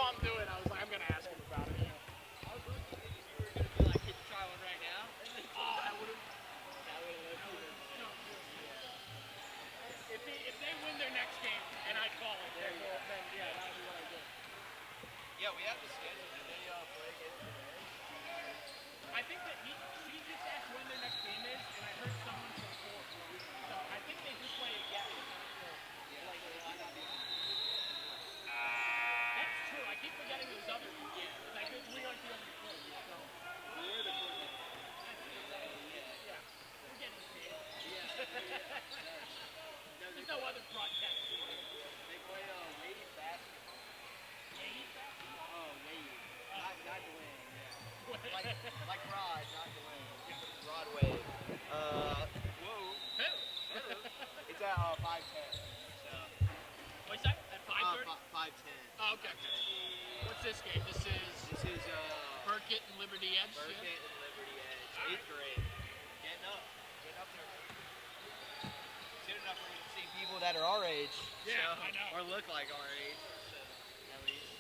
saw him do it, I was like, I'm gonna ask him about it. I was looking at you were gonna be like, "Can you try one right now?" Oh, that would have. That would have That would been have so good. If they win their next game and I call it, then yeah, that would be what I do. Yeah, we have the schedule. Did they play again today? I think that she just asked when their next game is, and I heard someone from four. So I think they just play again. That's true. I keep forgetting there's other. Yeah. Like we aren't the only club. So. We're the club. Yeah. We're getting paid. Yeah. There's no other broadcast. They play Wade basketball. Wade basketball? Oh, Wade. Not Dwayne. Yeah. Like Rod, not Dwayne. Rod Wade. Whoa. Who? It's at 5:10. So. What's that? At 5:30? 5:10. Oh, okay. What's this game? This is Burkett and Liberty Edge. Burkett and Liberty Edge. 8th grade. Getting up there. Soon enough we're gonna see people that are our age. Yeah, I know. Or look like our age. So, at least.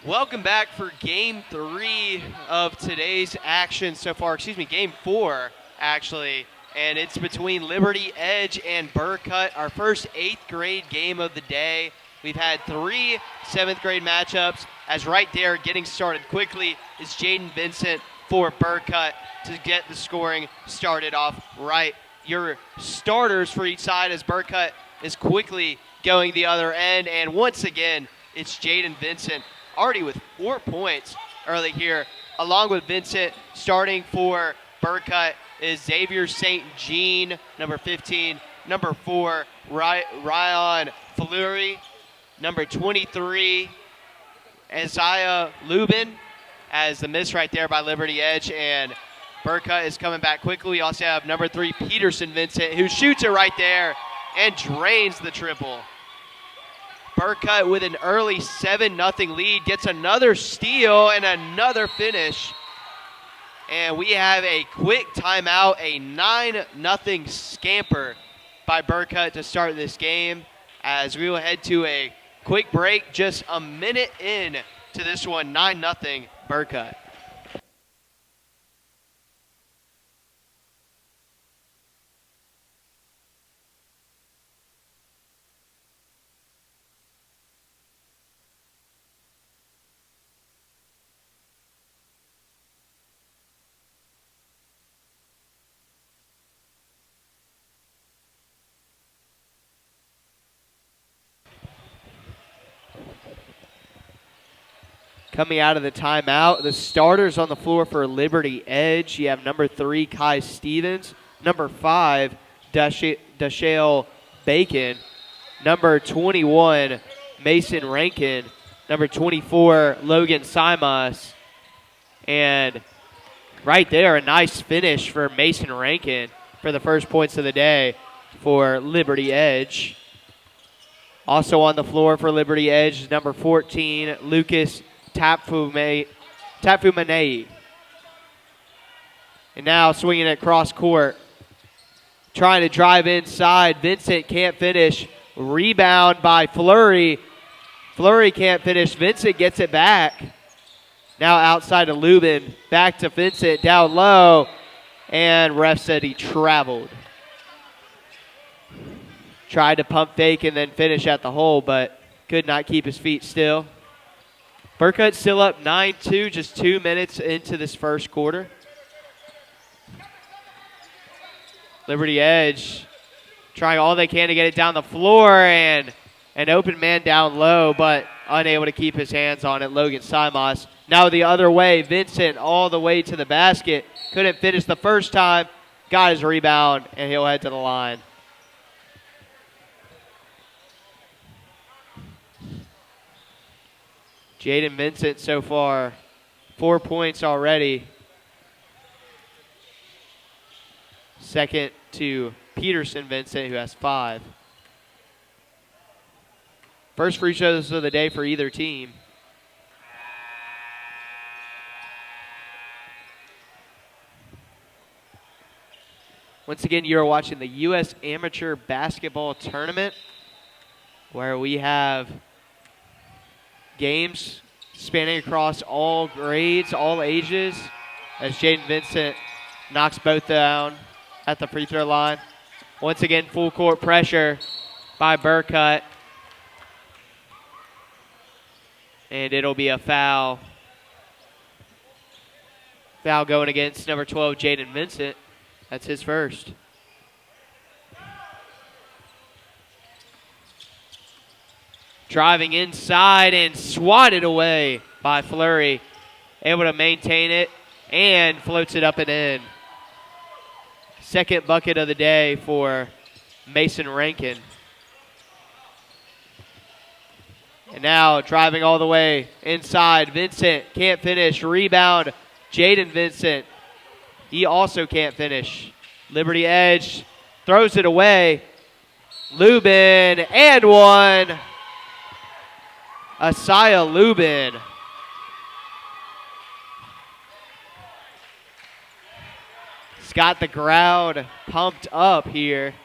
Welcome back for game 3 of today's action so far. Game 4, actually. And it's between Liberty Edge and Burcutt, our first 8th grade game of the day. We've had 3 7th grade matchups, as right there getting started quickly is Jaden Vincent for Burcutt to get the scoring started off right. Your starters for each side as Burcutt is quickly going the other end. And once again, it's Jaden Vincent already with 4 points early here. Along with Vincent, starting for Burcutt is Xavier St. Jean, number 15. Number 4, Ryan Fleury. Number 23, Isaiah Lubin, as the miss right there by Liberty Edge. And Burcutt is coming back quickly. We also have number 3, Peterson Vincent, who shoots it right there and drains the triple. Burcutt with an early 7-0 lead, gets another steal and another finish. And we have a quick timeout, a 9-0 scamper by Burcutt to start this game, as we will head to a quick break just a minute in to this one, 9-0 Burcutt. Coming out of the timeout, the starters on the floor for Liberty Edge. You have number 3, Kai Stevens. Number 5, Dashale Bacon. Number 21, Mason Rankin. Number 24, Logan Simas. And right there, a nice finish for Mason Rankin for the first points of the day for Liberty Edge. Also on the floor for Liberty Edge is number 14, Lucas Tafumanei. And now swinging it cross court. Trying to drive inside. Vincent can't finish. Rebound by Fleury. Fleury can't finish. Vincent gets it back. Now outside of Lubin. Back to Vincent down low. And ref said he traveled. Tried to pump fake and then finish at the hole, but could not keep his feet still. Burcutt still up 9-2, just 2 minutes into this first quarter. Liberty Edge trying all they can to get it down the floor, and an open man down low, but unable to keep his hands on it, Logan Simas. Now the other way, Vincent all the way to the basket. Couldn't finish the first time, got his rebound, and he'll head to the line. Jaden Vincent so far, 4 points already. Second to Peterson Vincent, who has 5. First free throws of the day for either team. Once again, you're watching the U.S. Amateur Basketball Tournament, where we have games spanning across all grades, all ages, as Jaden Vincent knocks both down at the free throw line. Once again, full court pressure by Burcutt. And it'll be a foul. Foul going against number 12, Jaden Vincent. That's his first. Driving inside and swatted away by Fleury. Able to maintain it and floats it up and in. Second bucket of the day for Mason Rankin. And now driving all the way inside. Vincent can't finish. Rebound, Jaden Vincent. He also can't finish. Liberty Edge throws it away. Lubin and one. Isaiah Lubin. He's got the crowd pumped up here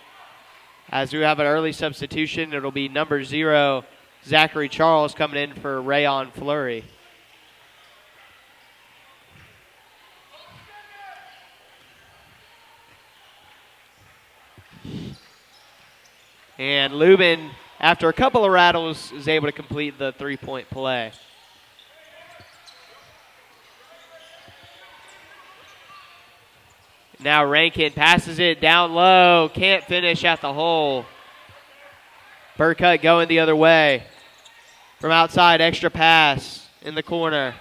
as we have an early substitution. It'll be number 0, Zachary Charles, coming in for Rayon Fleury. And Lubin, after a couple of rattles, is able to complete the three-point play. Now Rankin passes it down low. Can't finish at the hole. Burkett going the other way. From outside, extra pass in the corner.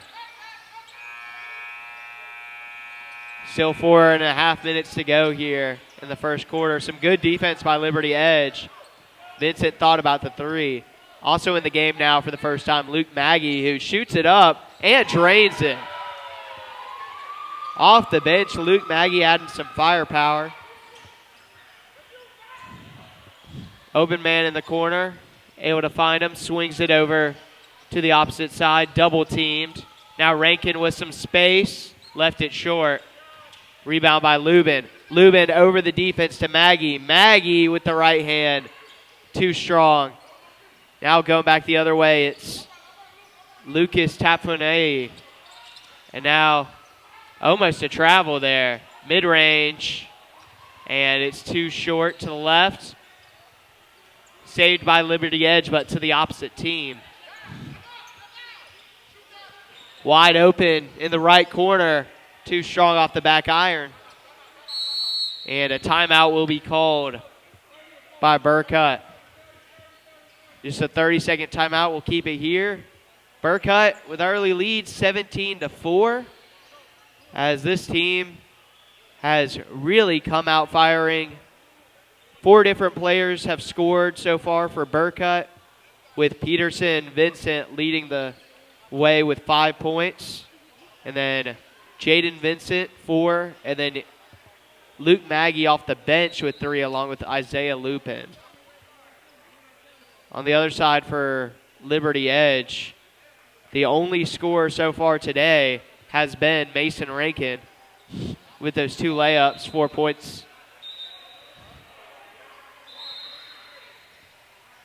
Still 4.5 minutes to go here in the first quarter. Some good defense by Liberty Edge. Vincent thought about the three. Also in the game now for the first time, Luke Maggie, who shoots it up and drains it. Off the bench, Luke Maggie adding some firepower. Open man in the corner, able to find him, swings it over to the opposite side, double teamed. Now Rankin with some space, left it short. Rebound by Lubin. Lubin over the defense to Maggie. Maggie with the right hand, too strong. Now going back the other way, it's Lucas Taponei. And now almost a travel there. Mid-range. And it's too short to the left. Saved by Liberty Edge, but to the opposite team. Wide open in the right corner. Too strong off the back iron. And a timeout will be called by Burkett. Just a 30-second timeout. We'll keep it here. Burkett with early lead, 17-4. As this team has really come out firing. 4 different players have scored so far for Burkett, with Peterson Vincent leading the way with 5 points. And then Jaden Vincent, 4. And then Luke Maggie off the bench with 3, along with Isaiah Lupin. On the other side for Liberty Edge, the only scorer so far today has been Mason Rankin with those 2 layups, 4 points.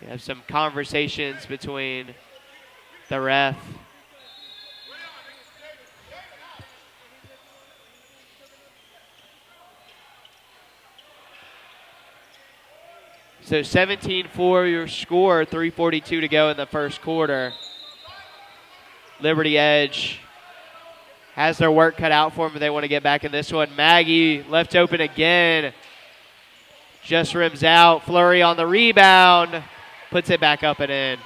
We have some conversations between the ref. So 17-4 your score, 3:42 to go in the first quarter. Liberty Edge has their work cut out for them, but they want to get back in this one. Maggie left open again. Just rims out. Flurry on the rebound. Puts it back up and in.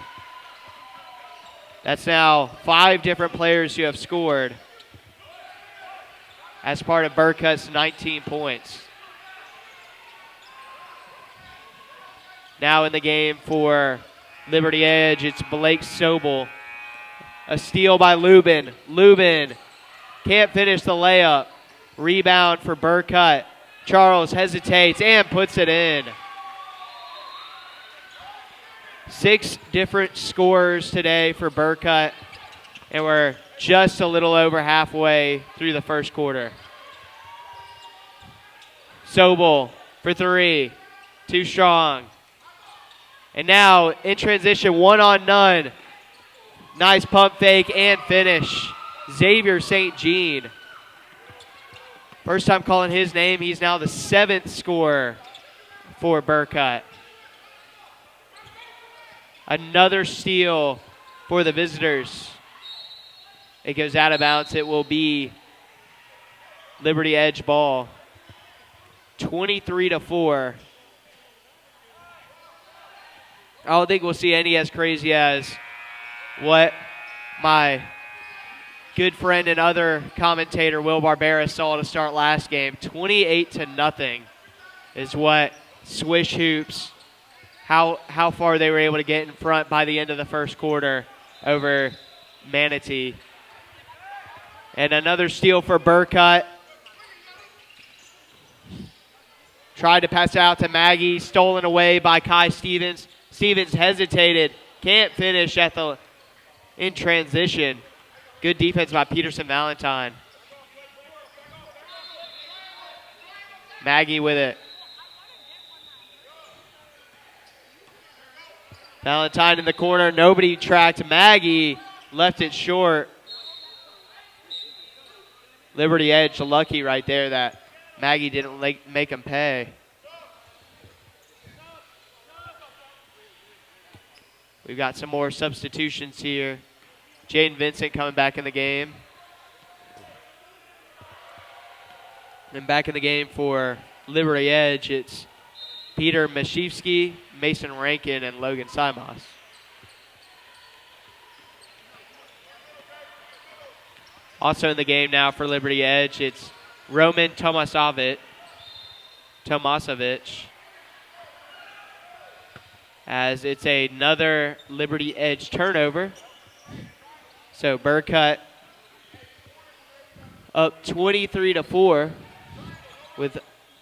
That's now 5 different players who have scored as part of Burkett's 19 points. Now in the game for Liberty Edge, it's Blake Sobel. A steal by Lubin. Lubin can't finish the layup. Rebound for Burkett. Charles hesitates and puts it in. 6 different scorers today for Burkett, and we're just a little over halfway through the first quarter. Sobel for 3. Too strong. And now in transition, 1-on-none. Nice pump fake and finish. Xavier St. Jean. First time calling his name. He's now the 7th scorer for Burkett. Another steal for the visitors. It goes out of bounds. It will be Liberty Edge ball. 23-4. I don't think we'll see any as crazy as what my good friend and other commentator Will Barbera saw to start last game. 28-0 is what Swish Hoops, how far they were able to get in front by the end of the first quarter over Manatee. And another steal for Burkett. Tried to pass it out to Maggie, stolen away by Kai Stevens. Stevens hesitated, can't finish in transition. Good defense by Peterson Valentine. Maggie with it. Valentine in the corner, nobody tracked Maggie, left it short. Liberty Edge lucky right there that Maggie didn't make him pay. We've got some more substitutions here. Jaden Vincent coming back in the game. And back in the game for Liberty Edge, it's Peter Mashivsky, Mason Rankin, and Logan Simos. Also in the game now for Liberty Edge, it's Roman Tomasovic. As it's another Liberty Edge turnover. So Burkett up 23-4 with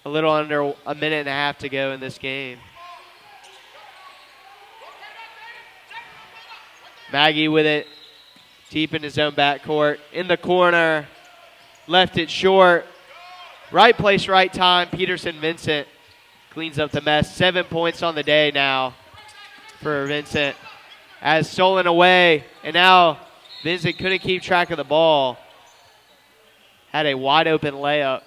a little under a minute and a half to go in this game. Maggie with it, deep in his own backcourt. In the corner, left it short. Right place, right time. Peterson Vincent cleans up the mess. 7 points on the day now for Vincent. As stolen away, and now Vincent couldn't keep track of the ball. Had a wide open layup.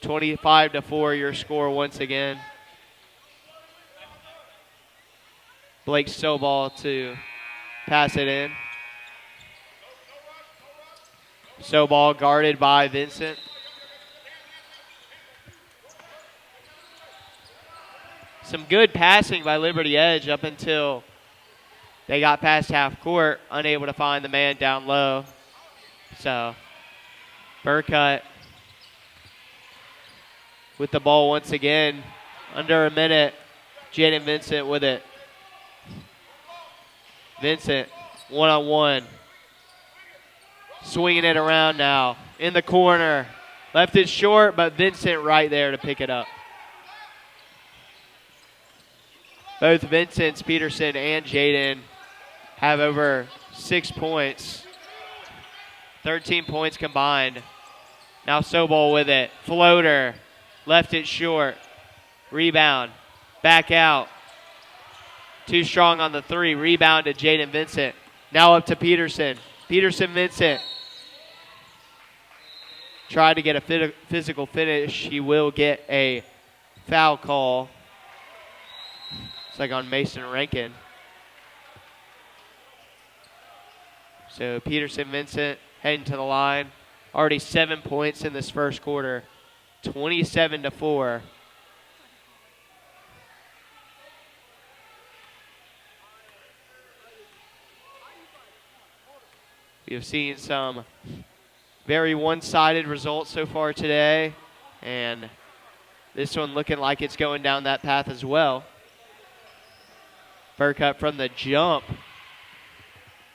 (25-4) your score once again. Blake Soball to pass it in. Soball guarded by Vincent. Some good passing by Liberty Edge up until they got past half court, unable to find the man down low. So Burkett with the ball once again. Under a minute, Jaden Vincent with it. Vincent, one-on-one. Swinging it around now. In the corner. Left it short, but Vincent right there to pick it up. Both Vincent, Peterson, and Jaden have over 6 points. 13 points combined. Now Sobol with it. Floater. Left it short. Rebound. Back out. Too strong on the three. Rebound to Jaden Vincent. Now up to Peterson. Peterson Vincent. Tried to get a physical finish. He will get a foul call. It's like on Mason Rankin. So Peterson Vincent heading to the line. Already 7 points in this first quarter. 27-4. We have seen some very one-sided results so far today, and this one looking like it's going down that path as well. Burkett from the jump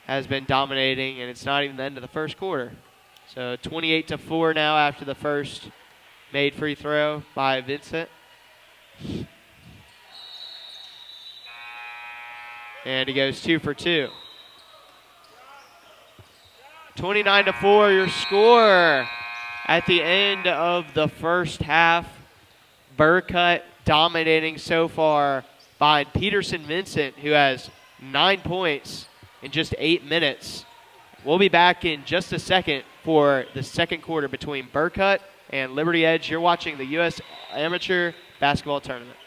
has been dominating, and it's not even the end of the first quarter. So 28-4 now after the first made free throw by Vincent. And he goes 2 for 2. 29-4 your score at the end of the first half. Burkett dominating so far by Peterson Vincent, who has 9 points in just 8 minutes. We'll be back in just a second for the second quarter between Burkett and Liberty Edge. You're watching the U.S. Amateur Basketball Tournament.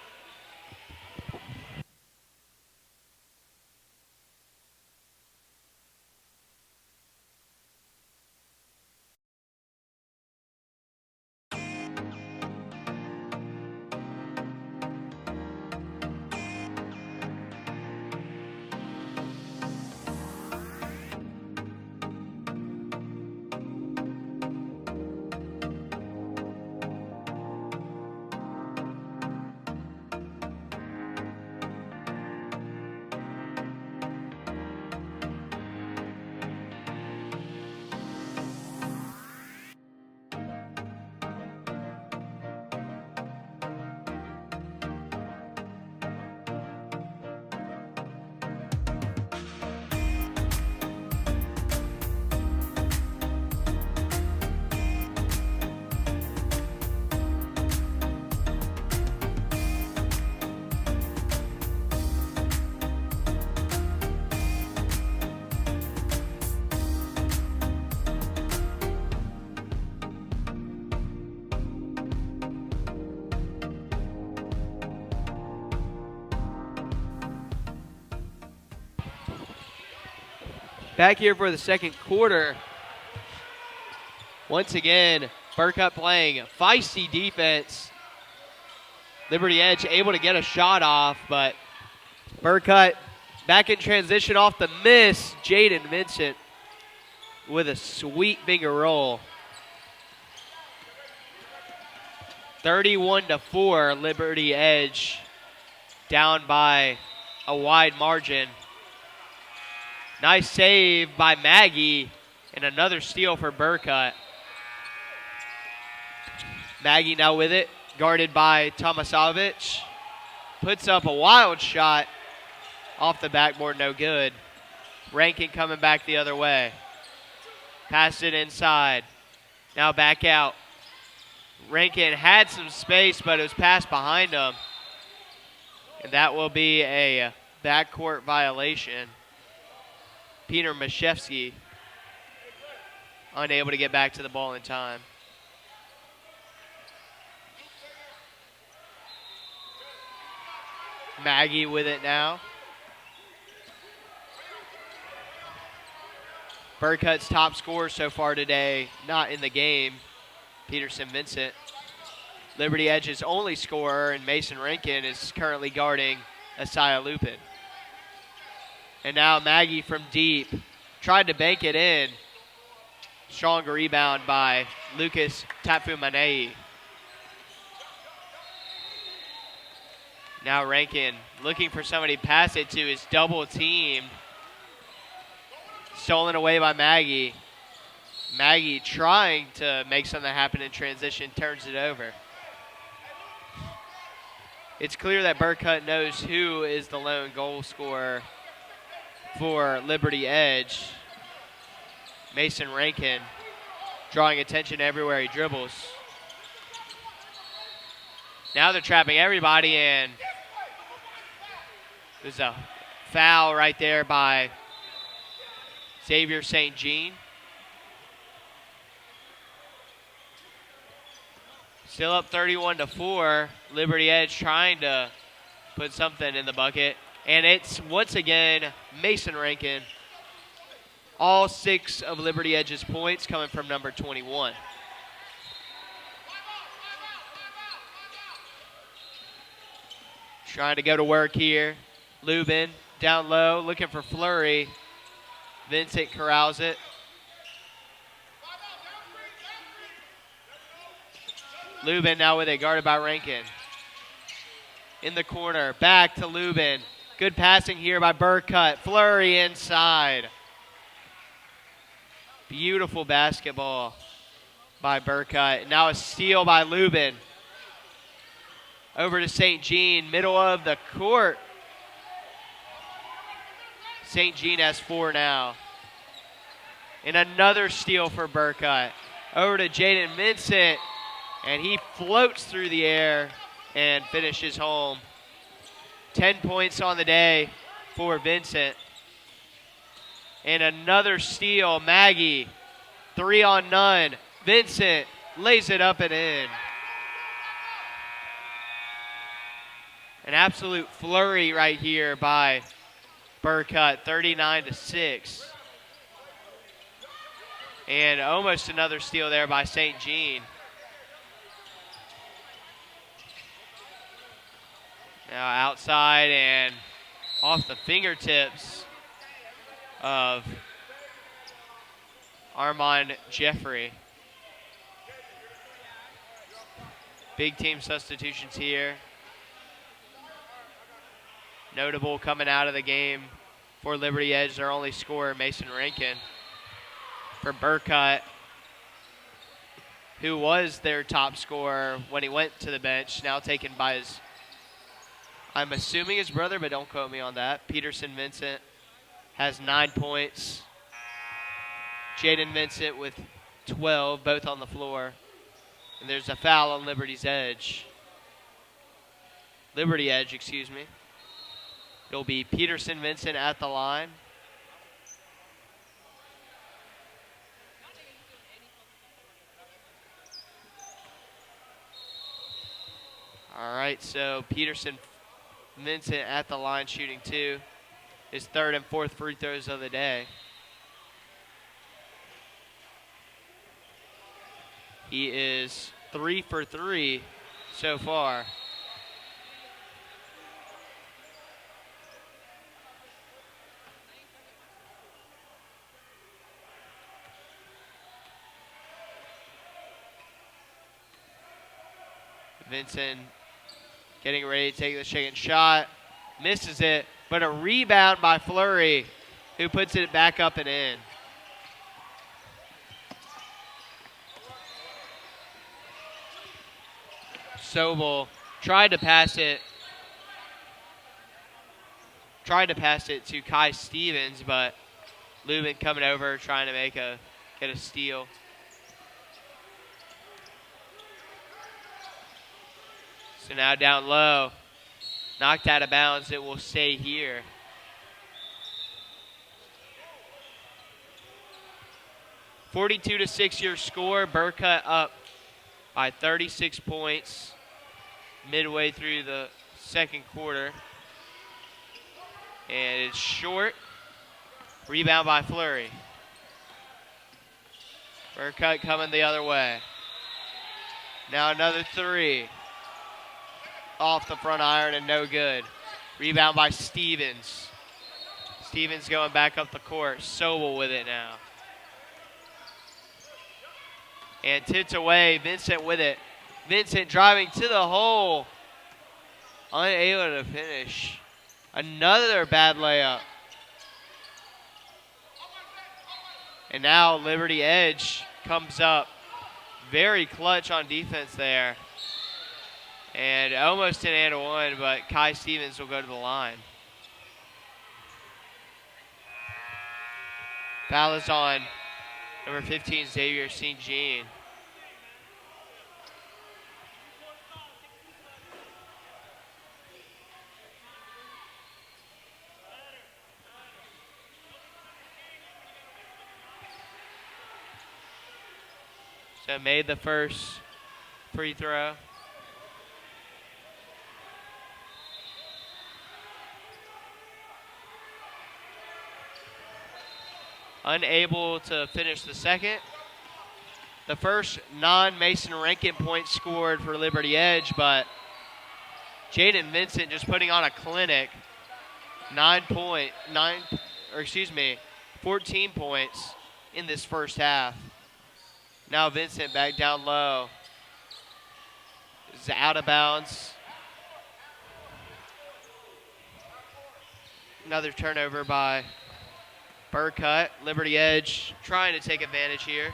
Back here for the second quarter. Once again, Burcutt playing feisty defense. Liberty Edge able to get a shot off, but Burcutt back in transition off the miss. Jaden Vincent with a sweet finger roll. 31-4, Liberty Edge down by a wide margin. Nice save by Maggie and another steal for Burcutt. Maggie now with it, guarded by Tomasavich. Puts up a wild shot off the backboard, no good. Rankin coming back the other way. Passed it inside. Now back out. Rankin had some space, but it was passed behind him. And that will be a backcourt violation. Peter Mashevsky unable to get back to the ball in time. Maggie with it now. Burcutt's top scorer so far today, not in the game, Peterson Vincent. Liberty Edge's only scorer, and Mason Rankin is currently guarding Asaya Lupin. And now Maggie from deep tried to bank it in. Strong rebound by Lucas Tafumanei. Now Rankin looking for somebody to pass it to, is double teamed. Stolen away by Maggie. Maggie trying to make something happen in transition, turns it over. It's clear that Burcutt knows who is the lone goal scorer for Liberty Edge. Mason Rankin drawing attention everywhere he dribbles. Now they're trapping everybody, and there's a foul right there by Xavier St. Jean. Still up 31-4. Liberty Edge trying to put something in the bucket. And it's, once again, Mason Rankin. All 6 of Liberty Edge's points coming from number 21. Trying to go to work here. Lubin down low, looking for Flurry. Vincent corrals it. Lubin now with it, guarded by Rankin. In the corner, back to Lubin. Good passing here by Burcutt. Flurry inside. Beautiful basketball by Burcutt. Now a steal by Lubin. Over to St. Jean, middle of the court. St. Jean has 4 now. And another steal for Burcutt. Over to Jaden Vincent, and he floats through the air and finishes home. 10 points on the day for Vincent. And another steal, Maggie. 3 on none. Vincent lays it up and in. An absolute flurry right here by Burcutt, 39-6. And almost another steal there by St. Jean. Now outside and off the fingertips of Armand Jeffrey. Big team substitutions here. Notable coming out of the game for Liberty Edge, their only scorer, Mason Rankin. For Burcutt, who was their top scorer when he went to the bench, now taken by his, I'm assuming his brother, but don't quote me on that. Peterson Vincent has 9 points. Jaden Vincent with 12, both on the floor. And there's a foul on Liberty Edge, excuse me. It'll be Peterson Vincent at the line. All right, so Peterson Vincent at the line shooting 2. His 3rd and 4th free throws of the day. He is 3 for 3 so far. Vincent getting ready to take the second shot. Misses it, but a rebound by Fleury, who puts it back up and in. Sobel tried to pass it to Kai Stevens, but Lubin coming over trying to get a steal. So now down low, knocked out of bounds. It will stay here. (42-6) your score. Burcutt up by 36 points midway through the second quarter. And it's short. Rebound by Fleury. Burcutt coming the other way. Now another three. Off the front iron and no good. Rebound by Stevens. Stevens going back up the court. Sobel with it now. And tipped away. Vincent with it. Vincent driving to the hole. Unable to finish. Another bad layup. And now Liberty Edge comes up. Very clutch on defense there. And almost an and one, but Kai Stevens will go to the line. Foul is on number 15, Xavier St. Jean. So made the first free throw. Unable to finish the second. The first non-Mason Rankin point scored for Liberty Edge, but Jaden Vincent just putting on a clinic. 14 points in this first half. Now Vincent back down low. Is out of bounds. Another turnover by Burcutt. Liberty Edge trying to take advantage here.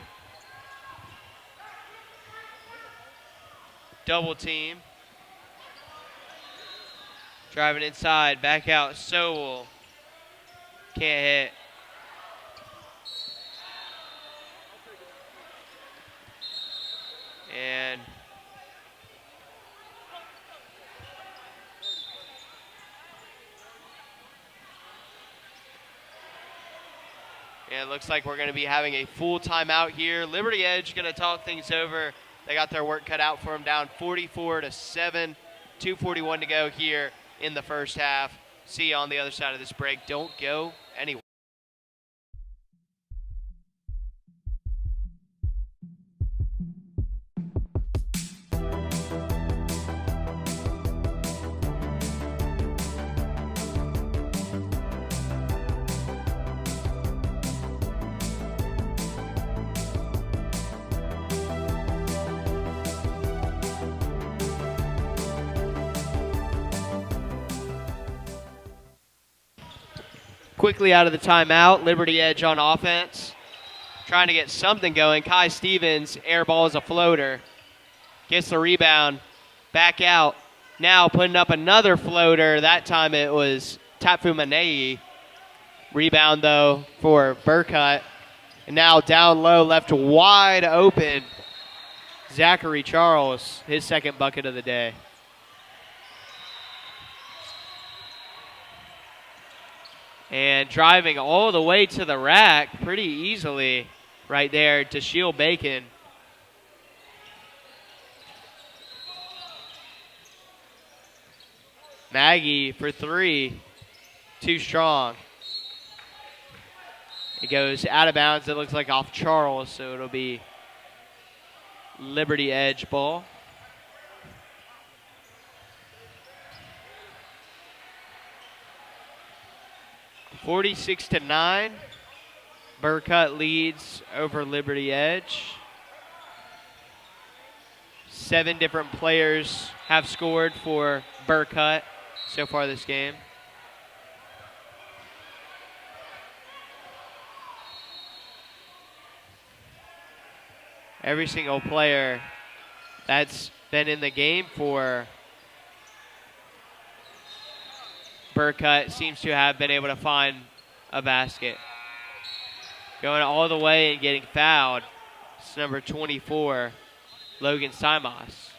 Double team. Driving inside, back out, Sobel. Can't hit. And it looks like we're going to be having a full timeout here. Liberty Edge going to talk things over. They got their work cut out for them, down 44-7. 2:41 to go here in the first half. See you on the other side of this break. Don't go anywhere. Quickly out of the timeout, Liberty Edge on offense. Trying to get something going. Kai Stevens, air ball is a floater. Gets the rebound, back out. Now putting up another floater. That time it was Tafu Manei. Rebound, though, for Burcutt. And now down low, left wide open. Zachary Charles, his second bucket of the day. And driving all the way to the rack pretty easily right there to Shield Bacon. Maggie for three. Too strong. It goes out of bounds. It looks like off Charles, so it'll be Liberty Edge ball. (46-9). Burcutt leads over Liberty Edge. 7 different players have scored for Burcutt so far this game. Every single player that's been in the game for Burcutt seems to have been able to find a basket. Going all the way and getting fouled. It's number 24, Logan Simos.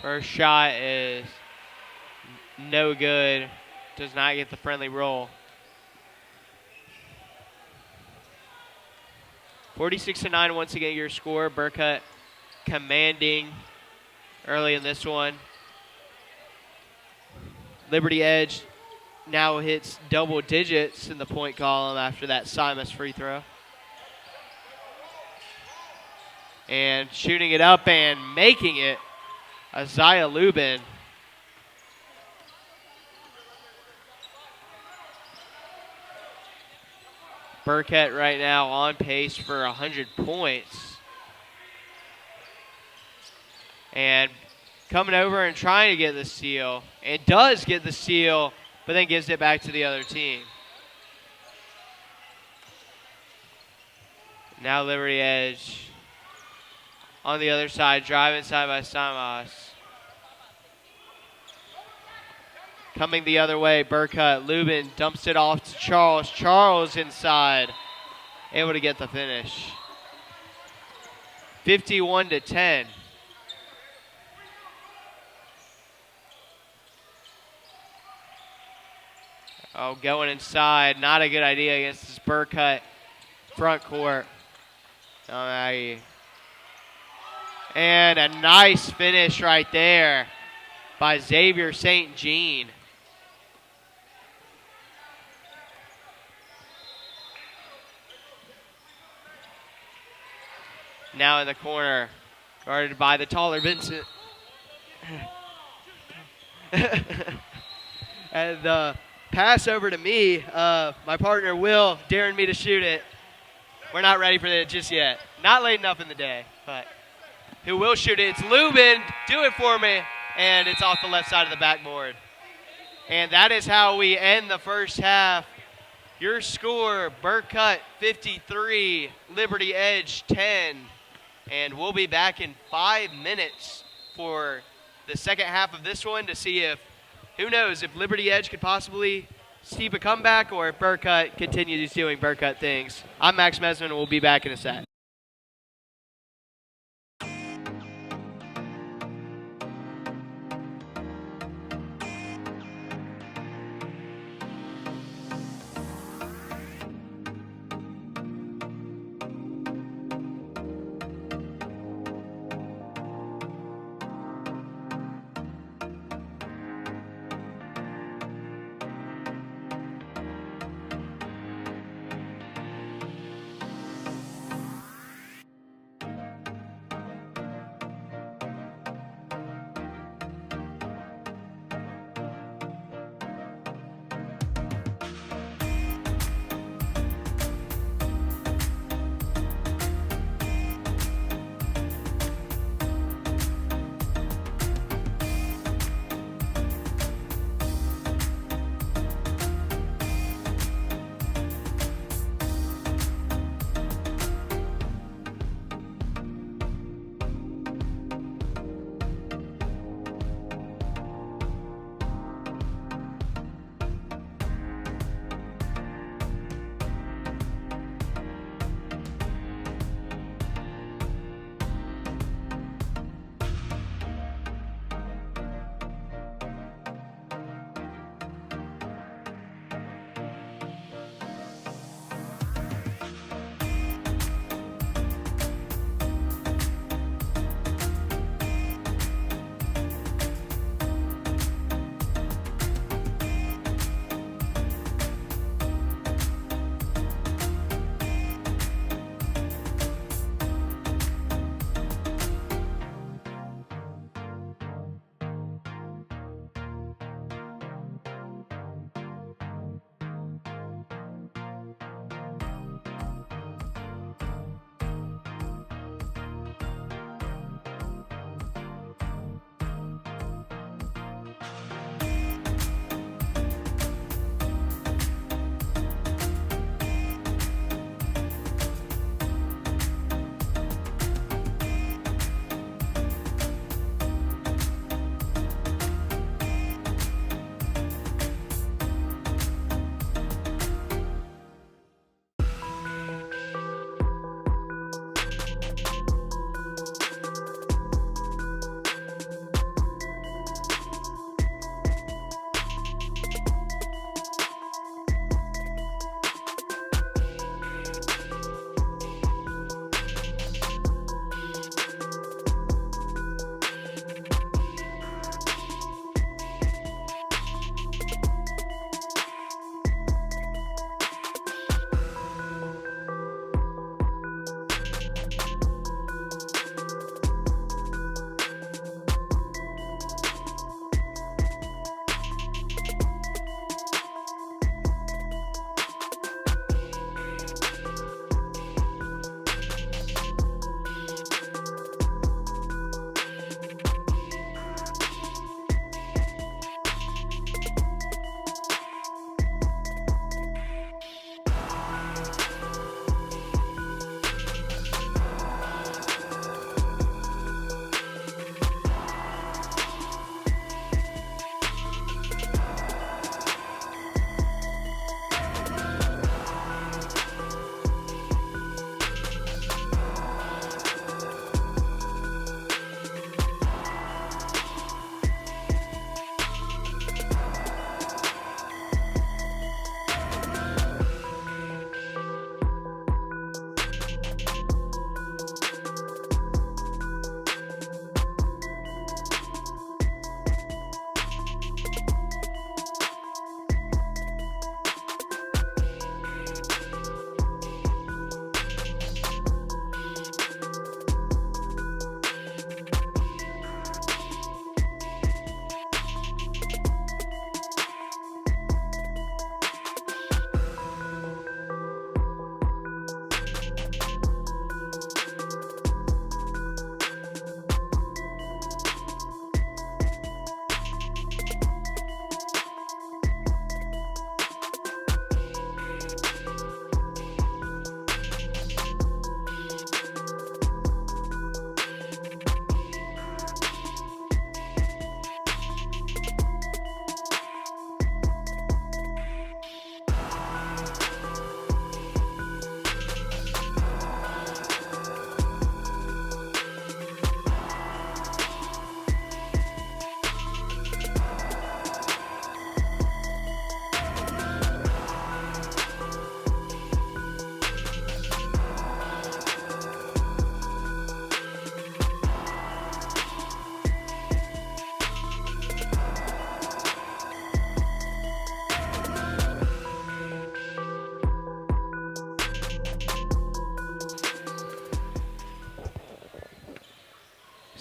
First shot is no good. Does not get the friendly roll. 46-9 once again your score. Burcutt commanding early in this one. Liberty Edge now hits double digits in the point column after that Simos free throw. And shooting it up and making it, Isaiah Lubin. Burcutt right now on pace for 100 points. And coming over and trying to get the steal. And does get the steal, but then gives it back to the other team. Now Liberty Edge on the other side, driving side by Simos. Coming the other way, Burcutt. Lubin dumps it off to Charles. Charles inside, able to get the finish. 51-10. Oh, going inside, not a good idea against this Burcutt front court. And a nice finish right there by Xavier St. Jean. Now in the corner, guarded by the taller Vincent. And the pass over to me, my partner Will daring me to shoot it. We're not ready for it just yet. Not late enough in the day, but who will shoot it? It's Lubin. Do it for me. And it's off the left side of the backboard. And that is how we end the first half. Your score, Burcutt 53, Liberty Edge 10. And we'll be back in 5 minutes for the second half of this one to see if, who knows, if Liberty Edge could possibly steep a comeback or if Burcutt continues doing Burcutt things. I'm Max Mesman, and we'll be back in a sec.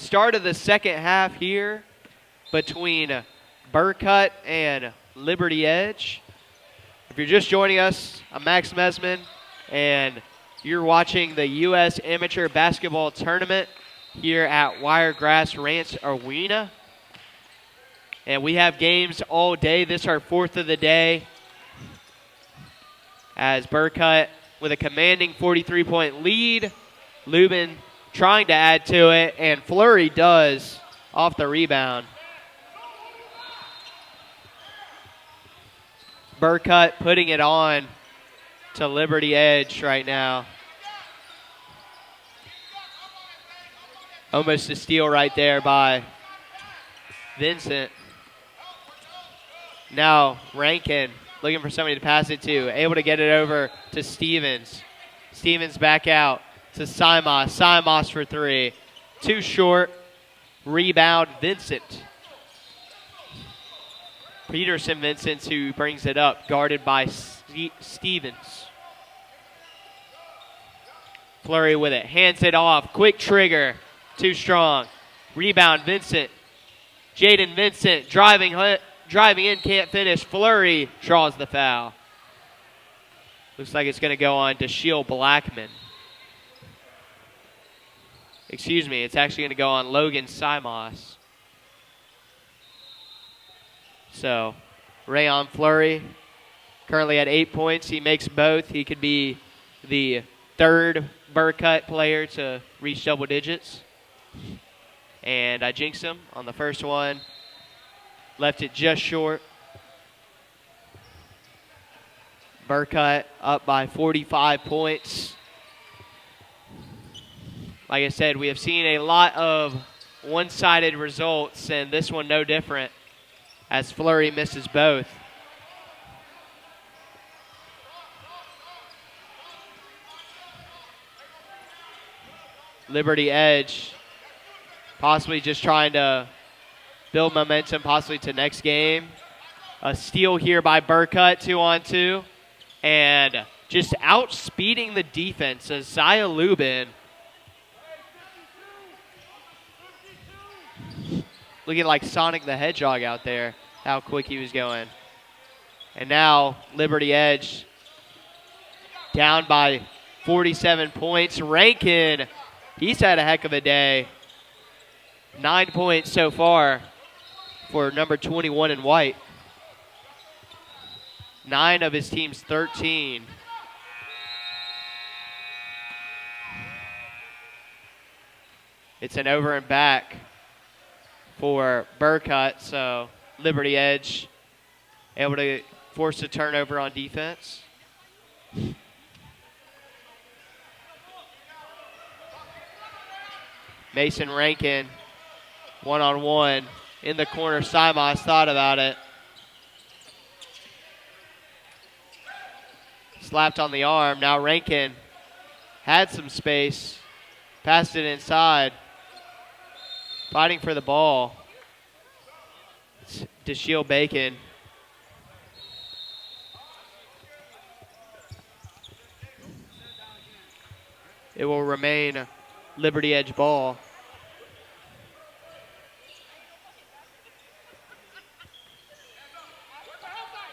start of the second half here between Burkut and Liberty Edge. If you're just joining us, I'm Max Mesman, and you're watching the U.S. Amateur Basketball Tournament here at Wiregrass Ranch Arena. And we have games all day. This is our fourth of the day, as Burkut with a commanding 43-point lead. Lubin trying to add to it, and Fleury does off the rebound. Burkut putting it on to Liberty Edge right now. Almost a steal right there by Vincent. Now Rankin looking for somebody to pass it to. Able to get it over to Stevens. Stevens back out to Simos. Simos for three. Too short. Rebound Vincent. Peterson Vincent who brings it up, guarded by Stevens. Fleury with it, hands it off, quick trigger, too strong. Rebound Vincent. Jaden Vincent driving in, can't finish. Fleury draws the foul. Looks like it's going to go on to Shield Blackman. Excuse me, it's actually going to go on Logan Simos. So, Rayon Fleury currently at 8 points. He makes both. He could be the third Burkut player to reach double digits. And I jinxed him on the first one. Left it just short. Burkut up by 45 points. Like I said, we have seen a lot of one-sided results, and this one no different, as Fleury misses both. Liberty Edge possibly just trying to build momentum possibly to next game. A steal here by Burkut, 2-on-2. And just outspeeding the defense as Zaya Lubin looking like Sonic the Hedgehog out there, how quick he was going. And now Liberty Edge down by 47 points. Rankin, he's had a heck of a day. 9 points so far for number 21 in white. 9 of his team's 13. It's an over and back for Burkut, so Liberty Edge able to force a turnover on defense. Mason Rankin, one-on-one in the corner. Simos thought about it. Slapped on the arm. Now Rankin had some space, passed it inside. Fighting for the ball. It's DeShiel Bacon. It will remain Liberty Edge ball.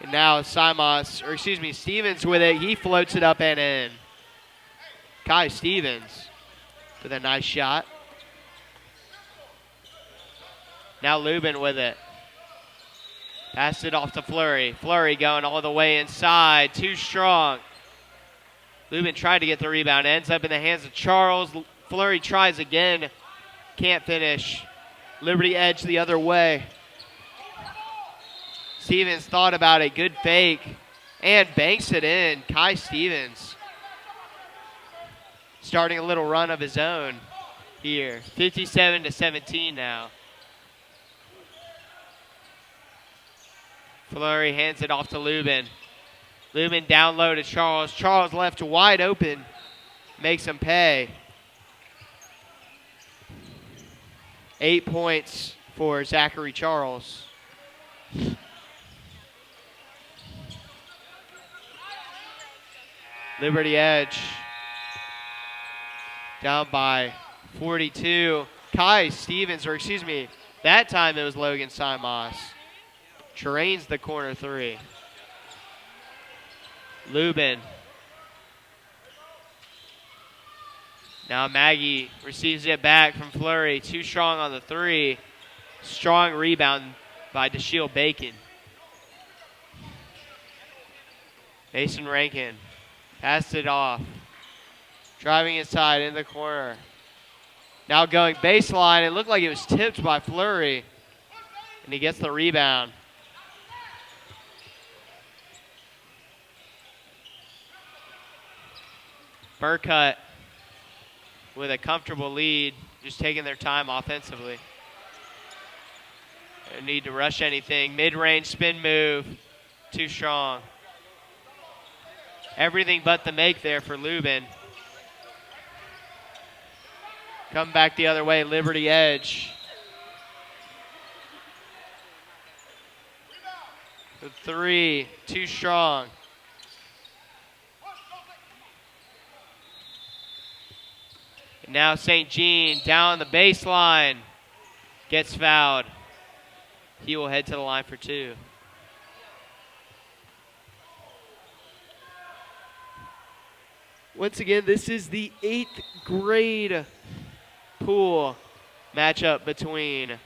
And now Stevens with it. He floats it up and in. Kai Stevens with a nice shot. Now Lubin with it. Passed it off to Fleury. Fleury going all the way inside. Too strong. Lubin tried to get the rebound. Ends up in the hands of Charles. Fleury tries again. Can't finish. Liberty Edge the other way. Stevens thought about it. Good fake. And banks it in. Kai Stevens starting a little run of his own here. 57-17 now. Fleury hands it off to Lubin. Lubin down low to Charles. Charles left wide open. Makes him pay. 8 points for Zachary Charles. Liberty Edge down by 42. Kai Stevens, or excuse me, that time it was Logan Simos. Drains the corner three. Lubin. Now Maggie receives it back from Fleury. Too strong on the three. Strong rebound by DeShiel Bacon. Mason Rankin passed it off. Driving inside in the corner. Now going baseline. It looked like it was tipped by Fleury. And he gets the rebound. Burkett with a comfortable lead, just taking their time offensively. Don't need to rush anything. Mid-range spin move, too strong. Everything but the make there for Lubin. Come back the other way, Liberty Edge. The three, too strong. And now St. Jean down the baseline, gets fouled. He will head to the line for two. Once again, this is the 8th grade pool matchup between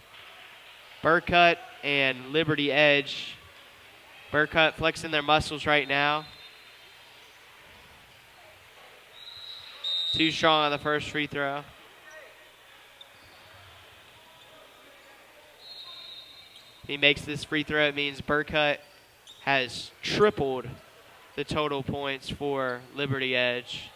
Burkett and Liberty Edge. Burkett flexing their muscles right now. Too strong on the first free throw. He makes this free throw. It means Burkett has tripled the total points for Liberty Edge.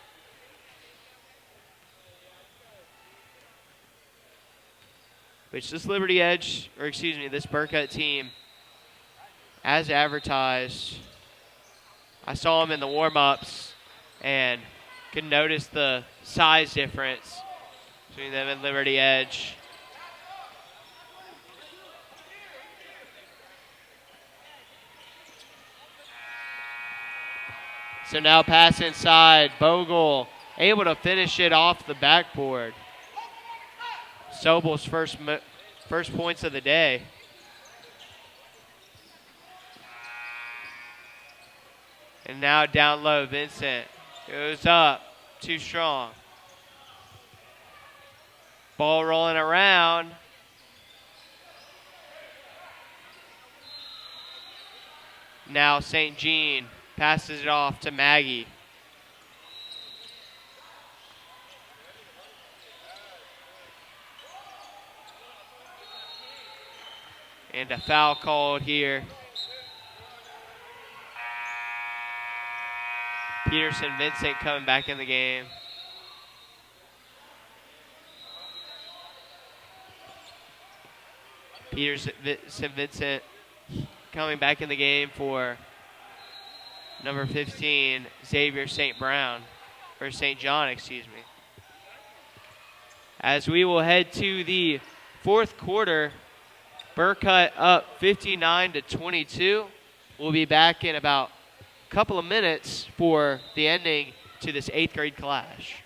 Which this Liberty Edge, or excuse me, this Burkett team, as advertised, I saw them in the warm-ups and could notice the size difference between them and Liberty Edge. So now pass inside. Bogle able to finish it off the backboard. Sobel's first points of the day. And now down low, Vincent goes up, too strong. Ball rolling around. Now St. Jean passes it off to Maggie. And a foul called here. Peterson Vincent coming back in the game. Peterson Vincent coming back in the game for number 15, Xavier St. Brown, or St. John, excuse me. As we will head to the fourth quarter, Burkett up 59-22. We'll be back in about a couple of minutes for the ending to this 8th grade clash.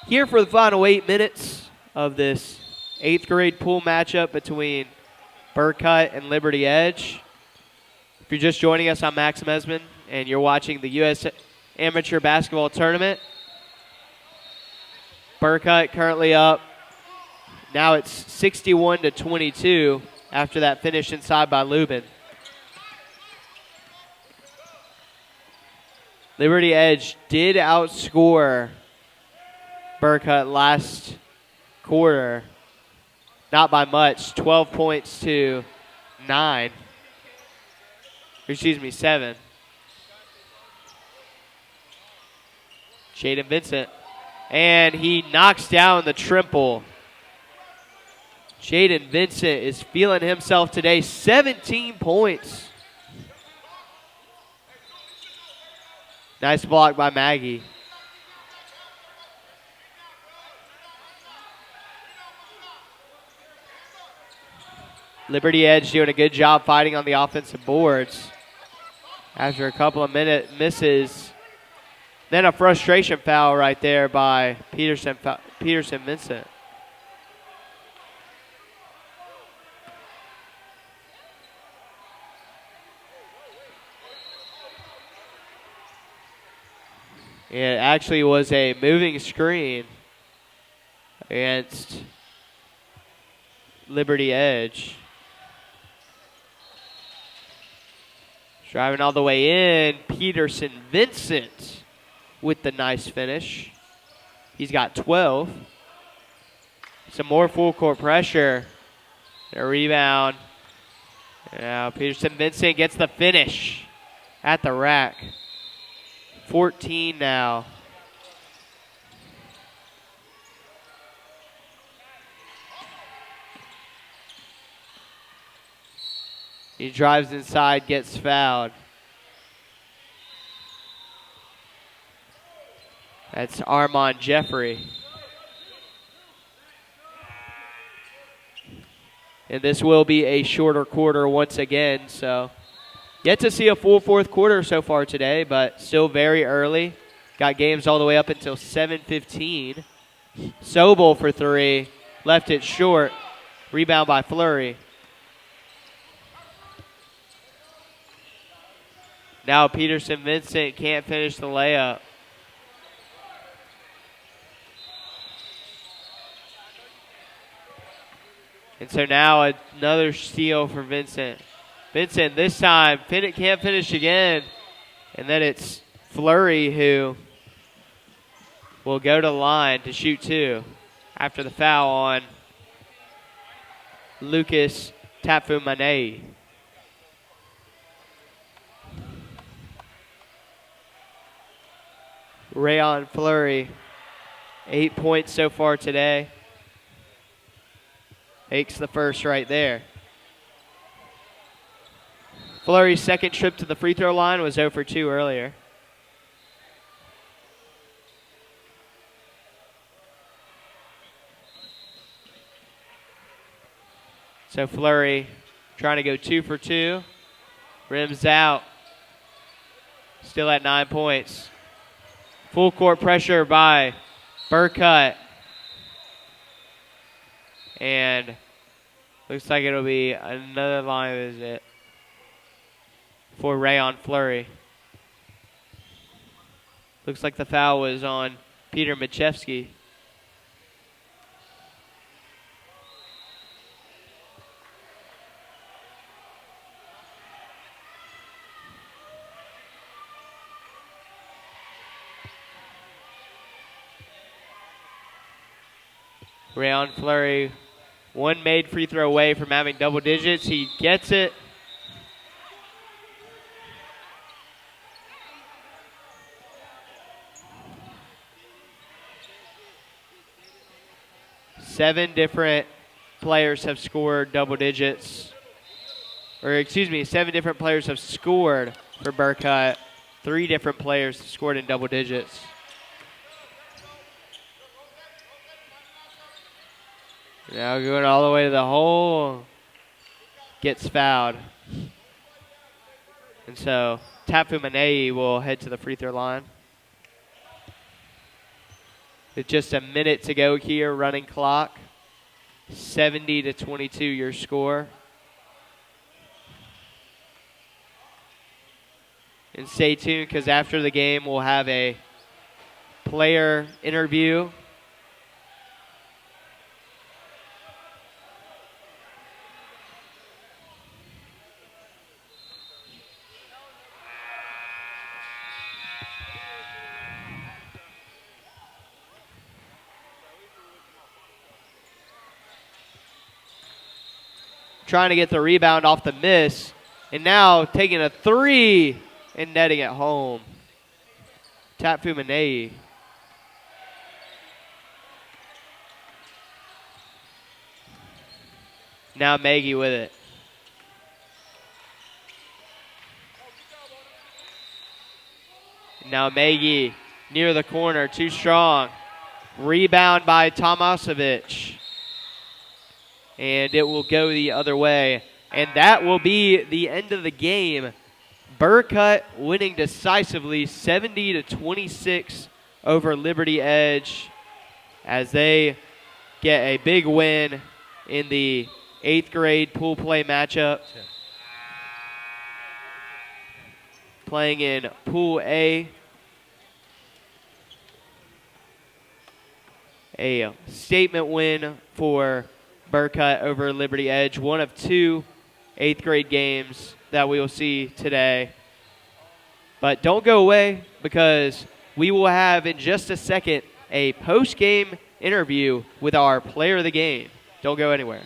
Here for the final 8 minutes of this 8th grade pool matchup between Burkett and Liberty Edge. If you're just joining us, I'm Max Mesman, and you're watching the U.S. Amateur Basketball Tournament. Burkett currently up. Now it's 61-22 after that finish inside by Lubin. Liberty Edge did outscore Burkett last quarter. Not by much. 12 points to 9. Excuse me, 7. Jaden Vincent. And he knocks down the triple. Jaden Vincent is feeling himself today. 17 points. Nice block by Maggie. Liberty Edge doing a good job fighting on the offensive boards. After a couple of misses. Then a frustration foul right there by Peterson Vincent. It actually was a moving screen against Liberty Edge. Driving all the way in, Peterson Vincent with the nice finish. He's got 12. Some more full court pressure. A rebound. Now Peterson Vincent gets the finish at the rack. 14 now. He drives inside, gets fouled. That's Armand Jeffrey. And this will be a shorter quarter once again, so yet to see a full fourth quarter so far today, but still very early. Got games all the way up until 7:15. Sobel for 3, left it short. Rebound by Fleury. Now Peterson Vincent can't finish the layup. And so now another steal for Vincent. Vincent this time can't finish again. And then it's Fleury who will go to the line to shoot 2 after the foul on Lucas Tafumane. Rayon Fleury, 8 points so far today. Makes the first right there. Fleury's second trip to the free throw line was 0 for 2 earlier. So Fleury trying to go 2 for 2. Rims out. Still at 9 points. Full court pressure by Burkett. And looks like it'll be another line visit for Rayon Fleury. Looks like the foul was on Peter Machewski. Rayon Fleury, one made free throw away from having double digits. He gets it. Seven different players have scored double digits. Seven different players have scored for Burkett. 3 different players have scored in double digits. Now going all the way to the hole, gets fouled. And so Tafumane will head to the free throw line. With just a minute to go here, running clock. 70-22 your score. And stay tuned because after the game we'll have a player interview. trying to get the rebound off the miss. And now taking a three and netting it home. Tatfu Manei. Now Maggie with it. Now Maggie near the corner, too strong. Rebound by Tomasevic. And it will go the other way. And that will be the end of the game. Burkut winning decisively 70-26 over Liberty Edge as they get a big win in the 8th grade pool play matchup. Playing in Pool A. A statement win for Burkut over Liberty Edge. One of 2 8th grade games that we will see today. But don't go away because we will have in just a second a post-game interview with our player of the game. Don't go anywhere.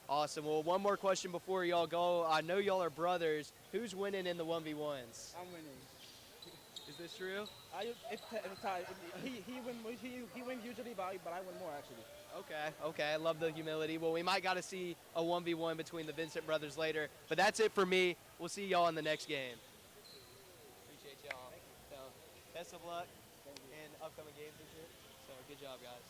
Awesome. Well, one more question before y'all go. I know y'all are brothers. Who's winning in the 1v1s? I'm winning. Is this true? He wins usually, but I win more actually. Okay. I love the humility. Well, we might got to see a 1v1 between the Vincent brothers later. But that's it for me. We'll see y'all in the next game. Appreciate y'all. So, best of luck in upcoming games and shit. So, good job, guys.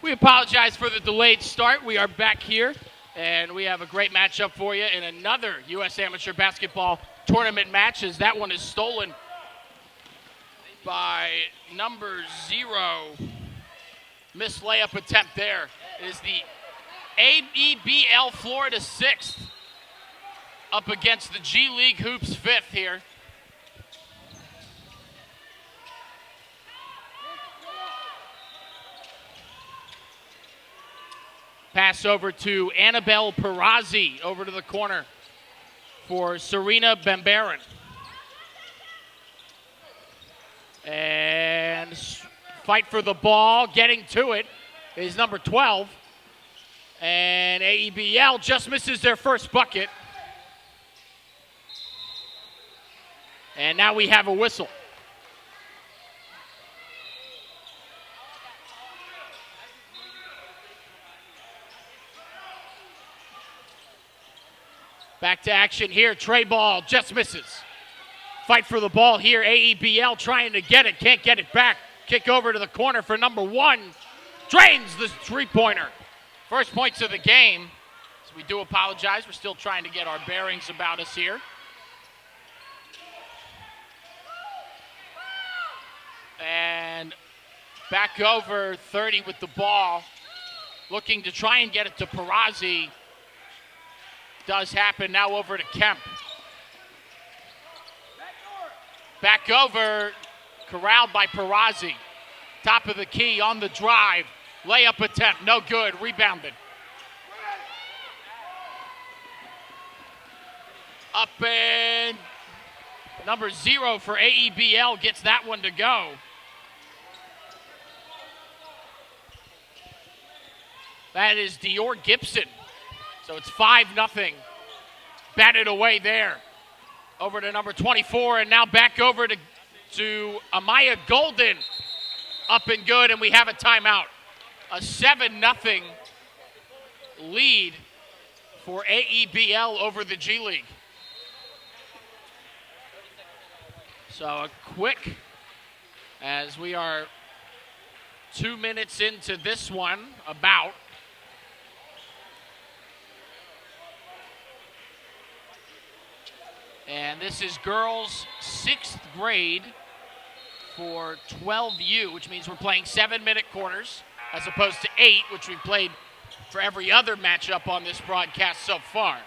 We apologize for the delayed start. We are back here, and we have a great matchup for you in another U.S. Amateur Basketball Tournament match, as that one is stolen by number 0. Missed layup attempt there. It is the AEBL Florida 6th up against the G League Hoops 5th here. Pass over to Annabelle Perazzi over to the corner for Serena Bambarin. And fight for the ball, getting to it is number 12. And AEBL just misses their first bucket. And now we have a whistle. Back to action here. Trey ball just misses. Fight for the ball here. AEBL trying to get it. Can't get it back. Kick over to the corner for number 1. Drains the three-pointer. First points of the game. So we do apologize. We're still trying to get our bearings about us here. And back over 30 with the ball. Looking to try and get it to Perazzi. Does happen. Now over to Kemp. Back over. Corralled by Perazzi. Top of the key on the drive. Layup attempt. No good. Rebounded. Up and number 0 for AEBL gets that one to go. That is Dior Gibson. So it's 5-0. Batted away there. Over to number 24, and now back over to Amaya Golden. Up and good, and we have a timeout. A 7-0 lead for AEBL over the G League. So a quick, as we are 2 minutes into this one, about. And this is girls 6th grade for 12U, which means we're playing 7-minute quarters as opposed to 8, which we've played for every other matchup on this broadcast so far.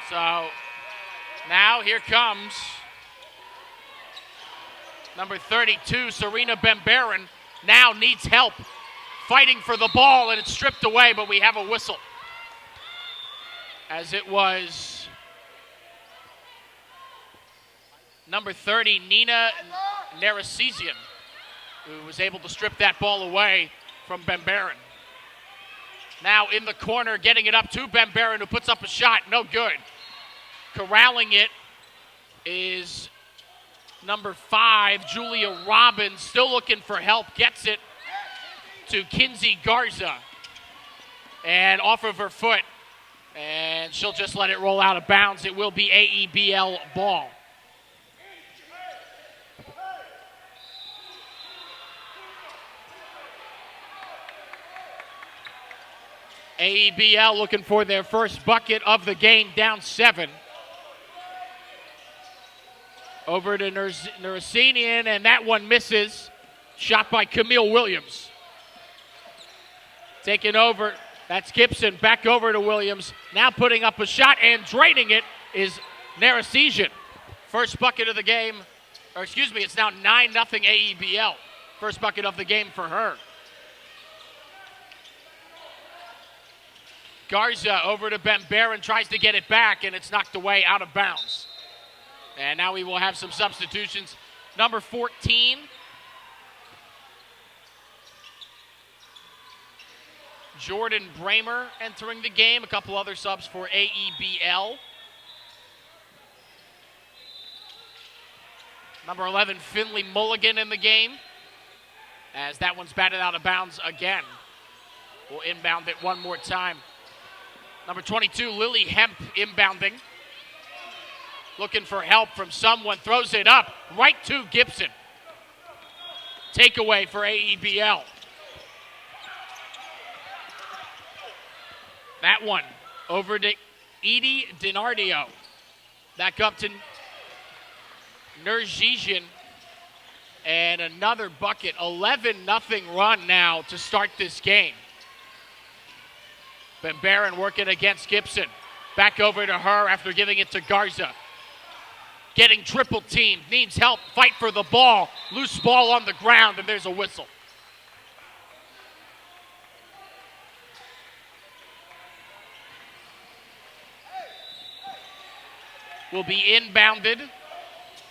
So now here comes number 32, Serena Bambarin, now needs help fighting for the ball, and it's stripped away, but we have a whistle. As it was number 30, Nina Narasesian, who was able to strip that ball away from Bambarin. Now in the corner, getting it up to Bambarin, who puts up a shot, no good. Corralling it is number 5, Julia Robbins, still looking for help, gets it to Kinsey Garza. And off of her foot, and she'll just let it roll out of bounds. It will be AEBL ball. AEBL looking for their first bucket of the game, down 7. Over to Narasenian, and that one misses. Shot by Camille Williams. Taken over, that's Gibson, back over to Williams. Now putting up a shot and draining it is Narasesian. First bucket of the game, or excuse me, it's now 9-0 AEBL. First bucket of the game for her. Garza over to Bambarin, tries to get it back, and it's knocked away out of bounds. And now we will have some substitutions. Number 14, Jordan Bramer entering the game. A couple other subs for AEBL. Number 11, Finley Mulligan in the game, as that one's batted out of bounds again. We'll inbound it one more time. Number 22, Lily Hemp inbounding. looking for help from someone, throws it up right to Gibson. Takeaway for AEBL. That one over to Edie DiNardio. Back up to Nerzizian. And another bucket. 11-0 run now to start this game. Van Buren working against Gibson. Back over to her after giving it to Garza. Getting triple teamed. Needs help. Fight for the ball. Loose ball on the ground, and there's a whistle. Will be inbounded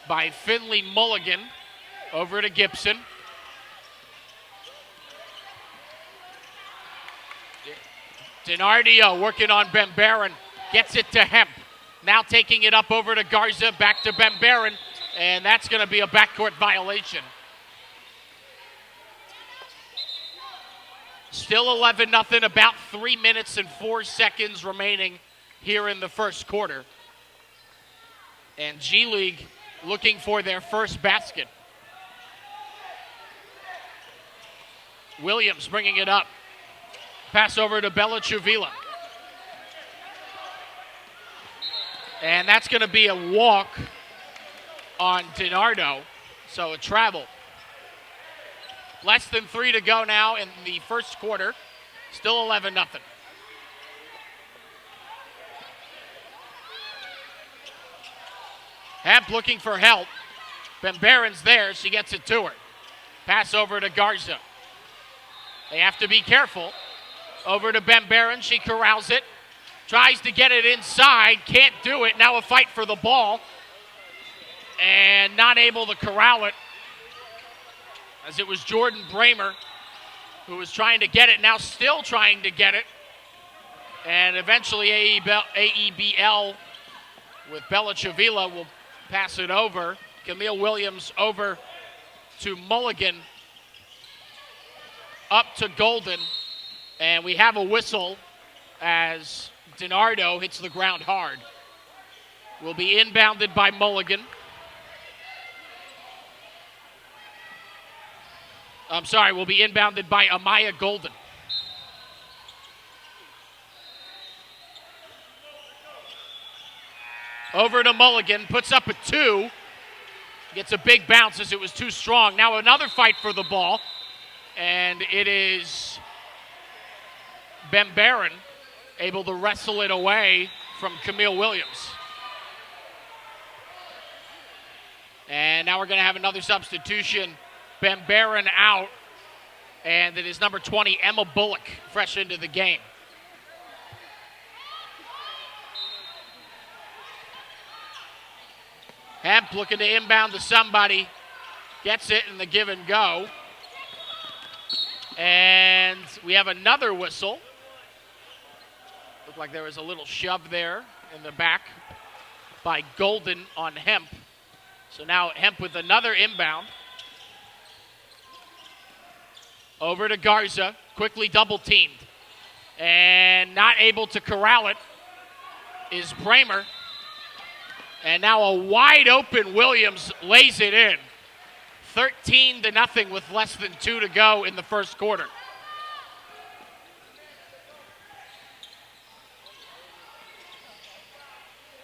by Finley Mulligan over to Gibson. DiNardio working on Van Buren. Gets it to Hemp. Now taking it up over to Garza. Back to Van Buren. And that's going to be a backcourt violation. Still 11-0. About 3 minutes and 4 seconds remaining here in the first quarter. And G League looking for their first basket. Williams bringing it up. Pass over to Bella Chavila. And that's going to be a walk on DiNardo, so a travel. Less than 3 to go now in the first quarter. Still 11-0. Hemp looking for help. Van Buren's there. She gets it to her. Pass over to Garza. They have to be careful. Over to Van Buren. She corrals it. Tries to get it inside. Can't do it. Now a fight for the ball. And not able to corral it. As it was Jordan Bramer who was trying to get it. Now still trying to get it. And eventually AEBL with Bella Chavila will pass it over. Camille Williams over to Mulligan. Up to Golden. And we have a whistle as DiNardo hits the ground hard. Will be inbounded by Mulligan. I'm sorry, will be inbounded by Amaya Golden. Over to Mulligan, puts up a 2. Gets a big bounce as it was too strong. Now another fight for the ball. And it is Van Buren able to wrestle it away from Camille Williams. And now we're going to have another substitution. Van Buren out. And it is number 20, Emma Bullock, fresh into the game. Hemp looking to inbound to somebody. Gets it in the give and go. And we have another whistle. Looked like there was a little shove there in the back by Golden on Hemp. So now Hemp with another inbound. Over to Garza, quickly double teamed. And not able to corral it is Bramer. And now a wide open Williams lays it in. 13-0 with less than 2 to go in the first quarter.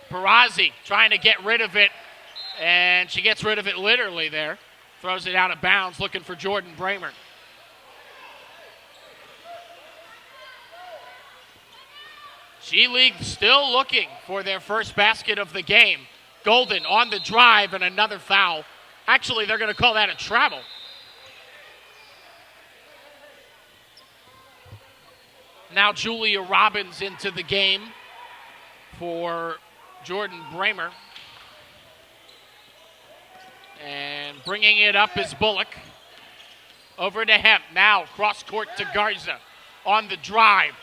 Perazzi trying to get rid of it, and she gets rid of it literally there. Throws it out of bounds, looking for Jordan Bramer. G League still looking for their first basket of the game. Golden on the drive and another foul. Actually, they're going to call that a travel. Now Julia Robbins into the game for Jordan Bramer. And bringing it up is Bullock. Over to Hemp. Now cross court to Garza on the drive.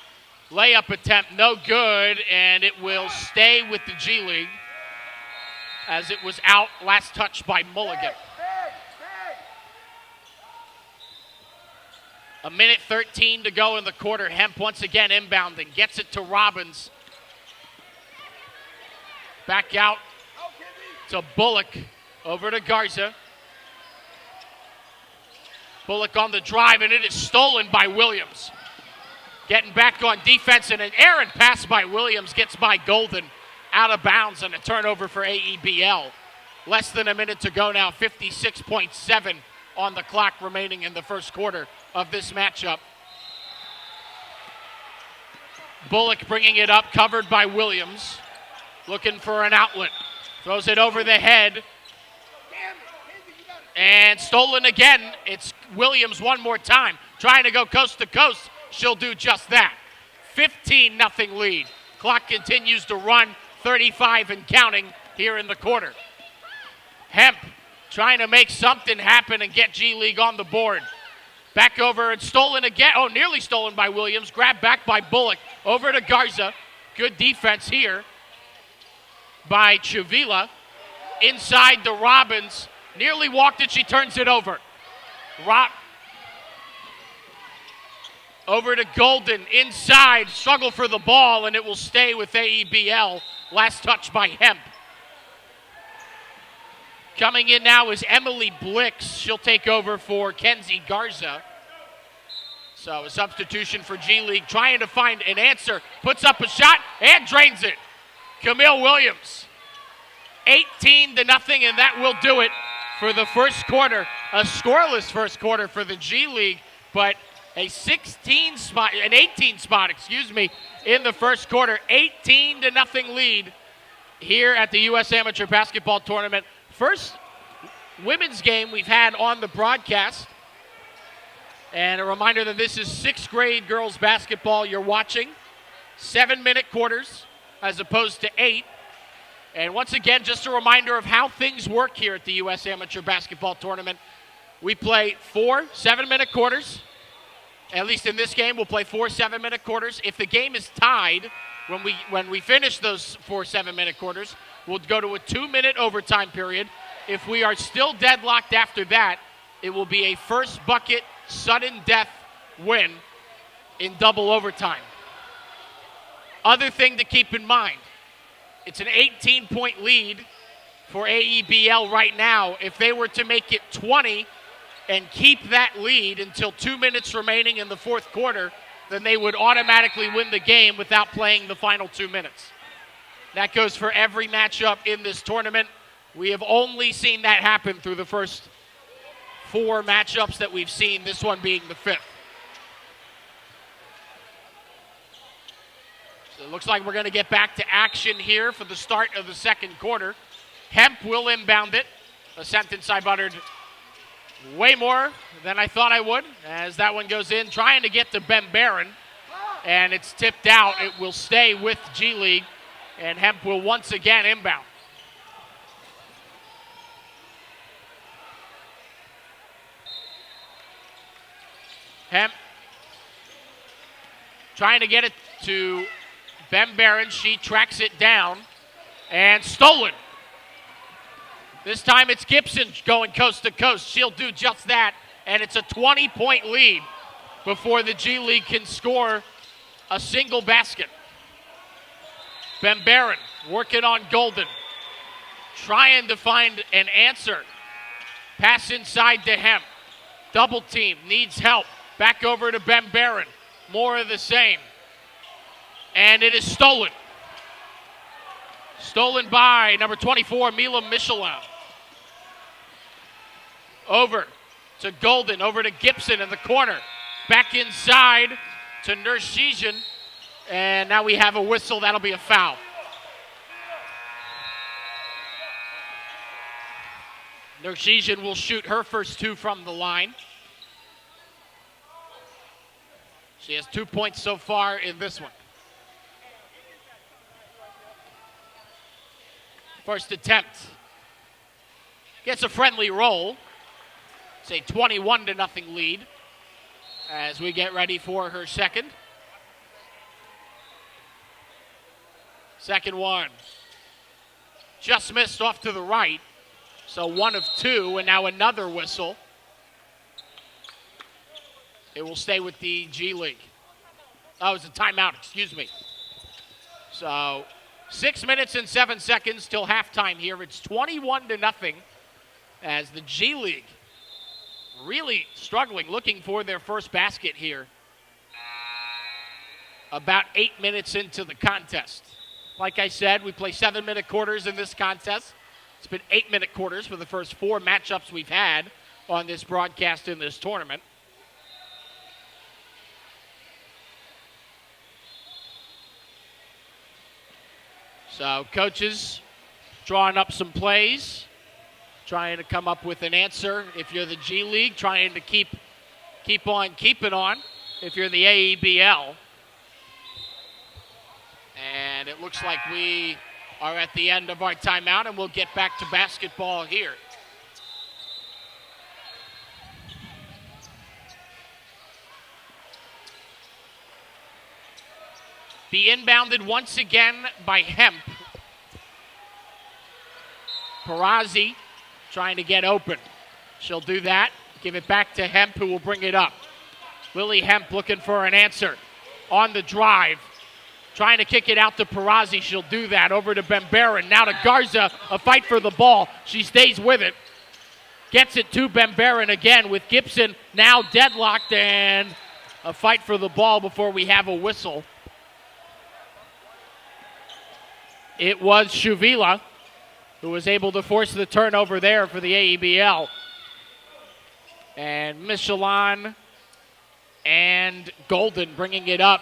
Layup attempt, no good, and it will stay with the G League as it was out, last touch by Mulligan. A minute 13 to go in the quarter. Hemp once again inbounding, gets it to Robbins. Back out to Bullock. Over to Garza. Bullock on the drive, and it is stolen by Williams. Getting back on defense, and an errant pass by Williams gets by Golden out of bounds, and a turnover for AEBL. Less than a minute to go now, 56.7 on the clock remaining in the first quarter of this matchup. Bullock bringing it up, covered by Williams. Looking for an outlet. Throws it over the head. And stolen again. It's Williams one more time. Trying to go coast to coast. She'll do just that. 15-0 lead. Clock continues to run, 35 and counting here in the quarter. Hemp trying to make something happen and get G League on the board. Back over and stolen again. Oh, nearly stolen by Williams. Grabbed back by Bullock. Over to Garza. Good defense here by Chavila. Inside to Robbins. Nearly walked it. She turns it over. Over to Golden. Inside. Struggle for the ball, and it will stay with AEBL. Last touch by Hemp. Coming in now is Emily Blix. She'll take over for Kenzie Garza. So a substitution for G League, trying to find an answer. Puts up a shot and drains it. Camille Williams. 18-0, and that will do it for the first quarter. A scoreless first quarter for the G League, but an 18 spot, in the first quarter. 18-0 lead here at the U.S. Amateur Basketball Tournament. First women's game we've had on the broadcast. And a reminder that this is 6th grade girls basketball you're watching. 7-minute quarters as opposed to 8. And once again, just a reminder of how things work here at the U.S. Amateur Basketball Tournament. We play 4 7-minute quarters. At least in this game, we'll play 4 7-minute quarters. If the game is tied, when we finish those 4 7-minute quarters, we'll go to a 2-minute overtime period. If we are still deadlocked after that, it will be a first bucket, sudden death win in double overtime. Other thing to keep in mind, it's an 18-point lead for AEBL right now. If they were to make it 20 and keep that lead until 2 minutes remaining in the fourth quarter, then they would automatically win the game without playing the final 2 minutes. That goes for every matchup in this tournament. We have only seen that happen through the first 4 matchups that we've seen, this one being the 5th. So it looks like we're going to get back to action here for the start of the second quarter. Hemp will inbound it. A sentence I buttered way more than I thought I would, as that one goes in, trying to get to Ben Barron, and it's tipped out. It will stay with G League, and Hemp will once again inbound. Hemp trying to get it to Ben Barron. She tracks it down and stolen. This time it's Gibson going coast to coast. She'll do just that, and it's a 20-point lead before the G League can score a single basket. Ben Barron working on Golden, trying to find an answer. Pass inside to Hemp. Double team, needs help. Back over to Ben Barron. More of the same. And it is stolen. Stolen by number 24, Mila Michelin. Over to Golden, over to Gibson in the corner. Back inside to Nershijan. And now we have a whistle. That'll be a foul. Nershijan will shoot her first 2 from the line. She has 2 points so far in this one. First attempt. Gets a friendly roll. It's a 21-0 lead as we get ready for her second. Second one. Just missed off to the right. So 1 of 2, and now another whistle. It will stay with the G League. Oh, it's a timeout, excuse me. So 6 minutes and 7 seconds till halftime here. It's 21-0 as the G League really struggling, looking for their first basket here. About 8 minutes into the contest. Like I said, we play 7-minute quarters in this contest. It's been 8-minute quarters for the first 4 matchups we've had on this broadcast in this tournament. So coaches drawing up some plays, trying to come up with an answer. If you're the G League, trying to keep on keeping on. If you're the AEBL. And it looks like we are at the end of our timeout, and we'll get back to basketball here. Be inbounded once again by Hemp. Perazzi trying to get open. She'll do that. Give it back to Hemp, who will bring it up. Lily Hemp looking for an answer on the drive. Trying to kick it out to Perazzi. She'll do that. Over to Bembarin. Now to Garza. A fight for the ball. She stays with it. Gets it to Bembarin again with Gibson now deadlocked, and a fight for the ball before we have a whistle. It was Shuvila who was able to force the turnover there for the AEBL. And Michelin and Golden bringing it up.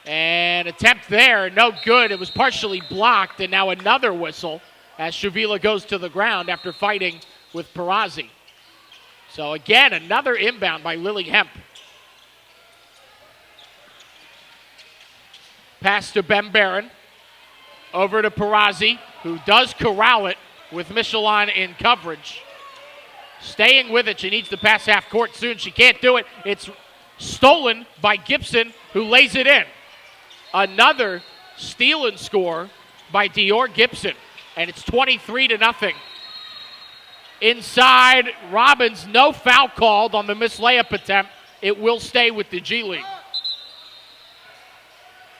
And attempt there, no good. It was partially blocked, and now another whistle as Shuvila goes to the ground after fighting with Perazzi. So again, another inbound by Lily Hemp. Pass to Bembarin. Over to Perazzi, who does corral it with Michelin in coverage. Staying with it. She needs to pass half court soon. She can't do it. It's stolen by Gibson, who lays it in. Another steal and score by Dior Gibson, and it's 23-0. Inside, Robbins, no foul called on the missed layup attempt. It will stay with the G League.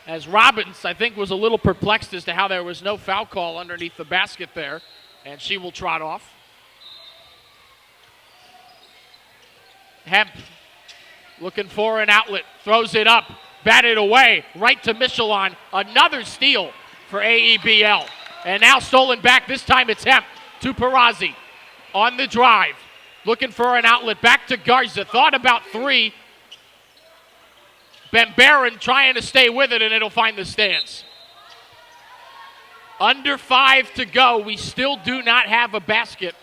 As Robbins, I think, was a little perplexed as to how there was no foul call underneath the basket there, and she will trot off. Hemp looking for an outlet, throws it up, batted away, right to Michelin. Another steal for AEBL. And now stolen back, this time it's Hemp to Perazzi on the drive. Looking for an outlet, back to Garza, thought about three. Bembarin trying to stay with it, and it'll find the stands. Under 5 to go. We still do not have a basket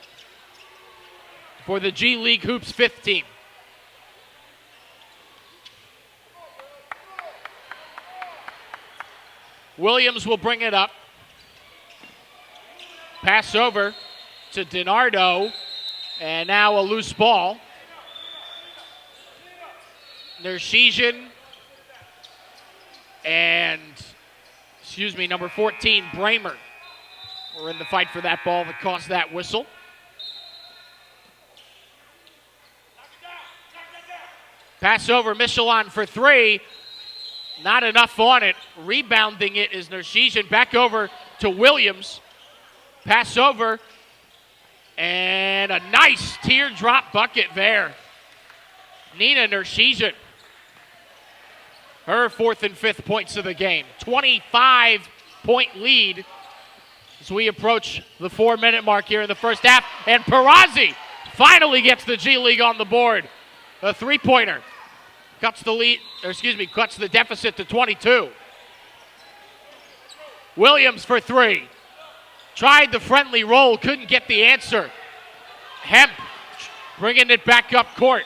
for the G League Hoops 5th team. Williams will bring it up. Pass over to DiNardo, and now a loose ball. Nershijian and, number 14, Bramer were in the fight for that ball that caused that whistle. Pass over, Michelin for three. Not enough on it. Rebounding it is Nershijian. Back over to Williams. Pass over. And a nice teardrop bucket there. Nina Nershijian. Her 4th and 5th points of the game. 25-point lead as we approach the 4-minute mark here in the first half. And Perazzi finally gets the G League on the board. A three-pointer. Cuts the deficit to 22. Williams for three. Tried the friendly roll, couldn't get the answer. Hemp bringing it back up court.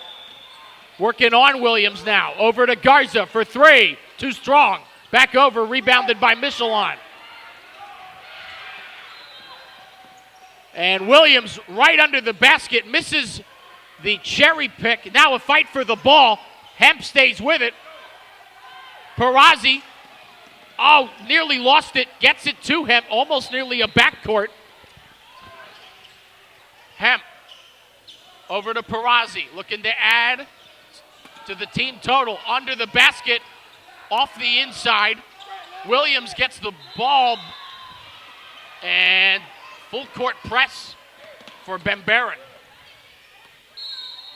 Working on Williams now. Over to Garza for three. Too strong. Back over, rebounded by Michelin. And Williams right under the basket, misses the cherry pick. Now a fight for the ball. Hemp stays with it. Perazzi, nearly lost it. Gets it to Hemp, almost nearly a backcourt. Hemp over to Perazzi, looking to add to the team total. Under the basket, off the inside. Williams gets the ball And full court press for Bembaron.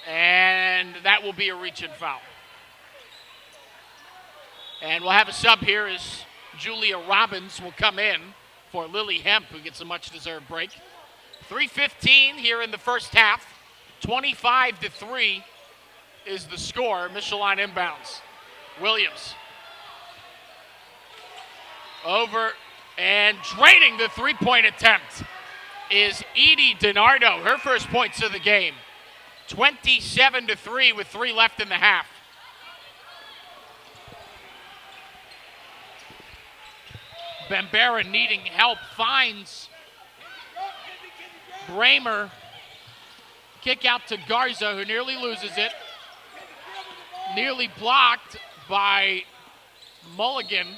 And that will be a reach-in foul. And we'll have a sub here as Julia Robbins will come in for Lily Hemp, who gets a much-deserved break. 3:15 here in the first half. 25-3 is the score. Michelin inbounds. Williams. Over and draining the three-point attempt is Edie DiNardo. Her first points of the game. 27-3 with 3 left in the half. Bembaron needing help, finds Bramer. Kick out to Garza, who nearly loses it. Nearly blocked by Mulligan.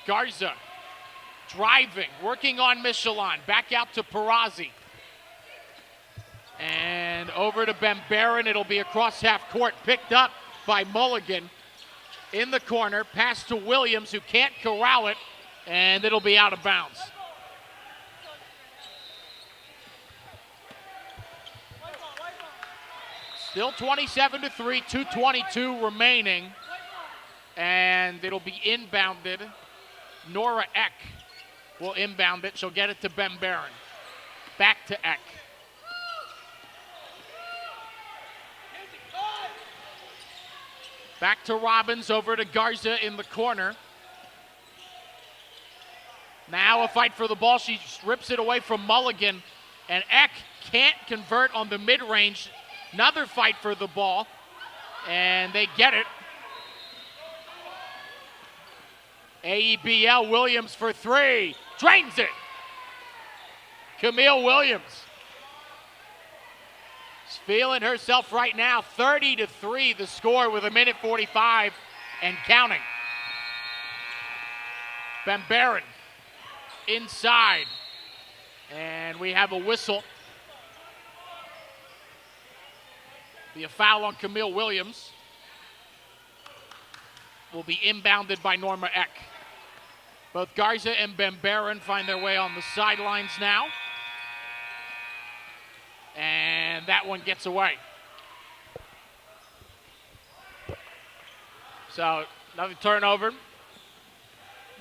Garza driving, working on Michelin. Back out to Perazzi. And over to Bembaron. It'll be across half court, picked up by Mulligan. In the corner, pass to Williams, who can't corral it, and it'll be out of bounds. Still 27-3, 2:22 remaining, and it'll be inbounded. Nora Eck will inbound it. She'll get it to Bembaron. Back to Eck. Back to Robbins, over to Garza in the corner. Now a fight for the ball. She rips it away from Mulligan, and Eck can't convert on the mid-range. Another fight for the ball, and they get it. AEBL Williams for 3. Drains it. Camille Williams. She's feeling herself right now. 30-3 the score with 1:45 and counting. Bembaron inside. And we have a whistle. Be a foul on Camille Williams. Will be inbounded by Norma Eck. Both Garza and Bembaron find their way on the sidelines now. And that one gets away. So another turnover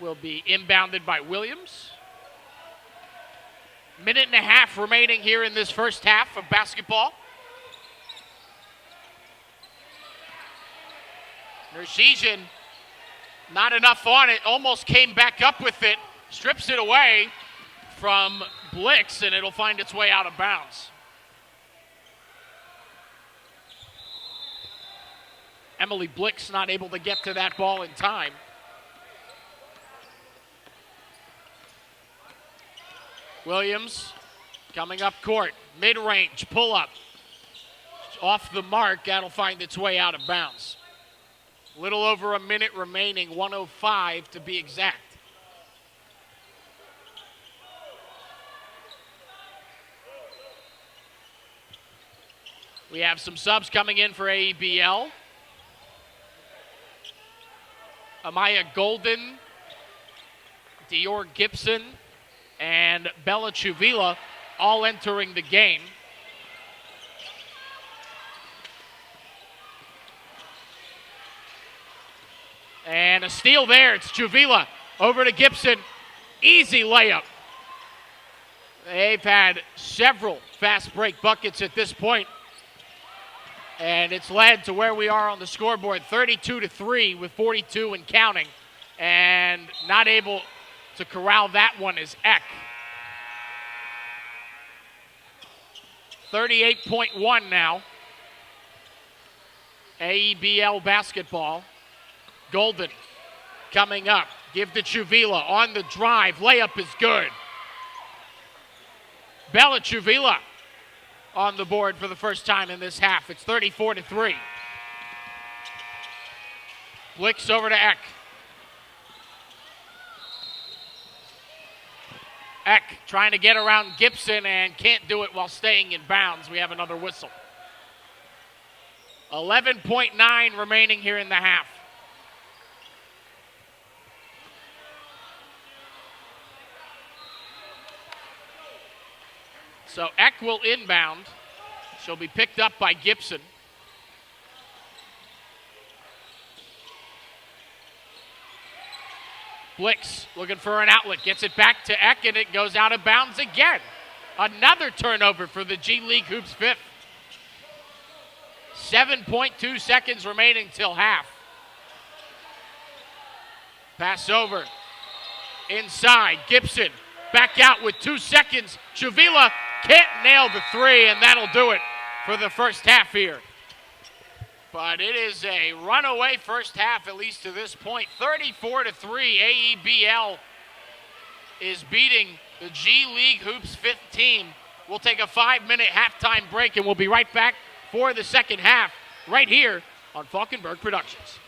will be inbounded by Williams. 1.5 remaining here in this first half of basketball. Nersesian, not enough on it, almost came back up with it, strips it away from Blix, and it'll find its way out of bounds. Emily Blix not able to get to that ball in time. Williams coming up court, mid-range, pull-up. Off the mark, that'll find its way out of bounds. A little over a minute remaining, 1:05 to be exact. We have some subs coming in for AEBL. Amaya Golden, Dior Gibson, and Bella Chuvila all entering the game. And a steal there. It's Chuvila over to Gibson. Easy layup. They've had several fast break buckets at this point. And it's led to where we are on the scoreboard, 32-3 with 42 and counting. And not able to corral that one is Eck. 38.1 now. AEBL basketball. Golden coming up. Give to Chuvila on the drive. Layup is good. Bella Chuvila on the board for the first time in this half. It's 34-3. Blix over to Eck. Eck trying to get around Gibson and can't do it while staying in bounds. We have another whistle. 11.9 remaining here in the half. So Eck will inbound. She'll be picked up by Gibson. Blix looking for an outlet. Gets it back to Eck, and it goes out of bounds again. Another turnover for the G League Hoops fifth. 7.2 seconds remaining till half. Pass over. Inside. Gibson back out with 2 seconds. Chavila can't nail the three, and that'll do it for the first half here. But it is a runaway first half, at least to this point. 34-3, AEBL is beating the G League Hoops fifth team. We'll take a 5-minute halftime break, and we'll be right back for the second half right here on Falkenberg Productions.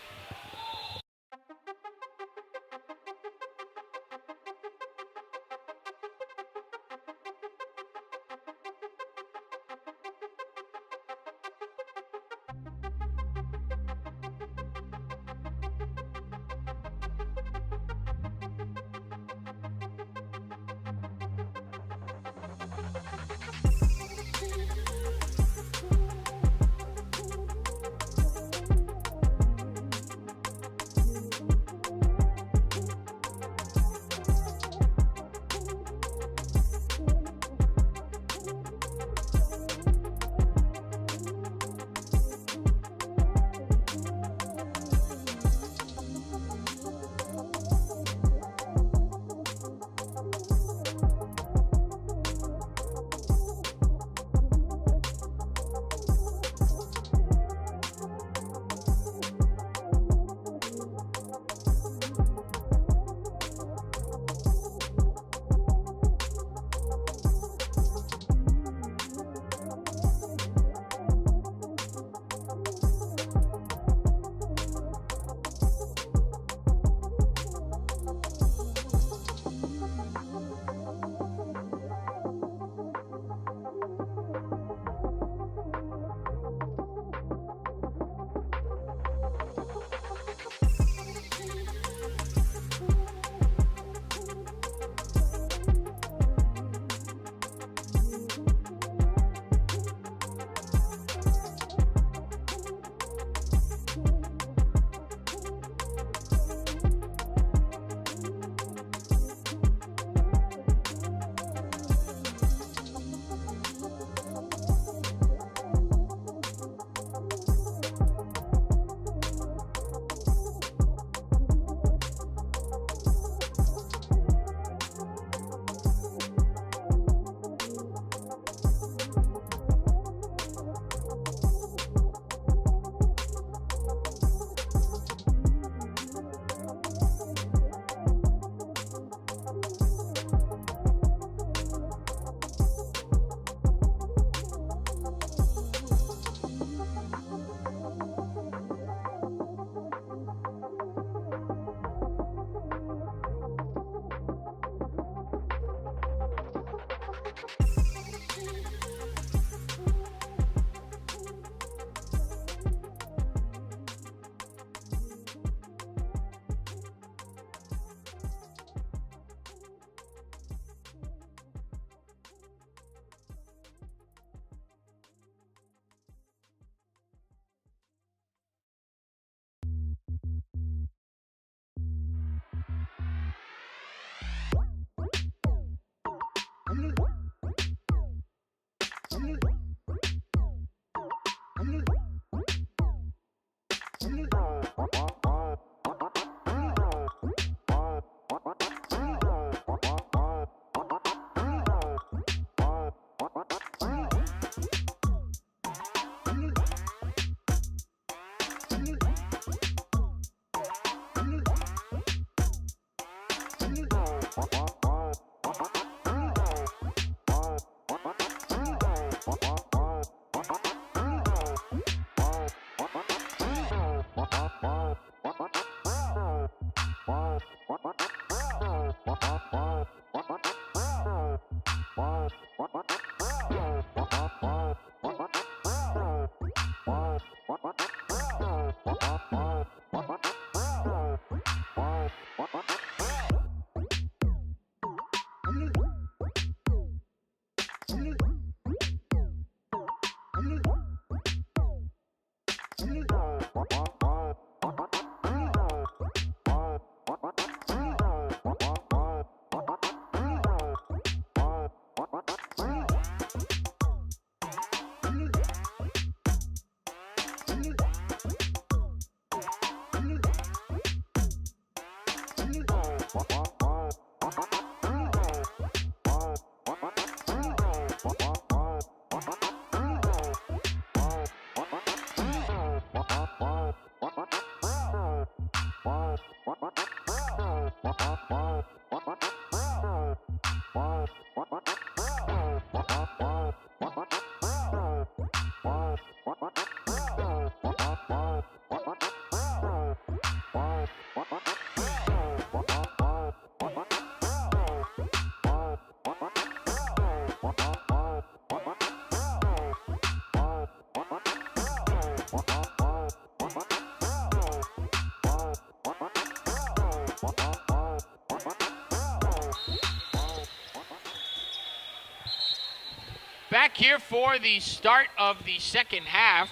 Back here for the start of the second half.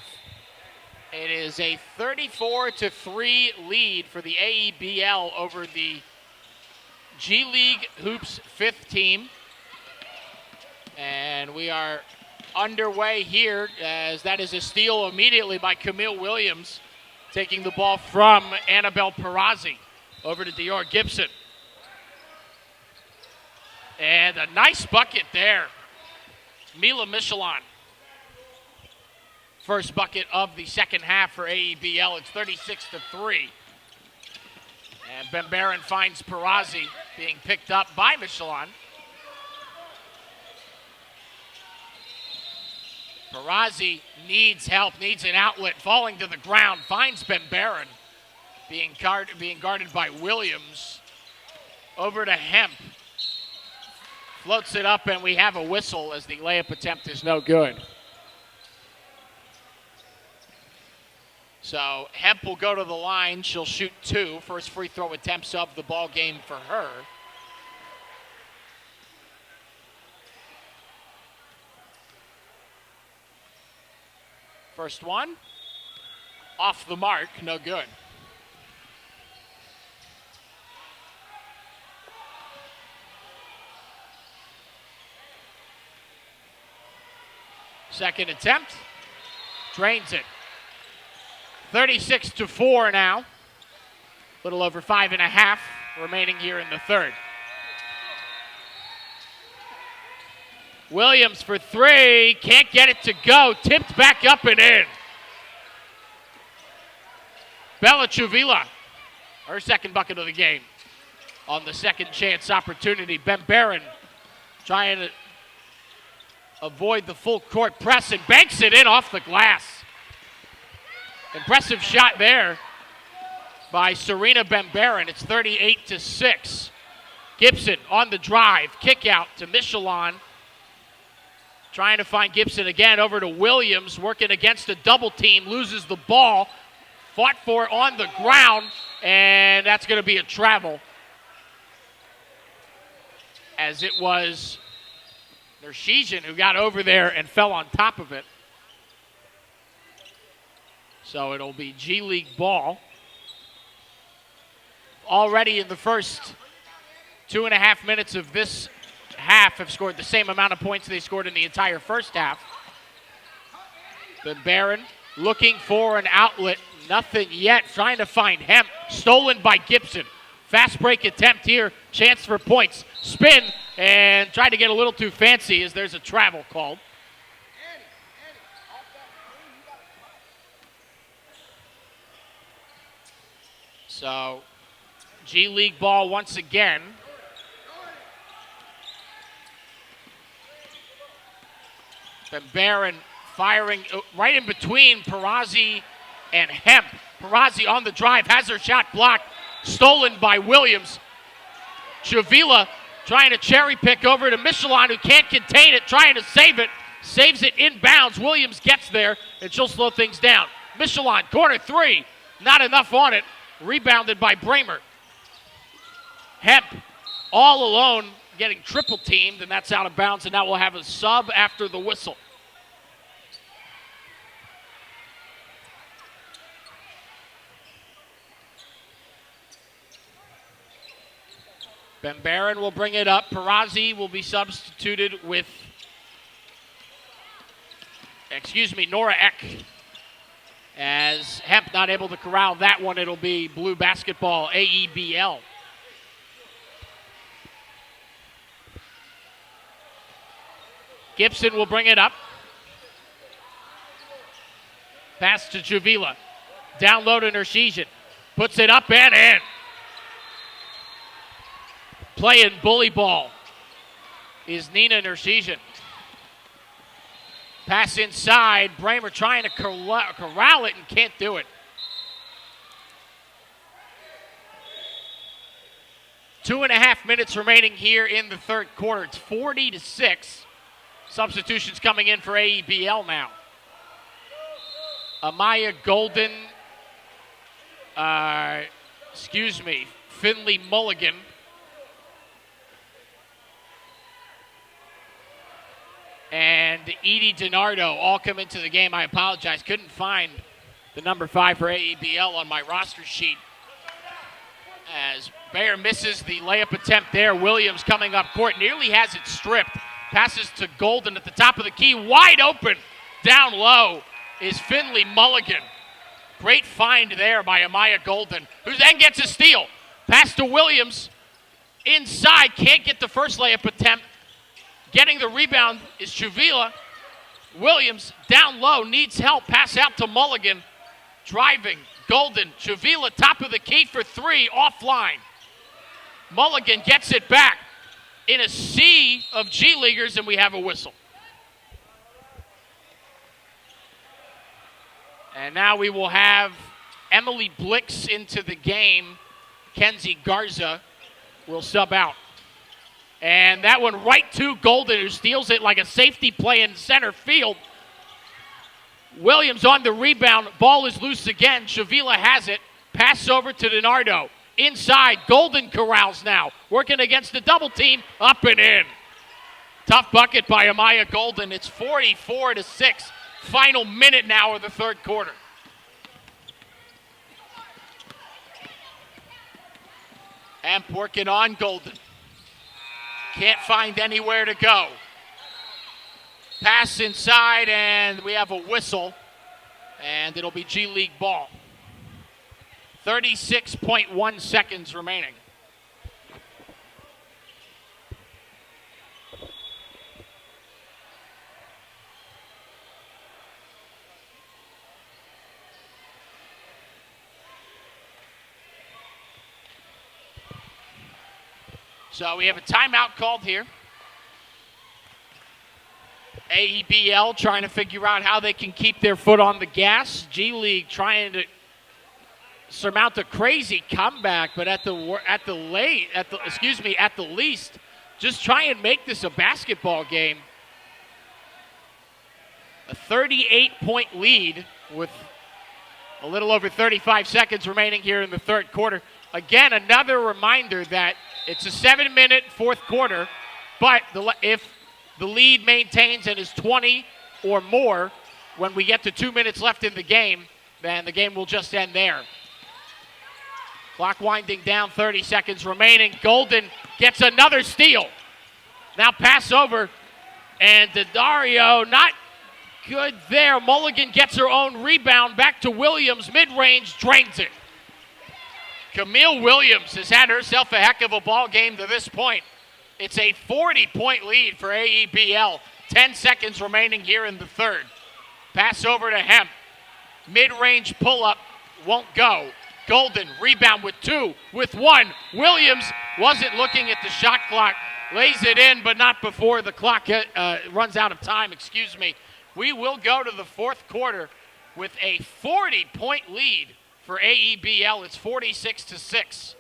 It is a 34-3 lead for the AEBL over the G League Hoops 5th team. And we are underway here as that is a steal immediately by Camille Williams, taking the ball from Annabelle Perazzi over to Dior Gibson. And a nice bucket there. Mila Michelon. First bucket of the second half for AEBL. It's 36-3. And Ben Barron finds Perazzi being picked up by Michelon. Perazzi needs help, needs an outlet, falling to the ground, finds Ben Barron, being guarded by Williams. Over to Hemp. Floats it up, and we have a whistle as the layup attempt is no good. So Hemp will go to the line. She'll shoot 2. First free throw attempts of the ball game for her. First one, off the mark, no good. Second attempt, drains it. 36-4 now. A little over 5.5 remaining here in the third. Williams for 3, can't get it to go, tipped back up and in. Bella Chuvila, her second bucket of the game on the second chance opportunity. Ben Barron trying to avoid the full court press and banks it in off the glass. Impressive shot there by Serena Ben Barron. It's 38-6. Gibson on the drive, kick out to Michelon. Trying to find Gibson again, over to Williams, working against a double team, loses the ball, fought for it on the ground, and that's going to be a travel. As it was Nershizian who got over there and fell on top of it. So it'll be G League ball. Already in the first 2.5 minutes of this half have scored the same amount of points they scored in the entire first half. Ben Barron looking for an outlet. Nothing yet. Trying to find Hemp. Stolen by Gibson. Fast break attempt here. Chance for points. Spin and tried to get a little too fancy as there's a travel called. So G League ball once again. Ben Barron firing right in between Perazzi and Hemp. Perazzi on the drive, has her shot blocked, stolen by Williams. Chavila trying to cherry pick over to Michelon, who can't contain it, trying to save it. Saves it inbounds. Williams gets there, and she'll slow things down. Michelon, corner 3. Not enough on it. Rebounded by Bramer. Hemp all alone, getting triple teamed, and that's out of bounds, and now we'll have a sub after the whistle. Ben Barron will bring it up. Perazzi will be substituted with, Nora Eck. As Hemp not able to corral that one, it'll be blue basketball, AEBL. Gibson will bring it up. Pass to Juvila. Down low to Nersesian. Puts it up and in. Playing bully ball is Nina Nersesian. Pass inside. Bramer trying to corral it and can't do it. 2.5 minutes remaining here in the third quarter. It's 40-6. Substitutions coming in for AEBL now. Amaya Golden, Finley Mulligan. And Edie DiNardo all come into the game. I apologize, couldn't find the number 5 for AEBL on my roster sheet. As Bayer misses the layup attempt there. Williams coming up court, nearly has it stripped. Passes to Golden at the top of the key, wide open. Down low is Finley Mulligan. Great find there by Amaya Golden, who then gets a steal. Pass to Williams. Inside, can't get the first layup attempt. Getting the rebound is Juvila. Williams down low, needs help. Pass out to Mulligan. Driving, Golden. Juvila top of the key for 3, offline. Mulligan gets it back in a sea of G-Leaguers, and we have a whistle. And now we will have Emily Blix into the game. Kenzie Garza will sub out. And that one right to Golden, who steals it like a safety play in center field. Williams on the rebound. Ball is loose again. Juvila has it. Pass over to DiNardo. Inside, Golden corrals now. Working against the double team. Up and in. Tough bucket by Amaya Golden. It's 44-6. Final minute now of the third quarter. Amp working on Golden. Can't find anywhere to go. Pass inside, and we have a whistle. And it'll be G League ball. 36.1 seconds remaining. So we have a timeout called here. AEBL trying to figure out how they can keep their foot on the gas. G League trying to surmount a crazy comeback, but at the least, just try and make this a basketball game. A 38-point lead with a little over 35 seconds remaining here in the third quarter. Again, another reminder that it's a 7-minute fourth quarter, but if the lead maintains and is 20 or more when we get to 2 minutes left in the game, then the game will just end there. Clock winding down, 30 seconds remaining. Golden gets another steal. Now pass over, and DiNardo not good there. Mulligan gets her own rebound. Back to Williams, mid-range, drains it. Camille Williams has had herself a heck of a ball game to this point. It's a 40-point lead for AEBL. 10 seconds remaining here in the third. Pass over to Hemp. Mid-range pull-up won't go. Golden, rebound with 2, with 1. Williams wasn't looking at the shot clock. Lays it in, but not before the clock runs out of time, We will go to the fourth quarter with a 40-point lead for AEBL. It's 46-6.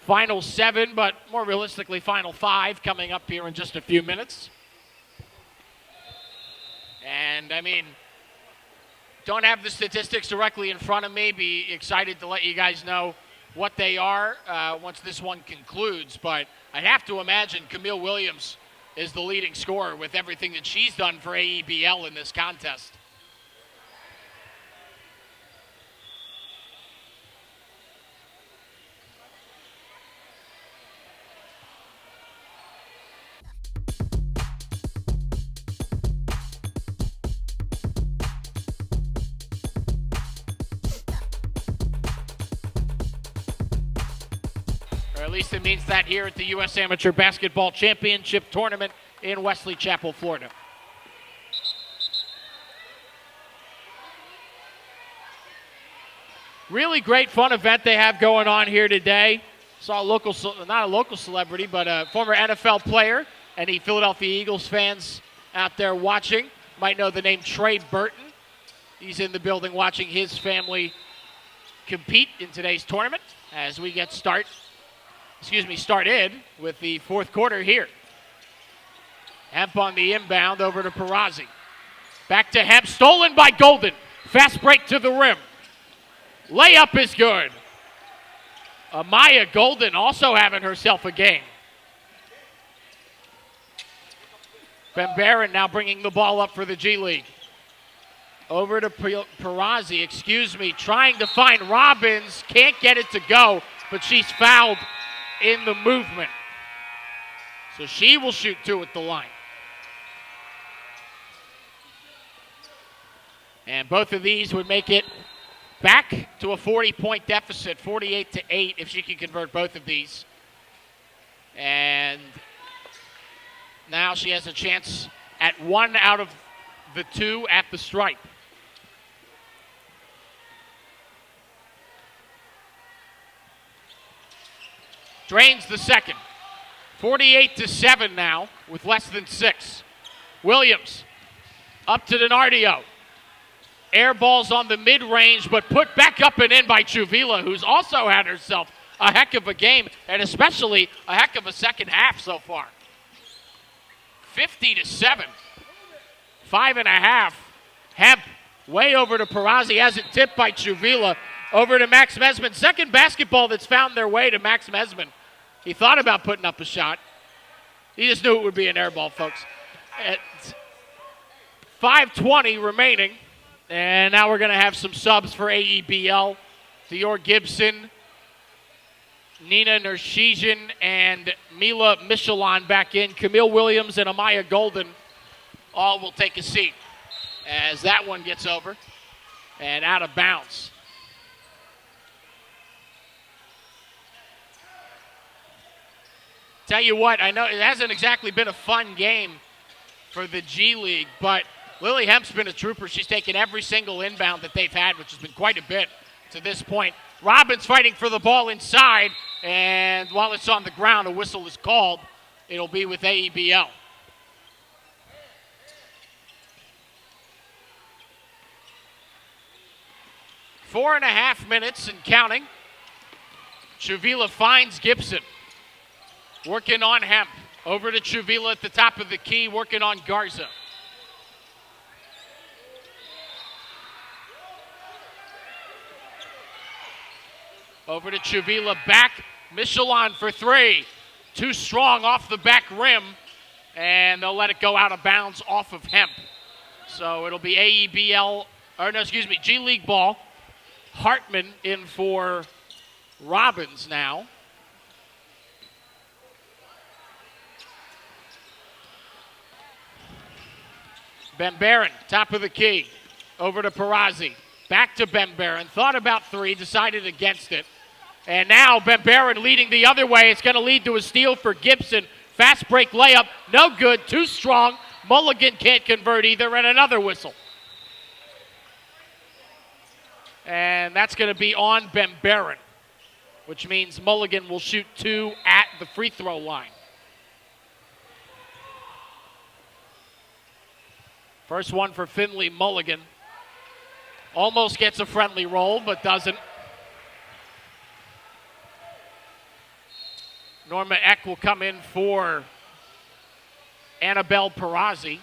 Final 7, but more realistically, final 5 coming up here in just a few minutes. And, don't have the statistics directly in front of me. Be excited to let you guys know what they are once this one concludes. But I'd have to imagine Camille Williams is the leading scorer with everything that she's done for AEBL in this contest. Or at least it means that here at the U.S. Amateur Basketball Championship Tournament in Wesley Chapel, Florida. Really great fun event they have going on here today. Saw not a local celebrity, but a former NFL player. Any Philadelphia Eagles fans out there watching might know the name Trey Burton. He's in the building watching his family compete in today's tournament as we get started with the fourth quarter here. Hemp on the inbound over to Perazzi. Back to Hemp, stolen by Golden. Fast break to the rim. Layup is good. Amaya Golden also having herself a game. Ben Barron now bringing the ball up for the G League. Over to Perazzi, trying to find Robbins. Can't get it to go, but she's fouled in the movement. So she will shoot 2 at the line. And both of these would make it back to a 40-point deficit, 48-8, if she can convert both of these. And now she has a chance at 1 out of the 2 at the stripe. Drains the second. 48-7 now with less than 6. Williams up to Denardio. Air balls on the mid-range, but put back up and in by Chuvila, who's also had herself a heck of a game, and especially a heck of a second half so far. 50-7. 5.5. Hemp way over to Perazzi, has it tipped by Chuvila. Over to Max Mesman. Second basketball that's found their way to Max Mesman. He thought about putting up a shot. He just knew it would be an air ball, folks. At 5:20 remaining. And now we're going to have some subs for AEBL. Dior Gibson, Nina Nershizian, and Mila Michelon back in. Camille Williams and Amaya Golden all will take a seat as that one gets over and out of bounds. Tell you what, I know it hasn't exactly been a fun game for the G League, but Lily Hemp's been a trooper. She's taken every single inbound that they've had, which has been quite a bit to this point. Robbins fighting for the ball inside, and while it's on the ground, a whistle is called. It'll be with AEBL. Four and a half minutes and counting. Chuvila finds Gibson. Working on Hemp. Over to Chuvila at the top of the key, working on Garza. Over to Chuvila, back. Michelon for 3. Too strong off the back rim, and they'll let it go out of bounds off of Hemp. So it'll be G League ball. Hartman in for Robbins now. Ben Barron, top of the key. Over to Perazzi. Back to Ben Barron. Thought about 3, decided against it. And now Ben Barron leading the other way. It's going to lead to a steal for Gibson. Fast break layup. No good. Too strong. Mulligan can't convert either, and another whistle. And that's going to be on Ben Barron, which means Mulligan will shoot 2 at the free throw line. First one for Finley Mulligan. Almost gets a friendly roll, but doesn't. Norma Eck will come in for Annabelle Perazzi.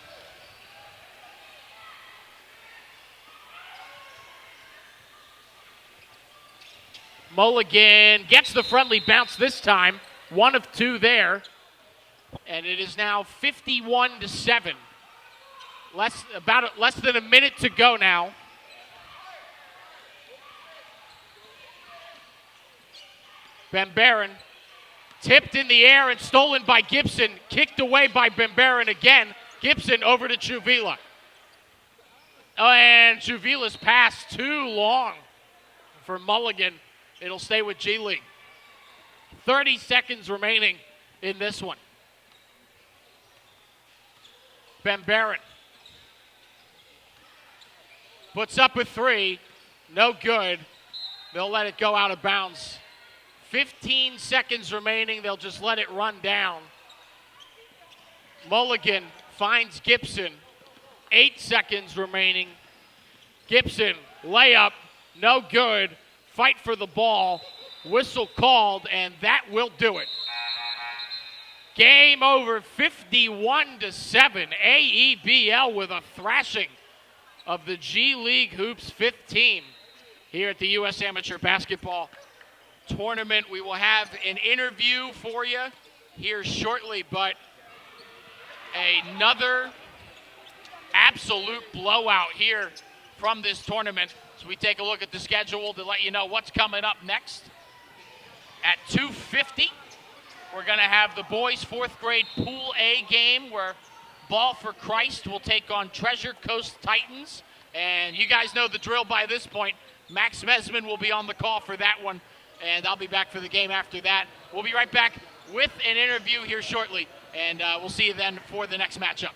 Mulligan gets the friendly bounce this time. 1 of 2 there. And it is now 51-7. Less than a minute to go now. Ben Barron tipped in the air and stolen by Gibson. Kicked away by Ben Barron again. Gibson over to Chuvila. Oh, and Chuvila's pass too long for Mulligan. It'll stay with G League. 30 seconds remaining in this one. Barron puts up a three. No good. They'll let it go out of bounds. 15 seconds remaining. They'll just let it run down. Mulligan finds Gibson. 8 seconds remaining. Gibson, layup, no good. Fight for the ball. Whistle called, and that will do it. Game over, 51-7. AEBL with a thrashing of the G League Hoops 5th team here at the U.S. Amateur Basketball Tournament. We will have an interview for you here shortly, but another absolute blowout here from this tournament. So we take a look at the schedule to let you know what's coming up next. At 2:50, we're going to have the boys' 4th grade Pool A game where Ball for Christ will take on Treasure Coast Titans. And you guys know the drill by this point. Max Mesman will be on the call for that one, and I'll be back for the game after that. We'll be right back with an interview here shortly, and we'll see you then for the next matchup.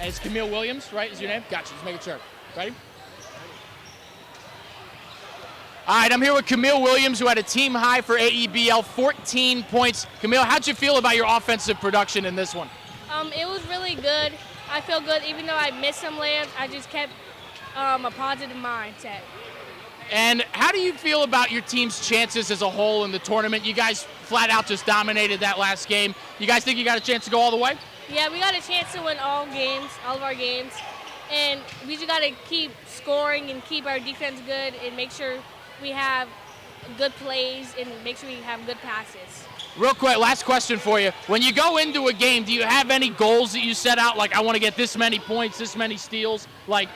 It's Camille Williams, right, is your name? Gotcha, just making sure. Ready? All right, I'm here with Camille Williams, who had a team high for AEBL, 14 points. Camille, how'd you feel about your offensive production in this one? It was really good. I feel good. Even though I missed some layups, I just kept a positive mindset. And how do you feel about your team's chances as a whole in the tournament? You guys flat out just dominated that last game. You guys think you got a chance to go all the way? Yeah, we got a chance to win all of our games. And we just got to keep scoring and keep our defense good and make sure we have good plays and make sure we have good passes. Real quick, last question for you. When you go into a game, do you have any goals that you set out? Like, I want to get this many points, this many steals? Like,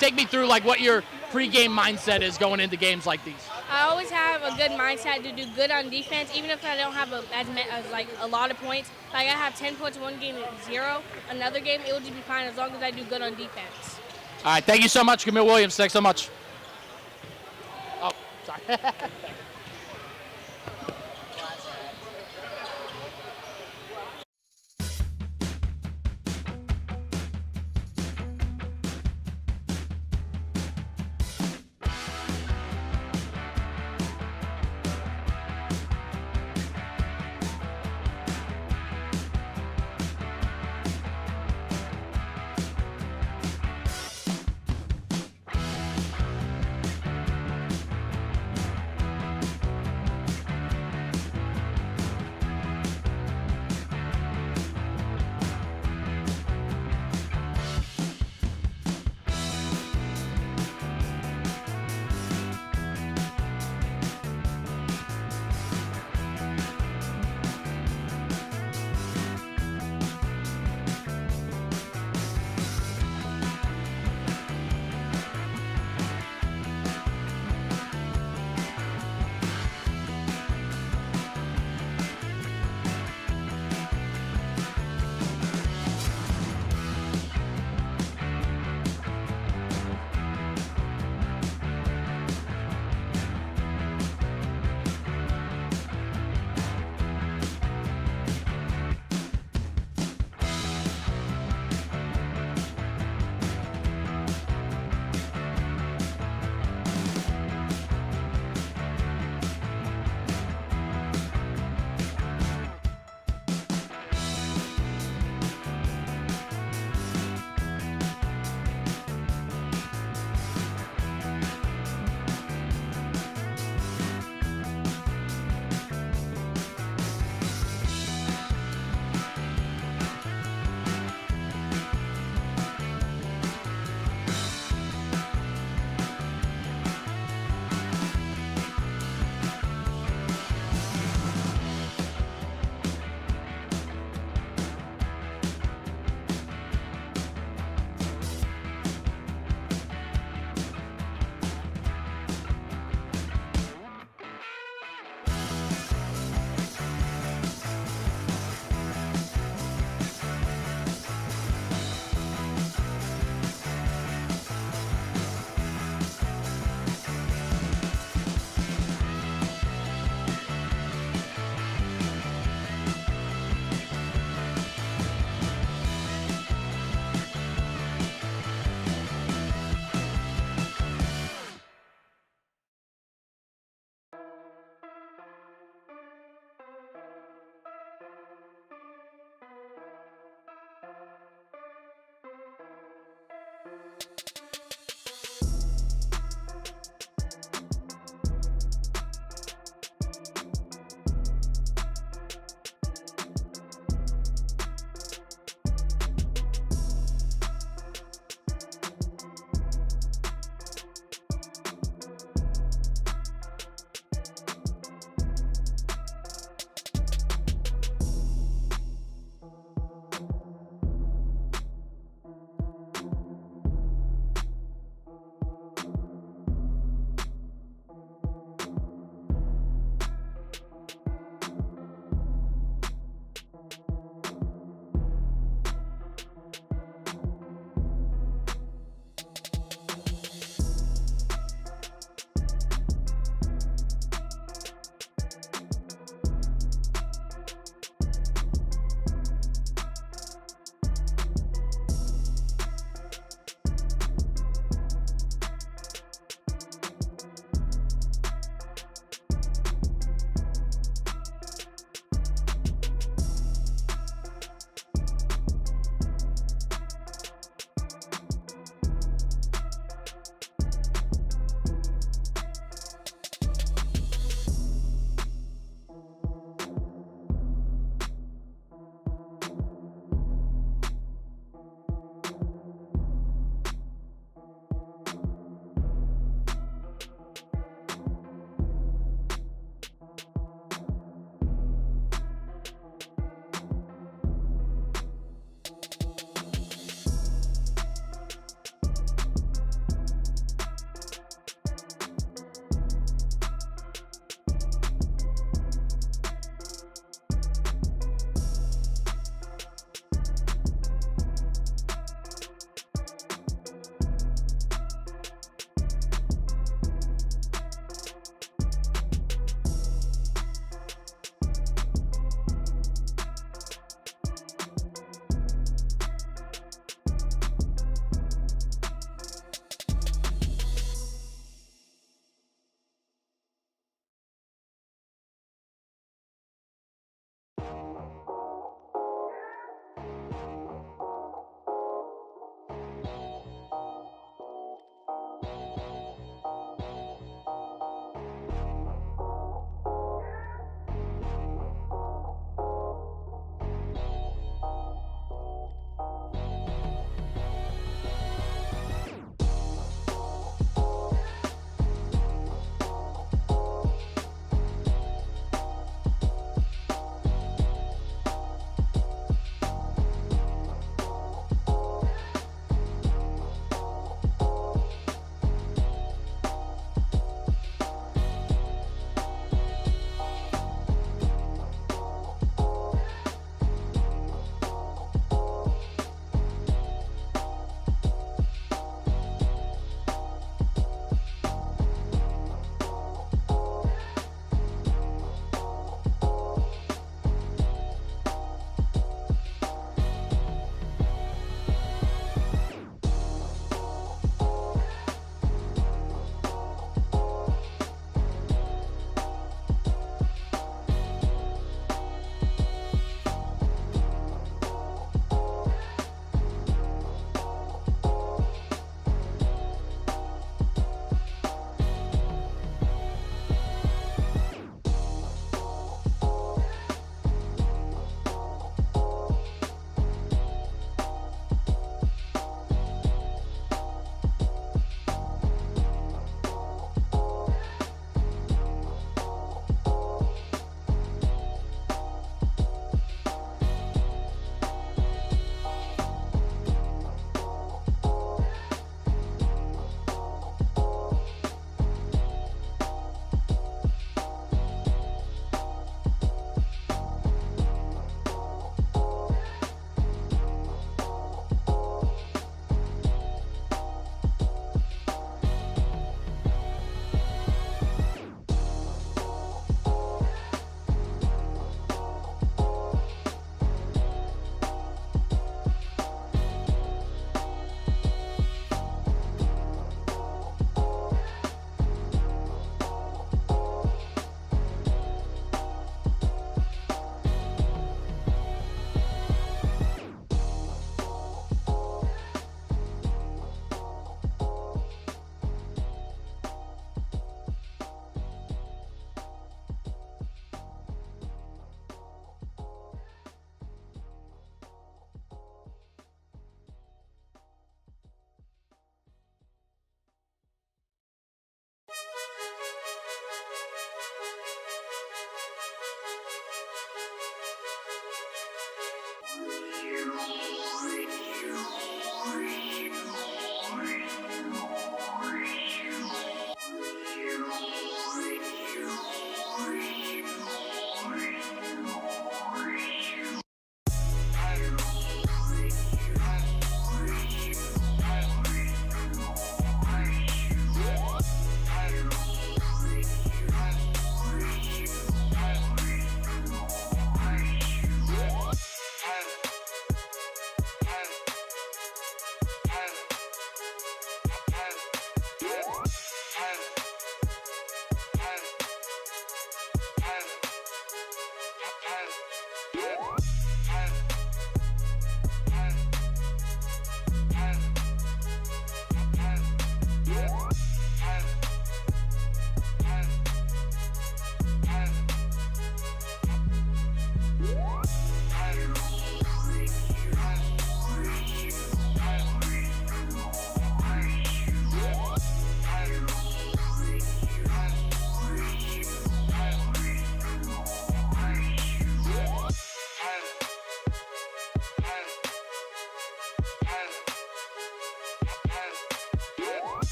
take me through, like, what your pregame mindset is going into games like these. I always have a good mindset to do good on defense, even if I don't have a lot of points. Like, I have 10 points one game and 0. Another game, it will just be fine as long as I do good on defense. All right, thank you so much, Camille Williams. Thanks so much. Oh, sorry.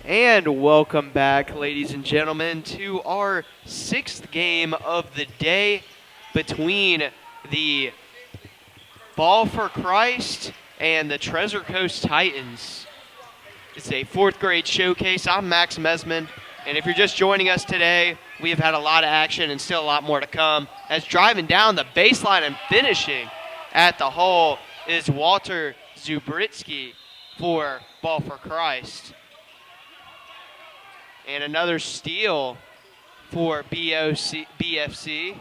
And welcome back, ladies and gentlemen, to our 6th game of the day between the Ball for Christ and the Treasure Coast Titans. It's a 4th grade showcase. I'm Max Mesman, and if you're just joining us today, we have had a lot of action and still a lot more to come. As driving down the baseline and finishing at the hole is Walter Zubritsky for Ball for Christ. And another steal for BFC.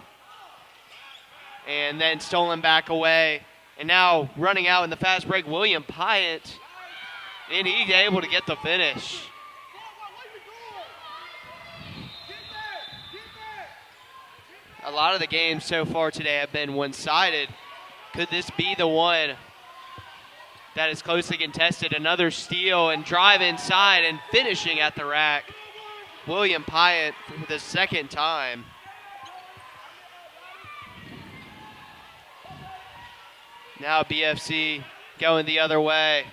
And then stolen back away. And now running out in the fast break, William Pyatt. And he's able to get the finish. A lot of the games so far today have been one-sided. Could this be the one that is closely contested? Another steal and drive inside and finishing at the rack. William Pyatt for the 2nd time. Now BFC going the other way.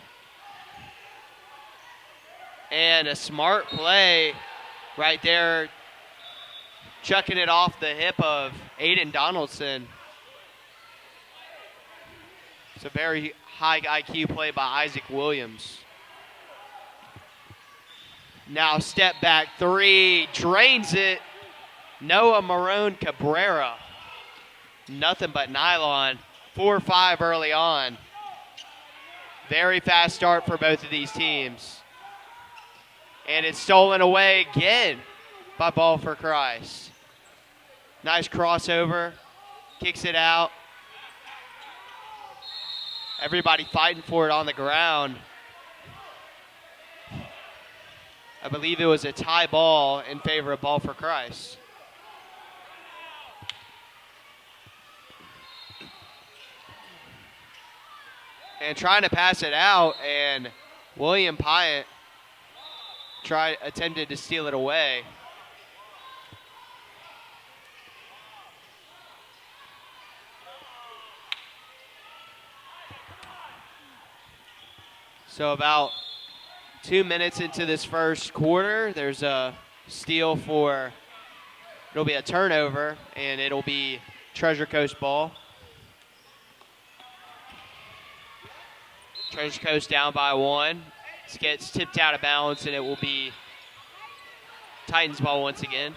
And a smart play right there, chucking it off the hip of Aiden Donaldson. It's a very high IQ play by Isaac Williams. Now step back 3, drains it. Noah Marone Cabrera. Nothing but nylon. 4-5 early on. Very fast start for both of these teams. And it's stolen away again by Ball for Christ. Nice crossover. Kicks it out. Everybody fighting for it on the ground. I believe it was a tie ball in favor of Ball for Christ. And trying to pass it out, and William Pyatt attempted to steal it away. So about 2 minutes into this first quarter, there's a steal for, it'll be a turnover, and it'll be Treasure Coast ball. Treasure Coast down by 1. It gets tipped out of bounds, and it will be Titans ball once again.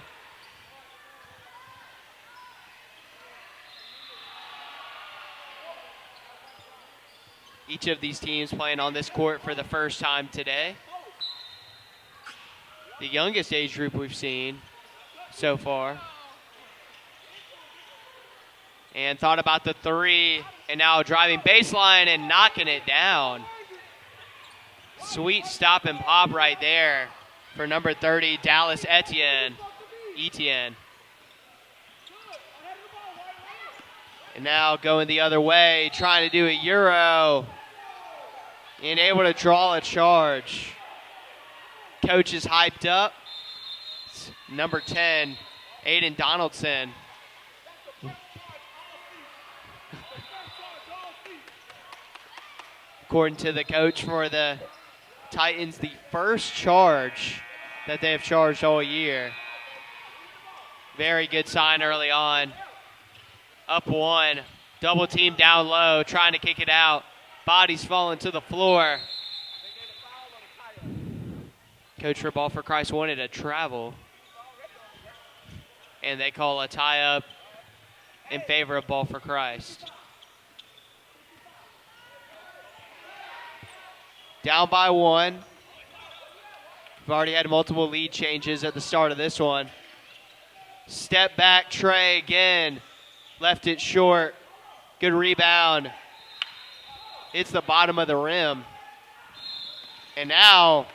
Each of these teams playing on this court for the first time today. The youngest age group we've seen so far. And thought about the 3, and now driving baseline and knocking it down. Sweet stop and pop right there for number 30, Dallas Etienne. And now going the other way, trying to do a Euro. And able to draw a charge. Coach is hyped up. It's number 10, Aiden Donaldson. According to the coach for the Titans, the first charge that they have charged all year. Very good sign early on. Up 1, double team down low, trying to kick it out. Bodies falling to the floor. Coach for Ball for Christ wanted a travel. And they call a tie-up in favor of Ball for Christ. Down by 1. We've already had multiple lead changes at the start of this one. Step back Trey again. Left it short. Good rebound. It's the bottom of the rim. And now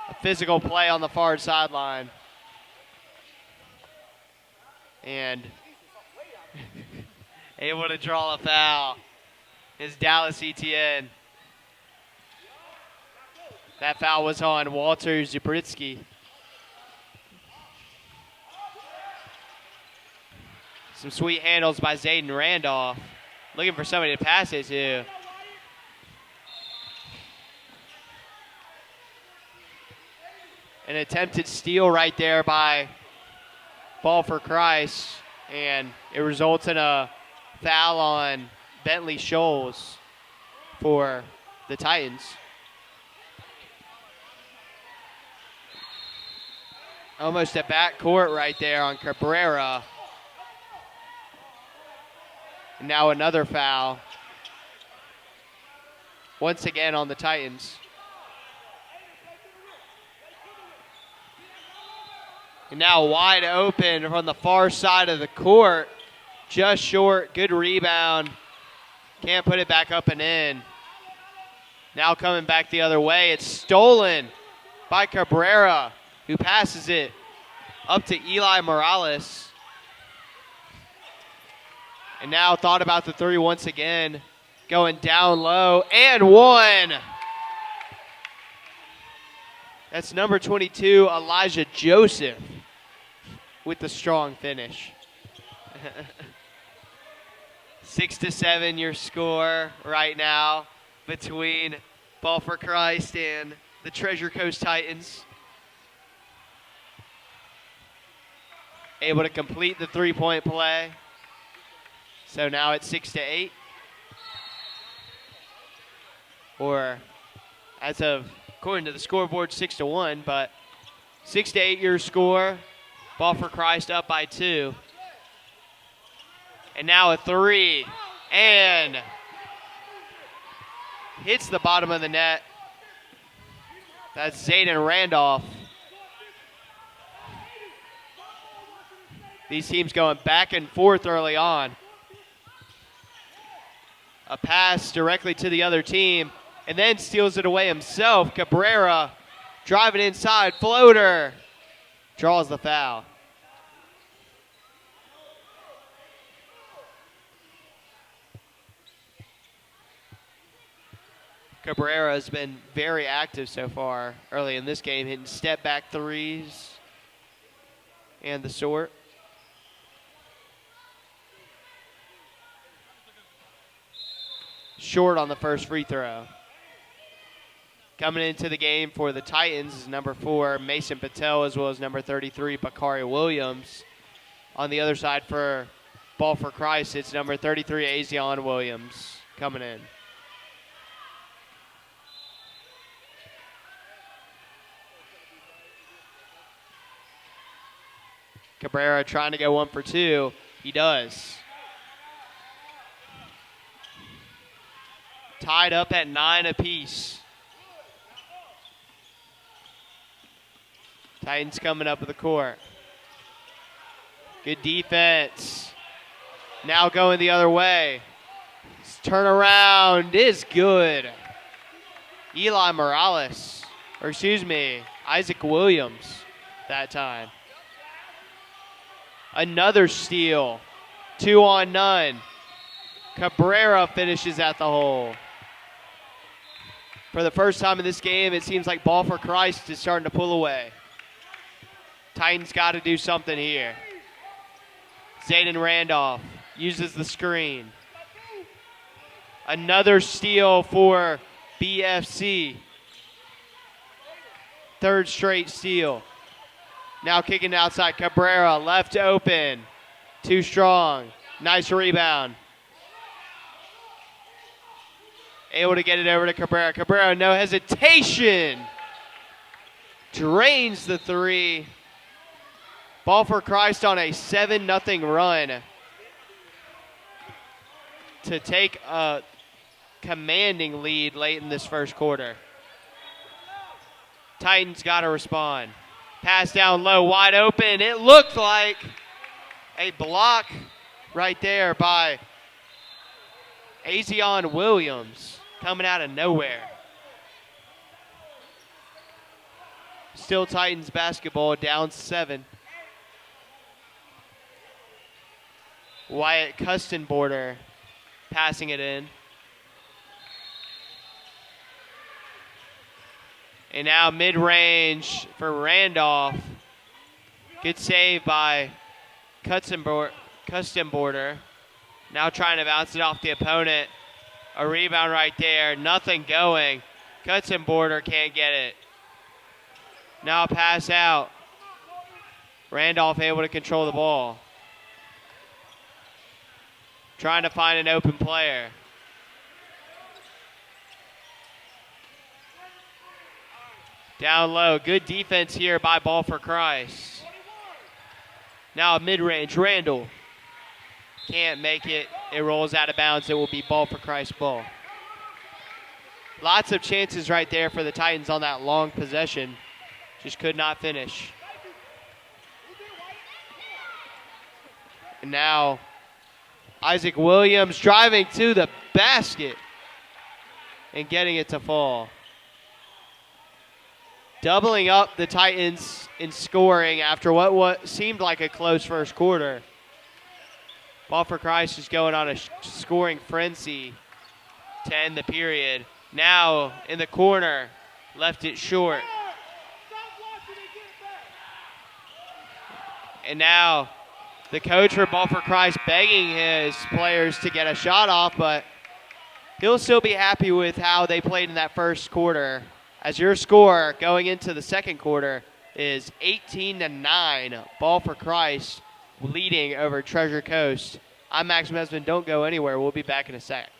a physical play on the far sideline. And able to draw a foul is Dallas Etienne. That foul was on Walter Zubritsky. Some sweet handles by Zayden Randolph. Looking for somebody to pass it to. An attempted steal right there by Ball for Christ, and it results in a foul on Bentley Scholes for the Titans. Almost a backcourt right there on Cabrera. And now another foul. Once again on the Titans. And now wide open from the far side of the court. Just short, good rebound. Can't put it back up and in. Now coming back the other way. It's stolen by Cabrera, who passes it up to Eli Morales. And now thought about the three once again. Going down low, and one. That's number 22, Elijah Joseph, with the strong finish. 6-7 your score right now between Ball for Christ and the Treasure Coast Titans. Able to complete the three-point play. So now it's 6-8. Or as of, according to the scoreboard, 6-1, but 6-8 your score. Ball for Christ up by 2. And now a three. And hits the bottom of the net. That's Zayden Randolph. These teams going back and forth early on. A pass directly to the other team, and then steals it away himself. Cabrera driving inside, floater. Draws the foul. Cabrera has been very active so far early in this game, hitting step back threes and the sort. Short on the first free throw. Coming into the game for the Titans is number 4, Mason Patel, as well as number 33, Bakari Williams. On the other side for Ball for Christ, it's number 33, Azion Williams coming in. Cabrera trying to go 1 for 2. He does. Tied up at 9 apiece. Titans coming up with the court. Good defense. Now going the other way. His turnaround is good. Eli Morales, or excuse me, Isaac Williams that time. Another steal. 2 on none. Cabrera finishes at the hole. For the first time in this game, it seems like Ball for Christ is starting to pull away. Titans got to do something here. Zayden Randolph uses the screen. Another steal for BFC. Third straight steal. Now kicking outside, Cabrera, left open. Too strong. Nice rebound. Able to get it over to Cabrera. Cabrera, no hesitation. Drains the three. Ball for Christ on a 7-0 run to take a commanding lead late in this first quarter. Titans got to respond. Pass down low, wide open. It looked like a block right there by Azion Williams coming out of nowhere. Still Titans basketball, down 7. Wyatt Custenborder passing it in. And now mid-range for Randolph. Good save by Custenborder. Now trying to bounce it off the opponent. A rebound right there. Nothing going. Custenborder can't get it. Now a pass out. Randolph able to control the ball. Trying to find an open player. Down low. Good defense here by Ball for Christ. Now a mid-range. Randall. Can't make it. It rolls out of bounds. It will be Ball for Christ ball. Lots of chances right there for the Titans on that long possession. Just could not finish. And now Isaac Williams driving to the basket and getting it to fall. Doubling up the Titans in scoring after what seemed like a close first quarter. Ball for Christ is going on a scoring frenzy to end the period. Now in the corner, left it short. And now the coach for Ball for Christ begging his players to get a shot off, but he'll still be happy with how they played in that first quarter. As your score going into the second quarter is 18-9. Ball for Christ leading over Treasure Coast. I'm Max Mesman. Don't go anywhere. We'll be back in a sec.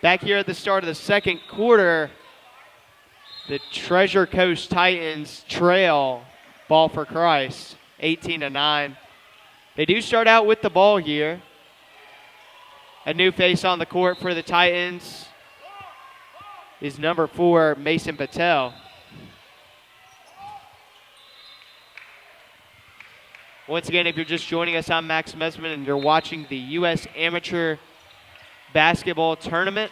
Back here at the start of the second quarter, the Treasure Coast Titans trail Ball for Christ, 18-9. They do start out with the ball here. A new face on the court for the Titans is number 4, Mason Patel. Once again, if you're just joining us, I'm Max Mesman, and you're watching the U.S. Amateur Basketball Tournament.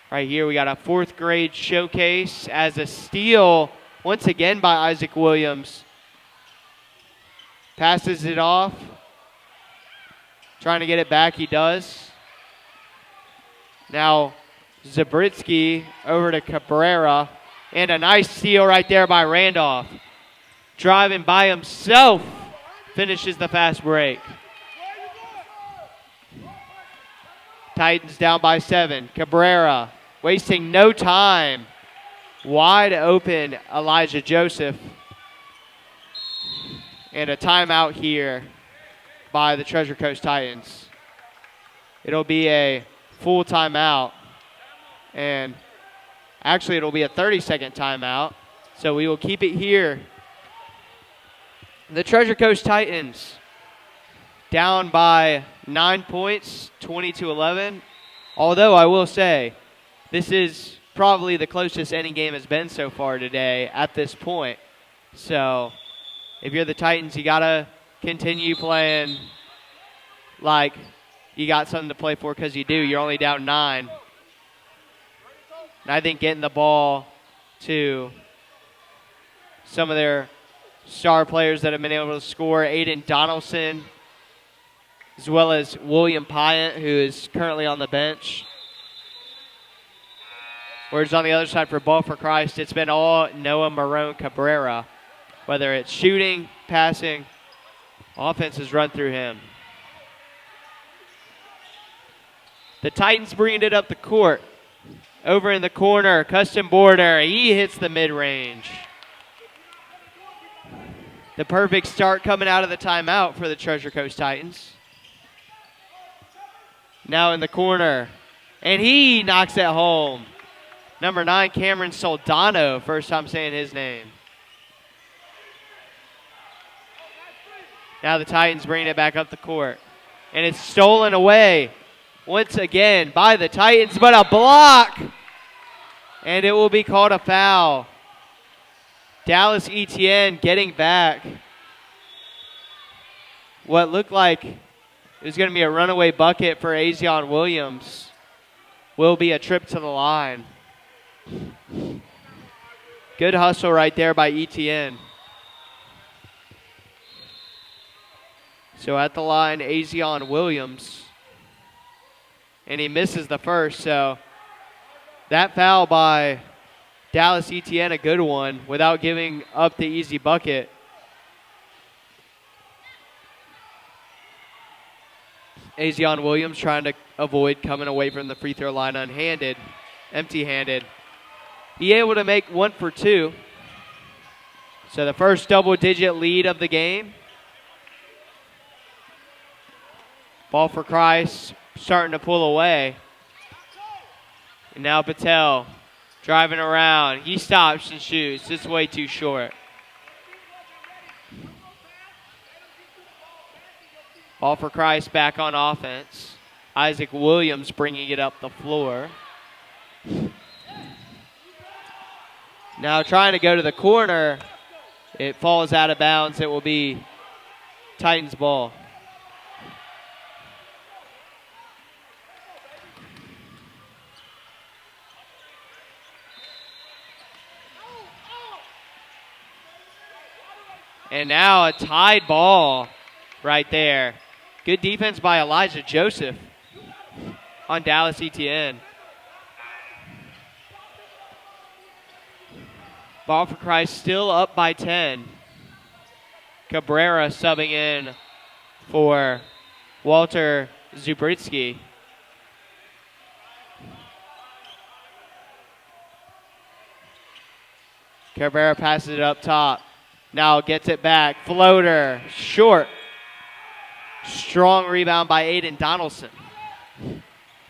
Right here, we got a 4th grade showcase as a steal once again by Isaac Williams. Passes it off. Trying to get it back, he does. Now Zabritsky over to Cabrera. And a nice steal right there by Randolph. Driving by himself. Finishes the fast break. Titans down by 7. Cabrera wasting no time. Wide open Elijah Joseph. And a timeout here by the Treasure Coast Titans. It'll be a full timeout. And actually it'll be a 30-second timeout. So we will keep it here. The Treasure Coast Titans down by 9 points, 20-11. Although I will say, this is probably the closest any game has been so far today at this point. So if you're the Titans, you got to continue playing like you got something to play for, because you do. You're only down 9. And I think getting the ball to some of their star players that have been able to score, Aiden Donaldson, as well as William Pyatt, who is currently on the bench. Whereas on the other side for Ball for Christ, it's been all Noah Marone Cabrera. Whether it's shooting, passing, offense has run through him. The Titans bringing it up the court. Over in the corner, Custom Border. He hits the mid-range. The perfect start coming out of the timeout for the Treasure Coast Titans. Now in the corner. And he knocks it home. Number 9, Cameron Soldano. First time saying his name. Now the Titans bring it back up the court. And it's stolen away once again by the Titans, but a block. And it will be called a foul. Dallas Etienne getting back. What looked like it was going to be a runaway bucket for Azion Williams will be a trip to the line. Good hustle right there by Etienne. So at the line, Azion Williams. And he misses the first, so that foul by Dallas Etienne, a good one, without giving up the easy bucket. Azion Williams trying to avoid coming away from the free throw line empty-handed. He able to make 1 for 2. So the first double-digit lead of the game. Ball for Christ, starting to pull away. And now Patel driving around. He stops and shoots. Just way too short. Ball for Christ back on offense. Isaac Williams bringing it up the floor. Now trying to go to the corner. It falls out of bounds. It will be Titans ball. And now a tied ball right there. Good defense by Elijah Joseph on Dallas Etienne. Ball for Christ still up by 10. Cabrera subbing in for Walter Zubritsky. Cabrera passes it up top. Now gets it back. Floater. Short. Strong rebound by Aiden Donaldson.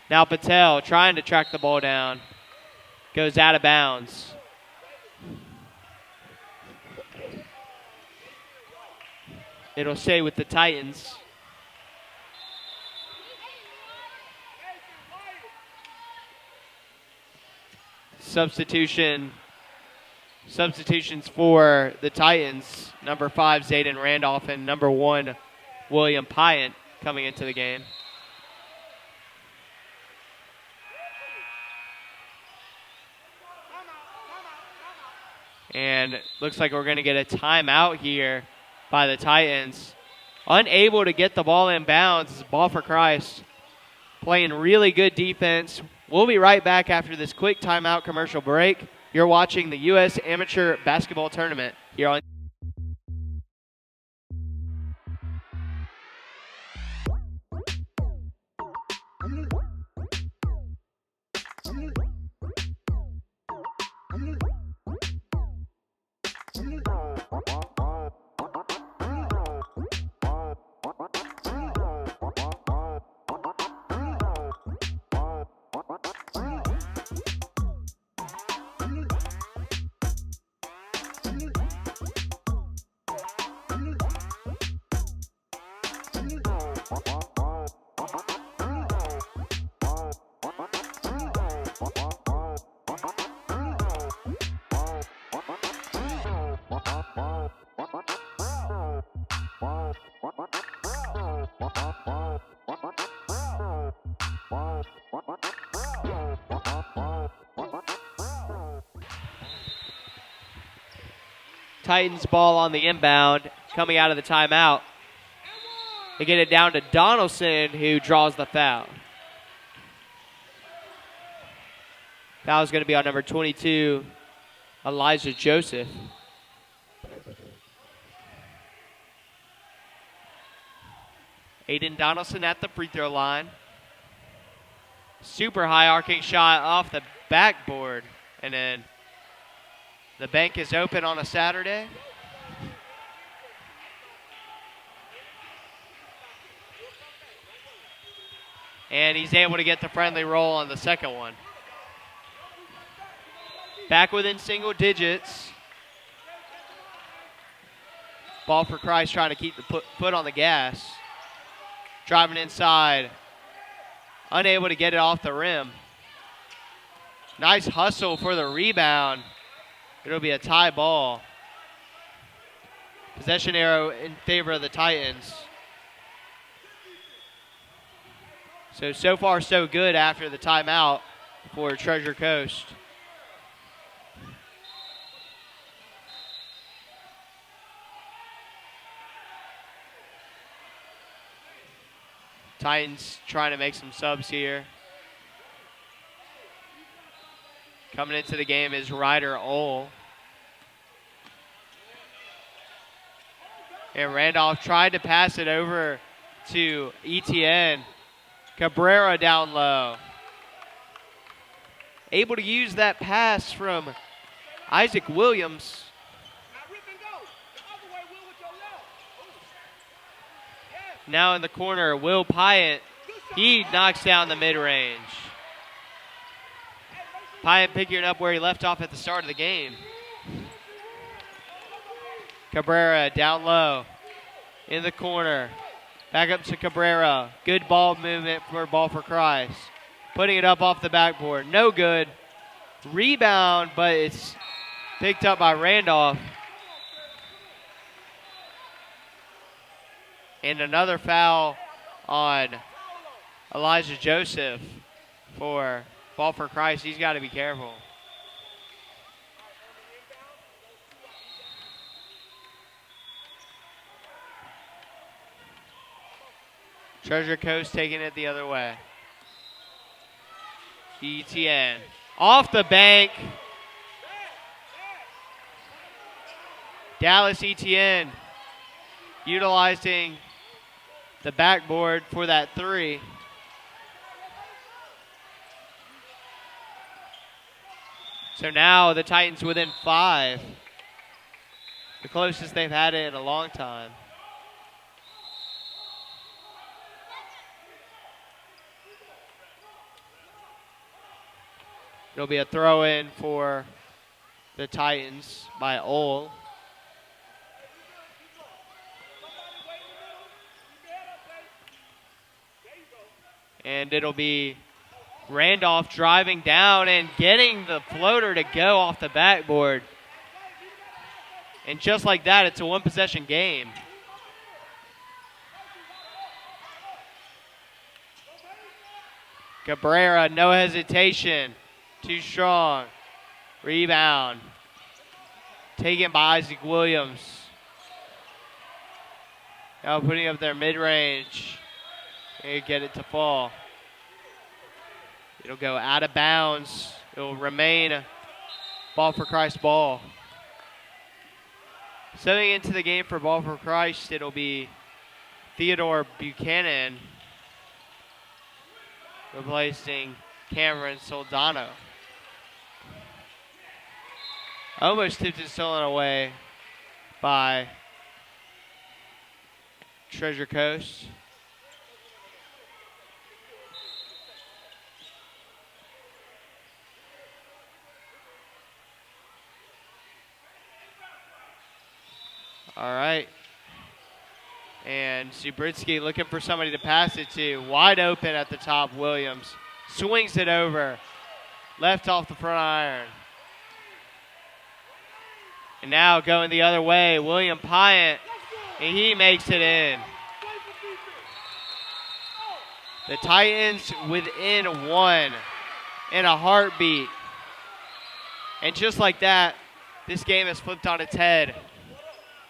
Now Patel trying to track the ball down. Goes out of bounds. It'll stay with the Titans. Substitutions for the Titans. Number 5, Zayden Randolph, and number 1, William Pyatt coming into the game. And looks like we're going to get a timeout here by the Titans. Unable to get the ball in bounds. Ball for Christ. Playing really good defense. We'll be right back after this quick timeout commercial break. You're watching the U.S. Amateur Basketball Tournament here on Titans ball on the inbound, coming out of the timeout. They get it down to Donaldson, who draws the foul. Foul is going to be on number 22, Elijah Joseph. Aiden Donaldson at the free throw line. Super high arcing shot off the backboard, and then the bank is open on a Saturday. And he's able to get the friendly roll on the second one. Back within single digits. Ball for Christ trying to keep the foot on the gas. Driving inside. Unable to get it off the rim. Nice hustle for the rebound. It'll be a tie ball. Possession arrow in favor of the Titans. So far so good after the timeout for Treasure Coast. Titans trying to make some subs here. Coming into the game is Ryder Ole. And Randolph tried to pass it over to Etienne. Cabrera down low. Able to use that pass from Isaac Williams. Now in the corner, Will Pyatt. He knocks down the mid-range. Pyatt picking it up where he left off at the start of the game. Cabrera down low in the corner. Back up to Cabrera. Good ball movement for Ball for Christ. Putting it up off the backboard. No good. Rebound, but it's picked up by Randolph. And another foul on Elijah Joseph for Ball for Christ. He's got to be careful. Treasure Coast taking it the other way. Etienne off the bank. Dallas Etienne utilizing the backboard for that three. So now the Titans within 5. The closest they've had it in a long time. It'll be a throw-in for the Titans by Ole. And it'll be Randolph driving down and getting the floater to go off the backboard. And just like that, it's a one-possession game. Cabrera, no hesitation. Too strong. Rebound. Taken by Isaac Williams. Now putting up their mid-range. They get it to fall. It'll go out of bounds. It'll remain Ball for Christ ball. Stepping into the game for Ball for Christ, it'll be Theodore Buchanan replacing Cameron Soldano. Almost tipped it stolen away by Treasure Coast. All right. And Zubritsky looking for somebody to pass it to. Wide open at the top, Williams. Swings it over. Left off the front iron. And now going the other way, William Pyatt. And he makes it in. The Titans within 1 in a heartbeat. And just like that, this game has flipped on its head.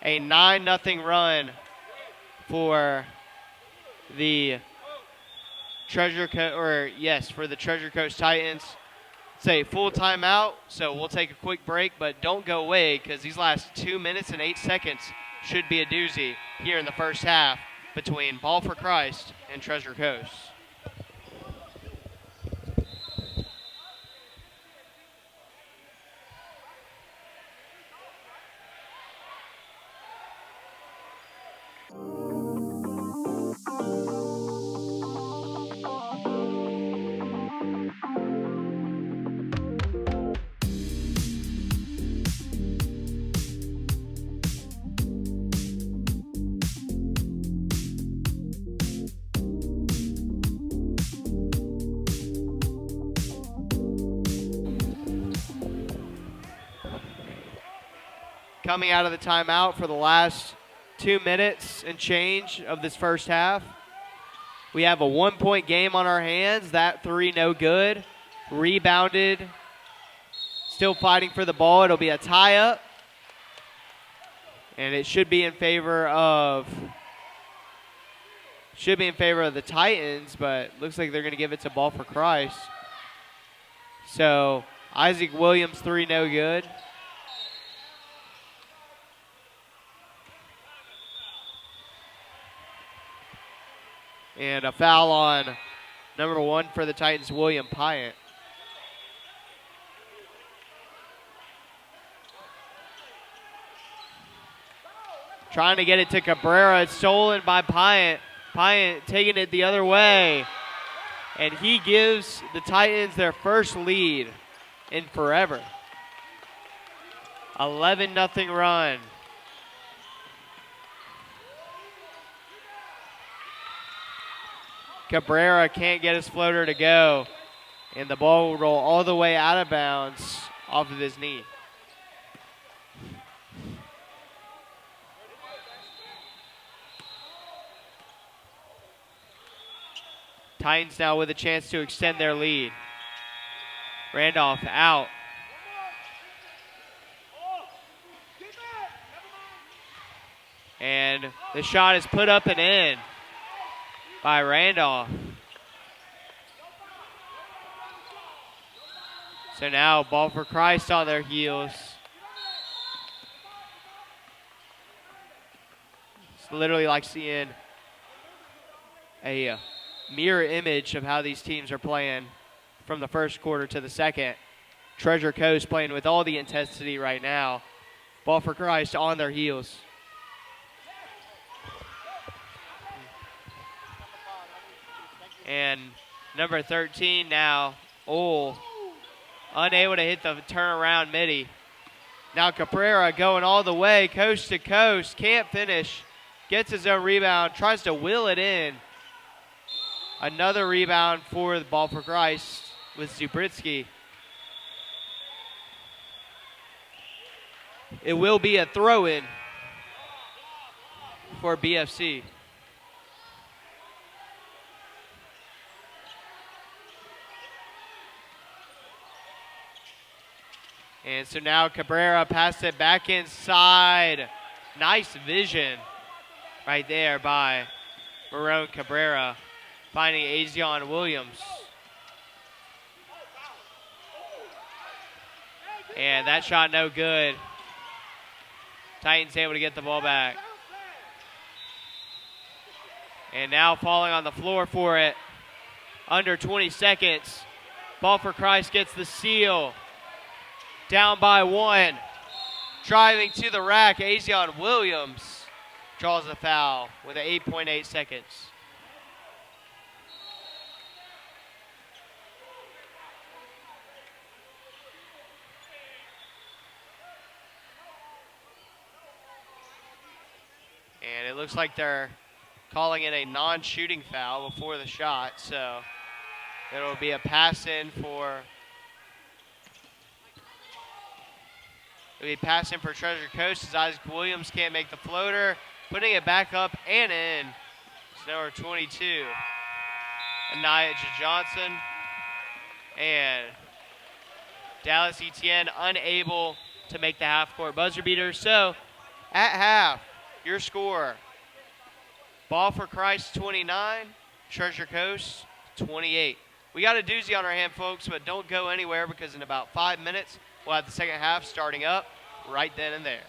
A 9-0 run for the Treasure Coast Titans. It's a full timeout, so we'll take a quick break, but don't go away because these last 2 minutes and 8 seconds should be a doozy here in the first half between Ball for Christ and Treasure Coast. coming out of the timeout for the last 2 minutes and change of this first half. We have a 1-point game on our hands. That three, no good. Rebounded. Still fighting for the ball. It'll be a tie-up. And it should be in favor of the Titans, but looks like they're going to give it to Ball for Christ. So Isaac Williams, three, no good. And a foul on number 1 for the Titans, William Pyatt. Trying to get it to Cabrera. It's stolen by Pyatt. Pyatt taking it the other way. And he gives the Titans their first lead in forever. 11-0 run. Cabrera can't get his floater to go. And the ball will roll all the way out of bounds off of his knee. Titans now with a chance to extend their lead. Randolph out. And the shot is put up and in by Randolph. So now Ball for Christ on their heels. It's literally like seeing a mirror image of how these teams are playing from the first quarter to the second. Treasure Coast playing with all the intensity right now. Ball for Christ on their heels. And number 13 now, Ole, unable to hit the turnaround midi. Now Cabrera going all the way, coast to coast, can't finish. Gets his own rebound, tries to will it in. Another rebound for the Ball for Christ with Zubritsky. It will be a throw-in for BFC. And so now Cabrera passed it back inside. Nice vision right there by Marone Cabrera, finding Azion Williams. And that shot no good. Titans able to get the ball back. And now falling on the floor for it. Under 20 seconds. Ball for Christ gets the steal. Down by 1. Driving to the rack, Azion Williams draws the foul with 8.8 seconds. And it looks like they're calling it a non-shooting foul before the shot, so it'll be a pass in for Treasure Coast as Isaac Williams can't make the floater, putting it back up and in. It's number 22, Anaya Johnson, and Dallas Etienne unable to make the half-court buzzer beater. So at half, your score: Ball for Christ 29, Treasure Coast 28. We got a doozy on our hand, folks, but don't go anywhere because in about 5 minutes, we'll have the second half starting up right then and there.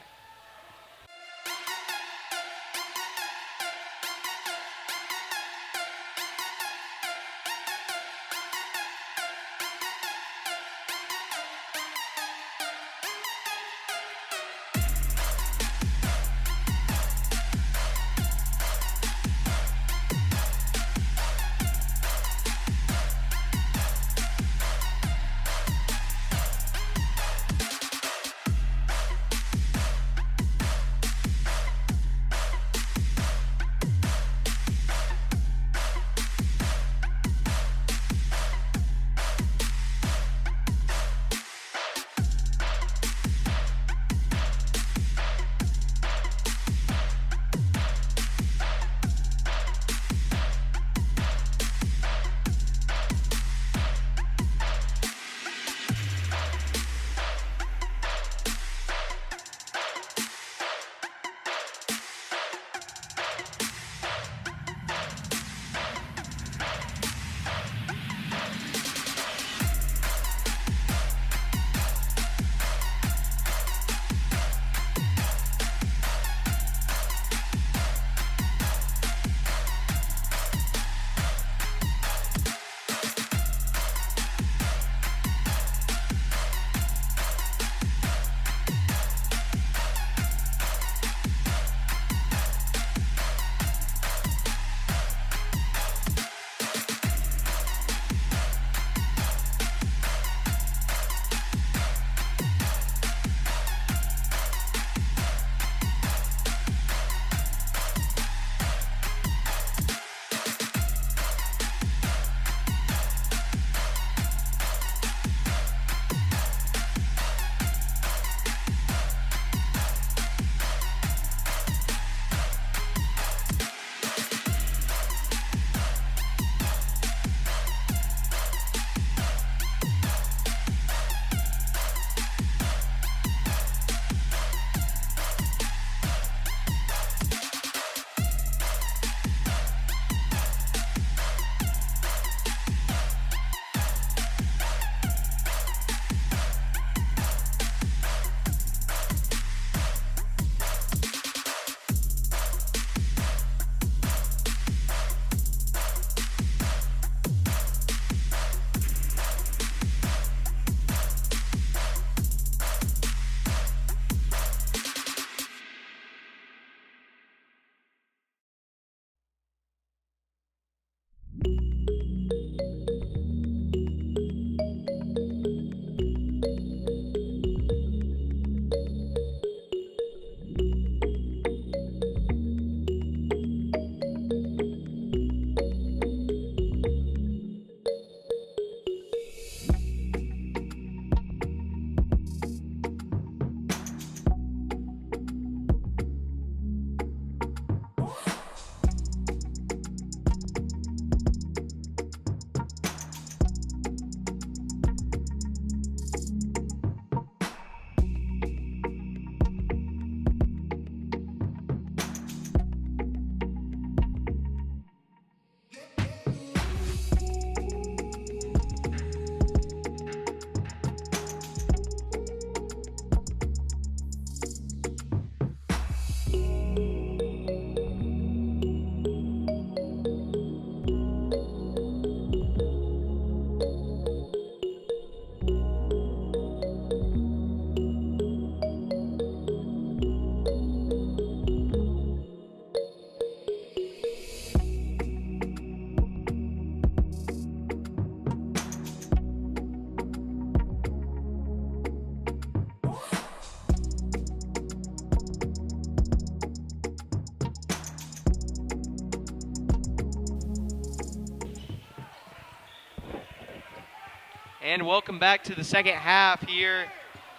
And welcome back to the second half here.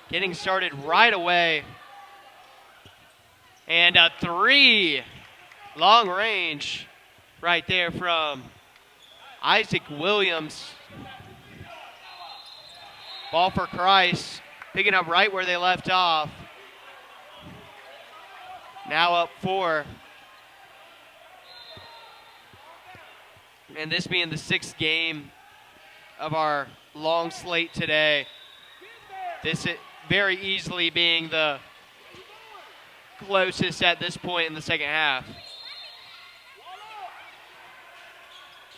Getting started right away. And a 3 long range right there from Isaac Williams. Ball for Christ, picking up right where they left off. Now up 4. And this being the 6th game of our long slate today. This very easily being the closest at this point in the second half.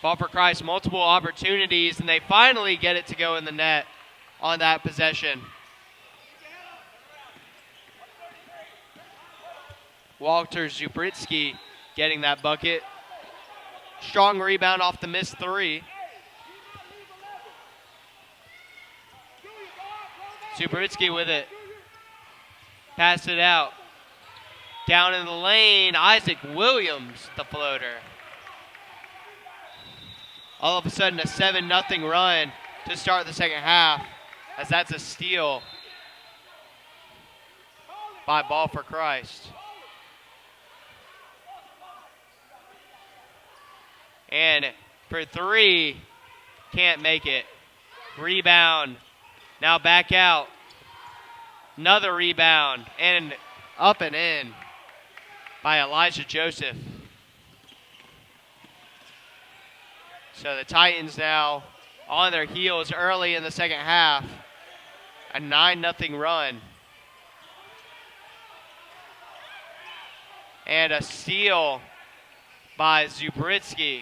Ball for Christ, multiple opportunities, and they finally get it to go in the net on that possession. Walter Zubritsky getting that bucket. Strong rebound off the missed 3. Zubritsky with it. Pass it out. Down in the lane, Isaac Williams, the floater. All of a sudden, a 7-0 run to start the second half, as that's a steal by Ball for Christ. And for 3, can't make it. Rebound. Now back out. Another rebound. And up and in by Elijah Joseph. So the Titans now on their heels early in the second half. A 9-0 run. And a steal by Zubritsky.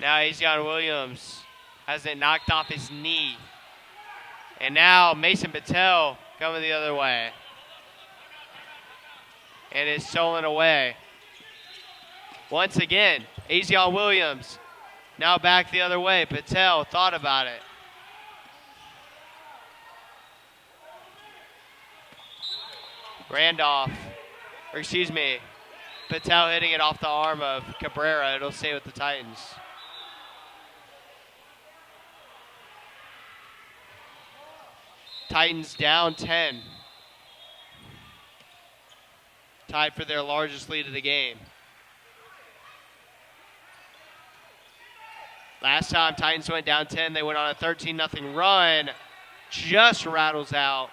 Now Asian Williams has it knocked off his knee. And now Mason Patel coming the other way. And is stolen away. Once again, Asian Williams now back the other way. Patel thought about it. Randolph, or excuse me, Patel hitting it off the arm of Cabrera. It'll stay with the Titans. Titans down 10. Tied for their largest lead of the game. Last time Titans went down 10, they went on a 13-0 run. Just rattles out.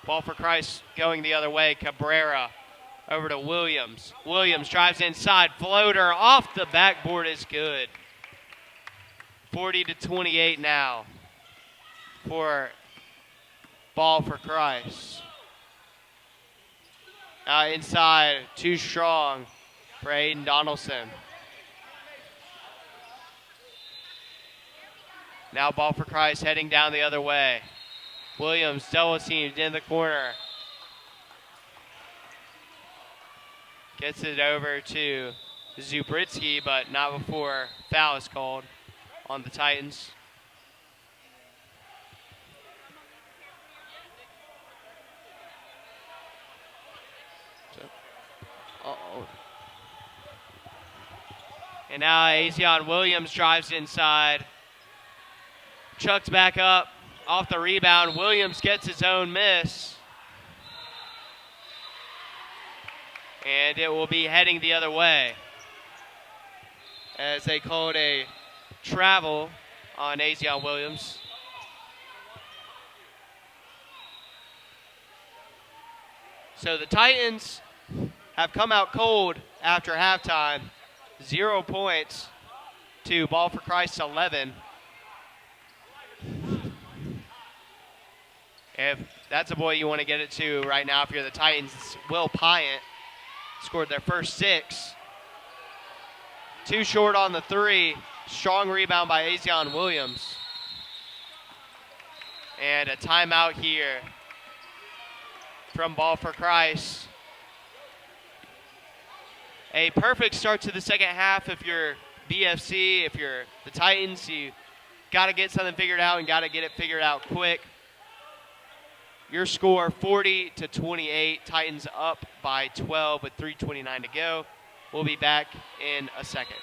Ball for Christ going the other way. Cabrera over to Williams. Williams drives inside. Floater off the backboard is good. 40-28 now for Ball for Christ. Inside, too strong for Aiden Donaldson. Now Ball for Christ heading down the other way. Williams double teamed in the corner. Gets it over to Zubritsky, but not before foul is called on the Titans. And now Asian Williams drives inside. Chucks back up off the rebound. Williams gets his own miss. And it will be heading the other way, as they called a travel on Asian Williams. So the Titans have come out cold after halftime. 0 points to Ball for Christ 11. If that's a boy you want to get it to right now, if you're the Titans, Will Pyatt scored their first 6. Too short on the 3. Strong rebound by Asian Williams. And a timeout here from Ball for Christ. A perfect start to the second half if you're BFC, if you're the Titans. You got to get something figured out and got to get it figured out quick. Your score 40-28. Titans up by 12 with 3:29 to go. We'll be back in a second.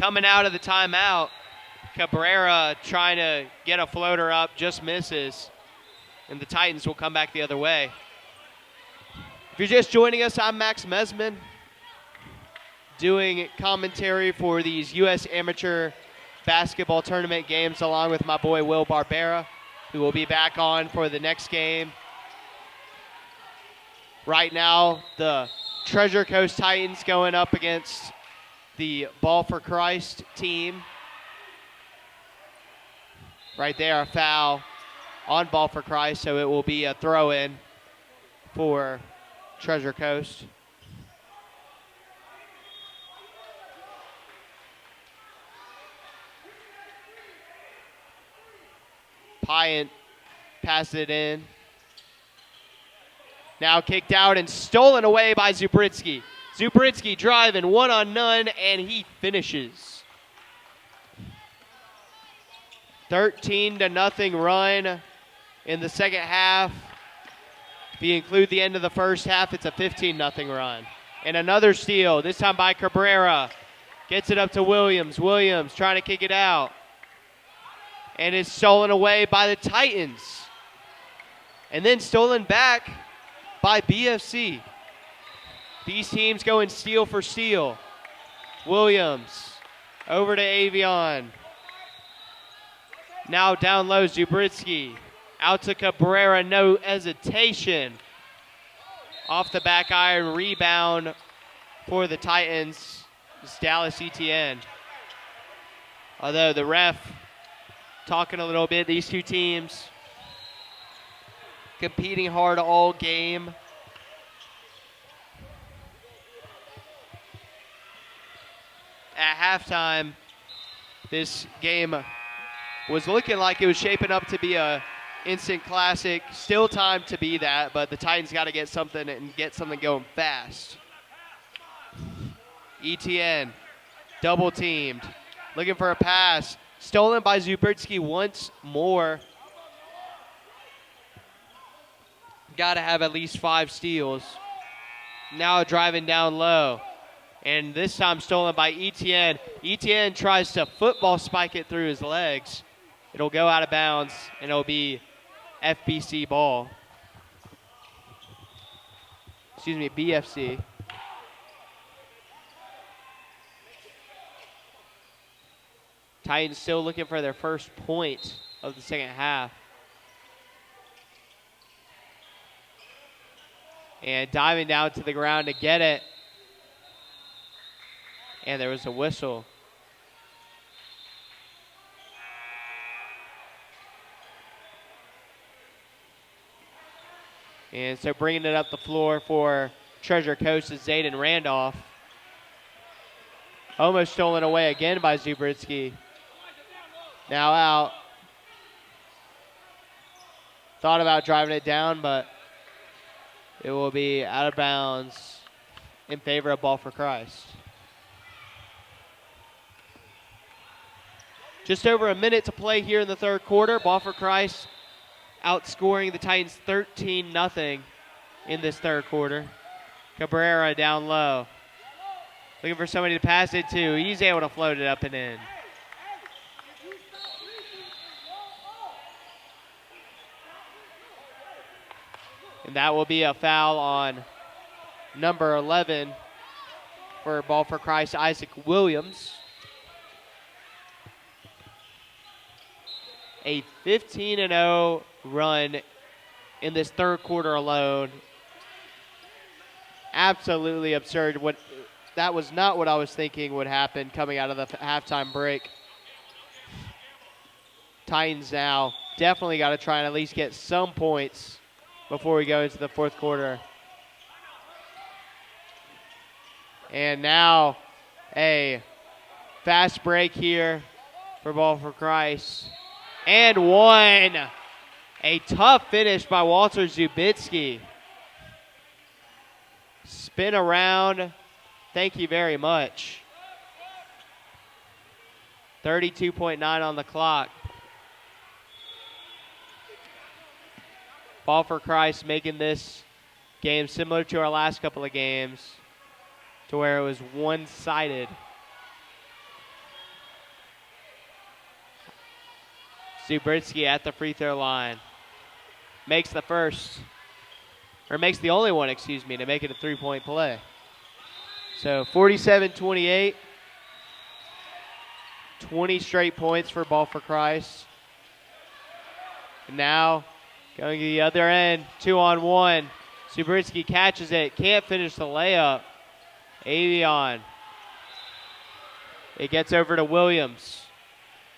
coming out of the timeout. Cabrera trying to get a floater up, just misses. And the Titans will come back the other way. If you're just joining us, I'm Max Mesman, doing commentary for these U.S. Amateur Basketball Tournament games along with my boy Will Barbera, who will be back on for the next game. Right now, the Treasure Coast Titans going up against the Ball for Christ team. Right there, a foul on Ball for Christ, so it will be a throw-in for Treasure Coast. Pyatt passes it in. Now kicked out and stolen away by Zubritsky. Zubritsky driving, 1-on-none, and he finishes. 13-0 run in the second half. If you include the end of the first half, it's a 15-0 run. And another steal, this time by Cabrera. Gets it up to Williams. Williams trying to kick it out. And it's stolen away by the Titans. And then stolen back by BFC. These teams going steal for steal. Williams over to Avion. Now down low, Zubritsky. Out to Cabrera, no hesitation. Off the back iron, rebound for the Titans. It's Dallas ETN. Although the ref talking a little bit, these two teams competing hard all game. At halftime, this game was looking like it was shaping up to be a instant classic. Still time to be that, but the Titans got to get something and get something going fast. ETN double teamed, looking for a pass. Stolen by Zubritsky once more. Got to have at least 5 steals. Now driving down low. And this time stolen by ETN. ETN tries to football spike it through his legs. It'll go out of bounds, and it'll be FBC ball. Excuse me, BFC. Titans still looking for their first point of the second half. And diving down to the ground to get it. And there was a whistle. And so bringing it up the floor for Treasure Coast is Zayden Randolph. Almost stolen away again by Zubritsky. Now out. Thought about driving it down, but it will be out of bounds in favor of Ball for Christ. Just over a minute to play here in the third quarter. Ball for Christ outscoring the Titans 13-0 in this third quarter. Cabrera down low. Looking for somebody to pass it to. He's able to float it up and in. And that will be a foul on number 11 for Ball for Christ, Isaac Williams. A 15-0 run in this third quarter alone. Absolutely absurd. That was not what I was thinking would happen coming out of the halftime break. Titans now definitely got to try and at least get some points before we go into the fourth quarter. And now a fast break here for Ball for Christ. And one. A tough finish by Walter Zubritsky. Spin around. Thank you very much. 32.9 on the clock. Ball for Christ making this game similar to our last couple of games, to where it was one-sided. Zubritsky at the free throw line. Makes the first, or makes the only one, excuse me, to make it a three-point play. So 47-28. 20 straight points for Ball for Christ. And now going to the other end, 2-on-1. Zubritsky catches it, can't finish the layup. Avion. It gets over to Williams.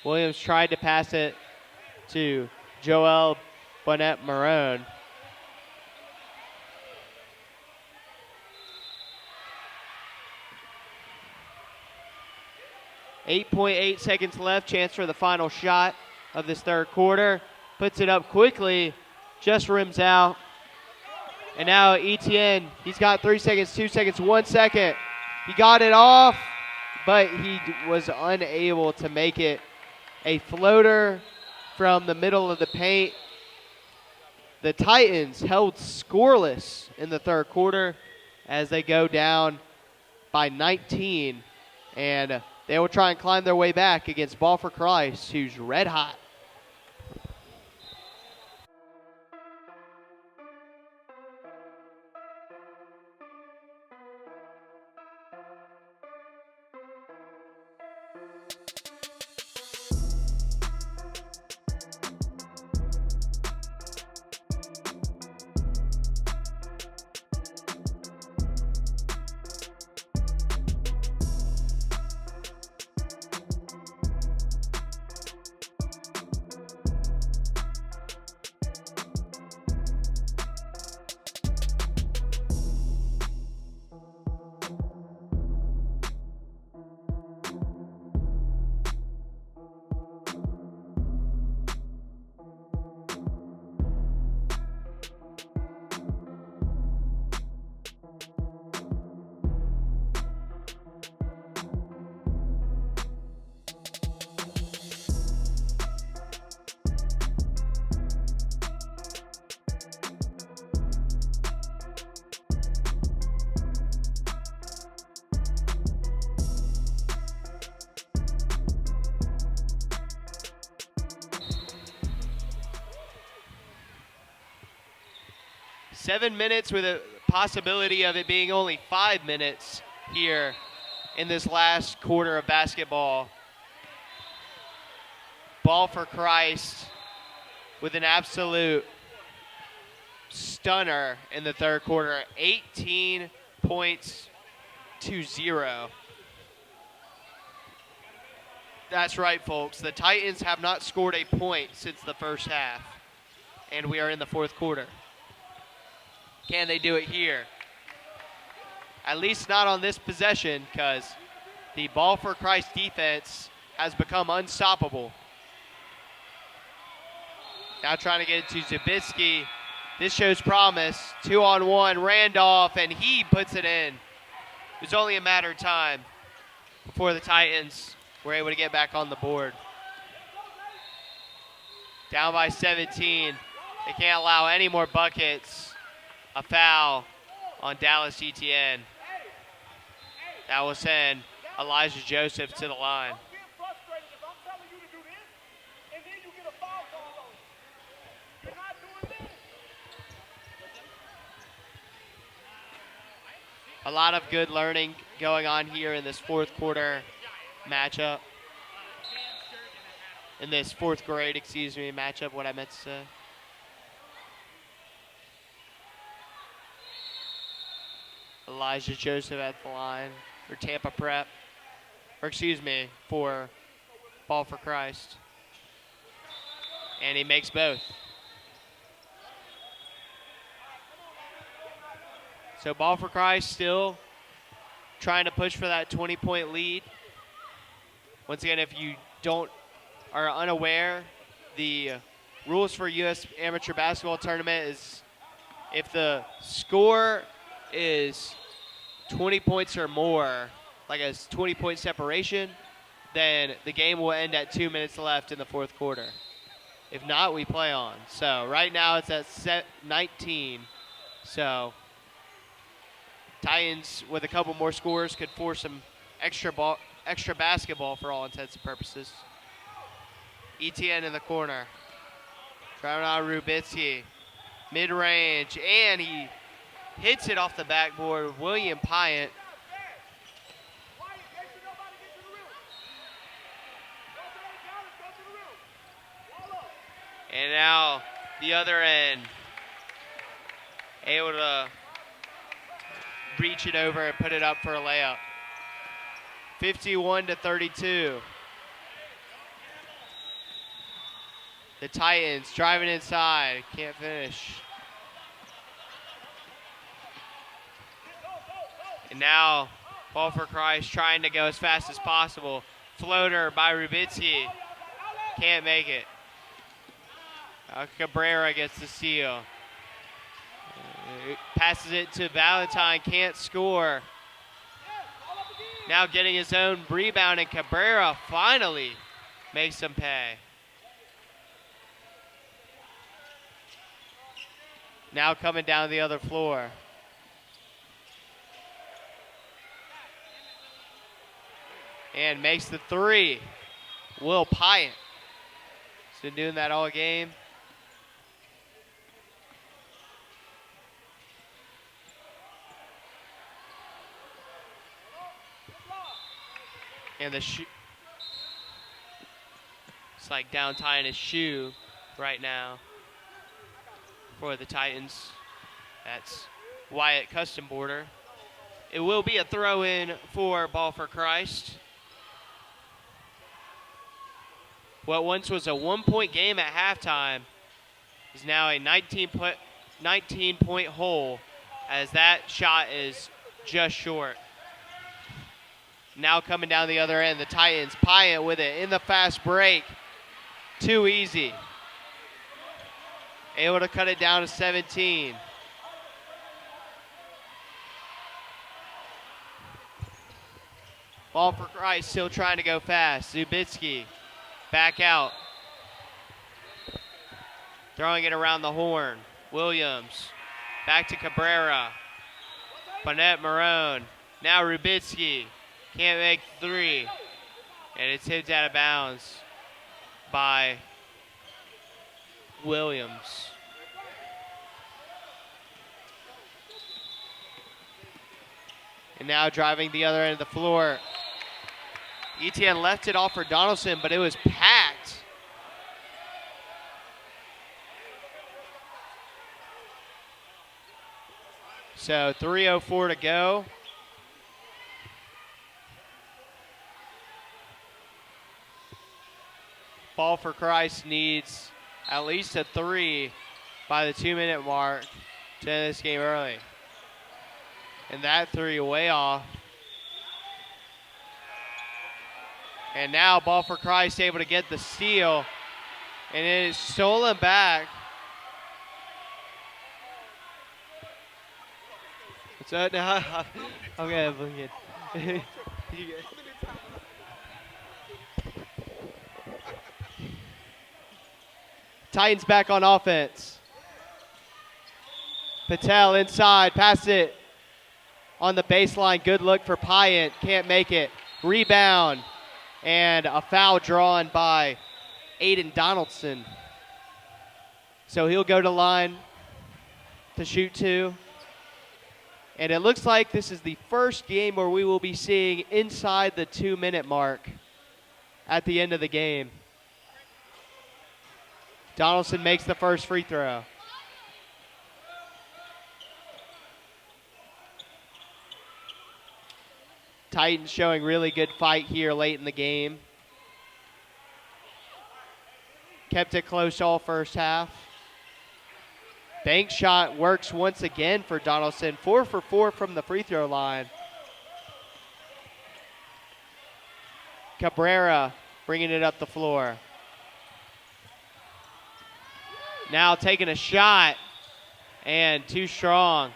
Williams tried to pass it to Joel Bonnet Marone. .8 seconds left. Chance for the final shot of this third quarter. Puts it up quickly. Just rims out. And now Etienne, he's got 3 seconds, 2 seconds, 1 second. He got it off, but he was unable to make it. A floater from the middle of the paint. The Titans held scoreless in the third quarter as they go down by 19. And they will try and climb their way back against Ball for Christ, who's red hot. .7 minutes with a possibility of it being only 5 minutes here in this last quarter of basketball. Ball for Christ with an absolute stunner in the third quarter. 18 points to 0. That's right, folks. The Titans have not scored a point since the first half, and we are in the fourth quarter. Can they do it here? At least not on this possession, because the Ball for Christ defense has become unstoppable. Now trying to get it to Zubritsky. This shows promise. 2-on-1, Randolph, and he puts it in. It was only a matter of time before the Titans were able to get back on the board. Down by 17. They can't allow any more buckets. A foul on Dallas Etienne. That will send Elijah Joseph to the line. A lot of good learning going on here in this fourth quarter matchup. In this fourth grade, matchup, what I meant to say. Elijah Joseph at the line for Tampa Prep, for Ball for Christ. And he makes both. So Ball for Christ still trying to push for that 20-point lead. Once again, if you are unaware, the rules for U.S. Amateur Basketball Tournament is if the score is 20 points or more, like a 20-point separation, then the game will end at 2 minutes left in the fourth quarter. If not, we play on. So right now it's at set 19. So Titans with a couple more scores could force some extra basketball for all intents and purposes. ETN in the corner. Driving on Rubitsky. Mid-range, and he hits it off the backboard. William Pyatt. And now the other end. Able to reach it over and put it up for a layup. 51-32. The Titans driving inside. Can't finish. And now, Ball for Christ trying to go as fast as possible. Floater by Rubitsky. Can't make it. Cabrera gets the steal. Passes it to Valentine. Can't score. Now getting his own rebound, and Cabrera finally makes him pay. Now coming down the other floor. And makes the three. Will Pyatt. He's been doing that all game. And the shoe. It's like down tying his shoe right now for the Titans. That's Wyatt Custom Border. It will be a throw in for Ball for Christ. What once was a 1-point game at halftime is now a 19-point hole, as that shot is just short. Now coming down the other end, the Titans. Pyatt with it in the fast break. Too easy. Able to cut it down to 17. Ball for Christ still trying to go fast. Zubitsky back out. Throwing it around the horn. Williams back to Cabrera. Bonnet Marone. Now Rubitsky. Can't make three. And it's hit out of bounds by Williams. And now driving the other end of the floor. ETN left it off for Donaldson, but it was packed. So 3:04 to go. Ball for Christ needs at least a three by the 2-minute mark to end this game early. And that three way off. And now Ball for Christ able to get the steal. And it is stolen back. What's that now? Okay, I'm good. Titans back on offense. Patel inside, pass it on the baseline. Good look for Pyatt, can't make it. Rebound, and a foul drawn by Aiden Donaldson. So he'll go to line to shoot two. And it looks like this is the first game where we will be seeing inside the 2-minute mark at the end of the game. Donaldson makes the first free throw. Titans showing really good fight here late in the game. Kept it close all first half. Bank shot works once again for Donaldson. 4 for 4 from the free throw line. Cabrera bringing it up the floor. Now taking a shot, and too strong.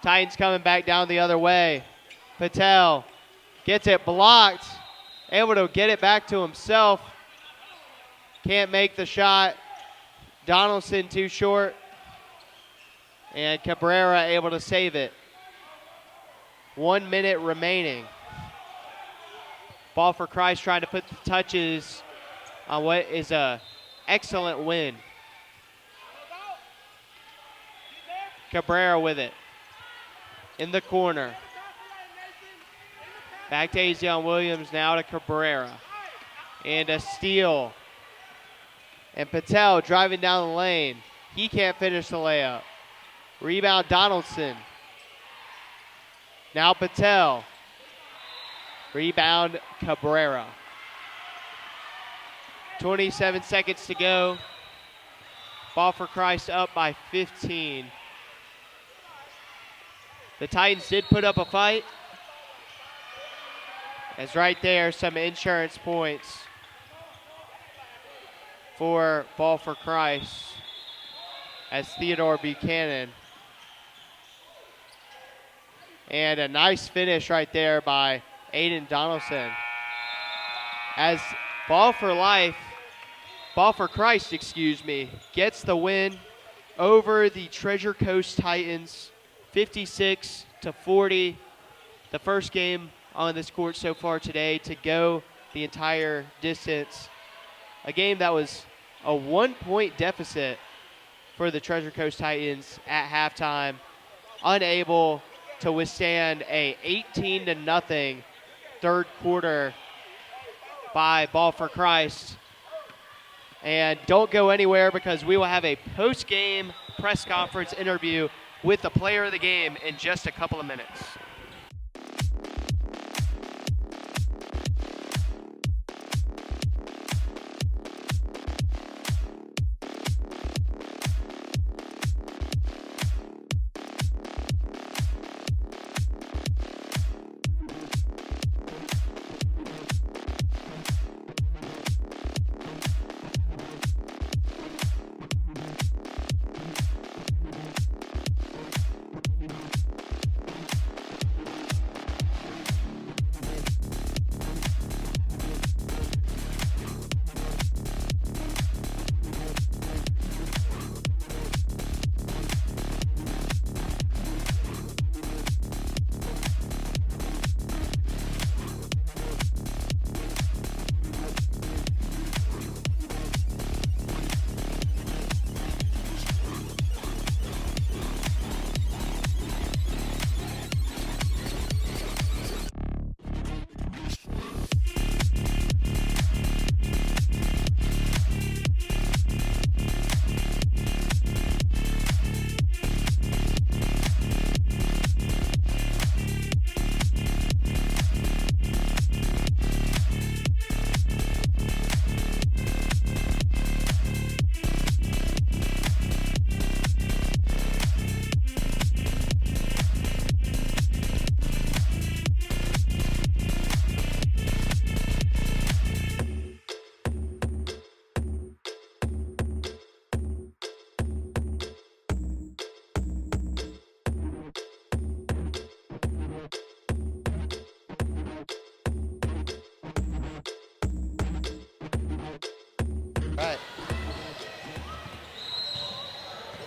Titans coming back down the other way. Patel gets it blocked, able to get it back to himself. Can't make the shot. Donaldson too short, and Cabrera able to save it. 1 minute remaining. Ball for Christ trying to put the touches on what is a excellent win. Cabrera with it in the corner. Back to Azion Williams, now to Cabrera. And a steal. And Patel driving down the lane. He can't finish the layup. Rebound Donaldson. Now Patel. Rebound Cabrera. 27 seconds to go. Ball for Christ up by 15. The Titans did put up a fight. As right there, some insurance points for Ball for Christ as Theodore Buchanan. And a nice finish right there by Aiden Donaldson. As Ball for Christ, gets the win over the Treasure Coast Titans, 56-40. The first game on this court so far today to go the entire distance. A game that was a 1-point deficit for the Treasure Coast Titans at halftime, unable to withstand a 18-0 third quarter by Ball for Christ. And don't go anywhere because we will have a post-game press conference interview with the player of the game in just a couple of minutes.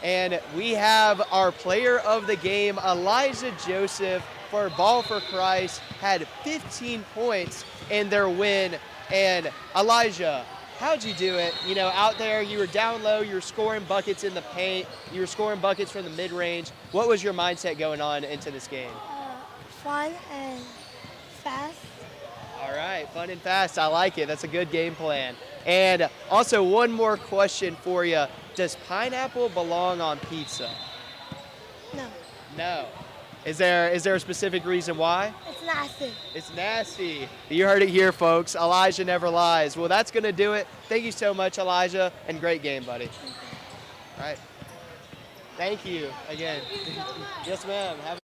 And we have our player of the game, Elijah Joseph, for Ball for Christ, had 15 points in their win. And Elijah, how'd you do it? You know, out there, you were down low, you were scoring buckets in the paint, you were scoring buckets from the mid-range. What was your mindset going on into this game? Fun and fast. All right, fun and fast. I like it. That's a good game plan. And also, one more question for you. Does pineapple belong on pizza? No, No. Is there a specific reason why? it's nasty. It's nasty. You heard it here, folks. Elijah never lies. Well, that's going to do it. Thank you so much, Elijah, and great game, buddy. All right. Thank you again. Yes, ma'am. Have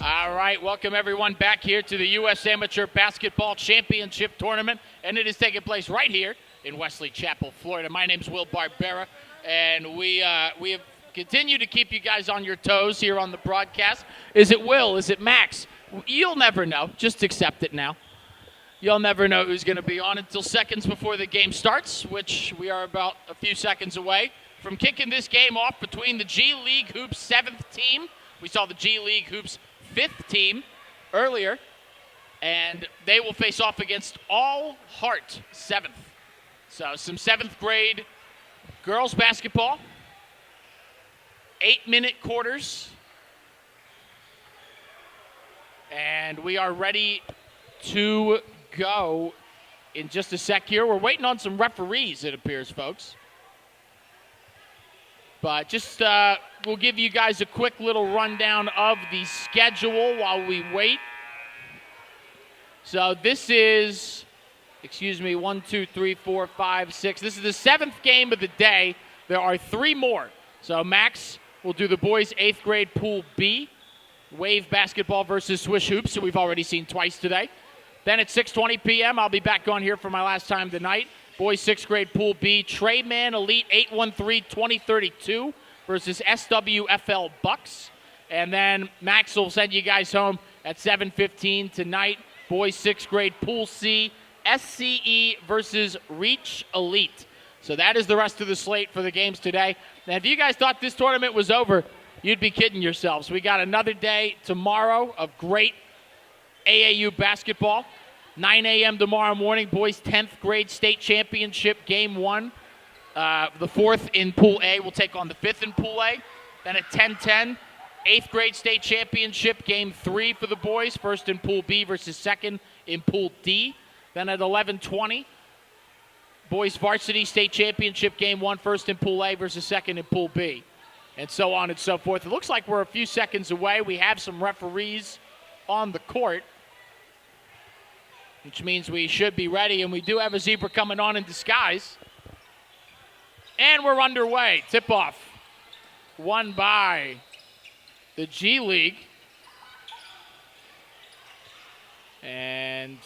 All right, welcome everyone back here to the U.S. Amateur Basketball Championship Tournament, and it is taking place right here in Wesley Chapel, Florida. My name's Will Barbera, and we have continued to keep you guys on your toes here on the broadcast. Is it Will? Is it Max? You'll never know. Just accept it now. You'll never know who's going to be on until seconds before the game starts, which we are about a few seconds away from kicking this game off between the G League Hoops 7th team. We saw the G League Hoops 5th team earlier, and they will face off against All Heart 7th. So some 7th grade girls basketball, 8-minute quarters, and we are ready to go in just a sec here. We're waiting on some referees, it appears, folks. But just we'll give you guys a quick little rundown of the schedule while we wait. So this is, 1, 2, 3, 4, 5, 6. This is the 7th game of the day. There are 3 more. So Max will do the boys' 8th grade Pool B, Wave basketball versus Swish Hoops, who we've already seen twice today. Then at 6:20 p.m., I'll be back on here for my last time tonight. Boys 6th grade Pool B, Treyman Elite 813-2032 versus SWFL Bucks. And then Max will send you guys home at 7:15 tonight. Boys 6th grade Pool C, SCE versus Reach Elite. So that is the rest of the slate for the games today. Now, if you guys thought this tournament was over, you'd be kidding yourselves. We got another day tomorrow of great AAU basketball. 9 a.m. tomorrow morning, boys 10th grade state championship game 1. The 4th in Pool A will take on the 5th in Pool A. Then at 10:10, 8th grade state championship game 3 for the boys. 1st in Pool B versus 2nd in Pool D. Then at 11:20, boys varsity state championship game 1. 1st in Pool A versus 2nd in Pool B. And so on and so forth. It looks like we're a few seconds away. We have some referees on the court, which means we should be ready, and we do have a zebra coming on in disguise. And we're underway. Tip-off won by the G League. And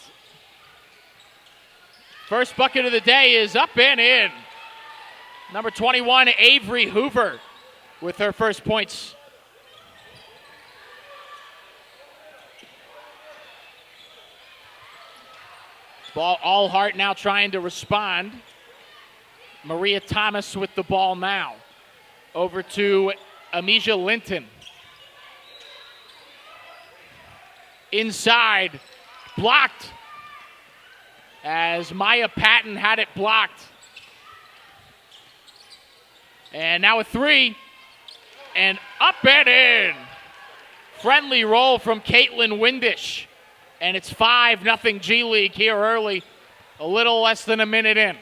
first bucket of the day is up and in. Number 21, Avery Hoover, with her first points. Ball All Heart now trying to respond. Maria Thomas with the ball now. Over to Amnesia Linton. Inside, blocked as Maya Patton had it blocked. And now a 3, and up and in. Friendly roll from Caitlin Windish. And it's 5-0 G League here early, a little less than a minute in.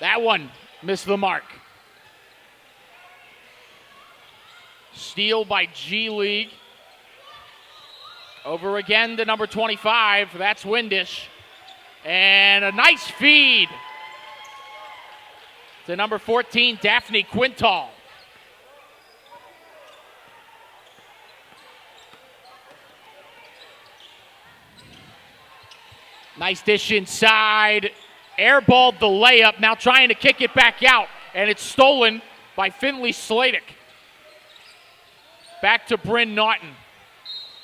That one missed the mark. Steal by G League. Over again to number 25, that's Windish. And a nice feed to number 14, Daphne Quintal. Nice dish inside. Airballed the layup. Now trying to kick it back out. And it's stolen by Finley Sladek. Back to Bryn Naughton.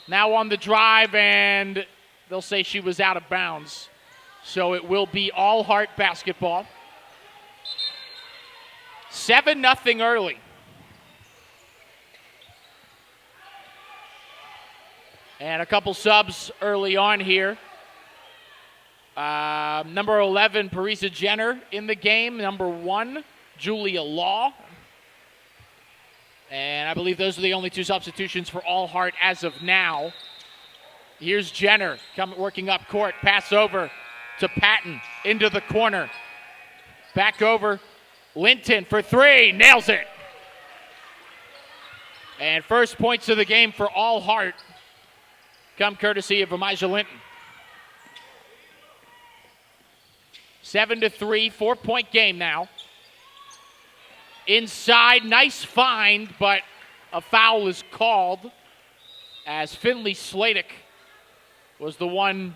Now on the drive, and they'll say she was out of bounds. So it will be All Heart basketball. 7-0 early. And a couple subs early on here. Number 11, Parisa Jenner in the game. Number 1, Julia Law. And I believe those are the only 2 substitutions for All Heart as of now. Here's Jenner working up court. Pass over to Patton into the corner. Back over. Linton for 3. Nails it. And first points of the game for All Heart come courtesy of Amijah Linton. 7-3, 4-point game now. inside. Nice find, but a foul is called as Finley Sladek was the one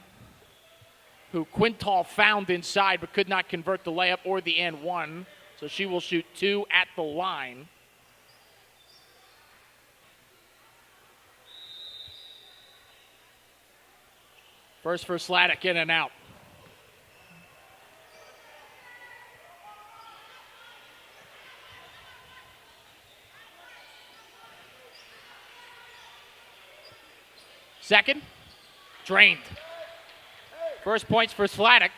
who Quintal found inside but could not convert the layup or the and one. So she will shoot 2 at the line. First for Sladek, in and out. Second, drained. First points for Sladek.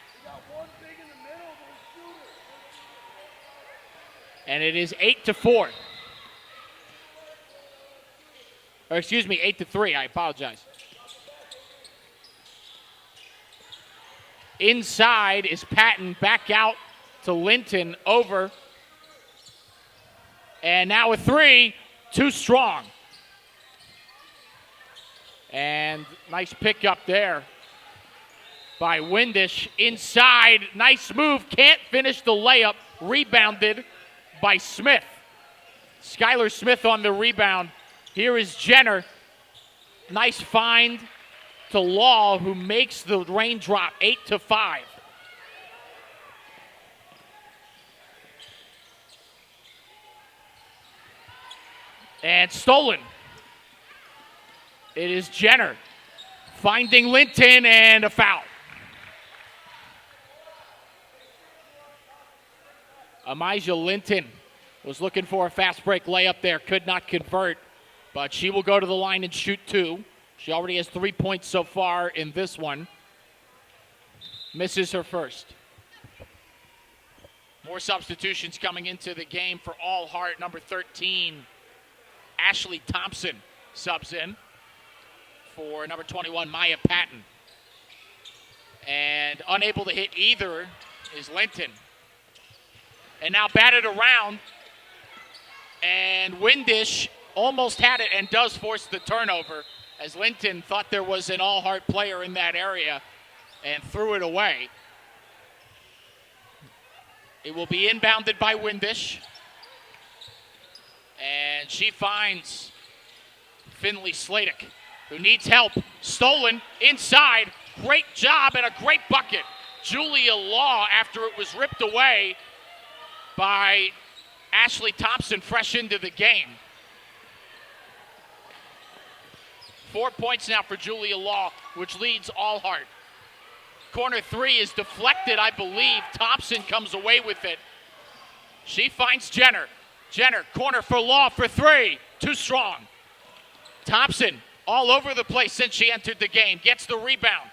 And it is 8-4. Or excuse me, 8-3. I apologize. Inside is Patton, back out to Linton, over. And now a three, too strong. And nice pickup there by Windish. Inside, nice move, can't finish the layup. Rebounded by Smith. Skylar Smith on the rebound. Here is Jenner. Nice find to Law, who makes the raindrop. 8-5. And stolen. It is Jenner finding Linton, and a foul. Amijah Linton was looking for a fast break layup there, could not convert, but she will go to the line and shoot 2. She already has 3 points so far in this one. Misses her first. More substitutions coming into the game for All Heart. Number 13, Ashley Thompson subs in for number 21, Maya Patton. And unable to hit either is Linton. And now batted around, and Windish almost had it and does force the turnover, as Linton thought there was an All-Heart player in that area and threw it away. It will be inbounded by Windish. And she finds Finley Sladek, who needs help. Stolen inside. Great job and a great bucket. Julia Law, after it was ripped away by Ashley Thompson, fresh into the game. 4 points now for Julia Law, which leads All Heart. Corner 3 is deflected, I believe. Thompson comes away with it. She finds Jenner. Jenner, corner for Law for 3. Too strong. Thompson all over the place since she entered the game. Gets the rebound.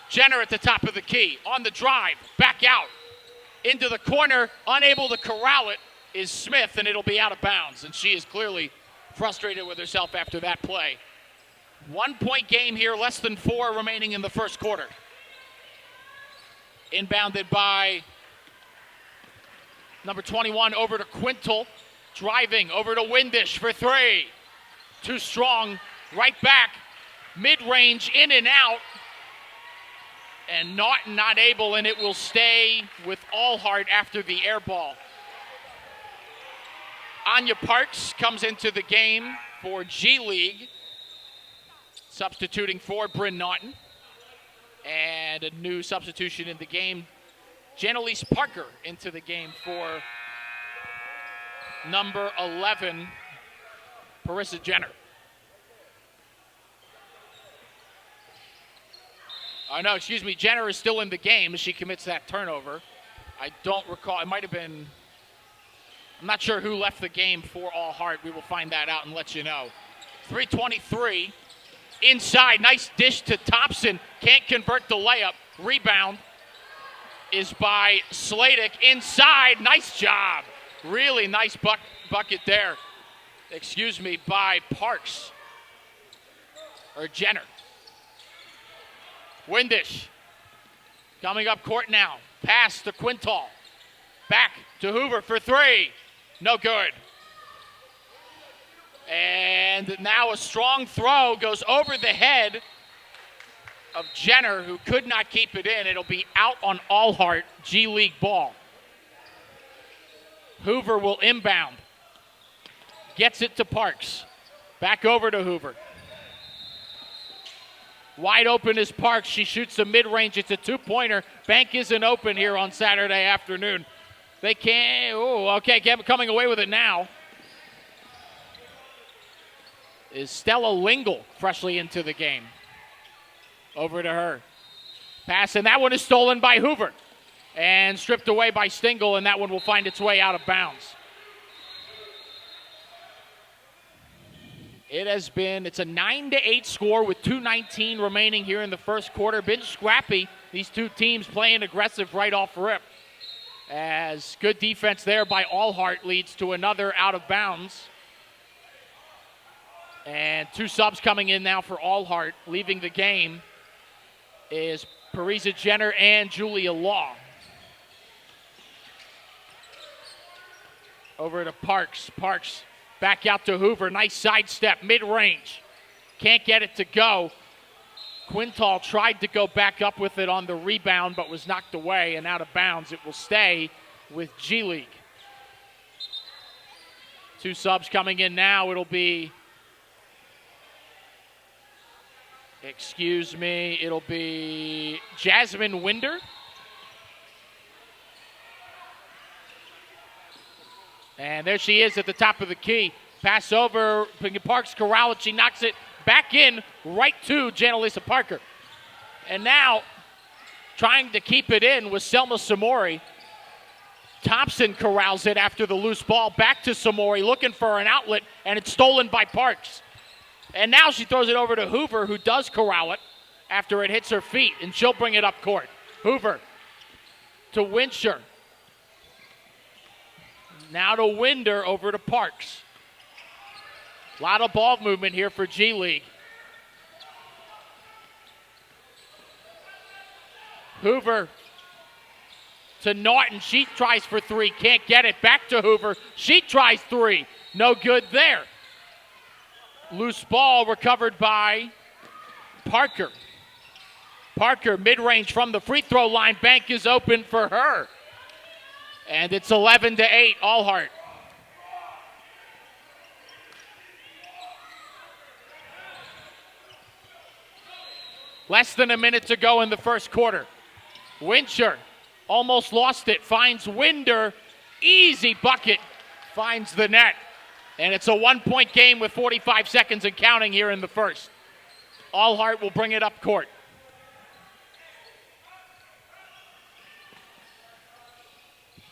Jenner at the top of the key. On the drive. Back out. Into the corner. Unable to corral it is Smith, and it'll be out of bounds. And she is clearly frustrated with herself after that play. 1 point game here. Less than 4 remaining in the first quarter. Inbounded by number 21 over to Quintal. Driving over to Windish for 3. Too strong. Right back. Mid-range, in and out. And Naughton not able, and it will stay with All Heart after the air ball. Anya Parks comes into the game for G League, substituting for Bryn Naughton. And a new substitution in the game, Jannalise Parker into the game for number 11, Parissa Jenner. No, excuse me, Jenner is still in the game as she commits that turnover. I don't recall, it might have been, I'm not sure who left the game for All Heart. We will find that out and let you know. 3:23, inside, nice dish to Thompson. Can't convert the layup. Rebound is by Sladek. Inside, nice job. Really nice bucket there. Excuse me, by Parks. Or Jenner. Windish coming up court now. Pass to Quintal. Back to Hoover for 3. No good. And now a strong throw goes over the head of Jenner, who could not keep it in. It'll be out on All Heart G League ball. Hoover will inbound. Gets it to Parks. Back over to Hoover. Wide open is Parks. She shoots a mid-range. It's a two-pointer. Bank isn't open here on Saturday afternoon. They can't. Oh, okay. Coming away with it now is Stella Lingle, freshly into the game. Over to her. Pass, and that one is stolen by Hoover. And stripped away by Stingle, and that one will find its way out of bounds. It's a 9-8 score with 2:19 remaining here in the first quarter. Been scrappy. These two teams playing aggressive right off rip. As good defense there by Allhart leads to another out of bounds. And two subs coming in now for Allhart. Leaving the game is Parisa Jenner and Julia Law. Over to Parks. Parks back out to Hoover. Nice sidestep, mid-range. Can't get it to go. Quintal tried to go back up with it on the rebound, but was knocked away and out of bounds. It will stay with G League. Two subs coming in now. It'll be, Jasmine Winder. And there she is at the top of the key. Pass over, Parks corral it. She knocks it back in right to Janalisa Parker. And now, trying to keep it in was Selma Samori. Thompson corrals it after the loose ball. Back to Samori, looking for an outlet, and it's stolen by Parks. And now she throws it over to Hoover, who does corral it after it hits her feet, and she'll bring it up court. Hoover to Winshire. Now to Winder, over to Parks. A lot of ball movement here for G League. Hoover to Norton. She tries for three. Can't get it. Back to Hoover. She tries three. No good there. Loose ball recovered by Parker. Parker, mid-range from the free throw line. Bank is open for her. And it's 11-8, Allhart. Less than a minute to go in the first quarter. Winshire almost lost it, finds Winder. Easy bucket, finds the net. And it's a 1-point game with 45 seconds and counting here in the first. Allhart will bring it up court.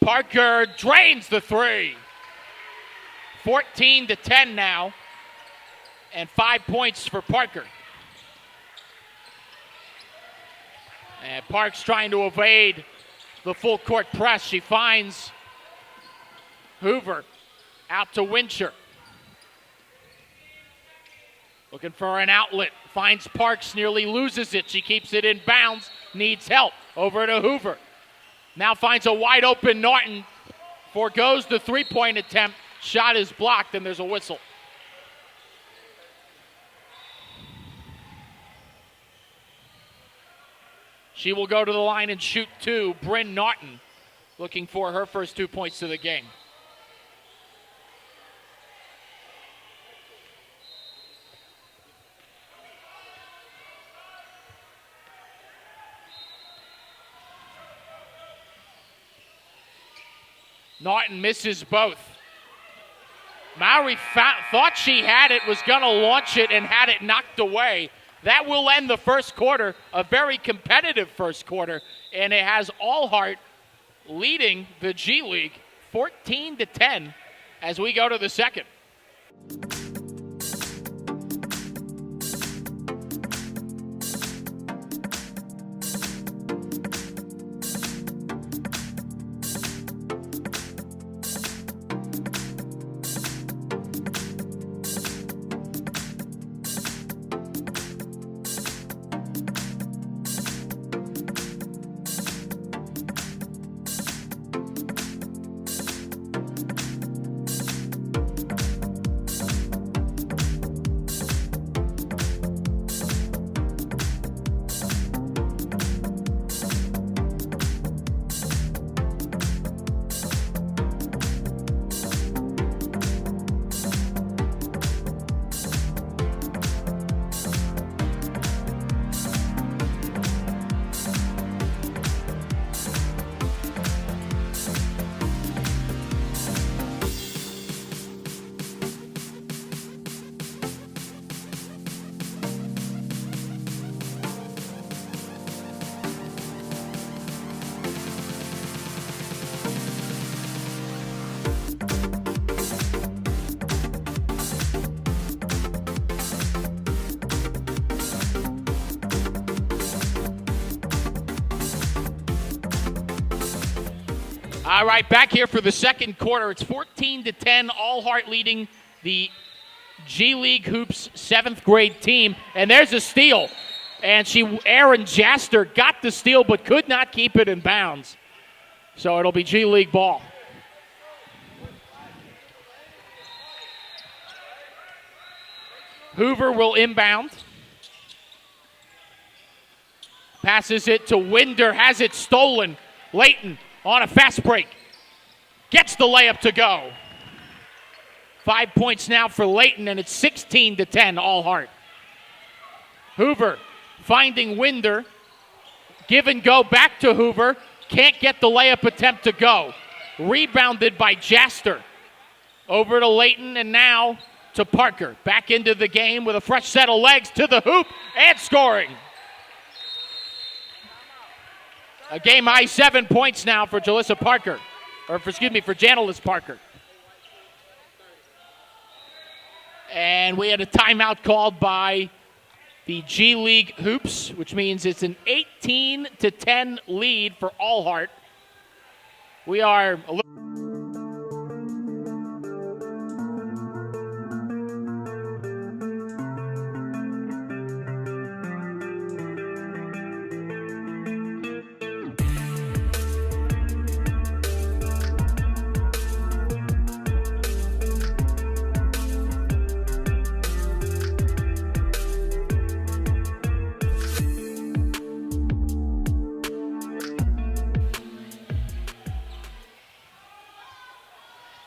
Parker drains the three. 14-10 now. And 5 points for Parker. And Parks trying to evade the full court press. She finds Hoover out to Winshire. Looking for an outlet. Finds Parks, nearly loses it. She keeps it in bounds. Needs help. Over to Hoover. Now finds a wide open Norton. Forgoes the three-point attempt. Shot is blocked, and there's a whistle. She will go to the line and shoot two. Bryn Norton looking for her first 2 points to the game. Norton misses both. Mowry thought she had it, was going to launch it, and had it knocked away. That will end the first quarter, a very competitive first quarter, and it has Allhart leading the G League 14-10 as we go to the second. All right, back here for the second quarter. It's 14-10, All-Heart leading the G League Hoops 7th grade team. And there's a steal. And Aaron Jaster got the steal but could not keep it in bounds. So it'll be G League ball. Hoover will inbound. Passes it to Winder, has it stolen. Layton on a fast break. Gets the layup to go. 5 points now for Layton, and it's 16-10, All-Heart. Hoover finding Winder. Give and go back to Hoover. Can't get the layup attempt to go. Rebounded by Jaster. Over to Layton, and now to Parker. Back into the game with a fresh set of legs to the hoop and scoring. A game-high 7 points now for Jalissa Parker. For Janilis Parker. And we had a timeout called by the G League Hoops, which means it's an 18-10 lead for All-Heart. We are a little...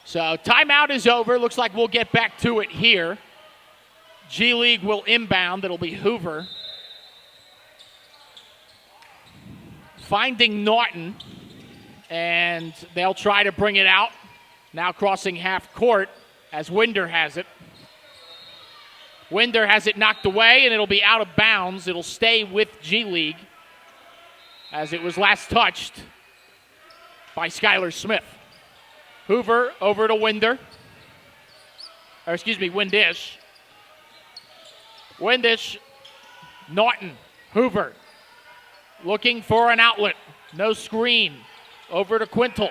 So timeout is over. Looks like we'll get back to it here. G League will inbound. It'll be Hoover. Finding Naughton. And they'll try to bring it out. Now crossing half court as Winder has it. Winder has it knocked away, and it'll be out of bounds. It'll stay with G League as it was last touched by Skylar Smith. Hoover over to Windish. Windish, Naughton, Hoover. Looking for an outlet. No screen. Over to Quintal.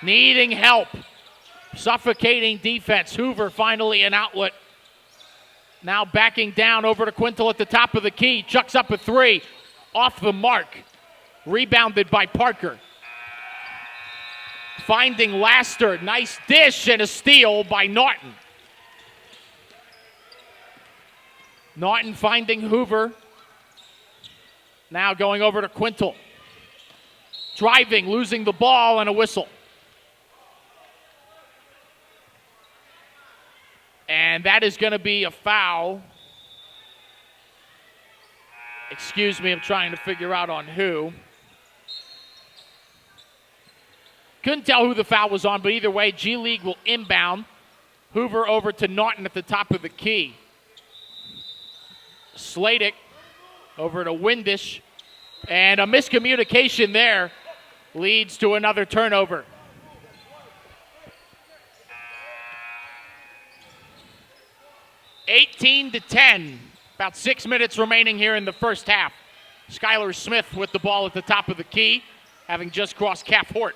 Needing help. Suffocating defense. Hoover finally an outlet. Now backing down over to Quintal at the top of the key. Chucks up a three. Off the mark. Rebounded by Parker. Finding Laster. Nice dish and a steal by Naughton. Naughton finding Hoover. Now going over to Quintal. Driving, losing the ball, and a whistle. And that is going to be a foul. Excuse me, I'm trying to figure out on who. Couldn't tell who the foul was on, but either way, G League will inbound. Hoover over to Naughton at the top of the key. Sladek over to Windish. And a miscommunication there leads to another turnover. (18-10). About 6 minutes remaining here in the first half. Skylar Smith with the ball at the top of the key, having just crossed Calf Hort.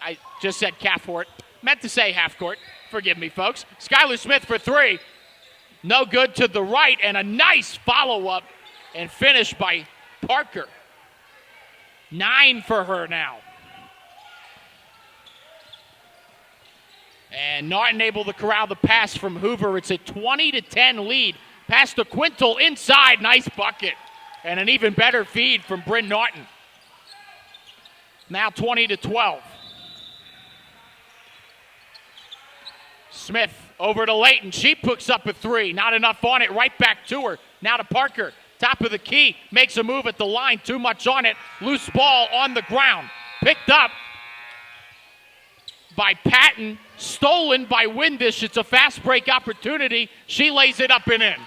I just said Calf Hort. Meant to say half court. Forgive me, folks. Skylar Smith for three. No good to the right, and a nice follow-up and finish by Parker. 9 for her now. And Naughton able to corral the pass from Hoover. It's a 20-10 lead. Pass to Quintal inside. Nice bucket. And an even better feed from Bryn Naughton. Now 20-12. Smith over to Layton. She picks up a three. Not enough on it. Right back to her. Now to Parker. Top of the key. Makes a move at the line. Too much on it. Loose ball on the ground. Picked up by Patton. Stolen by Windish. It's a fast break opportunity. She lays it up and in.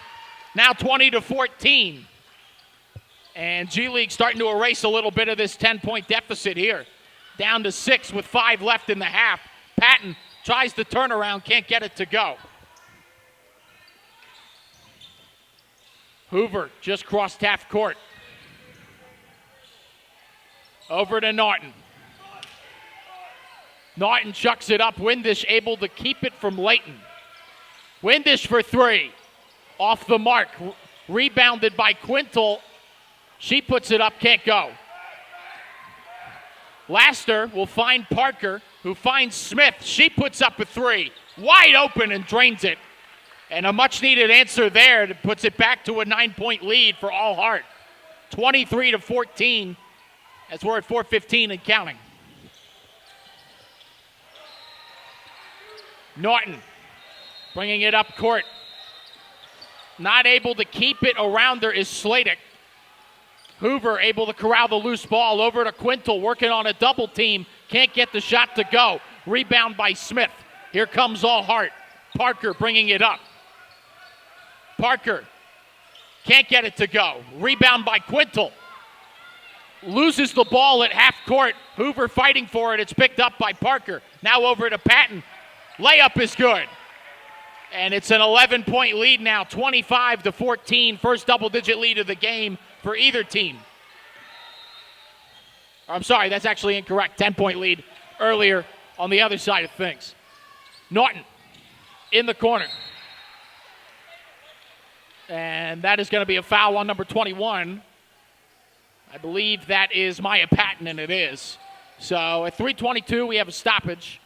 Now 20-14. And G League starting to erase a little bit of this 10-point deficit here. Down to 6 with 5 left in the half. Patton tries the turnaround, can't get it to go. Hoover just crossed half court. Over to Norton. Norton chucks it up. Windish able to keep it from Layton. Windish for three. Off the mark. Rebounded by Quintal. She puts it up, can't go. Laster will find Parker, who finds Smith. She puts up a three. Wide open and drains it. And a much-needed answer there that puts it back to a 9-point lead for All Heart. 23-14 as we're at 4:15 and counting. Norton bringing it up court. Not able to keep it around her is Sladek. Hoover able to corral the loose ball over to Quintal, working on a double team. Can't get the shot to go. Rebound by Smith. Here comes All Heart. Parker bringing it up. Parker can't get it to go. Rebound by Quintal. Loses the ball at half court. Hoover fighting for it. It's picked up by Parker. Now over to Patton. Layup is good. And it's an 11-point lead now, 25-14. First double-digit lead of the game for either team. I'm sorry, that's actually incorrect. 10-point lead earlier on the other side of things. Norton in the corner. And that is going to be a foul on number 21. I believe that is Maya Patton, and it is. So at 3:22, we have a stoppage.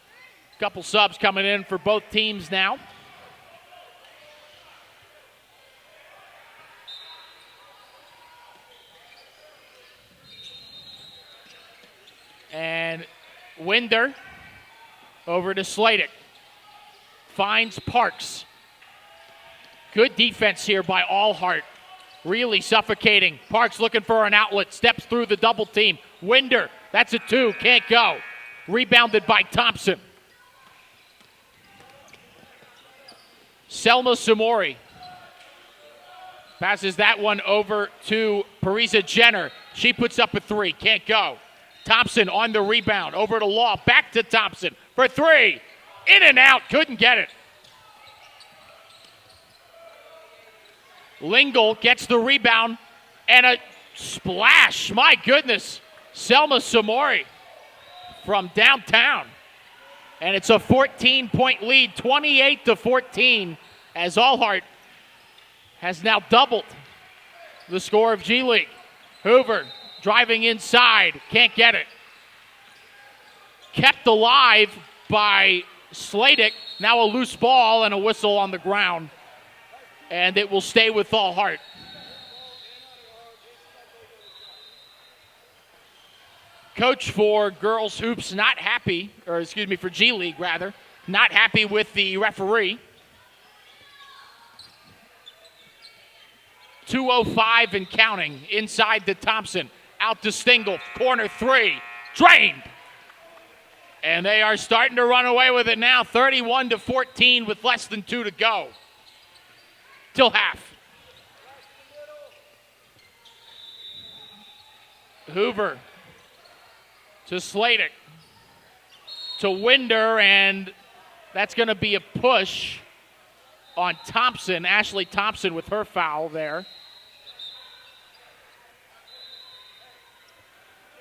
A couple subs coming in for both teams now. And Winder over to Sladek. Finds Parks. Good defense here by All Heart. Really suffocating. Parks looking for an outlet. Steps through the double team. Winder, that's a two. Can't go. Rebounded by Thompson. Selma Samori passes that one over to Parisa Jenner. She puts up a three. Can't go. Thompson on the rebound. Over to Law. Back to Thompson for three. In and out. Couldn't get it. Lingle gets the rebound and a splash. My goodness. Selma Samori from downtown. And it's a 14-point lead, 28-14, as All Heart has now doubled the score of G League. Hoover driving inside, can't get it. Kept alive by Sladek. Now a loose ball and a whistle on the ground. And it will stay with All Heart. Coach for girls hoops not happy, or excuse me, for G League rather, not happy with the referee. 2:05 and counting inside to Thompson. Out to Stingle, corner three, drained. And they are starting to run away with it now, 31-14 with less than 2 to go. Till half. Hoover to Sladek to Winder, and that's going to be a push on Thompson. Ashley Thompson with her foul there.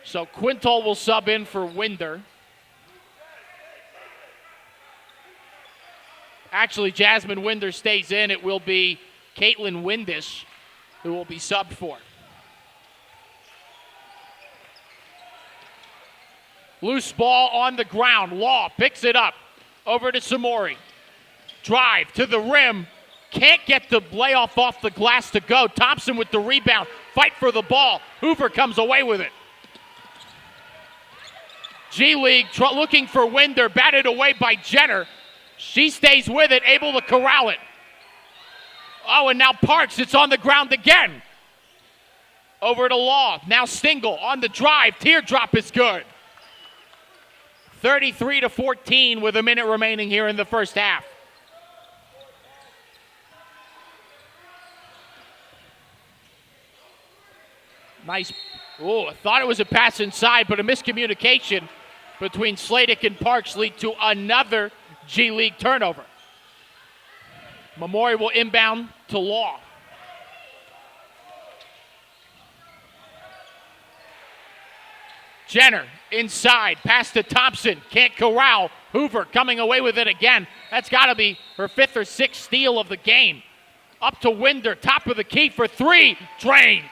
So Quintal will sub in for Winder. Actually, Jasmine Winder stays in. It will be Caitlin Windish who will be subbed for. Loose ball on the ground. Law picks it up. Over to Samori. Drive to the rim. Can't get the layoff off the glass to go. Thompson with the rebound. Fight for the ball. Hoover comes away with it. G League looking for Winder. Batted away by Jenner. She stays with it, able to corral it. Oh, and now Parks. It's on the ground again. Over to Law. Now Stingle on the drive. Teardrop is good. 33-14 with a minute remaining here in the first half. Nice. Oh, I thought it was a pass inside, but a miscommunication between Sladek and Parks lead to another G League turnover. Memorial will inbound to Law. Jenner inside, pass to Thompson, can't corral. Hoover coming away with it again. That's got to be her 5th or 6th steal of the game. Up to Winder, top of the key for 3, drained.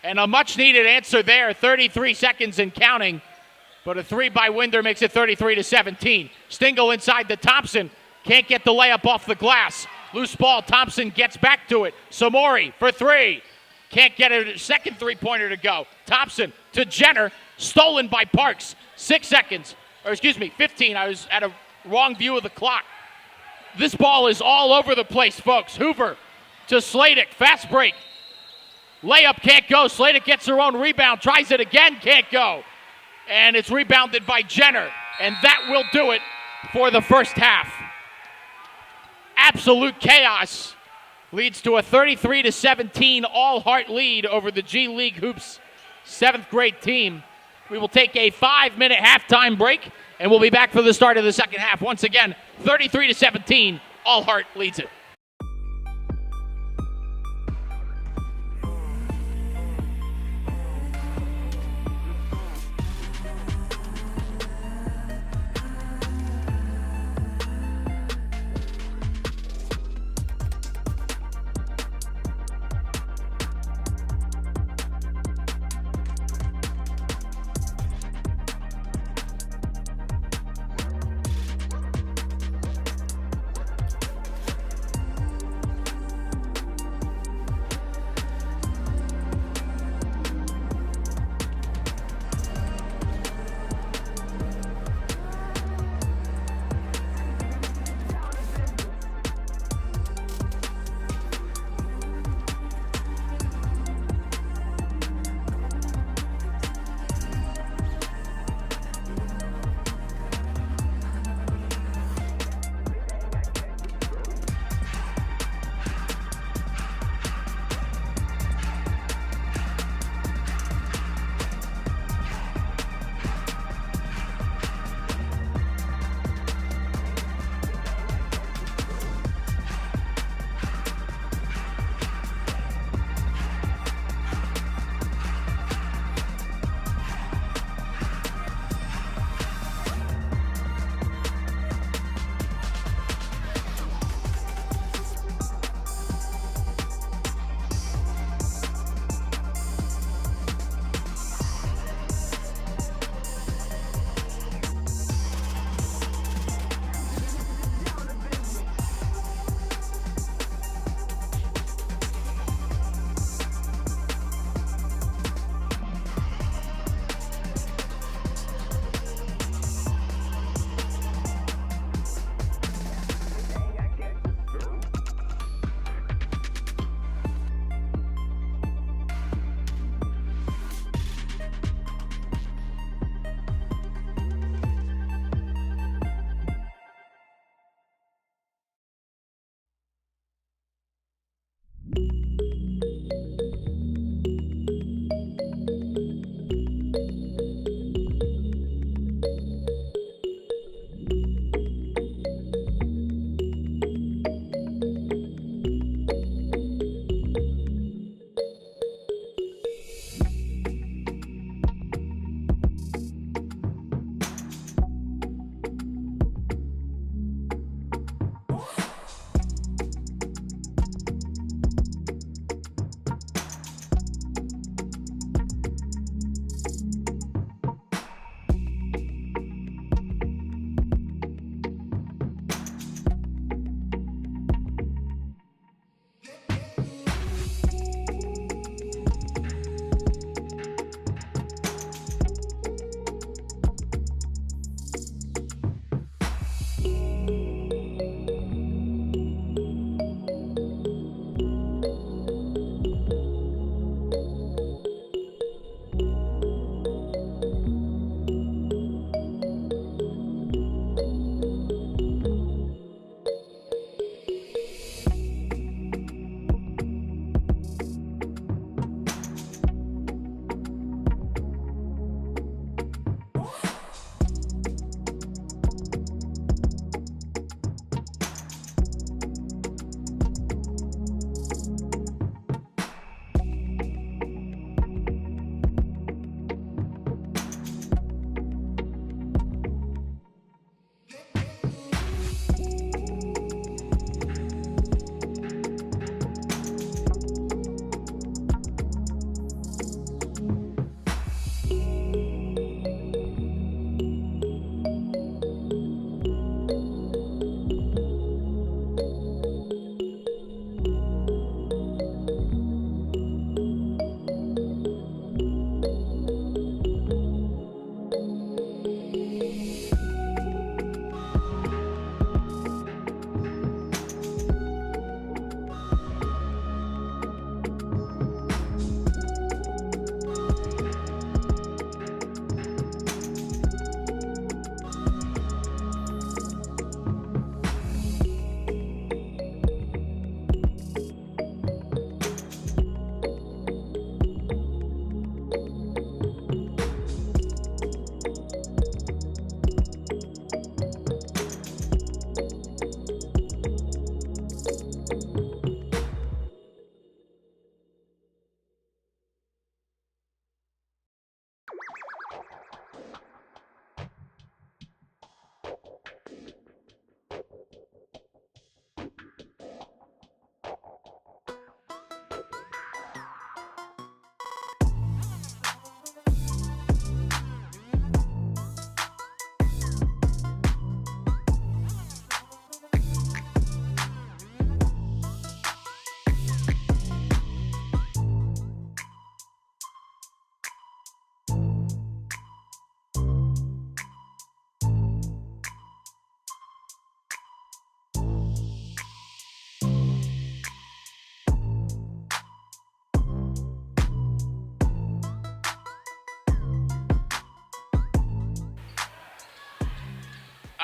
And a much-needed answer there, 33 seconds and counting. But a 3 by Winder makes it 33-17. Stingle inside to Thompson, can't get the layup off the glass. Loose ball, Thompson gets back to it. Samori for 3. Can't get a second three-pointer to go. Thompson to Jenner, stolen by Parks. 6 seconds, or excuse me, 15. I was at a wrong view of the clock. This ball is all over the place, folks. Hoover to Sladek, fast break. Layup can't go. Sladek gets her own rebound, tries it again, can't go. And it's rebounded by Jenner. And that will do it for the first half. Absolute chaos leads to a 33-17 all-heart lead over the G League Hoops 7th grade team. We will take a 5-minute halftime break, and we'll be back for the start of the second half. Once again, 33-17, all-heart leads it.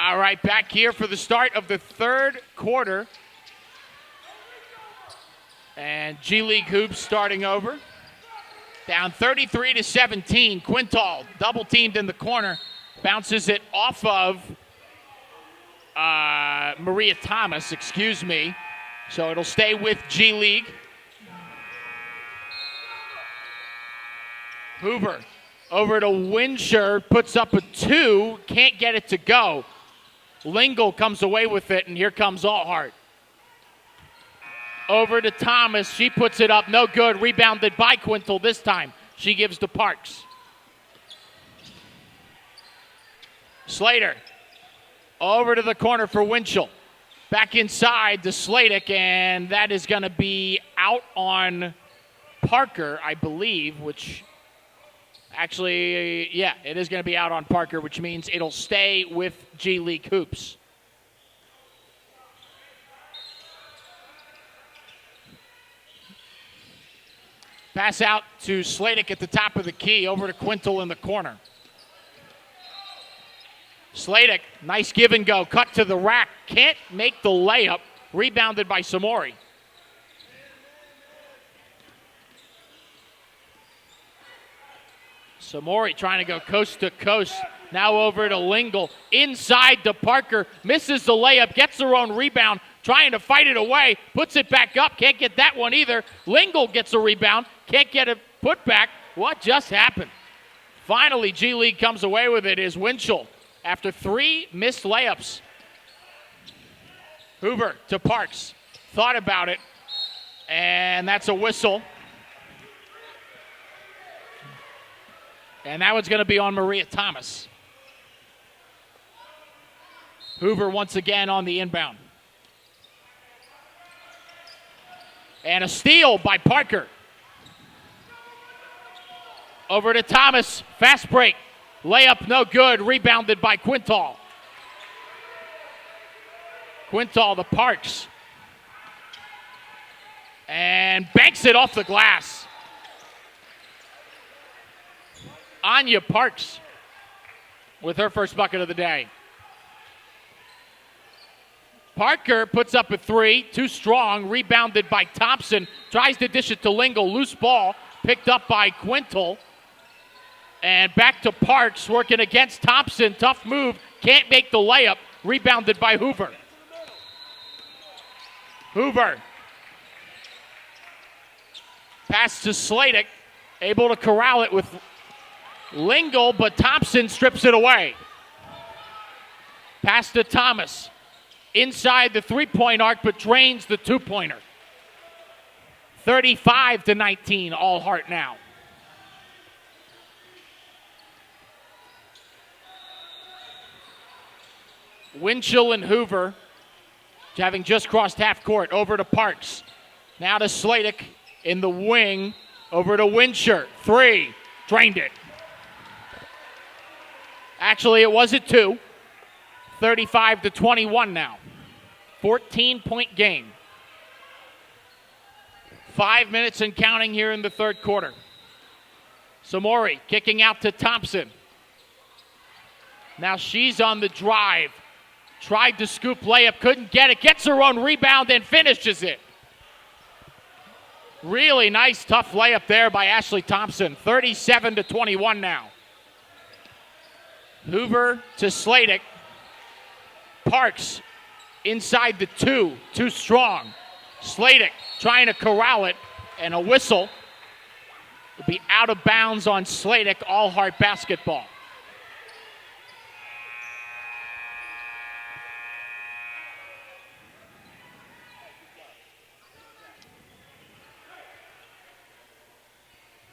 All right, back here for the start of the third quarter. And G League Hoops starting over. Down 33-17. Quintal double teamed in the corner. Bounces it off of Maria Thomas, excuse me. So it'll stay with G League. Hoover over to Winsher, puts up a 2, can't get it to go. Lingle comes away with it, and here comes Alhart. Over to Thomas, she puts it up, no good. Rebounded by Quintal this time. She gives to Parks. Slater over to the corner for Winchell. Back inside to Sladek, and that is going to be out on Parker, I believe, which actually, yeah, it is going to be out on Parker, which means it'll stay with G League Hoops. Pass out to Sladek at the top of the key, over to Quintal in the corner. Sladek, nice give and go, cut to the rack, can't make the layup, rebounded by Samori. Samori trying to go coast to coast, now over to Lingle, inside to Parker, misses the layup, gets her own rebound, trying to fight it away, puts it back up, can't get that one either. Lingle gets a rebound, can't get it put back. What just happened? Finally, G League comes away with it, is Winchell. After 3 missed layups. Hoover to Parks. Thought about it. And that's a whistle. And that one's going to be on Maria Thomas. Hoover once again on the inbound. And a steal by Parker. Over to Thomas. Fast break. Layup no good. Rebounded by Quintal. Quintal to Parks. And banks it off the glass. Anya Parks with her first bucket of the day. Parker puts up a 3, too strong, rebounded by Thompson. Tries to dish it to Lingle. Loose ball picked up by Quintal. And back to Parks, working against Thompson. Tough move, can't make the layup. Rebounded by Hoover. Hoover. Pass to Sladek, able to corral it with Lingle, but Thompson strips it away. Pass to Thomas. Inside the three-point arc, but drains the two-pointer. 35-19, Alhart now. Winchell and Hoover, having just crossed half court, over to Parks. Now to Sladek in the wing, over to Winsher. 3, drained it. Actually, it was a 2. 35-21 now. 14-point game. 5 minutes and counting here in the third quarter. Samori kicking out to Thompson. Now she's on the drive. Tried to scoop layup, couldn't get it. Gets her own rebound and finishes it. Really nice, tough layup there by Ashley Thompson. 37-21 now. Hoover to Sladek. Parks inside the 2, too strong. Sladek trying to corral it, and a whistle. Will be out of bounds on Sladek. Alhart basketball.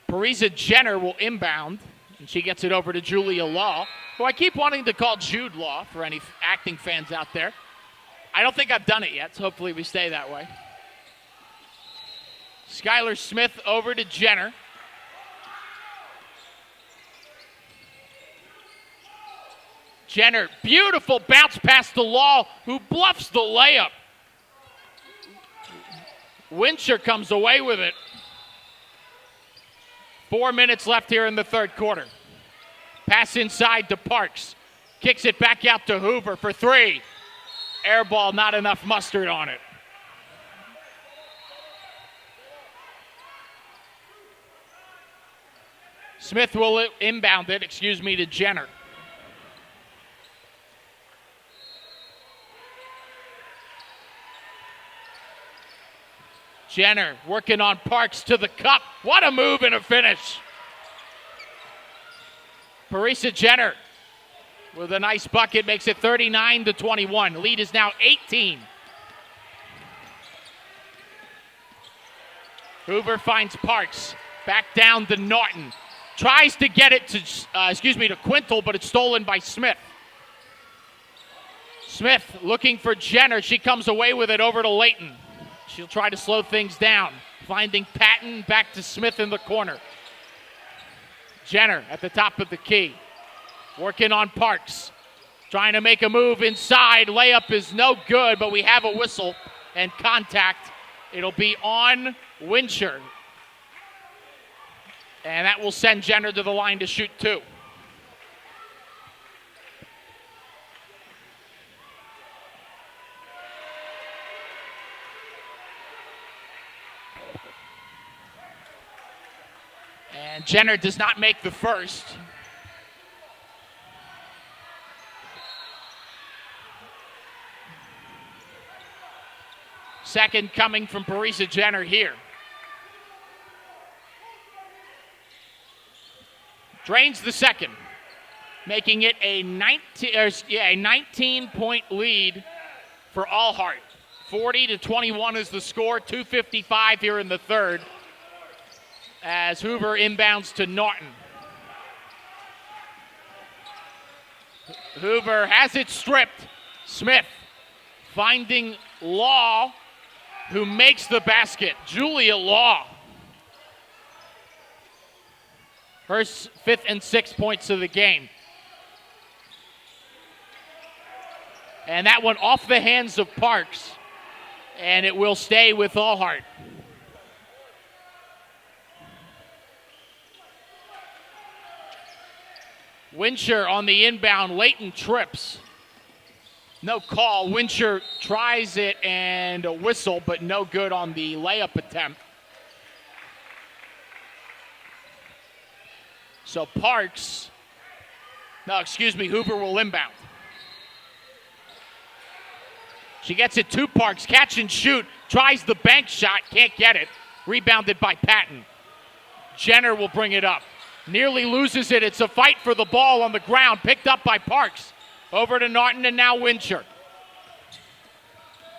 Parisa Jenner will inbound, and she gets it over to Julia Law, who I keep wanting to call Jude Law for any acting fans out there. I don't think I've done it yet, so hopefully we stay that way. Skylar Smith over to Jenner. Jenner, beautiful bounce pass to Law, who bluffs the layup. Winsher comes away with it. 4 minutes left here in the third quarter. Pass inside to Parks. Kicks it back out to Hoover for three. Air ball, not enough mustard on it. Smith will inbound it, to Jenner. Jenner working on Parks to the cup. What a move and a finish. Parisa Jenner with a nice bucket makes it 39-21. Lead is now 18. Hoover finds Parks. Back down to Norton. Tries to get it to Quintal, but it's stolen by Smith. Smith looking for Jenner. She comes away with it over to Layton. She'll try to slow things down. Finding Patton, back to Smith in the corner. Jenner at the top of the key. Working on Parks. Trying to make a move inside. Layup is no good, but we have a whistle and contact. It'll be on Wincher. And that will send Jenner to the line to shoot two. And Jenner does not make the first. Second coming from Parisa Jenner here. Drains the second, making it a 19-point lead for Allhart. 40-21 is the score, 2:55 here in the third, as Hoover inbounds to Norton. Hoover has it stripped. Smith finding Law, who makes the basket. Julia Law. Her fifth and sixth points of the game. And that one off the hands of Parks. And it will stay with Allhart. Wincher on the inbound. Layton trips. No call. Wincher tries it and a whistle, but no good on the layup attempt. So Hoover will inbound. She gets it to Parks, catch and shoot, tries the bank shot, can't get it. Rebounded by Patton. Jenner will bring it up. Nearly loses it. It's a fight for the ball on the ground, picked up by Parks. Over to Norton and now Wincher.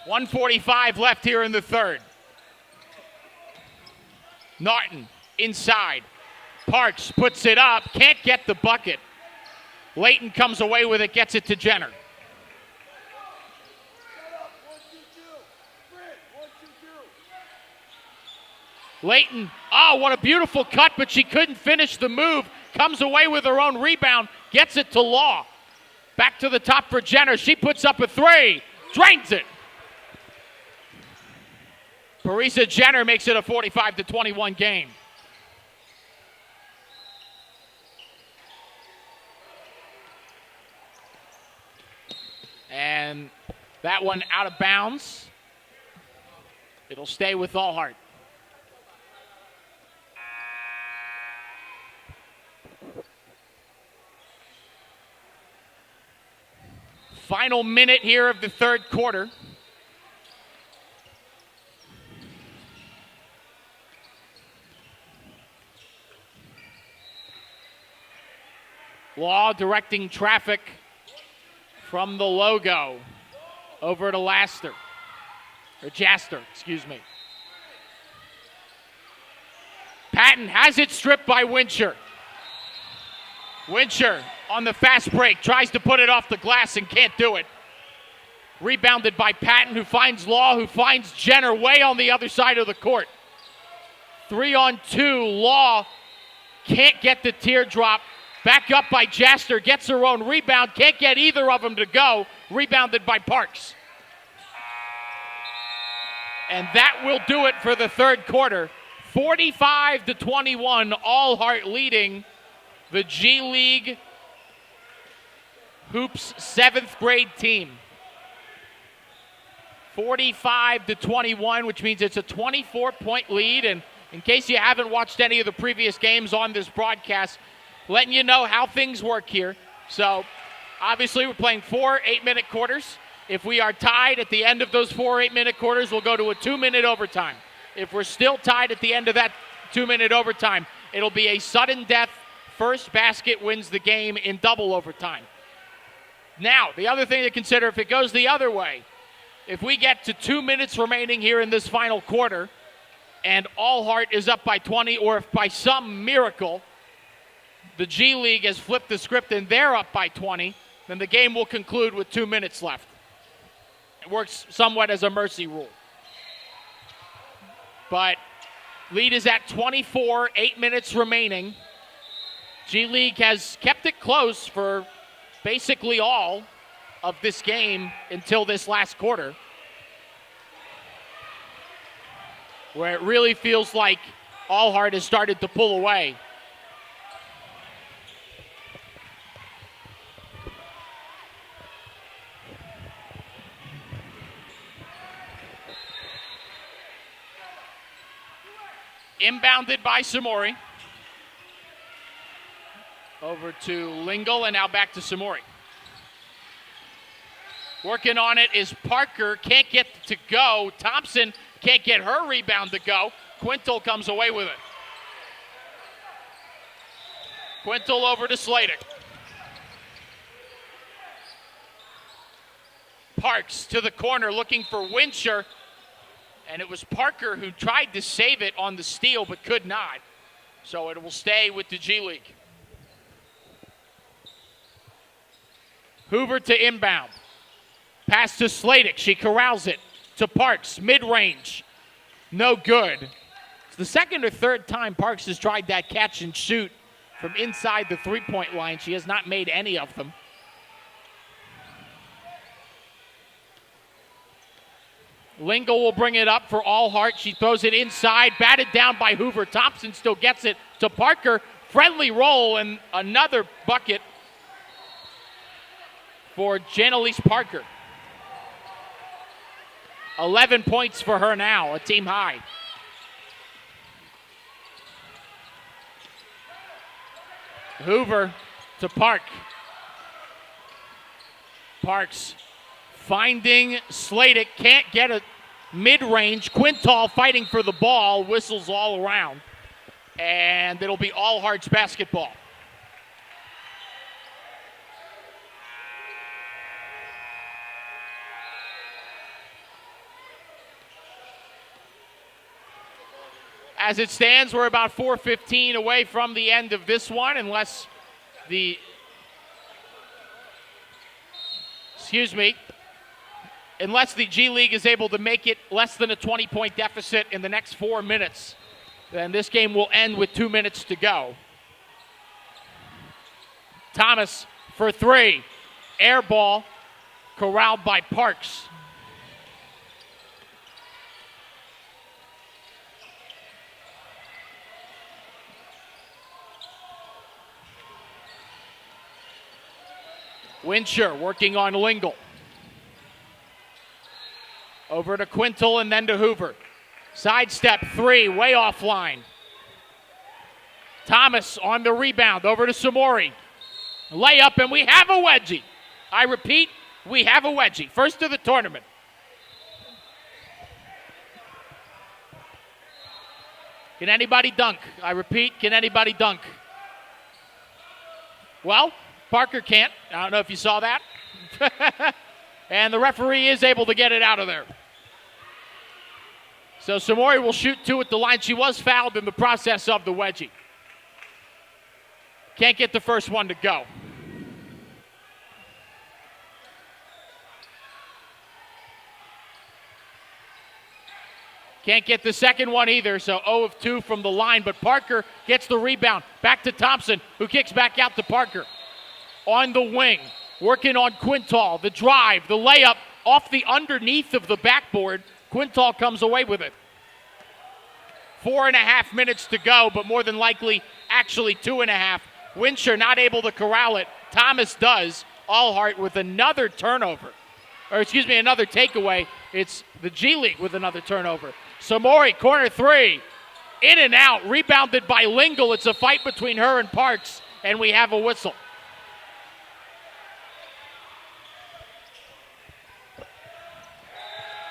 1:45 left here in the third. Norton inside. Parks puts it up, can't get the bucket. Layton comes away with it, gets it to Jenner. Layton, what a beautiful cut, but she couldn't finish the move. Comes away with her own rebound, gets it to Law. Back to the top for Jenner. She puts up a three, drains it. Parisa Jenner makes it a 45-21 game. And that one out of bounds. It'll stay with Allhart. Final minute here of the third quarter. Law directing traffic from the logo over to Jaster, Patton has it stripped by Wincher. Wincher on the fast break, tries to put it off the glass and can't do it. Rebounded by Patton, who finds Law, who finds Jenner way on the other side of the court. 3-on-2, Law can't get the teardrop. Back up by Jaster, gets her own rebound, can't get either of them to go. Rebounded by Parks. And that will do it for the third quarter. 45-21, Allhart leading the G League Hoops' 7th grade team. 45-21, which means it's a 24-point lead. And in case you haven't watched any of the previous games on this broadcast, letting you know how things work here. So obviously we're playing 4 8-minute quarters. If we are tied at the end of those 4 8-minute quarters, we'll go to a 2-minute overtime. If we're still tied at the end of that 2-minute overtime, it'll be a sudden death. First basket wins the game in double overtime. Now, the other thing to consider, if it goes the other way, if we get to 2 minutes remaining here in this final quarter and Allhart is up by 20, or if by some miracle the G League has flipped the script and they're up by 20, then the game will conclude with 2 minutes left. It works somewhat as a mercy rule. But lead is at 24, 8 minutes remaining. G League has kept it close for basically all of this game until this last quarter, where it really feels like Allhart has started to pull away. Inbounded by Samori. Over to Lingle, and now back to Samori. Working on it is Parker. Can't get to go. Thompson can't get her rebound to go. Quintal comes away with it. Quintal over to Sladek. Parks to the corner looking for Wincher. And it was Parker who tried to save it on the steal but could not. So it will stay with the G League. Hoover to inbound. Pass to Sladek. She corrals it to Parks. Mid-range. No good. It's the second or third time Parks has tried that catch and shoot from inside the three-point line. She has not made any of them. Lingle will bring it up for Allhart. She throws it inside, batted down by Hoover. Thompson still gets it to Parker. Friendly roll and another bucket for Janelise Parker. 11 points for her now, a team high. Hoover to Park. Parks finding Sladek, can't get it mid-range. Quintal fighting for the ball, whistles all around. And it'll be Allhart's basketball. As it stands, we're about 4:15 away from the end of this one, unless the G League is able to make it less than a 20-point deficit in the next 4 minutes. Then this game will end with 2 minutes to go. Thomas for three. Air ball corralled by Parks. Wincher working on Lingle. Over to Quintal and then to Hoover. Sidestep three, way offline. Thomas on the rebound, over to Samori. Layup, and we have a wedgie. I repeat, we have a wedgie. First of the tournament. Can anybody dunk? I repeat, can anybody dunk? Well, Parker can't. I don't know if you saw that. And the referee is able to get it out of there. So Samori will shoot two at the line. She was fouled in the process of the wedgie. Can't get the first one to go. Can't get the second one either, so 0 of 2 from the line. But Parker gets the rebound. Back to Thompson, who kicks back out to Parker. On the wing, working on Quintal. The drive, the layup off the underneath of the backboard. Quintal comes away with it. 4.5 minutes to go, but more than likely, actually 2.5. Wincher not able to corral it. Thomas does. Allhart with another turnover. Or excuse me, another takeaway. It's the G League with another turnover. Samori, corner three. In and out, rebounded by Lingle. It's a fight between her and Parks, and we have a whistle.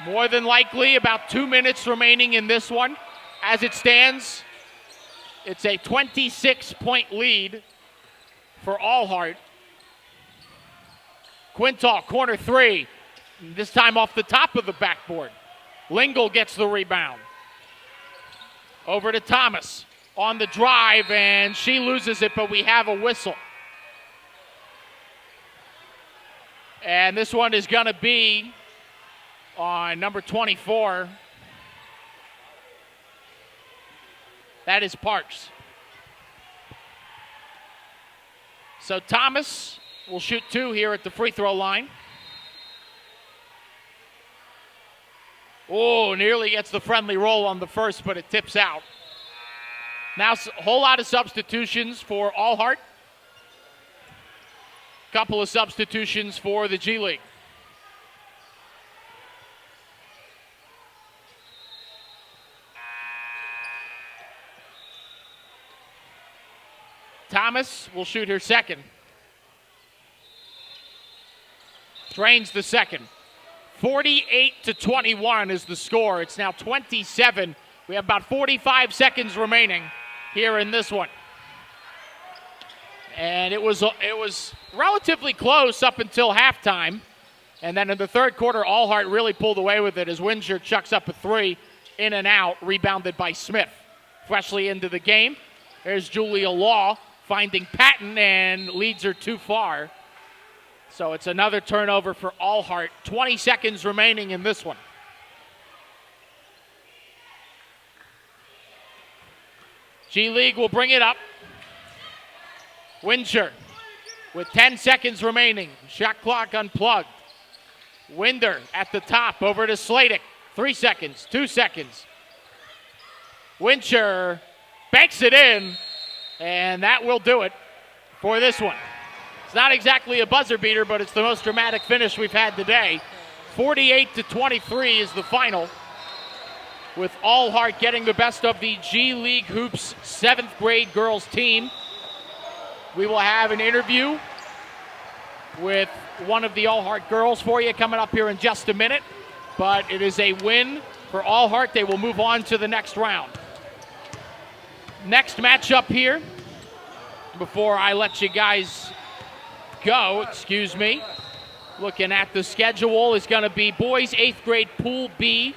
More than likely, about 2 minutes remaining in this one. As it stands, it's a 26-point lead for Allhart. Quintal, corner three. This time off the top of the backboard. Lingle gets the rebound. Over to Thomas on the drive, and she loses it, but we have a whistle. And this one is going to be on number 24. That is Parks. So Thomas will shoot two here at the free throw line. Oh, nearly gets the friendly roll on the first, but it tips out. Now a whole lot of substitutions for Allhart. Couple of substitutions for the G League. Thomas will shoot her second. Drains the second. 48-21 is the score. It's now 27. We have about 45 seconds remaining here in this one. And it was relatively close up until halftime. And then in the third quarter, Allhart really pulled away with it as Windsor chucks up a three, in and out, rebounded by Smith. Freshly into the game, there's Julia Law finding Patton and leads her too far. So it's another turnover for Allhart. 20 seconds remaining in this one. G League will bring it up. Windsor with 10 seconds remaining. Shot clock unplugged. Winder at the top over to Sladek. 3 seconds, 2 seconds. Windsor banks it in, and that will do it for this one. It's not exactly a buzzer beater, but it's the most dramatic finish we've had today. 48-23 is the final, with Allhart getting the best of the G League Hoops 7th grade girls team. We will have an interview with one of the Allhart girls for you coming up here in just a minute, but it is a win for Allhart. They will move on to the next round. Next matchup here, before I let you guys go, looking at the schedule, is going to be boys 8th grade Pool B,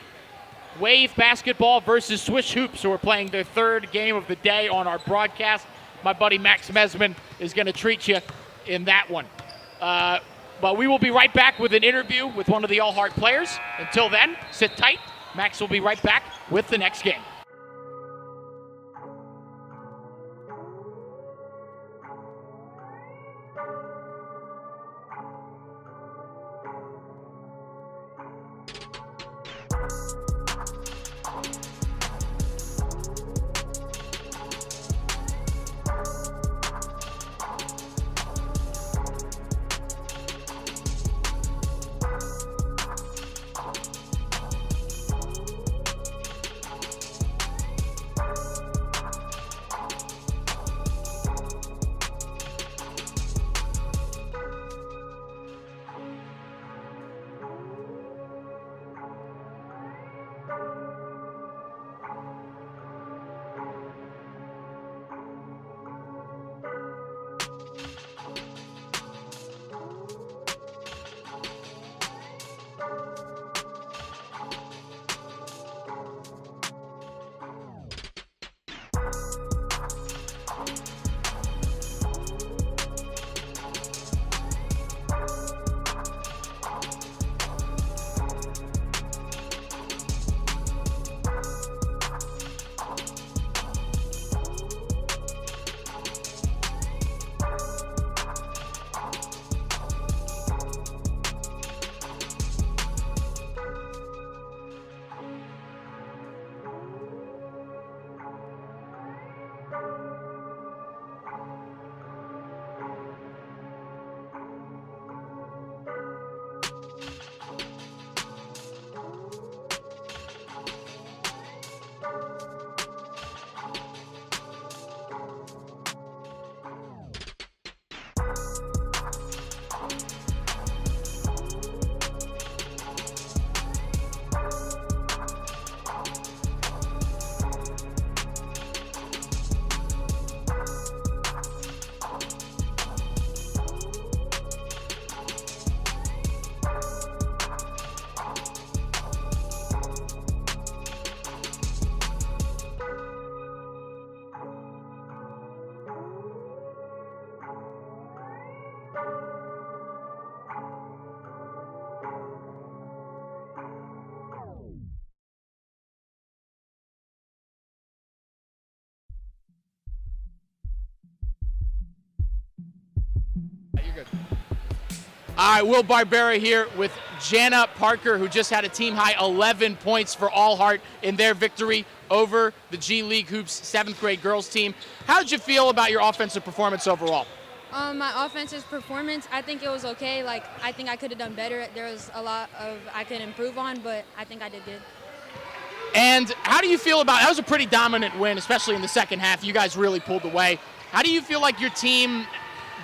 Wave basketball versus Swish Hoops, who are playing their third game of the day on our broadcast. My buddy Max Mesman is going to treat you in that one. But we will be right back with an interview with one of the Allhart players. Until then, sit tight. Max will be right back with the next game. All right, Will Barbera here with Jana Parker, who just had a team-high 11 points for All Heart in their victory over the G League Hoops 7th grade girls team. How did you feel about your offensive performance overall? My offensive performance, I think it was okay. Like, I think I could have done better. There was a lot of I could improve on, but I think I did good. And how do you feel about, that was a pretty dominant win, especially in the second half. You guys really pulled away. How do you feel like your team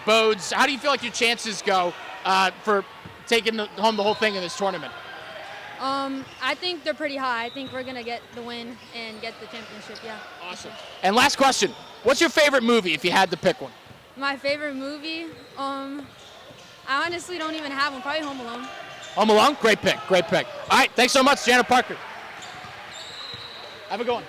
bodes, how do you feel like your chances go for taking home the whole thing in this tournament? I think they're pretty high. I think we're going to get the win and get the championship, yeah. Awesome. And last question, what's your favorite movie if you had to pick one? My favorite movie, I honestly don't even have one. Probably Home Alone. Home Alone? Great pick, great pick. All right, thanks so much, Jana Parker. Have a good one.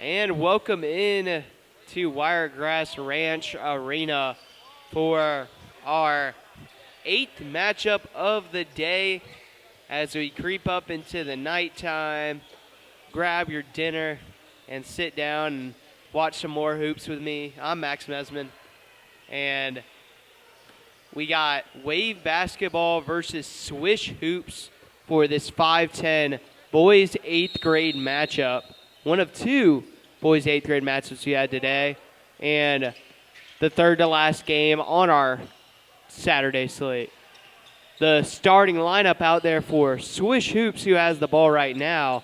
And welcome in to Wiregrass Ranch Arena for our 8th matchup of the day as we creep up into the nighttime. Grab your dinner and sit down and watch some more hoops with me. I'm Max Mesman, and we got Wave Basketball versus Swish Hoops for this 5-10 boys 8th grade matchup. One of two boys 8th grade matchups we had today, and the third to last game on our Saturday slate. The starting lineup out there for Swish Hoops, who has the ball right now.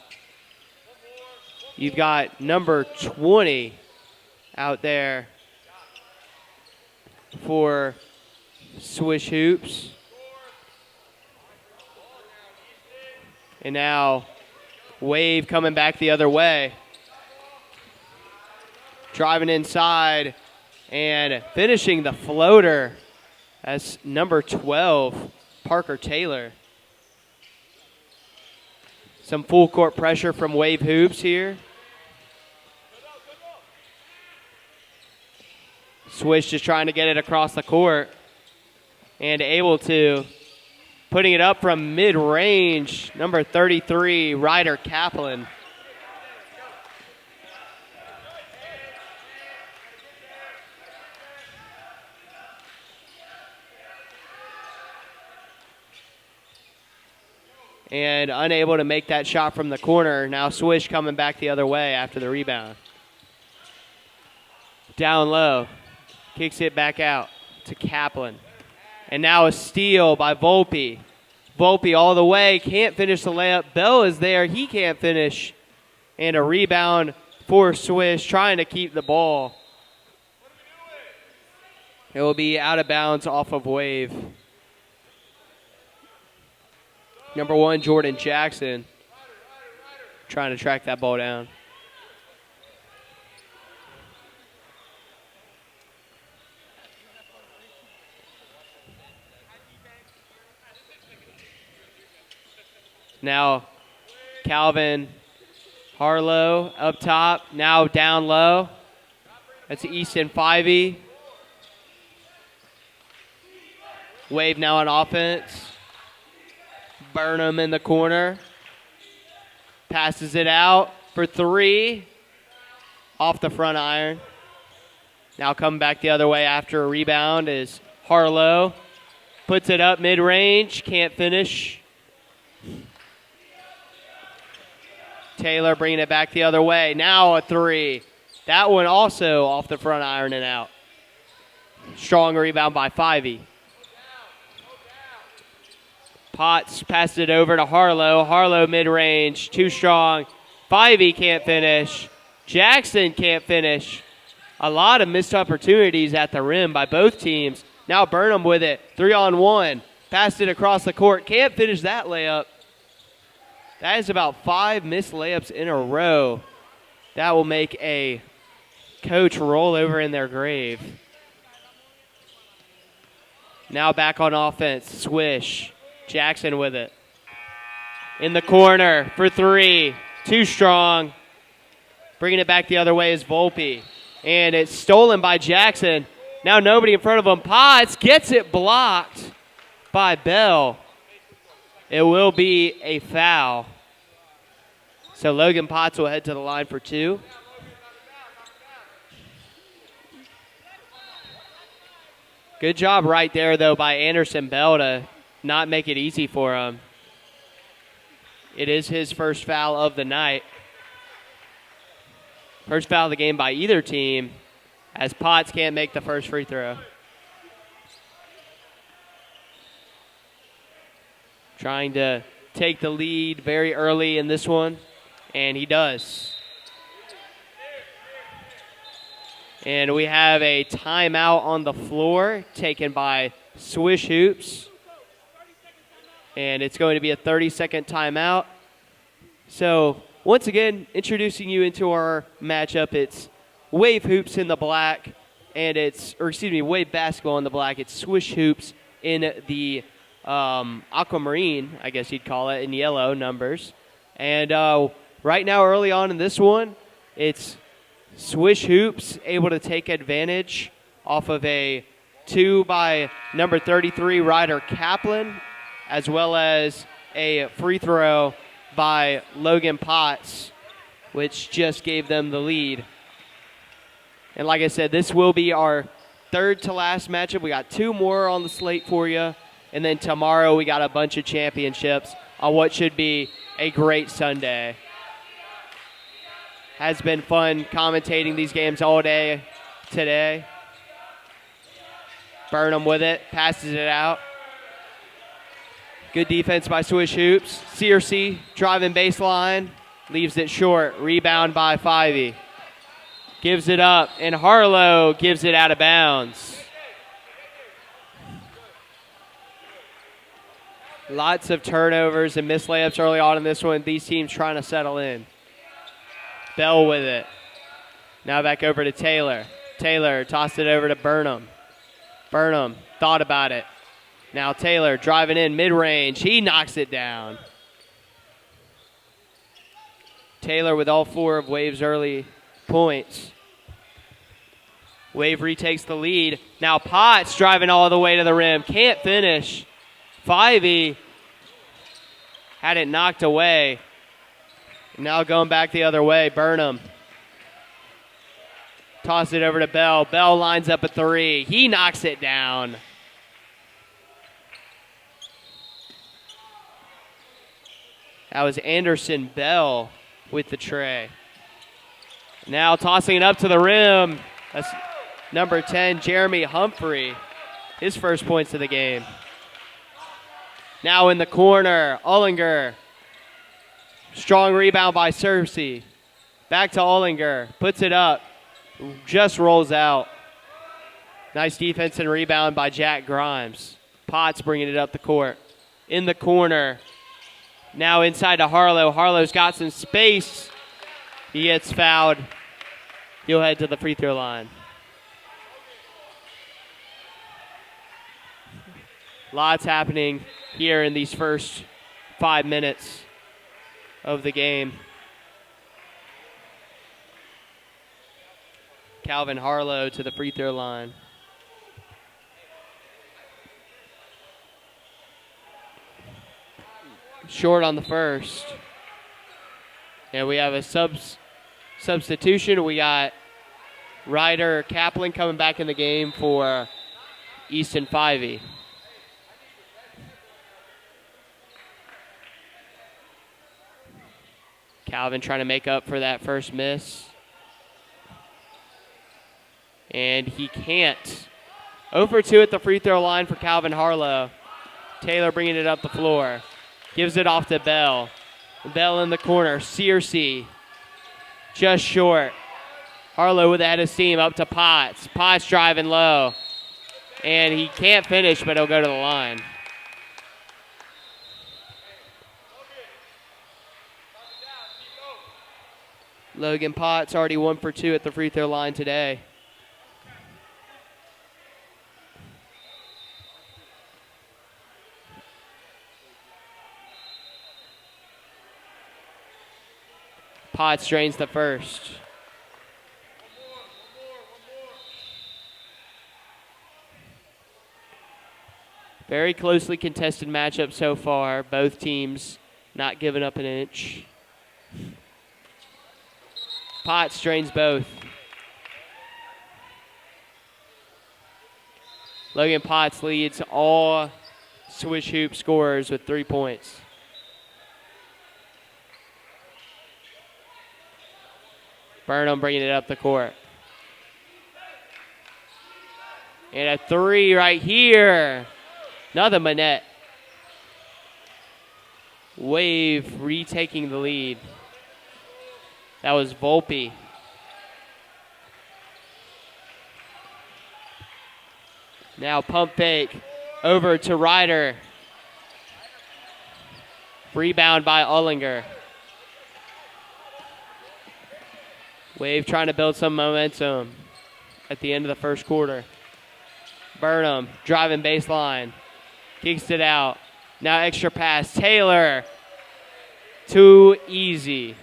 You've got number 20 out there for Swish Hoops. And now Wave coming back the other way. Driving inside And finishing the floater, that's number 12, Parker Taylor. Some full court pressure from Wave Hoops here. Swish just trying to get it across the court and able to, putting it up from mid-range, number 33, Ryder Kaplan. And unable to make that shot from the corner. Now Swish coming back the other way after the rebound. Down low. Kicks it back out to Kaplan. And now a steal by Volpe. Volpe all the way. Can't finish the layup. Bell is there. He can't finish. And a rebound for Swish trying to keep the ball. It will be out of bounds off of Wave. Number 1, Jordan Jackson, trying to track that ball down. Now Calvin Harlow up top, now down low. That's Easton Fivey. Wave now on offense. Burnham in the corner. Passes it out for 3. Off the front iron. Now coming back the other way after a rebound is Harlow. Puts it up mid-range. Can't finish. Taylor bringing it back the other way. Now a 3. That one also off the front iron and out. Strong rebound by Fivey. Potts passed it over to Harlow. Harlow mid-range, too strong. Fivey can't finish. Jackson can't finish. A lot of missed opportunities at the rim by both teams. Now Burnham with it. 3-on-1. Passed it across the court. Can't finish that layup. That is about 5 missed layups in a row. That will make a coach roll over in their grave. Now back on offense. Swish. Jackson with it. In the corner for 3. Too strong. Bringing it back the other way is Volpe. And it's stolen by Jackson. Now nobody in front of him. Potts gets it blocked by Bell. It will be a foul. So Logan Potts will head to the line for 2. Good job right there, though, by Anderson Bell to not make it easy for him. It is his first foul of the night. First foul of the game by either team, as Potts can't make the first free throw. Trying to take the lead very early in this one, and he does. And we have a timeout on the floor taken by Swish Hoops. And it's going to be a 30-second timeout. So, once again, introducing you into our matchup, it's Wave Hoops in the black, and Wave Basketball in the black. It's Swish Hoops in the aquamarine, I guess you'd call it, in yellow numbers. And right now, early on in this one, it's Swish Hoops able to take advantage off of a 2 by number 33, Ryder Kaplan, as well as a free throw by Logan Potts, which just gave them the lead. And like I said, this will be our third to last matchup. We got 2 more on the slate for you. And then tomorrow we got a bunch of championships on what should be a great Sunday. Has been fun commentating these games all day today. Burnham with it, passes it out. Good defense by Swish Hoops. Searcy driving baseline, leaves it short. Rebound by Fivey. Gives it up, and Harlow gives it out of bounds. Lots of turnovers and missed layups early on in this one. These teams trying to settle in. Bell with it. Now back over to Taylor. Taylor tossed it over to Burnham. Burnham thought about it. Now Taylor driving in mid-range. He knocks it down. Taylor with all 4 of Wave's early points. Wave retakes the lead. Now Potts driving all the way to the rim. Can't finish. Fivey had it knocked away. Now going back the other way, Burnham. Toss it over to Bell. Bell lines up a 3. He knocks it down. That was Anderson Bell with the tray. Now tossing it up to the rim. That's number 10, Jeremy Humphrey. His first points of the game. Now in the corner, Ullinger. Strong rebound by Cersei. Back to Ullinger. Puts it up. Just rolls out. Nice defense and rebound by Jack Grimes. Potts bringing it up the court. In the corner. Now inside to Harlow. Harlow's got some space. He gets fouled. He'll head to the free throw line. Lots happening here in these first 5 minutes of the game. Calvin Harlow to the free throw line. Short on the first. And we have a substitution. We got Ryder Kaplan coming back in the game for Easton Fivey. Calvin trying to make up for that first miss. And he can't. 0 for 2 at the free throw line for Calvin Harlow. Taylor bringing it up the floor. Gives it off to Bell. Bell in the corner. Searcy just short. Harlow with the head of steam up to Potts. Potts driving low. And he can't finish, but he'll go to the line. Logan Potts already 1 for 2 at the free throw line today. Potts drains the first. Very closely contested matchup so far. Both teams not giving up an inch. Potts drains both. Logan Potts leads all Swish Hoop scorers with 3 points. Burnham bringing it up the court. And a 3 right here. Another Manette. Wave retaking the lead. That was Volpe. Now pump fake over to Ryder. Rebound by Ullinger. Wave trying to build some momentum at the end of the first quarter. Burnham driving baseline. Kicks it out. Now extra pass. Taylor. Too easy.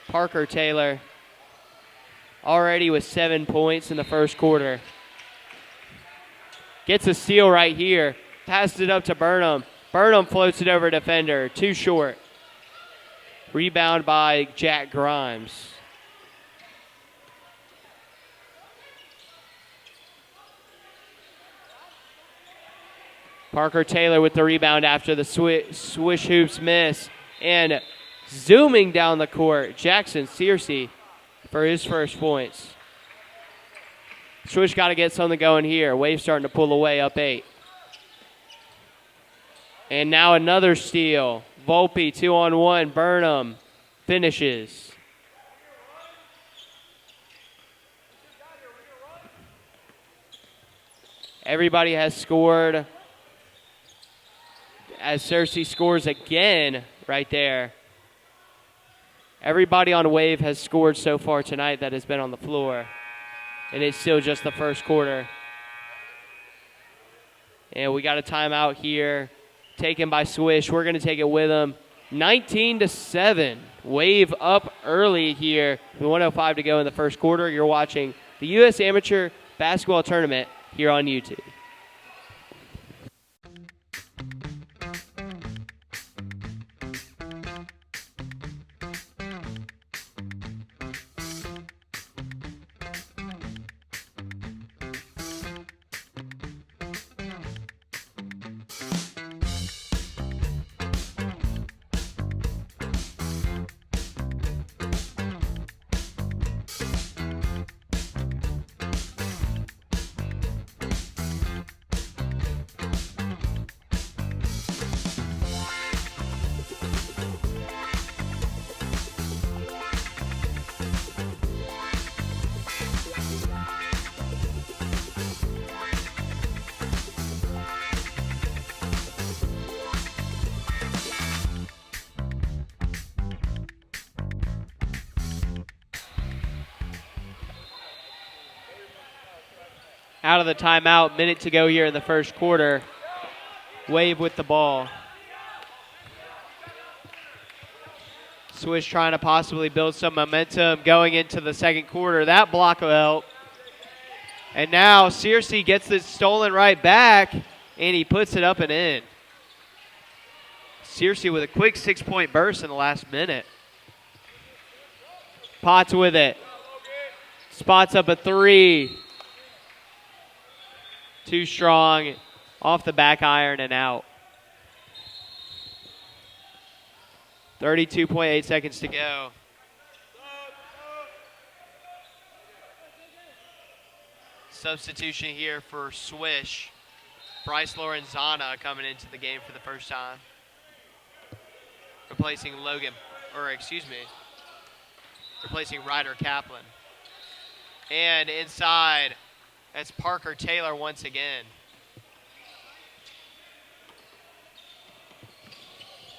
Parker Taylor already with 7 points in the first quarter. Gets a steal right here. Passes it up to Burnham. Burnham floats it over defender. Too short. Rebound by Jack Grimes. Parker Taylor with the rebound after the Swish Hoops miss. And zooming down the court, Jackson Searcy for his first points. Swish got to get something going here. Wave starting to pull away, up 8. And now another steal. Volpe 2-on-1. Burnham finishes. Everybody has scored. As Cersei scores again right there. Everybody on Wave has scored so far tonight that has been on the floor. And it's still just the first quarter. And we got a timeout here taken by Swish. We're going to take it with them. 19-7. Wave up early here with 1:05 to go in the first quarter. You're watching the U.S. Amateur Basketball Tournament here on YouTube. Out of the timeout, minute to go here in the first quarter. Wave with the ball. Swish trying to possibly build some momentum going into the second quarter. That block will help. And now Searcy gets this stolen right back, and he puts it up and in. Searcy with a quick 6-point burst in the last minute. Potts with it. Spots up a three. Too strong. Off the back iron and out. 32.8 seconds to go. Substitution here for Swish. Bryce Lorenzana coming into the game for the first time. Replacing replacing Ryder Kaplan. And inside, that's Parker Taylor once again.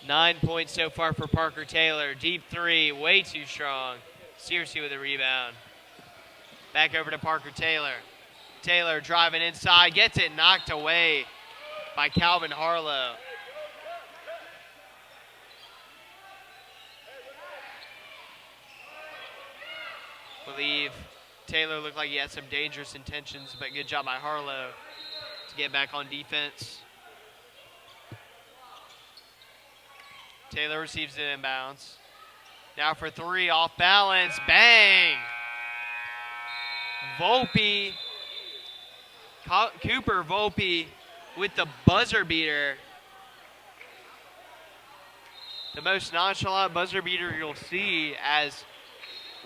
9 points so far for Parker Taylor. Deep three, way too strong. Searcy with a rebound. Back over to Parker Taylor. Taylor driving inside, gets it knocked away by Calvin Harlow. Believe Taylor looked like he had some dangerous intentions, but good job by Harlow to get back on defense. Taylor receives it inbounds. Now for three, off balance, bang! Volpe, Cooper Volpe with the buzzer beater. The most nonchalant buzzer beater you'll see, as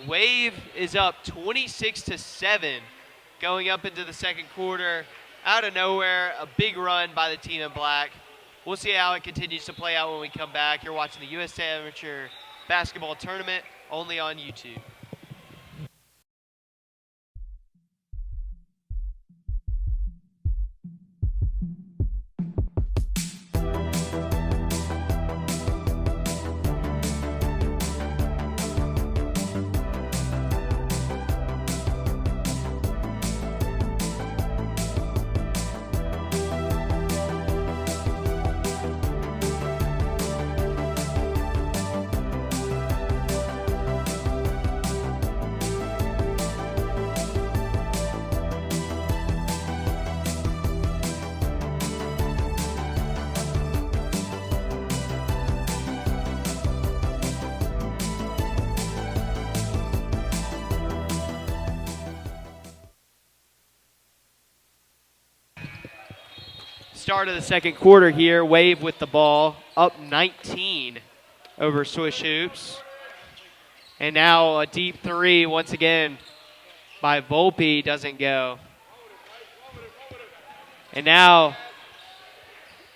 Wave is up 26-7 going up into the second quarter. Out of nowhere, a big run by the team in black. We'll see how it continues to play out when we come back. You're watching the USA Amateur Basketball Tournament only on YouTube. Start of the second quarter here. Wave with the ball, up 19 over Swish Hoops. And now a deep three once again by Volpe, doesn't go. And now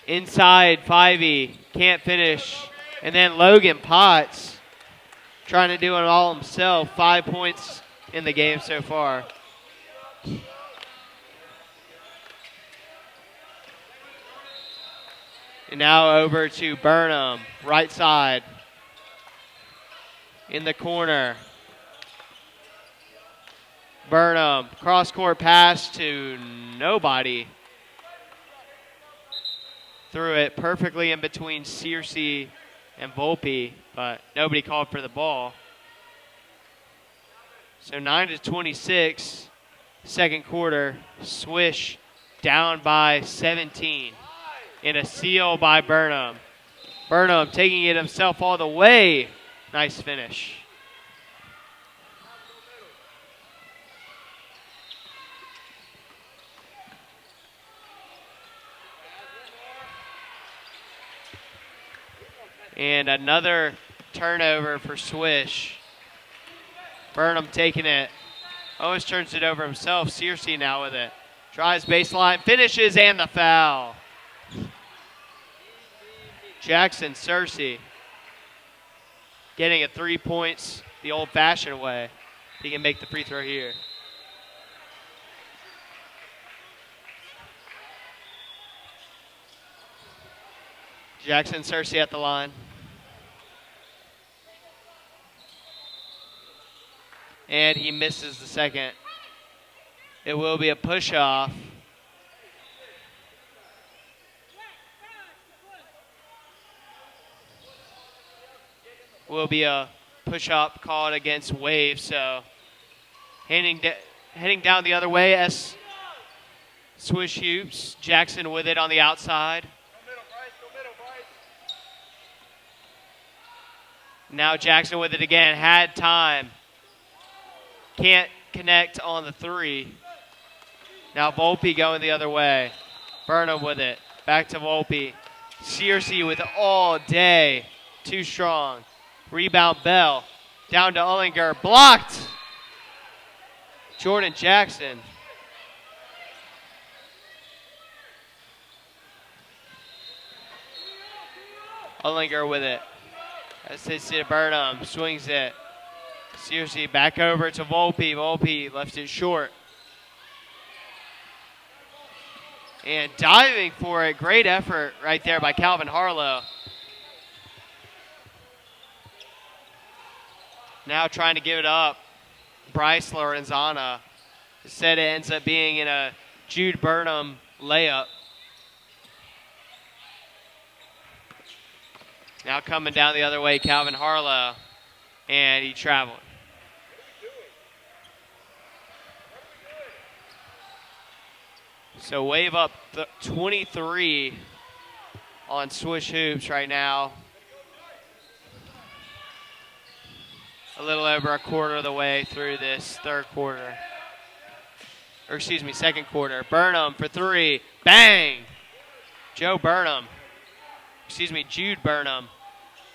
inside Fivey, can't finish. And then Logan Potts trying to do it all himself. 5 points in the game so far. And now over to Burnham, right side. In the corner. Burnham, cross-court pass to nobody. Threw it perfectly in between Searcy and Volpe, but nobody called for the ball. So 9-26, second quarter. Swish down by 17 in a steal by Burnham. Burnham taking it himself all the way. Nice finish. And another turnover for Swish. Burnham taking it. Almost turns it over himself. Searcy now with it. Drives baseline, finishes, and the foul. Jackson Searcy getting a 3 points the old-fashioned way. He can make the free throw here. Jackson Searcy at the line. And he misses the second. It will be a push-off. Will be a push-up called against Wave, so heading down the other way as Swish Hoops. Jackson with it on the outside. Now Jackson with it again, had time. Can't connect on the three. Now Volpe going the other way. Burnham with it, back to Volpe. Searcy with it all day, too strong. Rebound Bell, down to Ullinger, blocked. Jordan Jackson. Ullinger with it. Assists it to Burnham, swings it. Searcy back over to Volpe. Volpe left it short. And diving for it, great effort right there by Calvin Harlow. Now trying to give it up, Bryce Lorenzana. Instead it ends up being in a Jude Burnham layup. Now coming down the other way, Calvin Harlow, and he traveled. So Wave up 23 on Swish Hoops right now. A little over a quarter of the way through this third quarter. Or excuse me, second quarter. Burnham for three. Bang! Jude Burnham,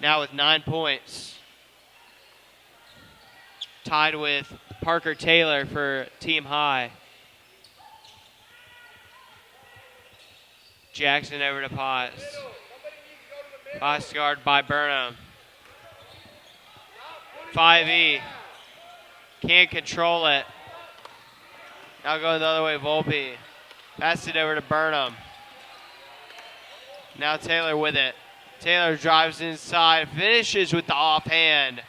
now with 9 points. Tied with Parker Taylor for team high. Jackson over to Potts. Potts guarded by Burnham. 5E. Can't control it. Now going the other way, Volpe. Pass it over to Burnham. Now Taylor with it. Taylor drives inside, finishes with the offhand.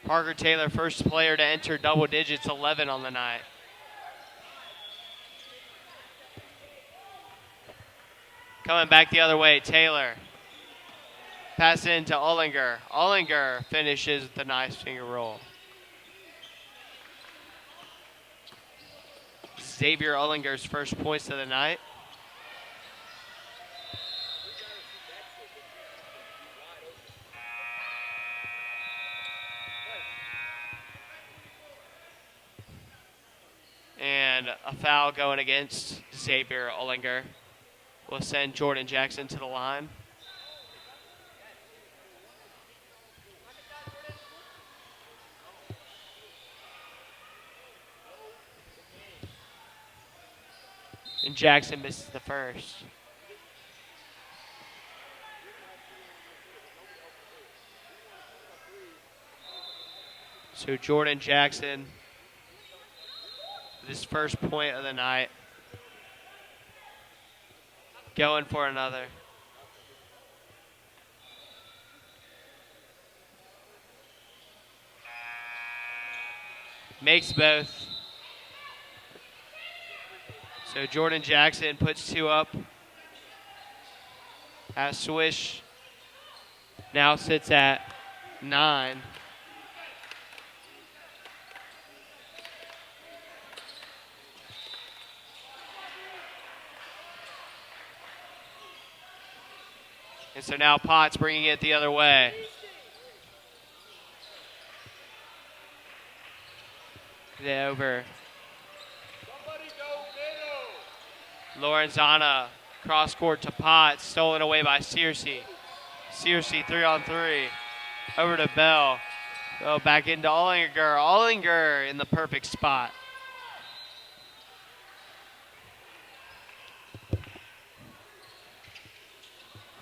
Parker Taylor, first player to enter double digits, 11 on the night. Coming back the other way, Taylor. Pass in to Ullinger. Ullinger finishes with the nice finger roll. Xavier Ullinger's first points of the night. And a foul going against Xavier Ullinger will send Jordan Jackson to the line. And Jackson misses the first. So Jordan Jackson, his first point of the night, going for another. makes both. So Jordan Jackson puts 2 up. As Swish now sits at 9. And so now Potts bringing it the other way. Over. Lorenzana cross court to Potts, stolen away by Searcy. Searcy 3-on-3. Over to Bell. Oh, back into Ollinger. Ollinger in the perfect spot.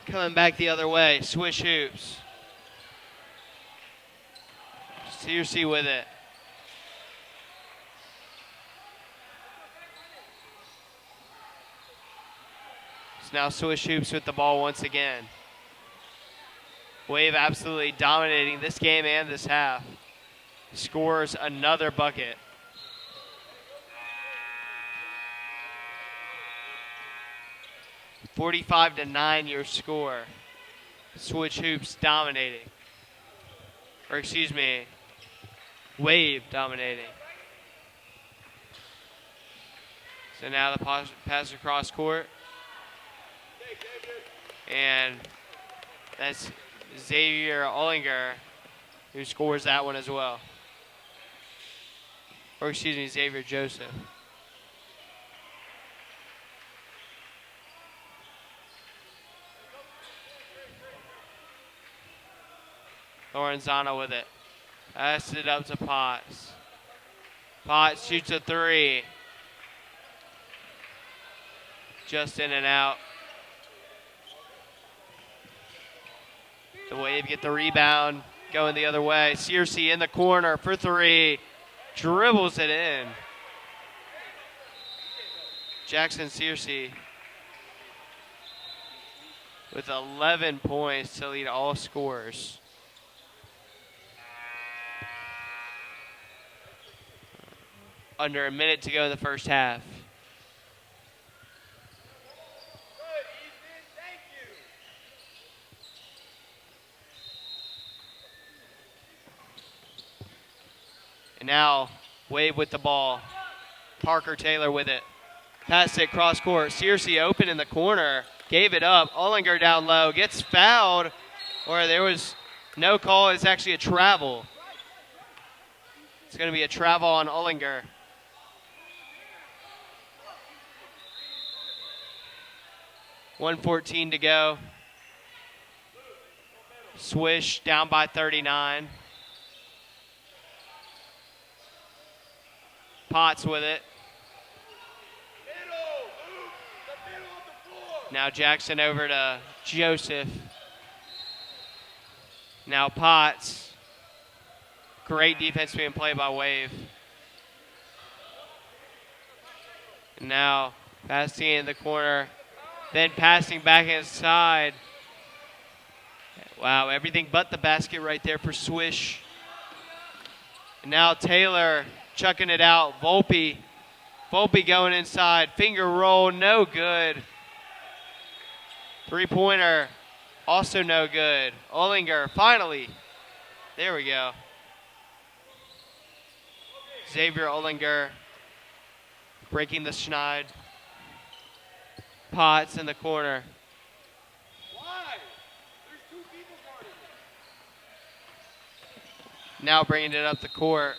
Coming back the other way, Swish Hoops. Searcy with it. It's now Swish Hoops with the ball once again. Wave absolutely dominating this game and this half. Scores another bucket. (45-9) your score. Switch Hoops dominating. Or excuse me, Wave dominating. So now the pass across court. And that's Xavier Ollinger who scores that one as well. Or excuse me, Xavier Joseph. Lorenzana with it. Pass it up to Potts. Potts shoots a 3. Just in and out. The Wave get the rebound. Going the other way. Searcy in the corner for 3. Dribbles it in. Jackson Searcy with 11 points to lead all scorers. Under a minute to go in the first half. And now Wave with the ball. Parker Taylor with it. Pass it cross court. Searcy open in the corner. Gave it up. Ollinger down low. Gets fouled. Or there was no call. It's actually a travel. It's going to be a travel on Ollinger. .114 to go. Swish down by 39. Potts with it. Now Jackson over to Joseph. Now Potts. Great defense being played by Wave. And now passing in the corner. Then passing back inside. Wow, everything but the basket right there for Swish. And now Taylor chucking it out. Volpe going inside. Finger roll, no good. 3-pointer, also no good. Ollinger, finally. There we go. Xavier Ollinger breaking the schneid. Potts in the corner. Now bringing it up the court.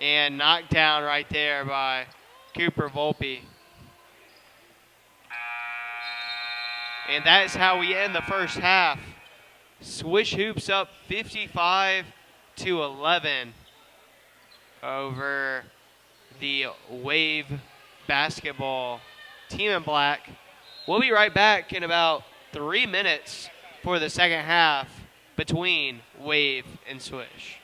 And knocked down right there by Cooper Volpe. And that is how we end the first half. Swish Hoops up 55-11 over the Wave basketball team in black. We'll be right back in about 3 minutes for the second half between Wave and Swish.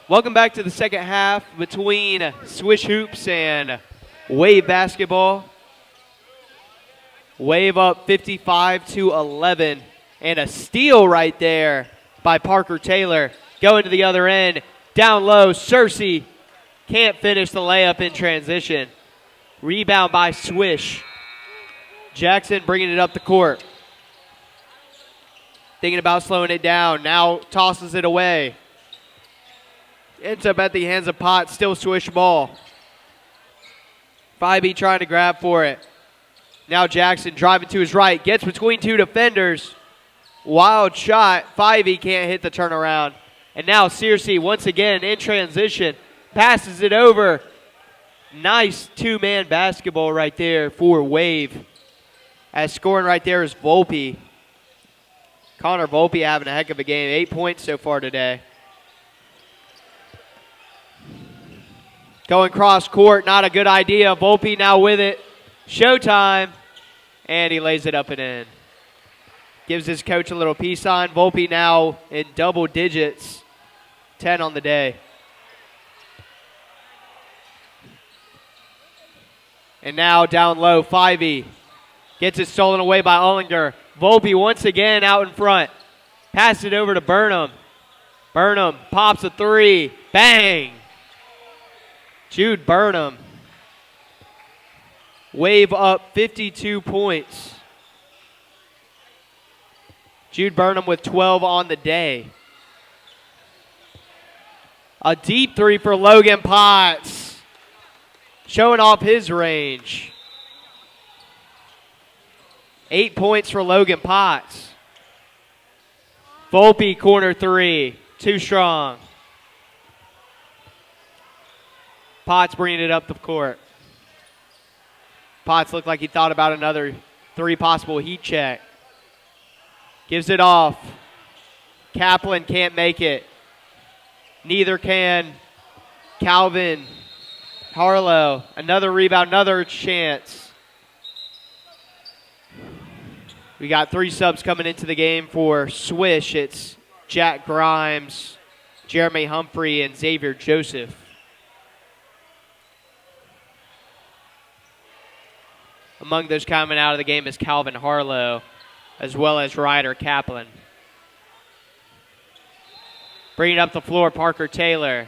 Welcome back to the second half between Swish Hoops and Wave Basketball. Wave up 55-11, and a steal right there by Parker Taylor. Going to the other end, down low, Cersei can't finish the layup in transition. Rebound by Swish. Jackson bringing it up the court. Thinking about slowing it down, now tosses it away. Ends up at the hands of Potts, still Swish ball. 5E trying to grab for it. Now Jackson driving to his right, gets between two defenders. Wild shot, 5E can't hit the turnaround. And now Searcy once again in transition, passes it over. Nice two-man basketball right there for Wave. As scoring right there is Volpe. Connor Volpe having a heck of a game, 8 points so far today. Going cross court, not a good idea. Volpe now with it. Showtime. And he lays it up and in. Gives his coach a little peace sign. Volpe now in double digits. 10 on the day. And now down low, 5E. Gets it stolen away by Ullinger. Volpe once again out in front. Pass it over to Burnham. Burnham pops a three. Bang! Jude Burnham. Wave up 52 points. Jude Burnham with 12 on the day. A deep three for Logan Potts. Showing off his range. 8 points for Logan Potts. Volpe corner three. Too strong. Potts bringing it up the court. Potts looked like he thought about another three possible heat check. Gives it off. Kaplan can't make it. Neither can Calvin Harlow. Another rebound, another chance. We got three subs coming into the game for Swish. It's Jack Grimes, Jeremy Humphrey, and Xavier Joseph. Among those coming out of the game is Calvin Harlow, as well as Ryder Kaplan. Bringing up the floor, Parker Taylor.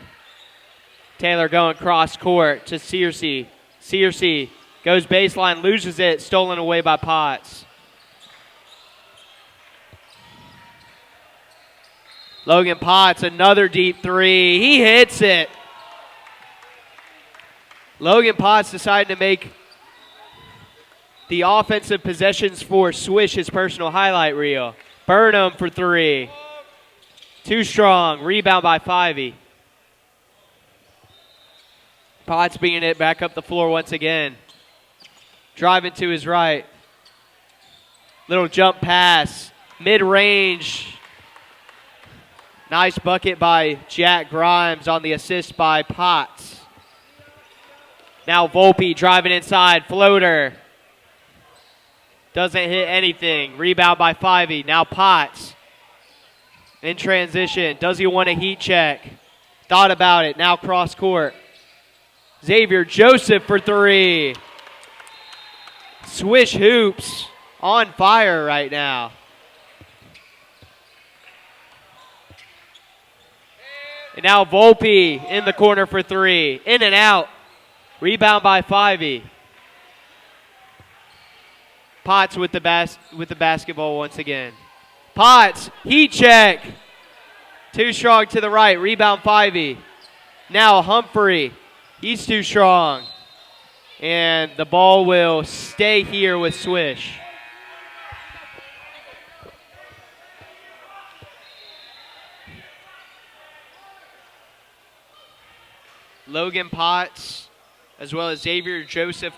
Taylor going cross court to Searcy. Searcy goes baseline, loses it, stolen away by Potts. Logan Potts, another deep three. He hits it. Logan Potts decided to make the offensive possessions for Swish his personal highlight reel. Burnham for three. Too strong. Rebound by 5E. Potts bringing it back up the floor once again. Driving to his right. Little jump pass. Mid-range. Nice bucket by Jack Grimes on the assist by Potts. Now Volpe driving inside. Floater. Doesn't hit anything. Rebound by 5E. Now Potts. In transition. Does he want a heat check? Thought about it. Now cross court. Xavier Joseph for three. Swish Hoops on fire right now. And now Volpe in the corner for three. In and out. Rebound by 5E. Potts with the basketball once again. Potts, heat check. Too strong to the right. Rebound 5E. Now Humphrey. He's too strong. And the ball will stay here with Swish. Logan Potts as well as Xavier Joseph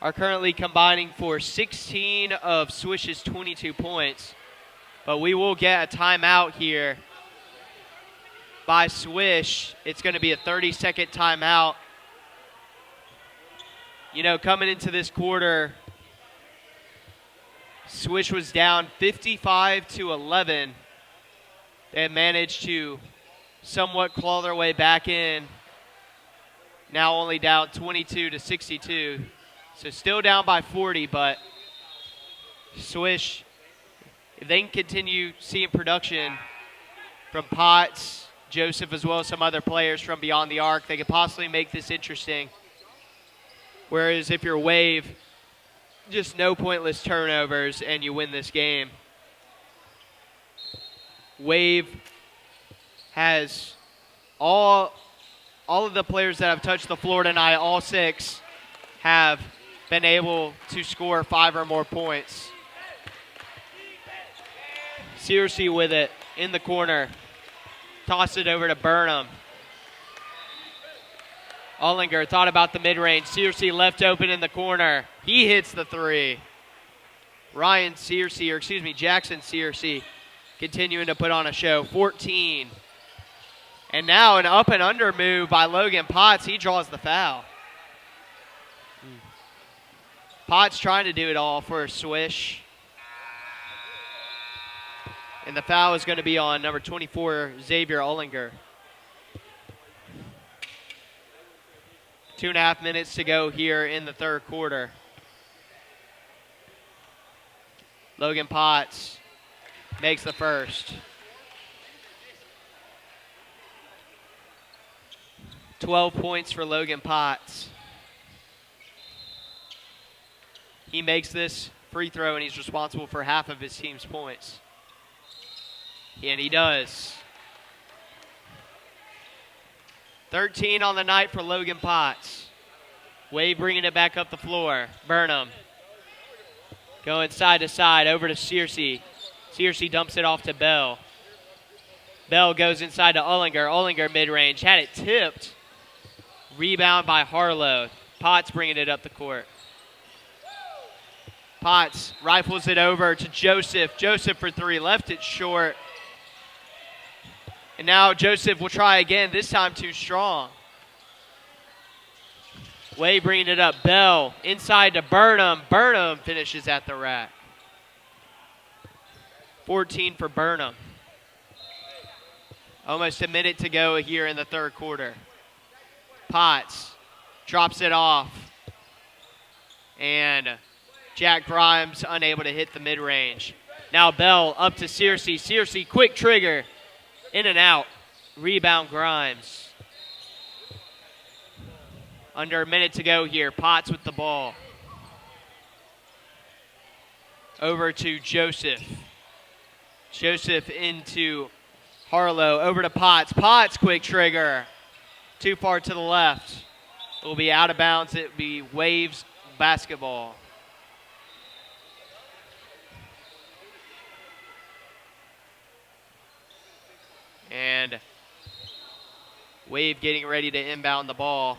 are currently combining for 16 of Swish's 22 points. But we will get a timeout here by Swish. It's going to be a 30-second timeout. You know, coming into this quarter, Swish was down 55-11. They managed to somewhat claw their way back in. Now only down 22-62. So still down by 40, but Swish, if they can continue seeing production from Potts, Joseph, as well as some other players from beyond the arc, they could possibly make this interesting. Whereas if you're Wave, just no pointless turnovers and you win this game. Wave has all of the players that have touched the floor tonight, all 6, have been able to score 5 or more points. Searcy with it in the corner. Toss it over to Burnham. Ullinger thought about the mid-range. Searcy left open in the corner. He hits the 3. Jackson Searcy continuing to put on a show. 14. And now an up and under move by Logan Potts. He draws the foul. Potts trying to do it all for a Swish. And the foul is going to be on number 24, Xavier Ullinger. 2.5 minutes to go here in the third quarter. Logan Potts makes the first. 12 points for Logan Potts. He makes this free throw and he's responsible for half of his team's points. And he does. 13 on the night for Logan Potts. Wade bringing it back up the floor. Burnham going side to side over to Searcy. Searcy dumps it off to Bell. Bell goes inside to Ullinger. Ullinger mid-range. Had it tipped. Rebound by Harlow. Potts bringing it up the court. Potts rifles it over to Joseph. Joseph for 3. Left it short. And now Joseph will try again, this time too strong. Wade bringing it up. Bell inside to Burnham. Burnham finishes at the rack. 14 for Burnham. Almost a minute to go here in the third quarter. Potts drops it off. And Jack Grimes unable to hit the mid-range. Now Bell up to Searcy. Searcy, quick trigger. In and out. Rebound Grimes. Under a minute to go here. Potts with the ball. Over to Joseph. Joseph into Harlow. Over to Potts. Potts, quick trigger. Too far to the left. It will be out of bounds. It will be Waves basketball. And Wave getting ready to inbound the ball.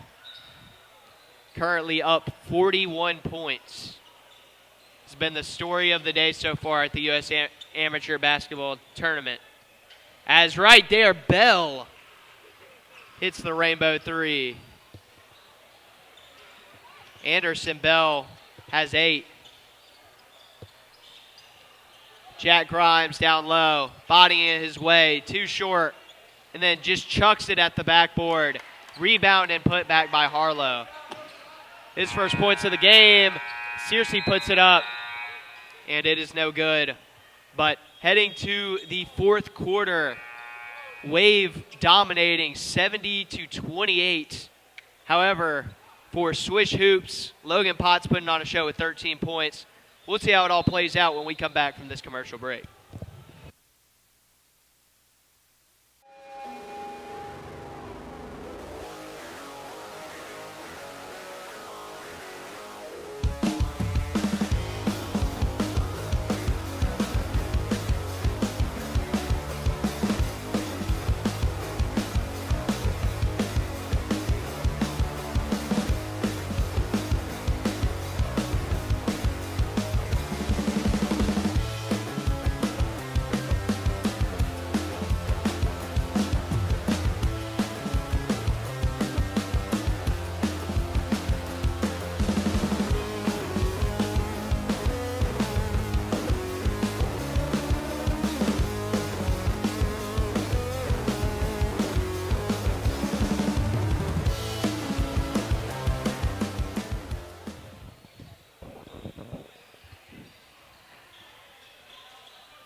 Currently up 41 points. It's been the story of the day so far at the U.S. Amateur Basketball Tournament. As right there, Bell hits the rainbow 3. Anderson Bell has 8. Jack Grimes down low, bodying his way, too short, and then just chucks it at the backboard. Rebound and put back by Harlow. His first points of the game. Searcy puts it up, and it is no good. But heading to the fourth quarter, Wave dominating 70-28. However, for Swish Hoops, Logan Potts putting on a show with 13 points. We'll see how it all plays out when we come back from this commercial break.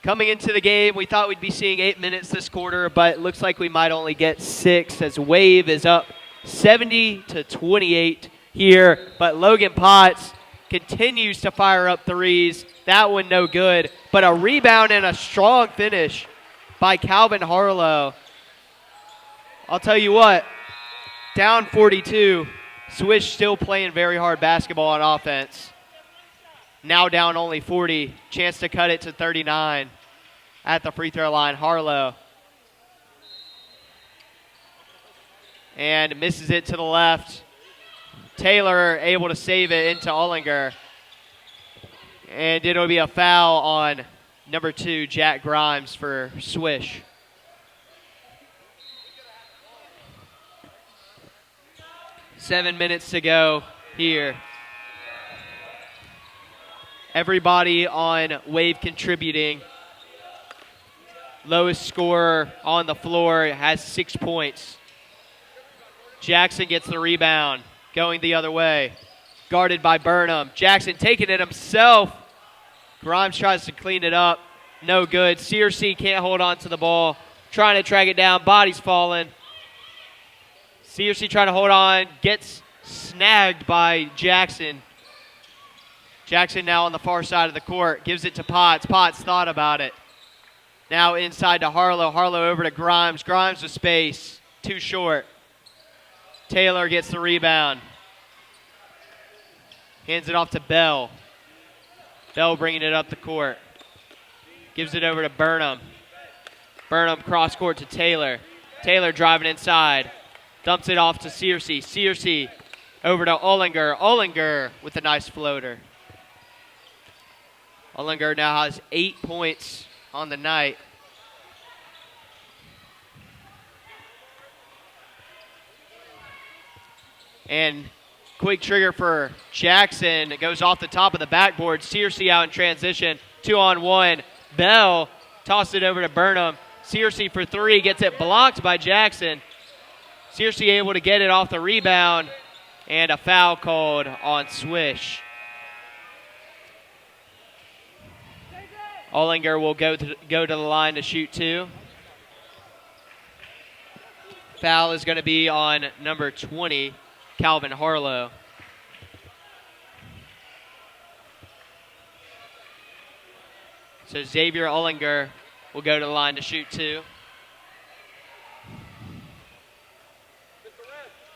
Coming into the game, we thought we'd be seeing 8 minutes this quarter, but it looks like we might only get 6 as Wave is up 70-28 here. But Logan Potts continues to fire up threes. That one no good, but a rebound and a strong finish by Calvin Harlow. I'll tell you what, down 42, Swish still playing very hard basketball on offense. Now down only 40, chance to cut it to 39 at the free throw line. Harlow. And misses it to the left. Taylor able to save it into Ollinger. And it'll be a foul on number 2, Jack Grimes for Swish. Seven minutes to go here. Everybody on Wave contributing. Lowest scorer on the floor has 6 points. Jackson gets the rebound, going the other way. Guarded by Burnham. Jackson taking it himself. Grimes tries to clean it up. No good. Searcy can't hold on to the ball. Trying to track it down. Body's falling. Searcy trying to hold on. Gets snagged by Jackson. Jackson now on the far side of the court. Gives it to Potts. Potts thought about it. Now inside to Harlow. Harlow over to Grimes. Grimes with space. Too short. Taylor gets the rebound. Hands it off to Bell. Bell bringing it up the court. Gives it over to Burnham. Burnham cross court to Taylor. Taylor driving inside. Dumps it off to Searcy. Searcy over to Ollinger. Ollinger with a nice floater. Ollinger now has 8 points on the night. And quick trigger for Jackson. It goes off the top of the backboard. Searcy out in transition. 2-on-1. Bell tossed it over to Burnham. Searcy for 3. Gets it blocked by Jackson. Searcy able to get it off the rebound. And a foul called on Swish. Ollinger will go to the line to shoot 2. Foul is going to be on number 20, Calvin Harlow. So Xavier Ollinger will go to the line to shoot 2.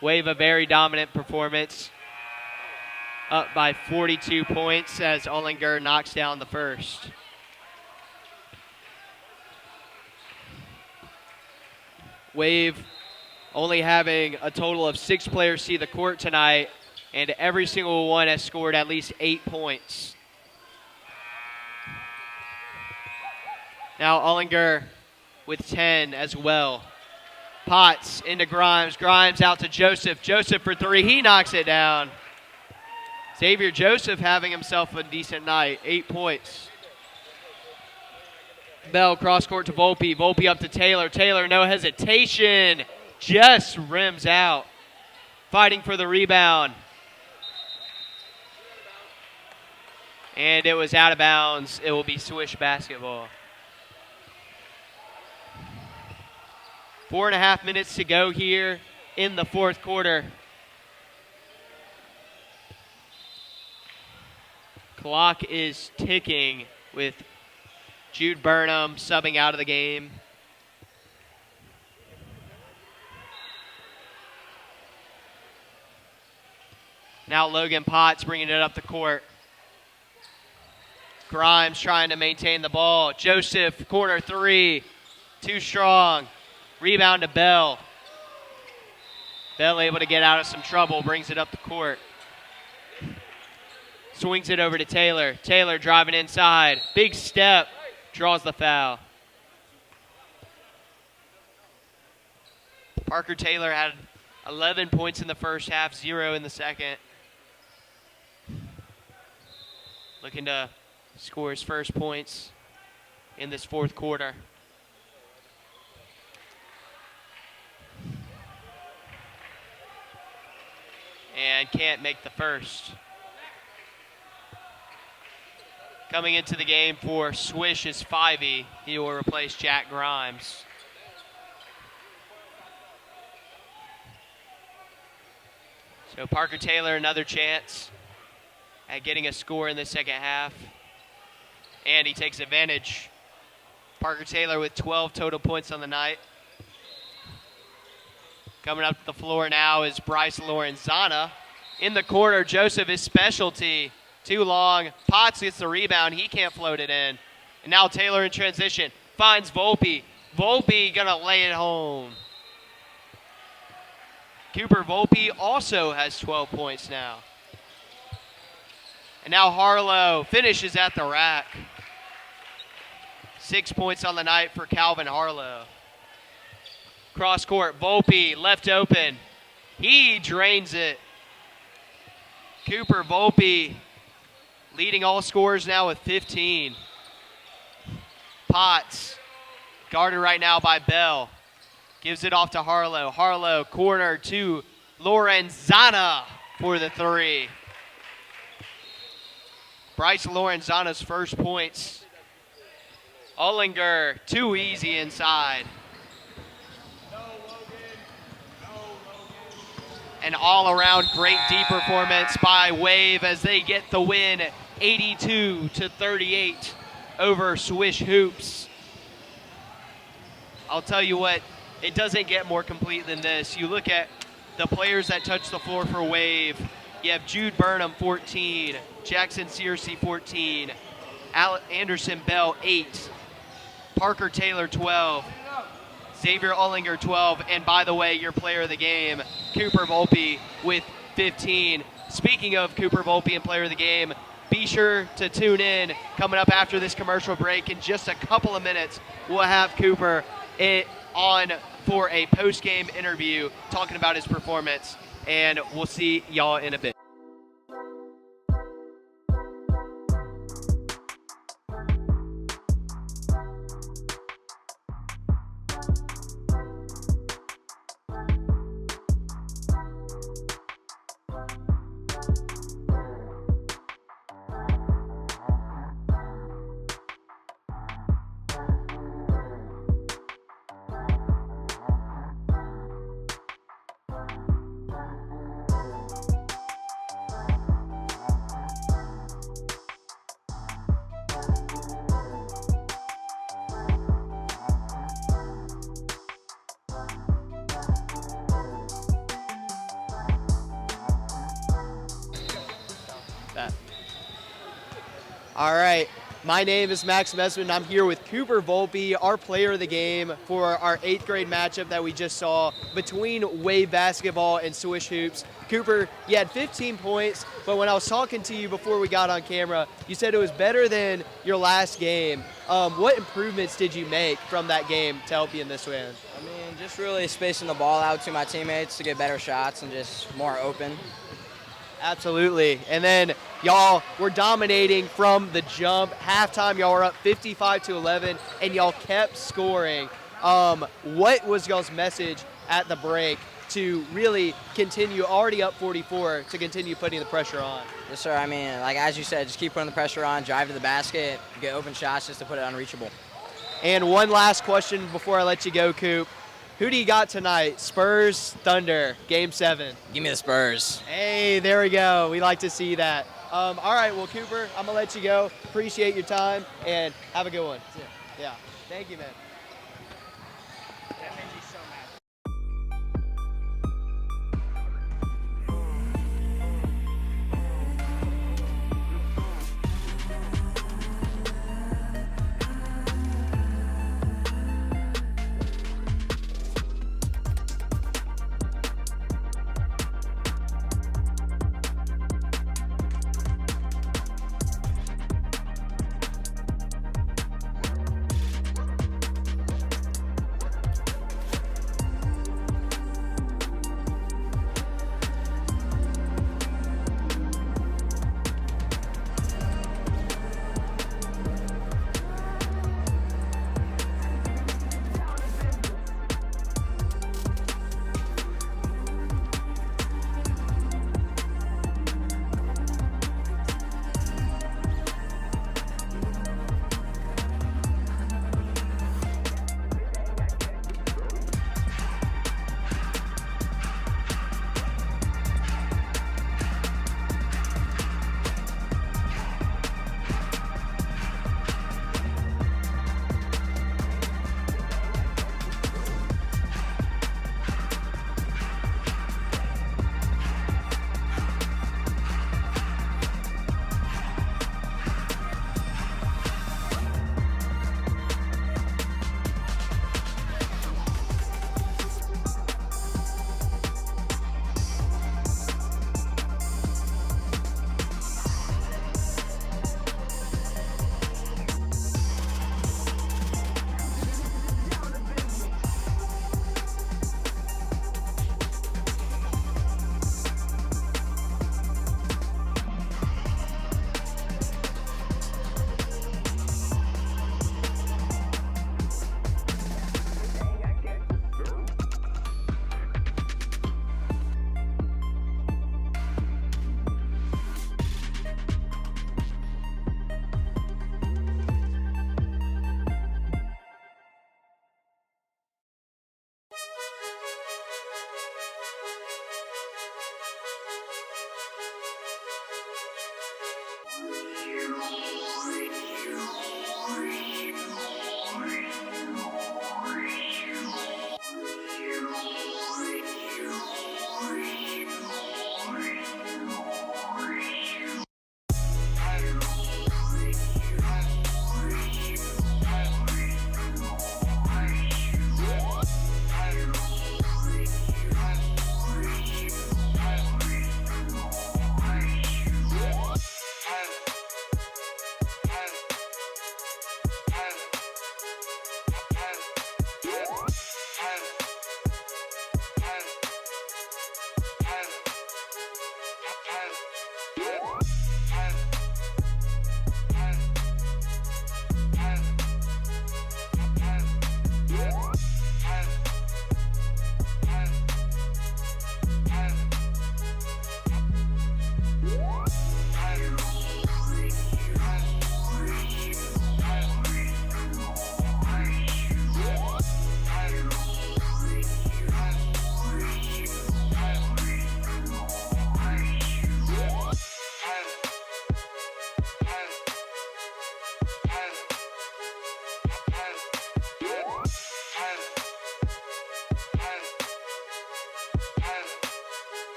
Wave a very dominant performance. Up by 42 points as Ollinger knocks down the first. Wave only having a total of 6 players see the court tonight, and every single one has scored at least 8 points. Now Ollinger with 10 as well. Potts into Grimes. Grimes out to Joseph. Joseph for 3. He knocks it down. Xavier Joseph having himself a decent night. 8 points. Bell cross court to Volpe. Volpe up to Taylor. Taylor, no hesitation. Just rims out. Fighting for the rebound. And it was out of bounds. It will be Swish basketball. 4.5 minutes to go here in the fourth quarter. Clock is ticking with Jude Burnham subbing out of the game. Now Logan Potts bringing it up the court. Grimes trying to maintain the ball. Joseph, corner 3. Too strong. Rebound to Bell. Bell able to get out of some trouble. Brings it up the court. Swings it over to Taylor. Taylor driving inside. Big step. Draws the foul. Parker Taylor had 11 points in the first half, 0 in the second. Looking to score his first points in this fourth quarter. And can't make the first. Coming into the game for Swish is Fivey. He will replace Jack Grimes. So Parker Taylor, another chance at getting a score in the second half. And he takes advantage. Parker Taylor with 12 total points on the night. Coming up to the floor now is Bryce Lorenzana. In the corner, Joseph, his specialty. Too long. Potts gets the rebound. He can't float it in. And now Taylor in transition. Finds Volpe. Volpe gonna lay it home. Cooper Volpe also has 12 points now. And now Harlow finishes at the rack. 6 points on the night for Calvin Harlow. Cross court, Volpe left open. He drains it. Cooper Volpe leading all scorers now with 15. Potts guarded right now by Bell. Gives it off to Harlow. Harlow corner to Lorenzana for the three. Bryce Lorenzana's first points. Ullinger, too easy inside. An all-around great D performance by Wave as they get the win 82-38 over Swish Hoops. I'll tell you what, it doesn't get more complete than this. You look at the players that touch the floor for Wave. You have Jude Burnham, 14. Jackson Searcy, 14. Anderson Bell, 8. Parker Taylor, 12. Xavier Ullinger, 12. And by the way, your player of the game, Cooper Volpe with 15. Speaking of Cooper Volpe and player of the game, be sure to tune in. Coming up after this commercial break in just a couple of minutes, we'll have Cooper on for a post-game interview talking about his performance. And we'll see y'all in a bit. All right, my name is Max Mesman. I'm here with Cooper Volpe, our player of the game for our 8th grade matchup that we just saw between Wave Basketball and Swish Hoops. Cooper, you had 15 points, but when I was talking to you before we got on camera, you said it was better than your last game. What improvements did you make from that game to help you in this win? I mean, just really spacing the ball out to my teammates to get better shots and just more open. Absolutely. And then y'all were dominating from the jump. Halftime, y'all were up 55-11, and y'all kept scoring. What was y'all's message at the break to really continue, already up 44, to continue putting the pressure on? Yes, sir. I mean, like as you said, just keep putting the pressure on, drive to the basket, get open shots just to put it unreachable. And one last question before I let you go, Coop. Who do you got tonight? Spurs, Thunder, Game 7. Give me the Spurs. Hey, there we go. We like to see that. All right, well, Cooper, I'm going to let you go. Appreciate your time, and have a good one. Yeah. Thank you, man.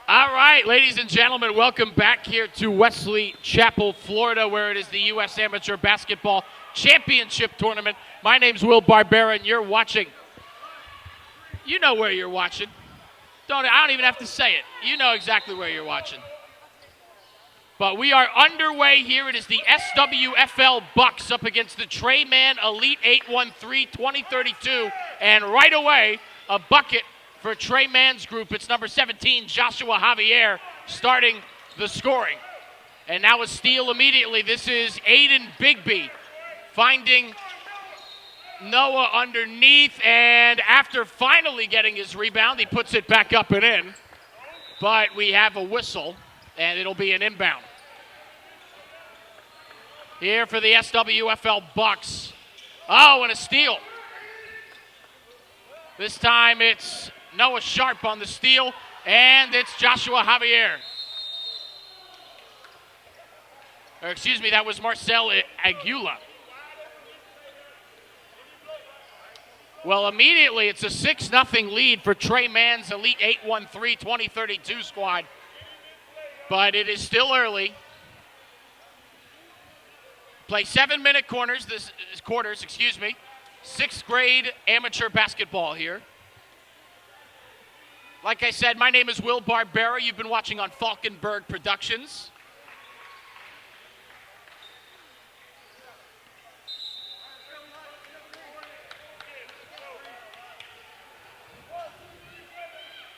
All right, ladies and gentlemen, welcome back here to Wesley Chapel, Florida, where it is the U.S. Amateur Basketball Championship Tournament. My name's Will Barbera, and you're watching. You know where you're watching. I don't even have to say it. You know exactly where you're watching. But we are underway here. It is the SWFL Bucks up against the Treyman Elite 813 2032. And right away, a bucket for Treyman's group. It's number 17, Joshua Javier, starting the scoring. And now a steal immediately. This is Aiden Bigby finding Noah underneath. And after finally getting his rebound, he puts it back up and in. But we have a whistle, and it'll be an inbound. Here for the SWFL Bucks. Oh, and a steal. This time it's Noah Sharp on the steal, and it's Joshua Javier. Or excuse me, that was Marcel Aguila. Well, immediately it's a 6-0 lead for Treyman's Elite 813 2032 squad. But it is still early. Play 7-minute quarters. This is quarters, excuse me. 6th grade amateur basketball here. Like I said, my name is Will Barbera. You've been watching on Falkenberg Productions.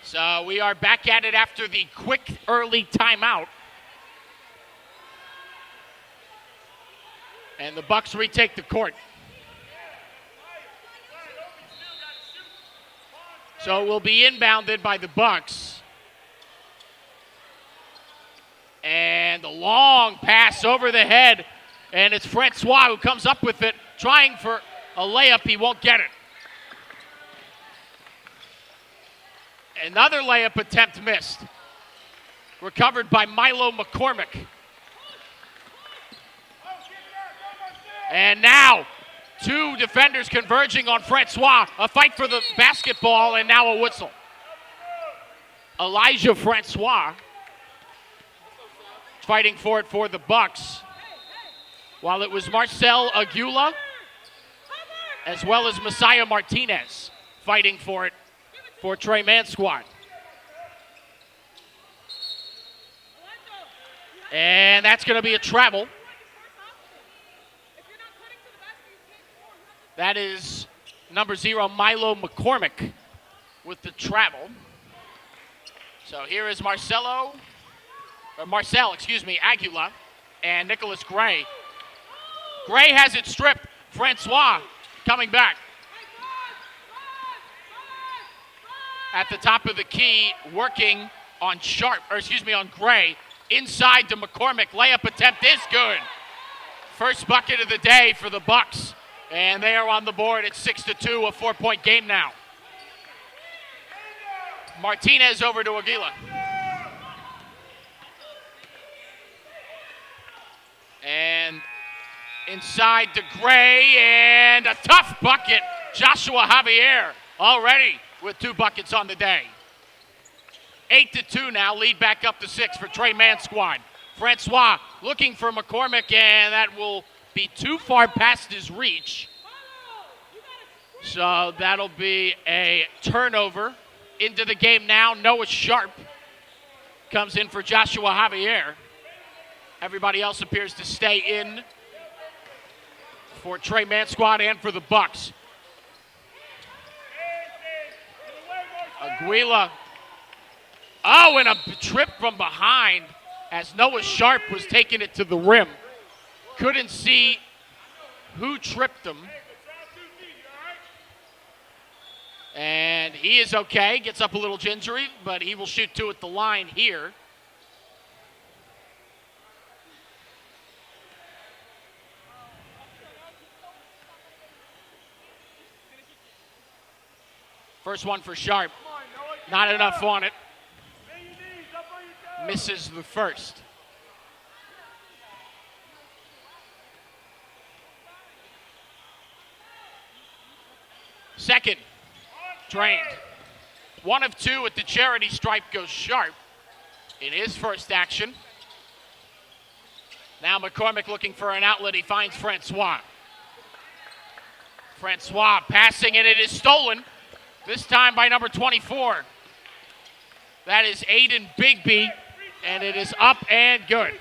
So we are back at it after the quick early timeout. And the Bucks retake the court. So it will be inbounded by the Bucks. And the long pass over the head. And it's Francois who comes up with it, trying for a layup. He won't get it. Another layup attempt missed. Recovered by Milo McCormick. And now, two defenders converging on Francois. A fight for the basketball and now a whistle. Elijah Francois fighting for it for the Bucks. While it was Marcel Aguila as well as Messiah Martinez fighting for it for Trey Mann's squad. And that's going to be a travel. That is number 0, Milo McCormick with the travel. So here is Marcel, Aguila and Nicholas Gray. Gray has it stripped. Francois coming back. At the top of the key, working on on Gray. Inside to McCormick. Layup attempt is good. First bucket of the day for the Bucks. And they are on the board at 6-2, a 4-point game now. Martinez over to Aguila. And inside to Gray, and a tough bucket. Joshua Javier already with 2 buckets on the day. 8-2 now, lead back up to 6 for Trey Mann's squad. Francois looking for McCormick, and that will be too far past his reach. So that'll be a turnover into the game now. Noah Sharp comes in for Joshua Javier. Everybody else appears to stay in for Trey Mann's squad and for the Bucks. Aguila. Oh, and a trip from behind as Noah Sharp was taking it to the rim. Couldn't see who tripped him. And he is okay. Gets up a little gingery, but he will shoot 2 at the line here. First one for Sharp. Not enough on it. Misses the first. Second, drained. 1 of 2 at the charity stripe goes Sharp in his first action. Now McCormick looking for an outlet. He finds Francois. Francois passing, and it is stolen. This time by number 24. That is Aiden Bigby, and it is up and good.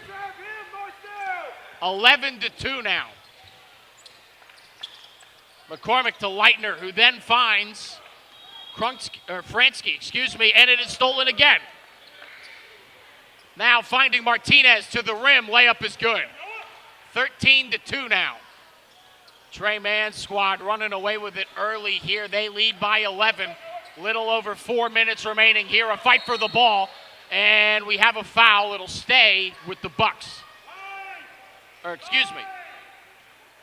11-2 now. McCormick to Leitner, who then finds Fransky, and it is stolen again. Now finding Martinez to the rim, layup is good. 13-2 now. Trey Mann's squad running away with it early here. They lead by 11. Little over 4 minutes remaining here. A fight for the ball, and we have a foul. It'll stay with the Bucks.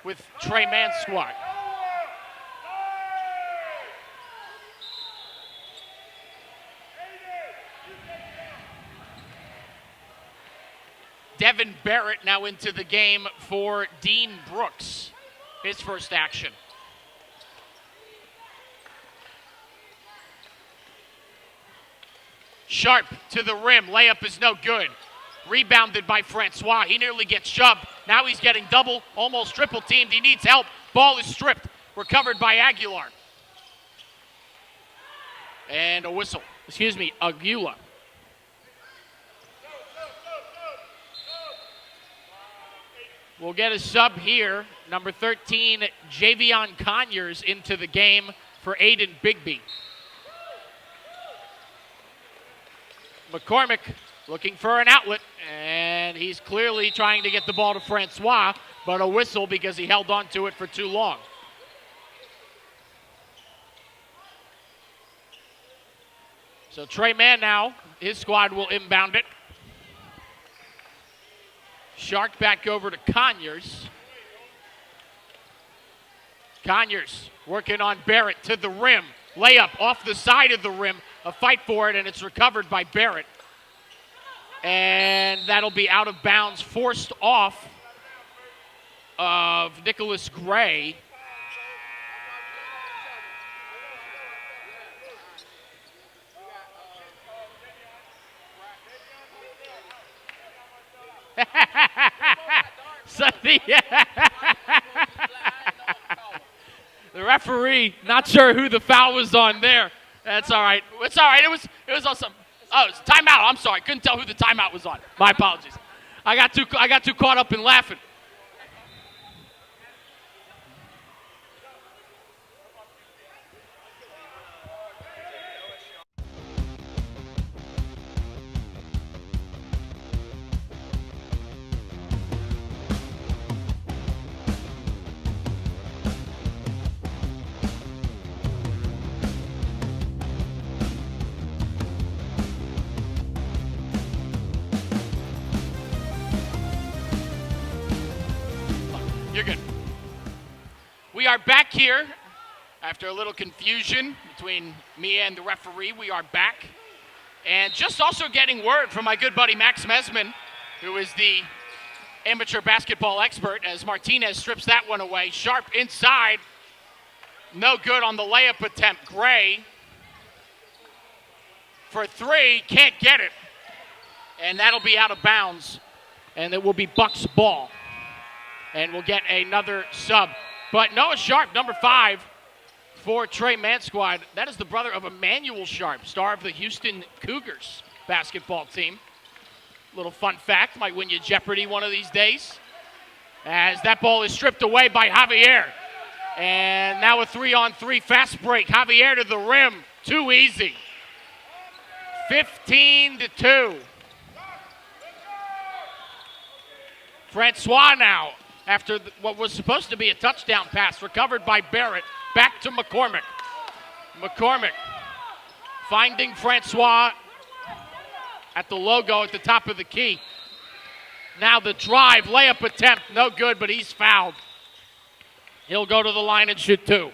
With Trey Mann's squad. Devin Barrett now into the game for Dean Brooks. His first action. Sharp to the rim. Layup is no good. Rebounded by Francois. He nearly gets shoved. Now he's getting double, almost triple teamed. He needs help. Ball is stripped. Recovered by Aguilar. And a whistle. Aguila. We'll get a sub here. Number 13, Javion Conyers into the game for Aiden Bigby. McCormick looking for an outlet, and he's clearly trying to get the ball to Francois. but a whistle because he held on to it for too long. So Trey Mann now, his squad will inbound it. Shark back over to Conyers. Conyers working on Barrett to the rim. Layup off the side of the rim. A fight for it, and it's recovered by Barrett. And that'll be out of bounds, forced off of Nicholas Gray. So the referee, not sure who the foul was on there. That's all right. It's all right. It was awesome. Oh, it's timeout. I'm sorry. Couldn't tell who the timeout was on. My apologies. I got too caught up in laughing. You're good. We are back here after a little confusion between me and the referee. We are back. And just also getting word from my good buddy Max Mesman, who is the amateur basketball expert, as Martinez strips that one away. Sharp inside. No good on the layup attempt. Gray for three. Can't get it. And that'll be out of bounds. And it will be Bucks ball. And we'll get another sub. But Noah Sharp, number 5 for Trey Mann squad. That is the brother of Emmanuel Sharp, star of the Houston Cougars basketball team. Little fun fact, might win you Jeopardy one of these days. As that ball is stripped away by Javier. And now a 3-on-3 fast break. Javier to the rim, too easy. 15-2. Francois now, after what was supposed to be a touchdown pass, recovered by Barrett. Back to McCormick. McCormick finding Francois at the logo at the top of the key. Now the drive, layup attempt, no good, but he's fouled. He'll go to the line and shoot 2.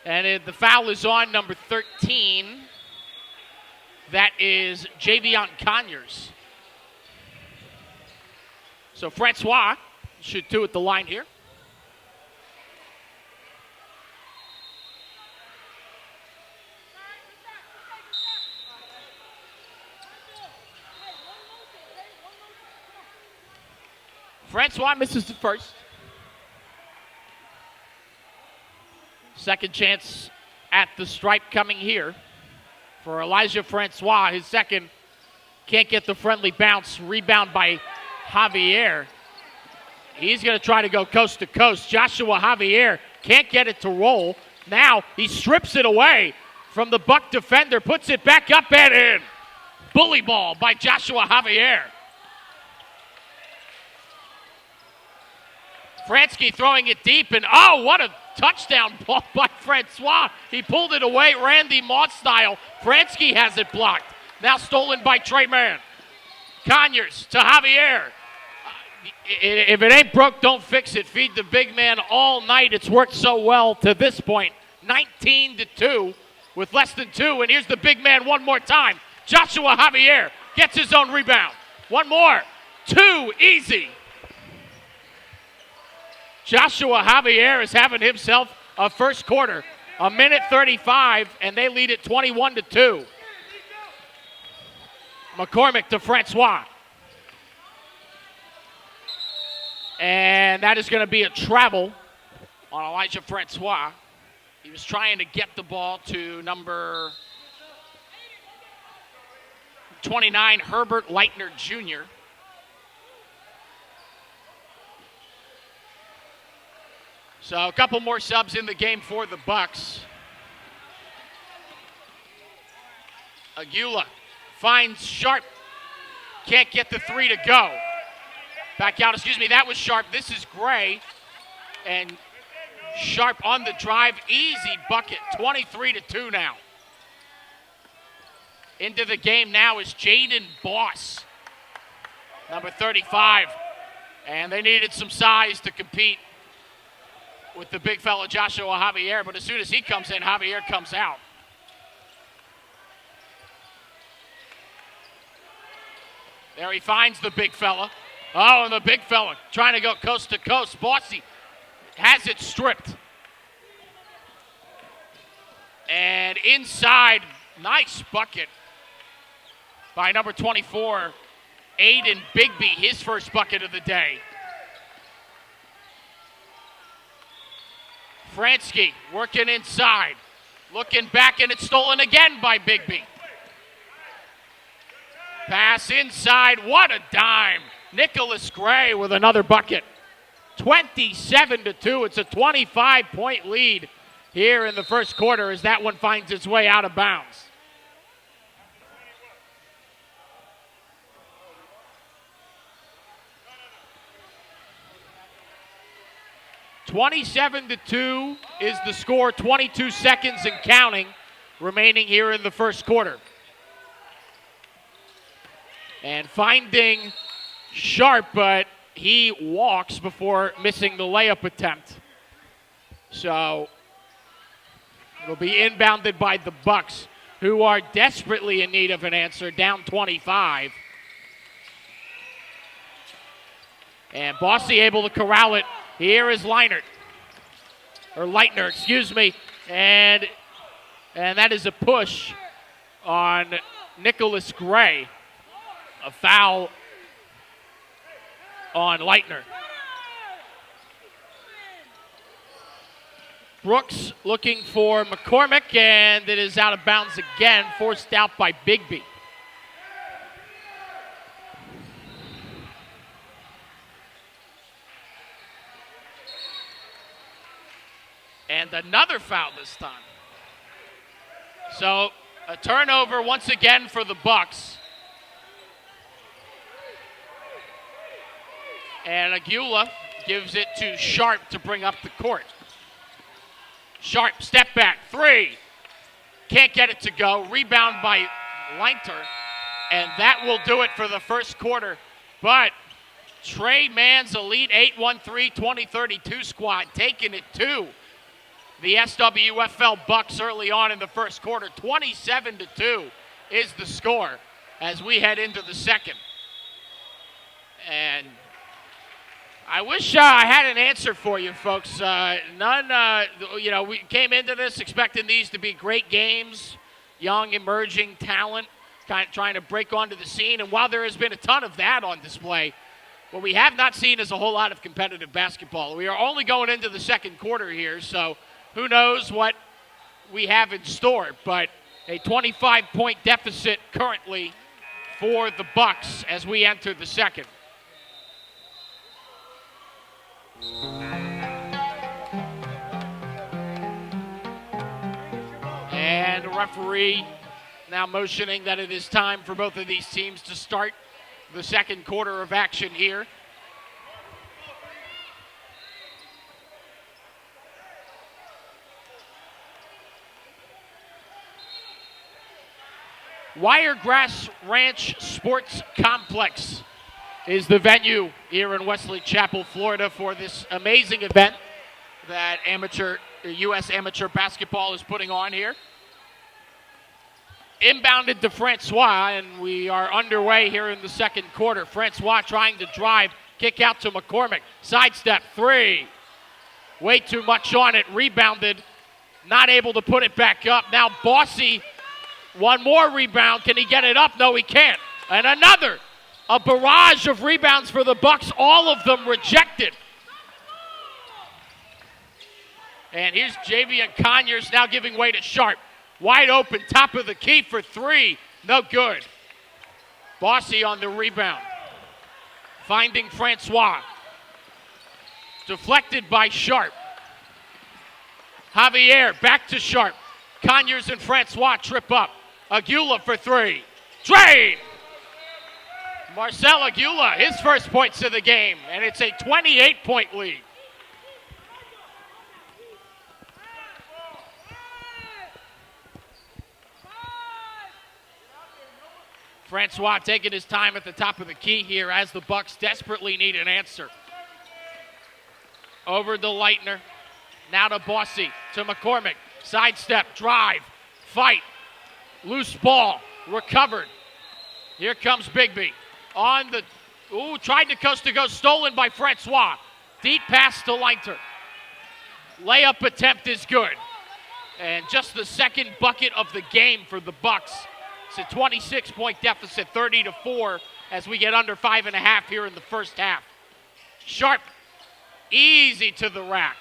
And the foul is on number 13. That is Javion Conyers. So Francois shoot 2 at the line here. Francois misses the first. Second chance at the stripe coming here for Elijah Francois. His second, can't get the friendly bounce. Rebound by Javier. He's going to try to go coast to coast. Joshua Javier can't get it to roll. Now he strips it away from the Buck defender, puts it back up and in. Bully ball by Joshua Javier. Fransky throwing it deep, and oh, what a touchdown ball by Francois. He pulled it away, Randy Moss style. Fransky has it blocked. Now stolen by Trey Mann. Conyers to Javier. If it ain't broke, don't fix it. Feed the big man all night. It's worked so well to this point. 19-2 with less than 2, and here's the big man one more time. Joshua Javier gets his own rebound. One more. 2, easy. Joshua Javier is having himself a first quarter. 1:35, and they lead it 21-2. McCormick to Francois. And that is going to be a travel on Elijah Francois. He was trying to get the ball to number 29, Herbert Leitner Jr. So a couple more subs in the game for the Bucks. Aguila finds Sharp. Can't get the three to go. Back out, that was Sharp. This is Gray. And Sharp on the drive, easy bucket, 23-2 now. Into the game now is Jaden Boss, number 35. And they needed some size to compete with the big fella Joshua Javier, but as soon as he comes in, Javier comes out. There he finds the big fella. Oh, and the big fella trying to go coast to coast. Bossy has it stripped. And inside, nice bucket by number 24, Aiden Bigby, his first bucket of the day. Fransky working inside, looking back, and it's stolen again by Bigby. Pass inside, what a dime. Nicholas Gray with another bucket. 27-2, it's a 25-point lead here in the first quarter as that one finds its way out of bounds. (27-2) is the score. 22 seconds and counting remaining here in the first quarter. And finding Sharp, but he walks before missing the layup attempt. So it'll be inbounded by the Bucks, who are desperately in need of an answer, down 25. And Bossy able to corral it. Here is Leitner, and that is a push on Nicholas Gray. A foul on Leitner. Brooks looking for McCormick, and it is out of bounds again, forced out by Bigby. And another foul this time. So a turnover once again for the Bucks. And Aguila gives it to Sharp to bring up the court. Sharp, step back, three. Can't get it to go. Rebound by Leitner. And that will do it for the first quarter. But Trey Mann's Elite 8-1-3-2032 squad taking it to the SWFL Bucks early on in the first quarter. 27-2 is the score as we head into the second. And I wish I had an answer for you, folks. None, we came into this expecting these to be great games, young, emerging talent, kind of trying to break onto the scene. And while there has been a ton of that on display, what we have not seen is a whole lot of competitive basketball. We are only going into the second quarter here, so who knows what we have in store. But a 25-point deficit currently for the Bucks as we enter the second. And the referee now motioning that it is time for both of these teams to start the second quarter of action here. Wiregrass Ranch Sports Complex is the venue here in Wesley Chapel, Florida for this amazing event that U.S. Amateur Basketball is putting on here. Inbounded to Francois, and we are underway here in the second quarter. Francois trying to drive, kick out to McCormick. Sidestep, three. Way too much on it, rebounded. Not able to put it back up. Now Bossy, one more rebound. Can he get it up? No, he can't. And another. A barrage of rebounds for the Bucks, all of them rejected. And here's Javian Conyers now giving way to Sharp. Wide open, top of the key for three. No good. Bossy on the rebound. Finding Francois. Deflected by Sharp. Javier back to Sharp. Conyers and Francois trip up. Aguila for three. Drain! Marcel Aguila, his first points of the game, and it's a 28-point lead. Francois taking his time at the top of the key here as the Bucks desperately need an answer. Over to Leitner. Now to Bossy, to McCormick. Sidestep, drive, fight. Loose ball, recovered. Here comes Bigby. On the, tried to coast, stolen by Francois. Deep pass to Leitner. Layup attempt is good. And just the second bucket of the game for the Bucks. It's a 26-point deficit, 30-4, as we get under 5.5 here in the first half. Sharp, easy to the rack.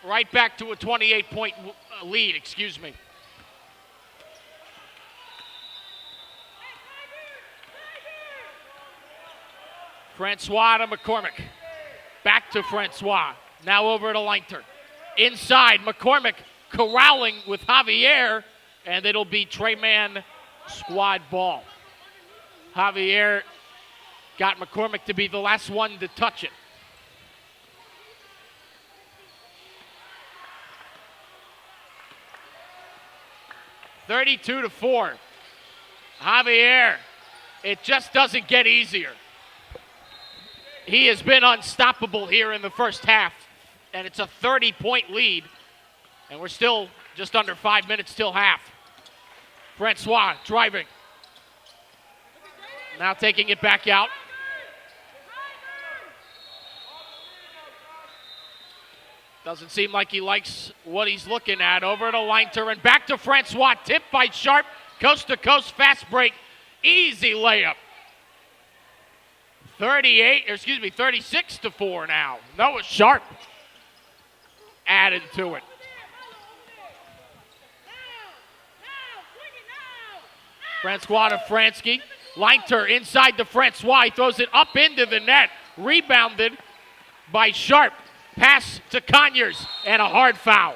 Right back to a 28-point lead, excuse me. Francois to McCormick. Back to Francois. Now over to Leitner. Inside, McCormick corralling with Javier, and it'll be Trey-Man squad ball. Javier got McCormick to be the last one to touch it. (32-4). Javier, it just doesn't get easier. He has been unstoppable here in the first half, and it's a 30-point lead, and we're still just under 5 minutes till half. Francois driving. Now taking it back out. Doesn't seem like he likes what he's looking at. Over to Leitner and back to Francois. Tipped by Sharp. Coast to coast fast break. Easy layup. 36-4 now. Noah Sharp added to it. Francois to Fransky. Leitner inside to Francois. He throws it up into the net. Rebounded by Sharp. Pass to Conyers and a hard foul.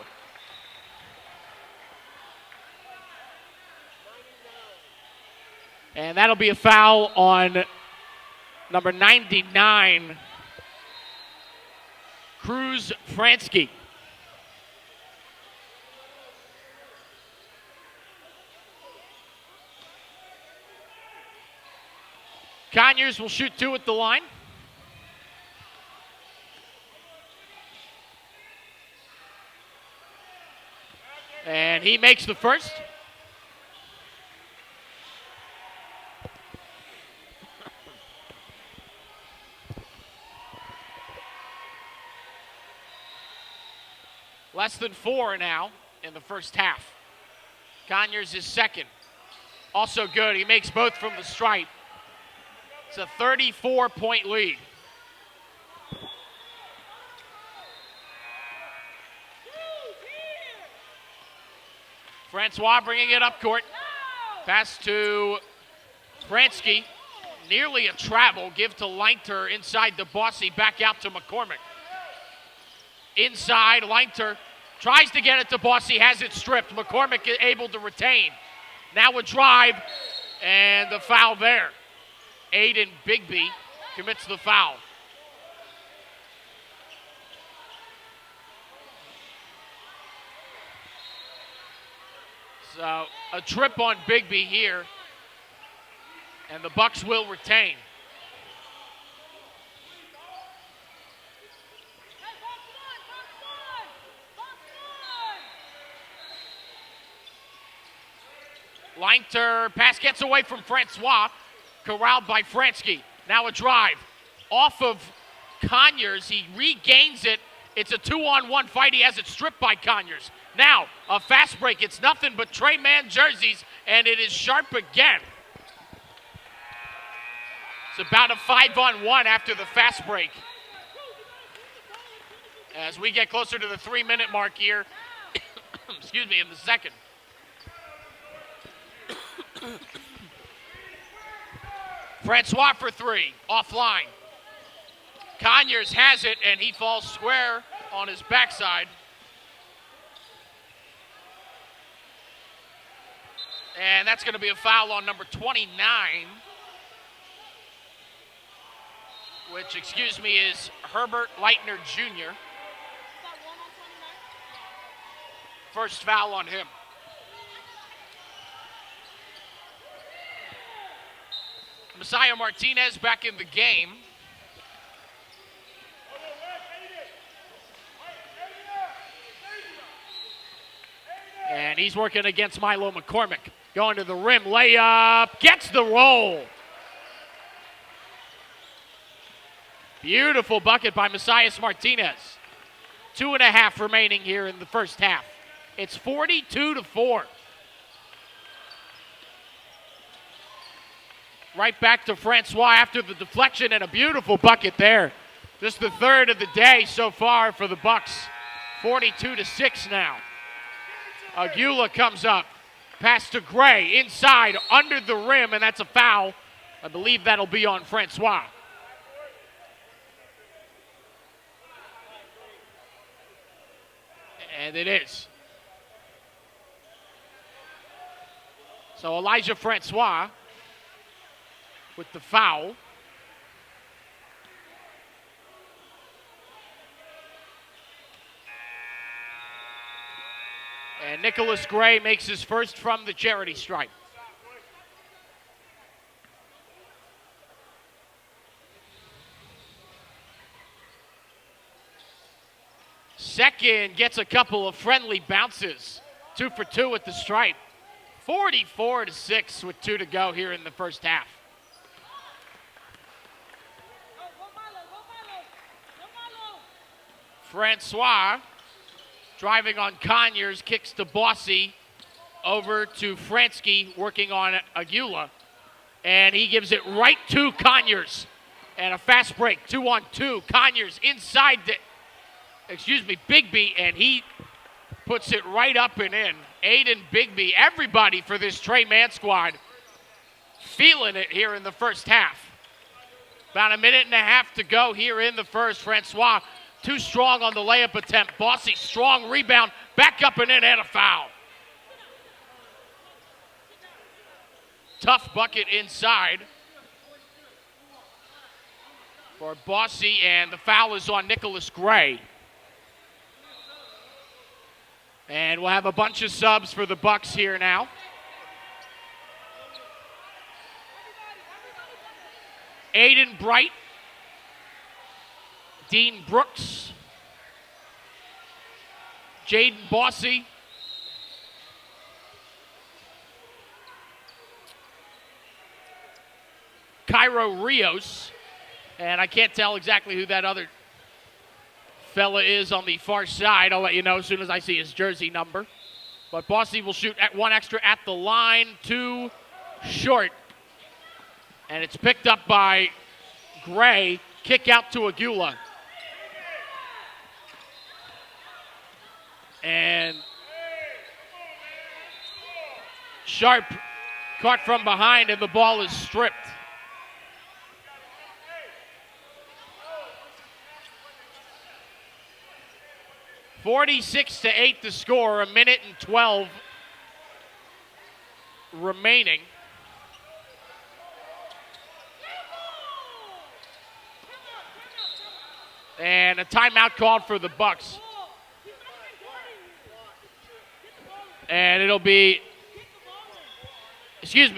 And that'll be a foul on number 99, Cruz Fransky. Conyers will shoot two at the line. And he makes the first. Less than 4 now in the first half. Conyers is second. Also good. He makes both from the stripe. It's a 34-point lead. Francois bringing it up court. Pass to Fransky. Nearly a travel. Give to Leitner inside the Bossy. Back out to McCormick. Inside, Leitner tries to get it to Bossy. Has it stripped. McCormick is able to retain. Now a drive. And the foul there. Aiden Bigby commits the foul. So a trip on Bigby here, and the Bucks will retain. Leitner pass gets away from Francois, corralled by Fransky. Now a drive off of Conyers. He regains it. It's a 2-on-1 fight. He has it stripped by Conyers. Now, a fast break. It's nothing but Trey-Man jerseys, and it is Sharp again. It's about a 5-on-1 after the fast break. As we get closer to the 3-minute mark here, excuse me, in the second. Francois for three, offline. Conyers has it, and he falls square on his backside. And that's going to be a foul on number 29, which, is Herbert Leitner Jr. First foul on him. Messiah Martinez back in the game. And he's working against Milo McCormick. Going to the rim, layup, gets the roll. Beautiful bucket by Messias Martinez. 2.5 remaining here in the first half. It's 42-4. Right back to Francois after the deflection, and a beautiful bucket there. Just the third of the day so far for the Bucks. 42-6 now. Aguila comes up. Pass to Gray, inside, under the rim, and that's a foul. I believe that'll be on Francois. And it is. So Elijah Francois with the foul. And Nicholas Gray makes his first from the charity stripe. Second gets a couple of friendly bounces. 2 for 2 at the stripe. 44-6 with 2 to go here in the first half. Francois driving on Conyers, kicks to Bossy, over to Fransky, working on Aguila. And he gives it right to Conyers. And a fast break, 2-on-2. Conyers inside Bigby, and he puts it right up and in. Aiden Bigby, everybody for this Trey Mann squad feeling it here in the first half. About a minute and a half to go here in the first. Francois too strong on the layup attempt. Bossy, strong rebound, back up and in, and a foul. Tough bucket inside for Bossy, and the foul is on Nicholas Gray. And we'll have a bunch of subs for the Bucks here now. Aiden Bright, Dean Brooks, Jaden Bossy, Cairo Rios, and I can't tell exactly who that other fella is on the far side. I'll let you know as soon as I see his jersey number. But Bossy will shoot at one extra at the line, 2 short. And it's picked up by Gray. Kick out to Aguila. And Sharp caught from behind, and the ball is stripped. (46-8) the score, a minute and 12 remaining. And a timeout called for the Bucks. And it'll be,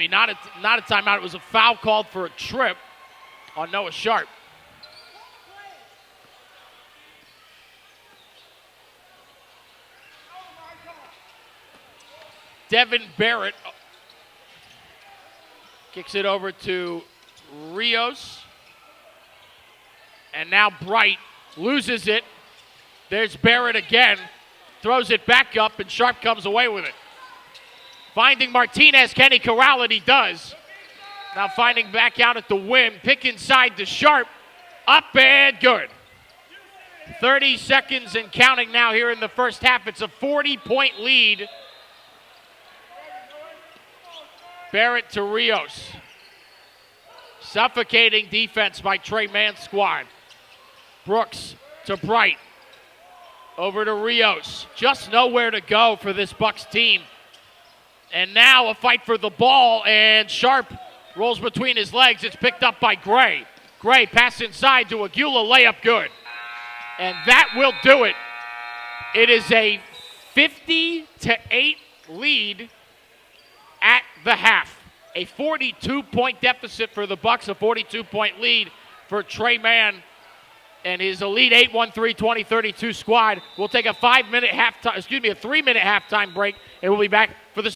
not a timeout. It was a foul called for a trip on Noah Sharp. Devin Barrett kicks it over to Rios. And now Bright loses it. There's Barrett again. Throws it back up, and Sharp comes away with it. Finding Martinez, Kenny Corral, and he does. Now finding back out at the rim. Pick inside to Sharp. Up and good. 30 seconds and counting now here in the first half. It's a 40-point lead. Barrett to Rios. Suffocating defense by Trey Mann's squad. Brooks to Bright. Over to Rios. Just nowhere to go for this Bucks team. And now a fight for the ball, and Sharp rolls between his legs. It's picked up by Gray. Gray pass inside to Aguila, layup good. And that will do it. It is a 50-8 lead at the half. A 42-point deficit for the Bucks, a 42-point lead for Tre Mann and his elite 8-1-3-20-32 squad. We'll take a 3-minute halftime break, and we'll be back for the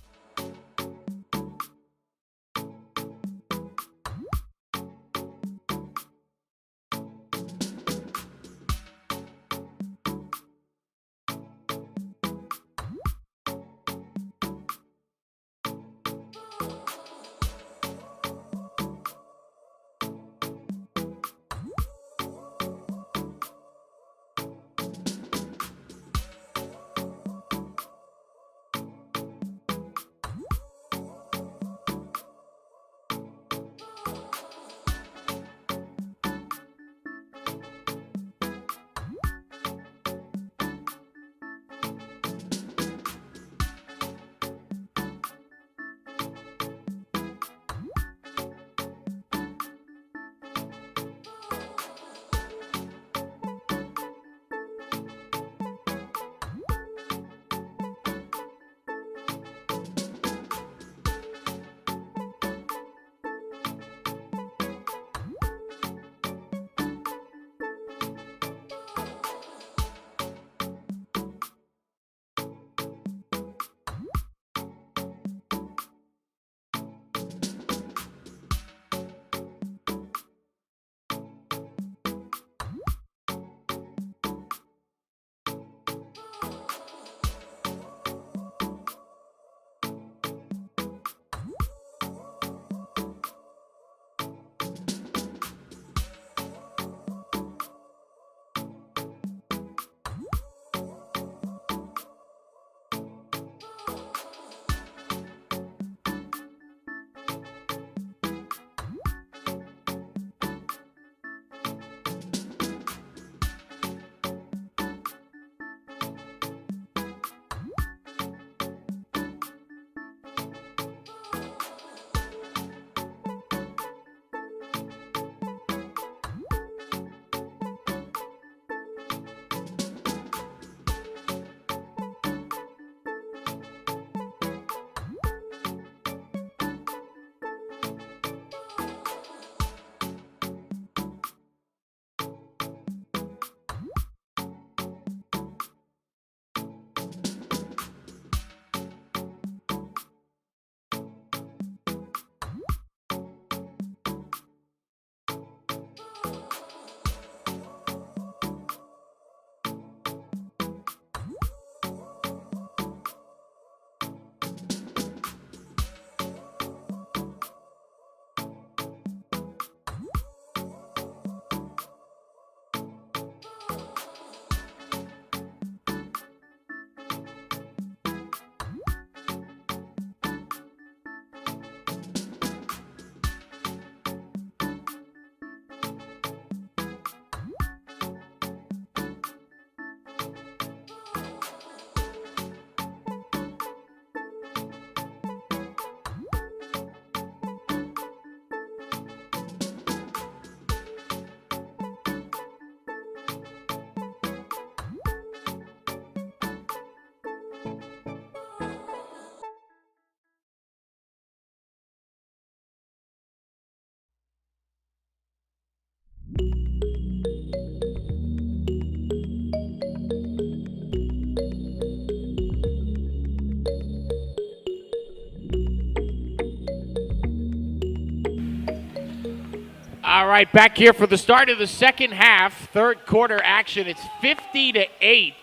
All right, back here for the start of the second half, third quarter action. It's 50-8.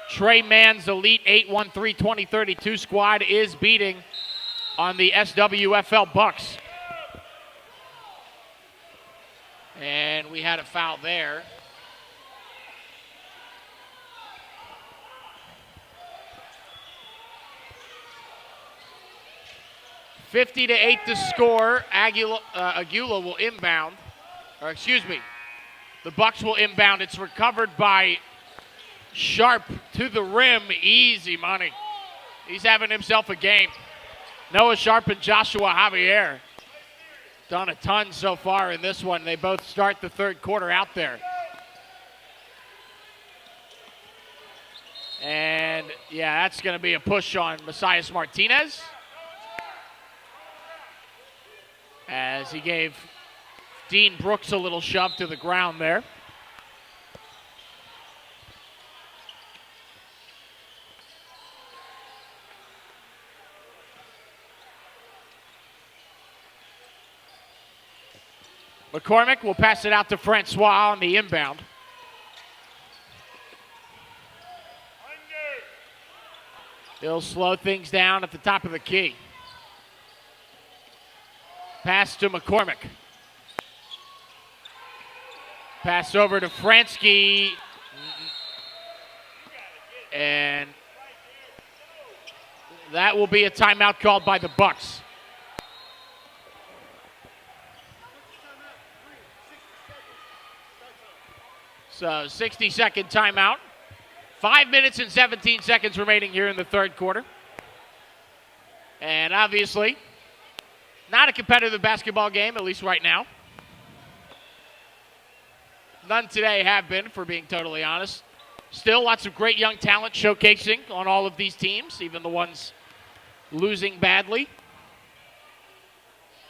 Tre Mann's elite 8-1-3-20-32 squad is beating on the SWFL Bucks. And we had a foul there. $50-8 to score. Aguila will inbound. Or excuse me, the Bucks will inbound. It's recovered by Sharp to the rim. Easy money. He's having himself a game. Noah Sharp and Joshua Javier done a ton so far in this one. They both start the third quarter out there. And, yeah, that's going to be a push on Messias Martinez, as he gave Dean Brooks a little shove to the ground there. McCormick will pass it out to Francois on the inbound. He'll slow things down at the top of the key. Pass to McCormick. Pass over to Fransky. And that will be a timeout called by the Bucks. So 60-second timeout. 5 minutes and 17 seconds remaining here in the third quarter. And obviously, not a competitive basketball game, at least right now. None today have been, for being totally honest. Still lots of great young talent showcasing on all of these teams, even the ones losing badly.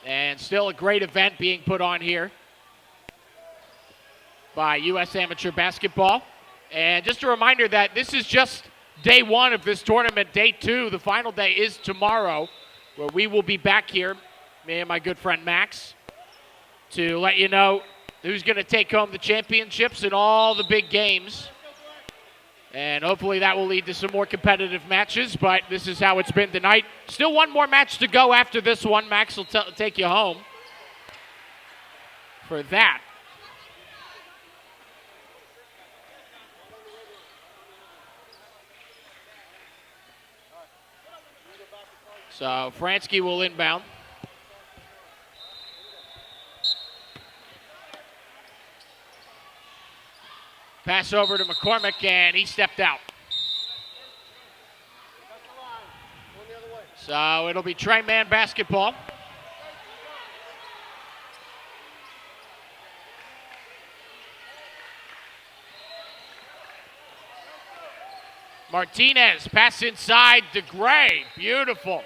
And still a great event being put on here by U.S. Amateur Basketball. And just a reminder that this is just day one of this tournament. Day two, the final day, is tomorrow, where we will be back here, me and my good friend Max, to let you know who's going to take home the championships in all the big games. And hopefully that will lead to some more competitive matches, but this is how it's been tonight. Still one more match to go after this one. Max will take you home for that. So Fransky will inbound. Pass over to McCormick, and he stepped out. So it'll be Trey Man basketball. Martinez, pass inside to Gray. Beautiful.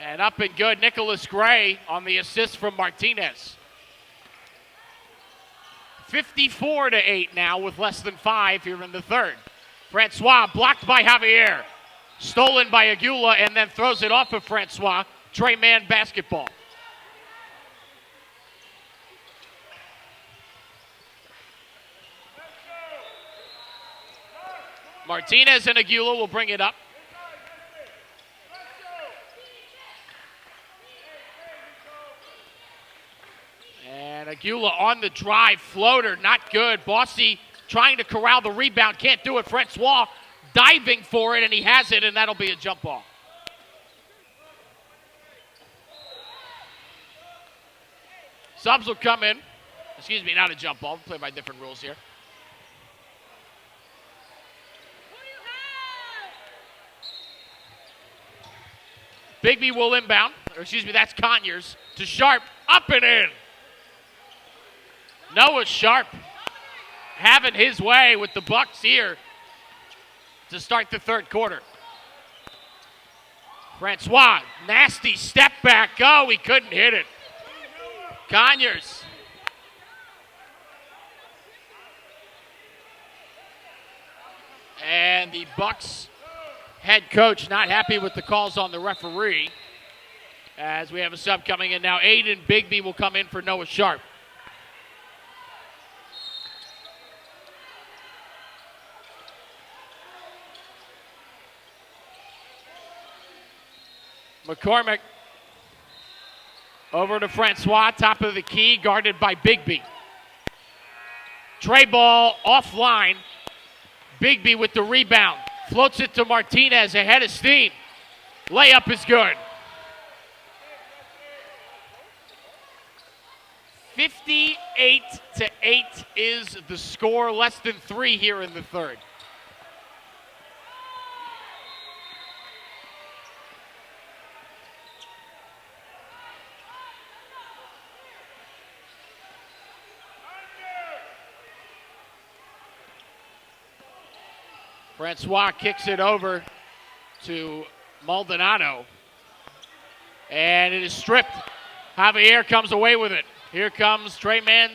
And up and good, Nicholas Gray on the assist from Martinez. 54-8 now with less than 5 here in the third. Francois blocked by Javier. Stolen by Aguila and then throws it off of Francois. Trey Man basketball. Martinez and Aguila will bring it up. And Aguila on the drive, floater, not good. Bossy trying to corral the rebound, can't do it. Francois diving for it, and he has it, and that'll be a jump ball. Subs will come in. Excuse me, not a jump ball. We'll play by different rules here. Bigby will inbound. Or excuse me, that's Conyers to Sharp. Up and in. Noah Sharp having his way with the Bucks here to start the third quarter. Francois, nasty step back. Oh, he couldn't hit it. Conyers. And the Bucks head coach not happy with the calls on the referee, as we have a sub coming in now. Aiden Bigby will come in for Noah Sharp. McCormick over to Francois, top of the key, guarded by Bigby. Tray ball offline. Bigby with the rebound. Floats it to Martinez ahead of steam. Layup is good. 58-8 is the score. Less than 3 here in the third. Francois kicks it over to Maldonado. And it is stripped. Javier comes away with it. Here comes Trey Mann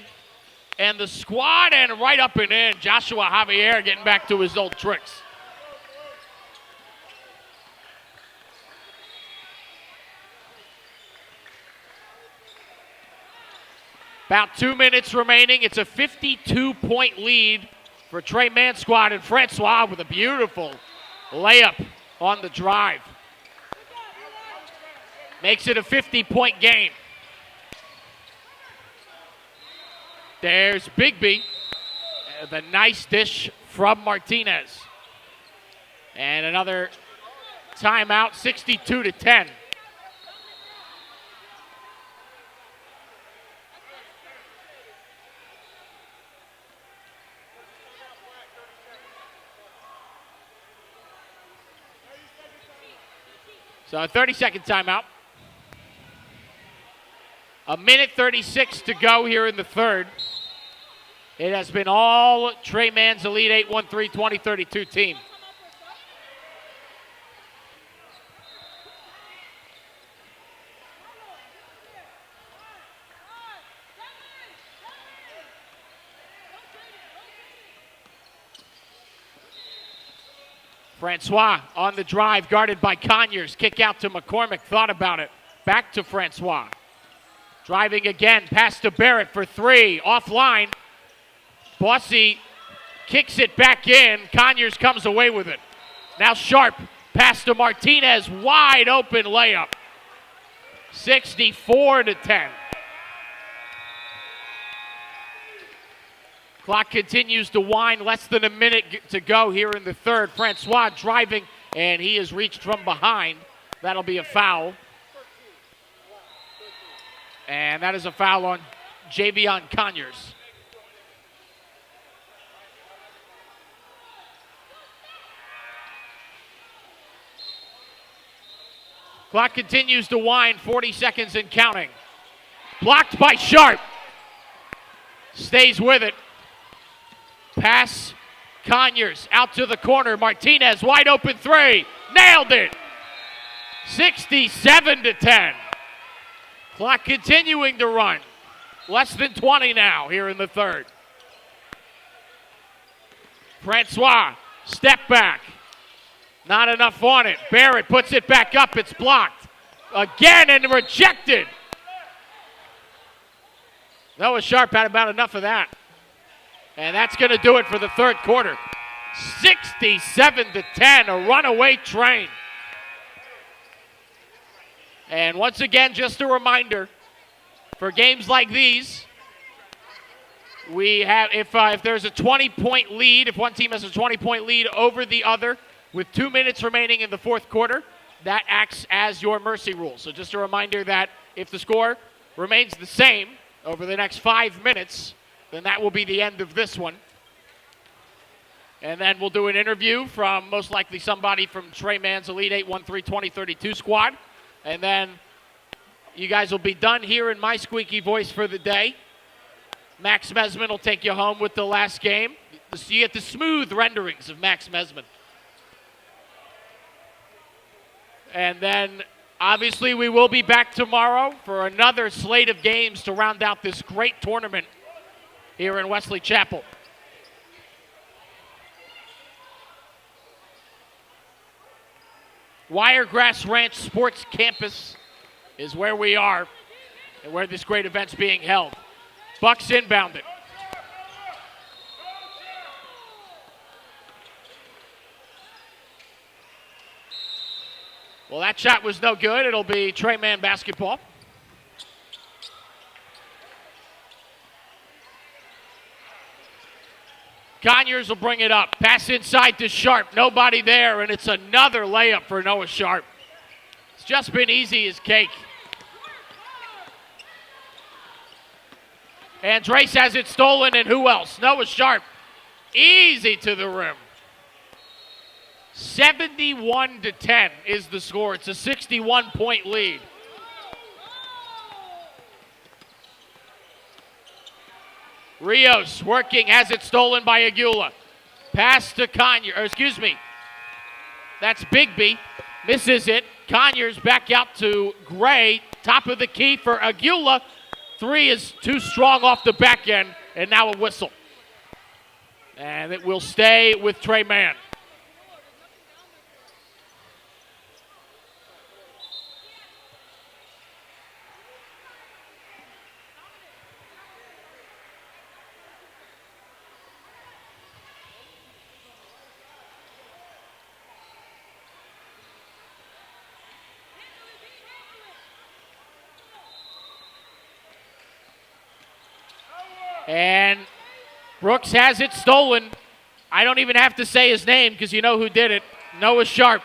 and the squad, and right up and in. Joshua Javier getting back to his old tricks. About 2 minutes remaining. It's a 52-point lead for Trey Mann squad, and Francois with a beautiful layup on the drive. Makes it a 50-point game. There's Bigby. The nice dish from Martinez. And another timeout, 62-10. So a 30-second timeout. A minute 36 to go here in the third. It has been all Trey Mann's Elite 8-1-3 2032 team. Francois on the drive, guarded by Conyers. Kick out to McCormick, thought about it. Back to Francois. Driving again, pass to Barrett for three, offline. Bossy kicks it back in. Conyers comes away with it. Now Sharp, pass to Martinez, wide open layup. 64-10. Clock continues to wind, less than a minute to go here in the third. Francois driving, and he is reached from behind. That'll be a foul. And that is a foul on Javion Conyers. Clock continues to wind, 40 seconds and counting. Blocked by Sharp. Stays with it. Pass, Conyers out to the corner. Martinez, wide open three. Nailed it. 67-10. Clock continuing to run. Less than 20 now here in the third. Francois, step back. Not enough on it. Barrett puts it back up. It's blocked. Again and rejected. Noah Sharp had about enough of that. And that's going to do it for the third quarter. 67-10, a runaway train. And once again, just a reminder, for games like these, we have, if there's a 20-point lead, if one team has a 20-point lead over the other with 2 minutes remaining in the fourth quarter, that acts as your mercy rule. So just a reminder that if the score remains the same over the next 5 minutes, then that will be the end of this one. And then we'll do an interview from most likely somebody from Trey Mann's Elite 8-1-3 2032 squad. And then you guys will be done here in my squeaky voice for the day. Max Mesman will take you home with the last game. So you get the smooth renderings of Max Mesman. And then, obviously, we will be back tomorrow for another slate of games to round out this great tournament here in Wesley Chapel. Wiregrass Ranch Sports Campus is where we are and where this great event's being held. Bucks inbound it. Well, that shot was no good. It'll be Trey Mann basketball. Conyers will bring it up. Pass inside to Sharp. Nobody there, and it's another layup for Noah Sharp. It's just been easy as cake. Andres has it stolen, and who else? Noah Sharp. Easy to the rim. 71-10 is the score. It's a 61-point lead. Rios working, has it stolen by Aguila. Pass to Conyers, or excuse me. That's Bigby. Misses it. Conyers back out to Gray. Top of the key for Aguila. Three is too strong off the back end, and now a whistle. And it will stay with Trey Mann. And Brooks has it stolen. I don't even have to say his name because you know who did it. Noah Sharp.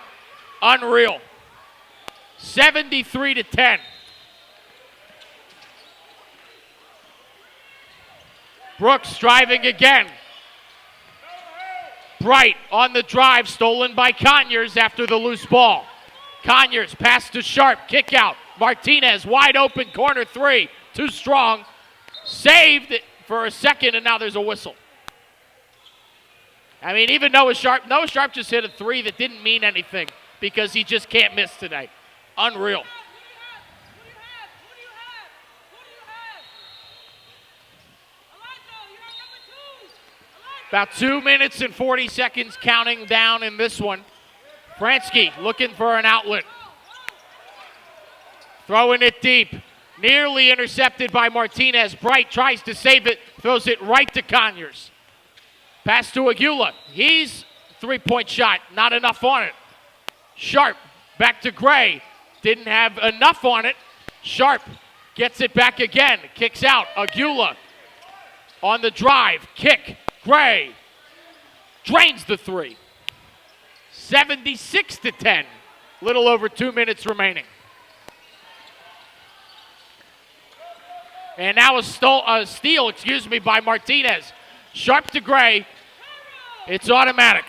Unreal. 73-10. Brooks driving again. Bright on the drive, stolen by Conyers after the loose ball. Conyers pass to Sharp, kick out. Martinez wide open, corner three. Too strong. Saved for a second, and now there's a whistle. I mean, even Noah Sharp just hit a three that didn't mean anything because he just can't miss today. Unreal. About 2 minutes and 40 seconds counting down in this one. Fransky looking for an outlet. Throwing it deep. Nearly intercepted by Martinez. Bright tries to save it, throws it right to Conyers. Pass to Aguila. He's three-point shot, not enough on it. Sharp back to Gray. Didn't have enough on it. Sharp gets it back again. Kicks out. Aguila on the drive. Kick. Gray drains the three. 76-10. Little over 2 minutes remaining. And now a steal, by Martinez. Sharp to Gray. It's automatic.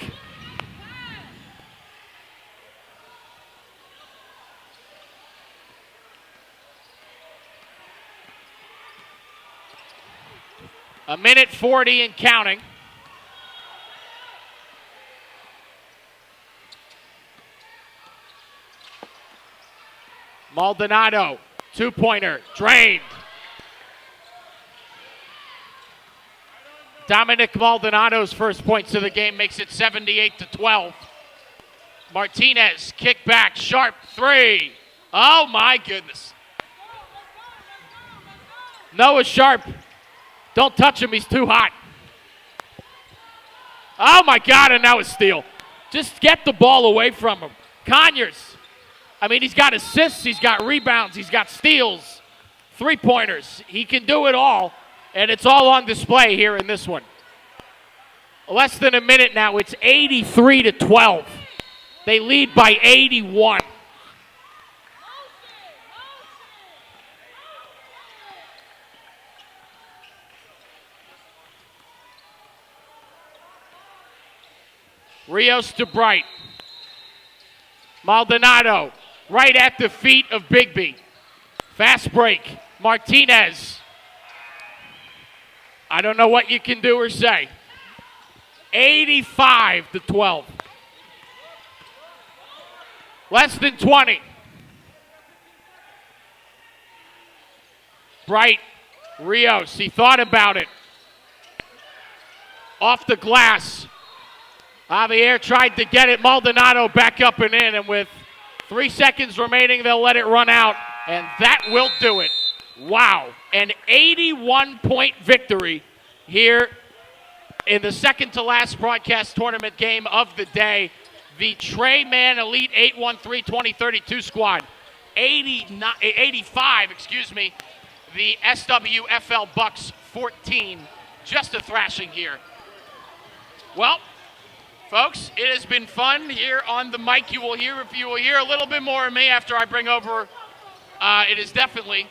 A minute 40 and counting. Maldonado, two-pointer, drained. Dominic Maldonado's first points of the game makes it 78-12. Martinez, kick back, Sharp, three. Oh, my goodness. Noah Sharp, don't touch him, he's too hot. Oh, my God, and now a steal. Just get the ball away from him. Conyers, I mean, he's got assists, he's got rebounds, he's got steals, three-pointers. He can do it all. And it's all on display here in this one. Less than a minute now. It's 83-12. They lead by 81. Rios to Bright. Maldonado right at the feet of Bigby. Fast break. Martinez. I don't know what you can do or say. 85-12. Less than 20. Bright, Rios, he thought about it. Off the glass. Javier tried to get it. Maldonado back up and in, and with 3 seconds remaining, they'll let it run out, and that will do it. Wow, an 81-point victory here in the second to last broadcast tournament game of the day. The Trey Mann Elite 813-2032 squad, 85, the SWFL Bucks 14. Just a thrashing here. Well, folks, it has been fun here on the mic. You will hear a little bit more of me after I bring over, it is definitely,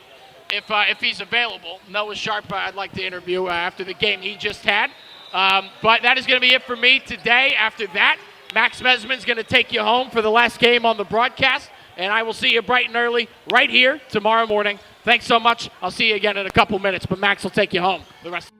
if he's available, Noah Sharp, I'd like to interview after the game he just had. But that is going to be it for me today. After that, Max Mesman's going to take you home for the last game on the broadcast, and I will see you bright and early right here tomorrow morning. Thanks so much. I'll see you again in a couple minutes, but Max will take you home the rest.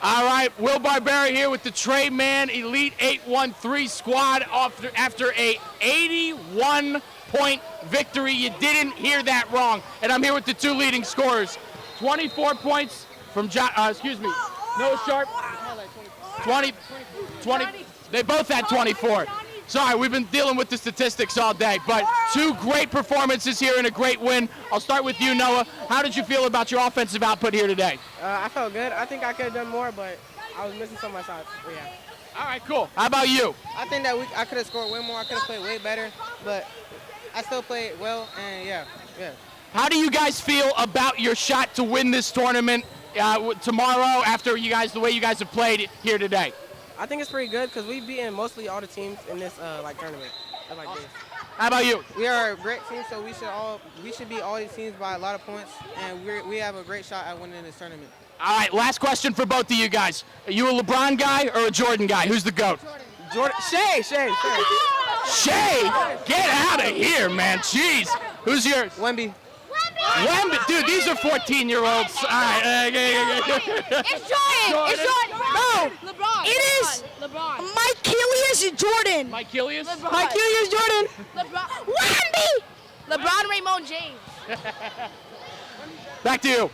All right, Will Barbera here with the Trey Man Elite 813 squad after a 81-point victory. You didn't hear that wrong. And I'm here with the two leading scorers. 24 points from Noah Sharp. 20. They both had 24. Sorry, we've been dealing with the statistics all day, but two great performances here and a great win. I'll start with you, Noah. How did you feel about your offensive output here today? I felt good. I think I could have done more, but I was missing some of my shots. But yeah. All right, cool. How about you? I think that I could have scored way more. I could have played way better, but I still played well, and yeah. How do you guys feel about your shot to win this tournament tomorrow after the way you guys have played here today? I think it's pretty good because we've beaten mostly all the teams in this tournament. This. How about you? We are a great team, so we should beat all these teams by a lot of points, and we have a great shot at winning this tournament. All right, last question for both of you guys. Are you a LeBron guy or a Jordan guy? Who's the GOAT? Jordan. Shea. Shay, get out of here, man. Jeez. Who's yours? Wemby. Dude, these are 14-year-olds. All right. It's Jordan. It's Jordan. No. LeBron. It is LeBron. Mike Kilius Jordan. Mike Kilius? Mike Kilius Jordan. LeBron. Wemby. LeBron Raymond James. Back to you.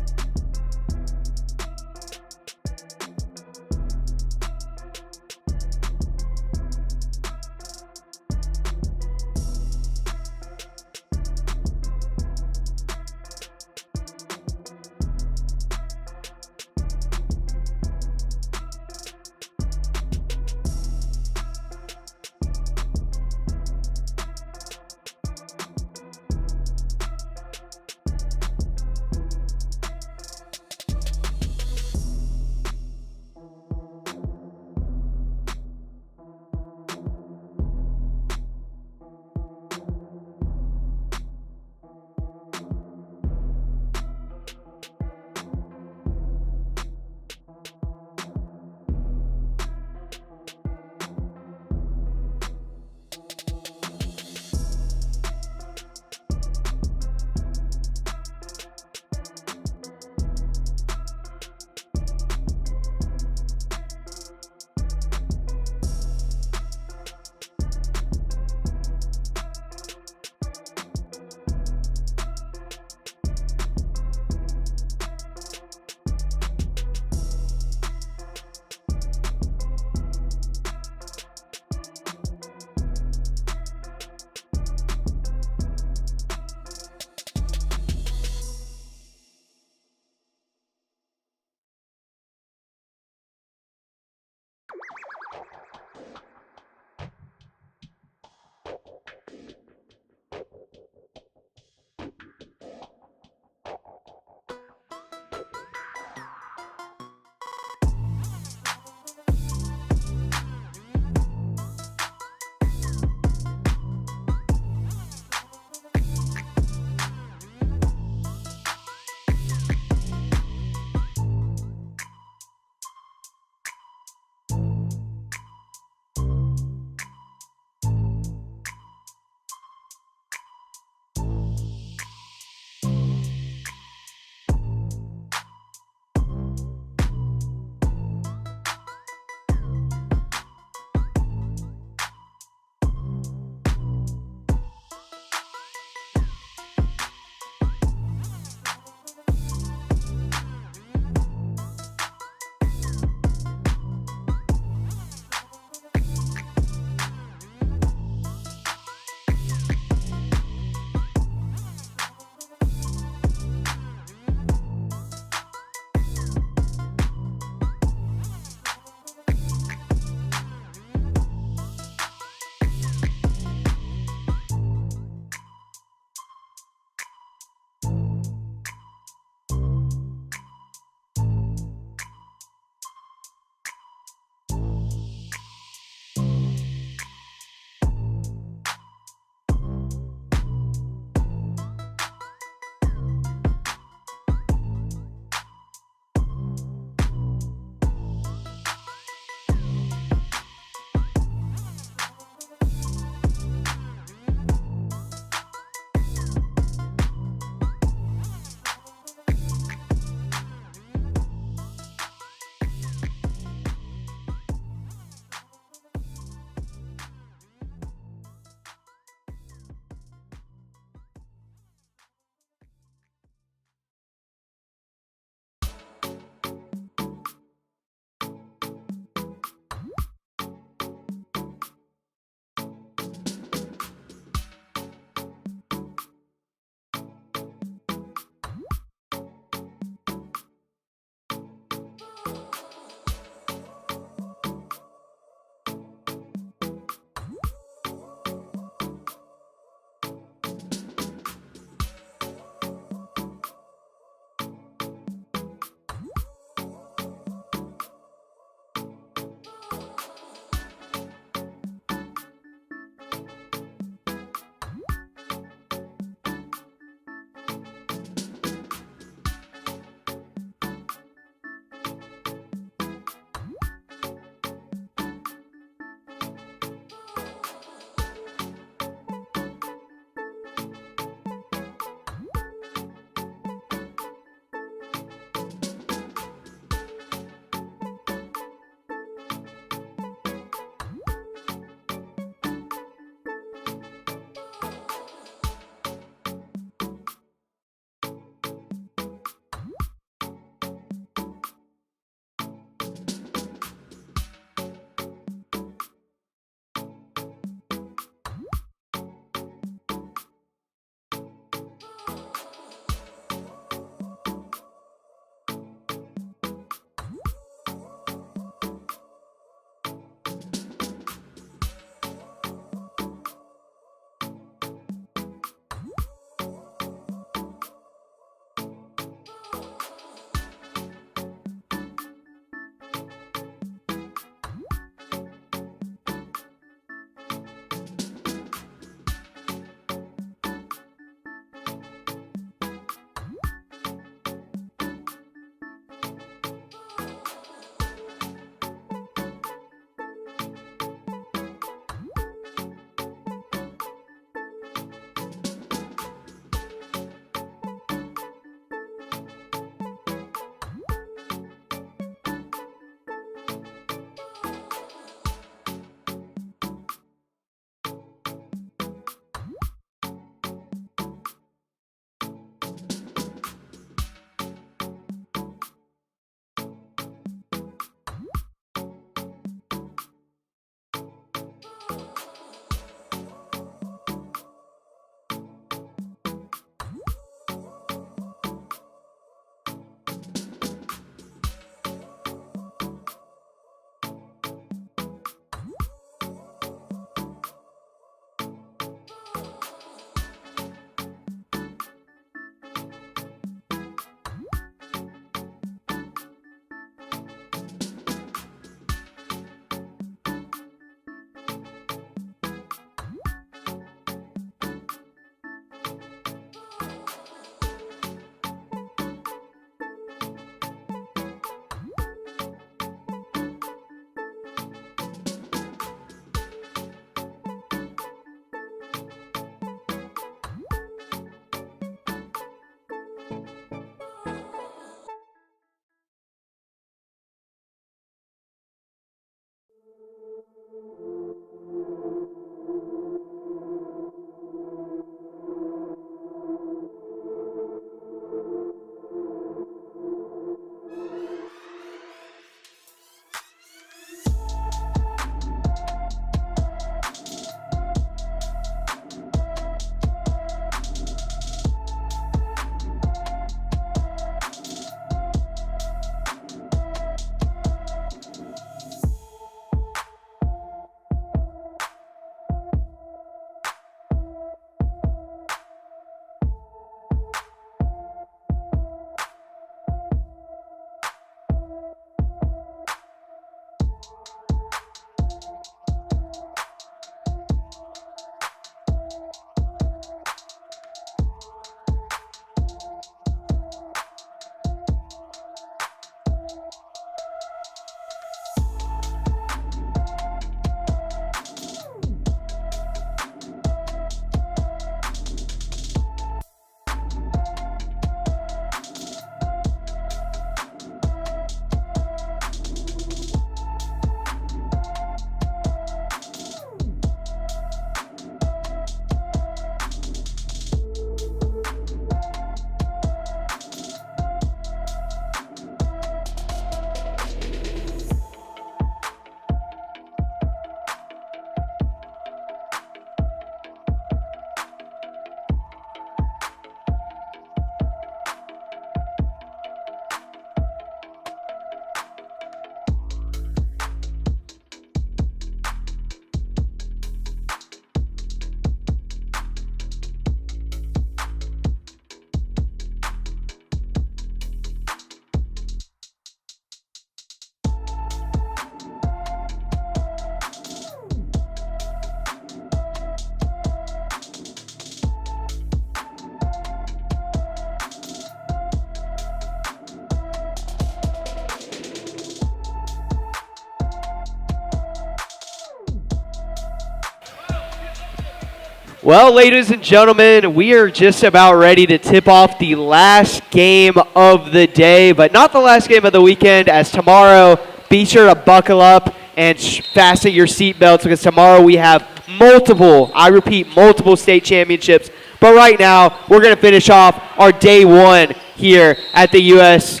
Well, ladies and gentlemen, we are just about ready to tip off the last game of the day, but not the last game of the weekend, as tomorrow, be sure to buckle up and fasten your seatbelts because tomorrow we have multiple, I repeat, multiple state championships. But right now, we're going to finish off our day one here at the U.S.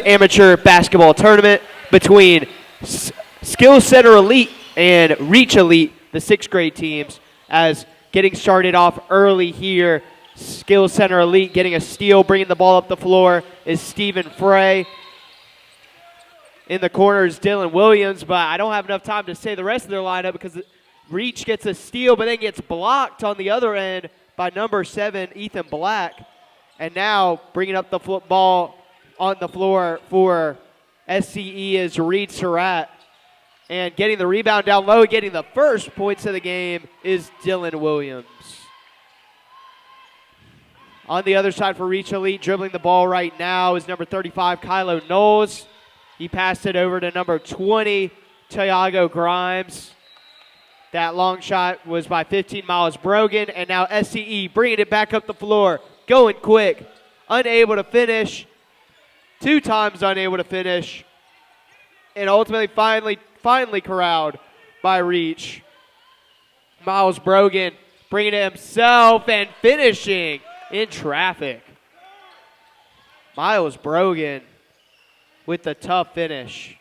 Amateur Basketball Tournament between Skills Center Elite and Reach Elite, the 6th grade teams, as getting started off early here. Skills Center Elite getting a steal, bringing the ball up the floor is Stephen Frey. In the corner is Dylan Williams, but I don't have enough time to say the rest of their lineup because Reach gets a steal, but then gets blocked on the other end by number 7, Ethan Black. And now bringing up the ball on the floor for SCE is Reed Surratt. And getting the rebound down low, getting the first points of the game is Dylan Williams. On the other side for Reach Elite, dribbling the ball right now is number 35, Kylo Knowles. He passed it over to number 20, Tiago Grimes. That long shot was by 15 Miles Brogan, and now SCE bringing it back up the floor, going quick, unable to finish, 2 times unable to finish, and ultimately finally corralled by Reach. Miles Brogan bringing it himself and finishing in traffic. Miles Brogan with the tough finish.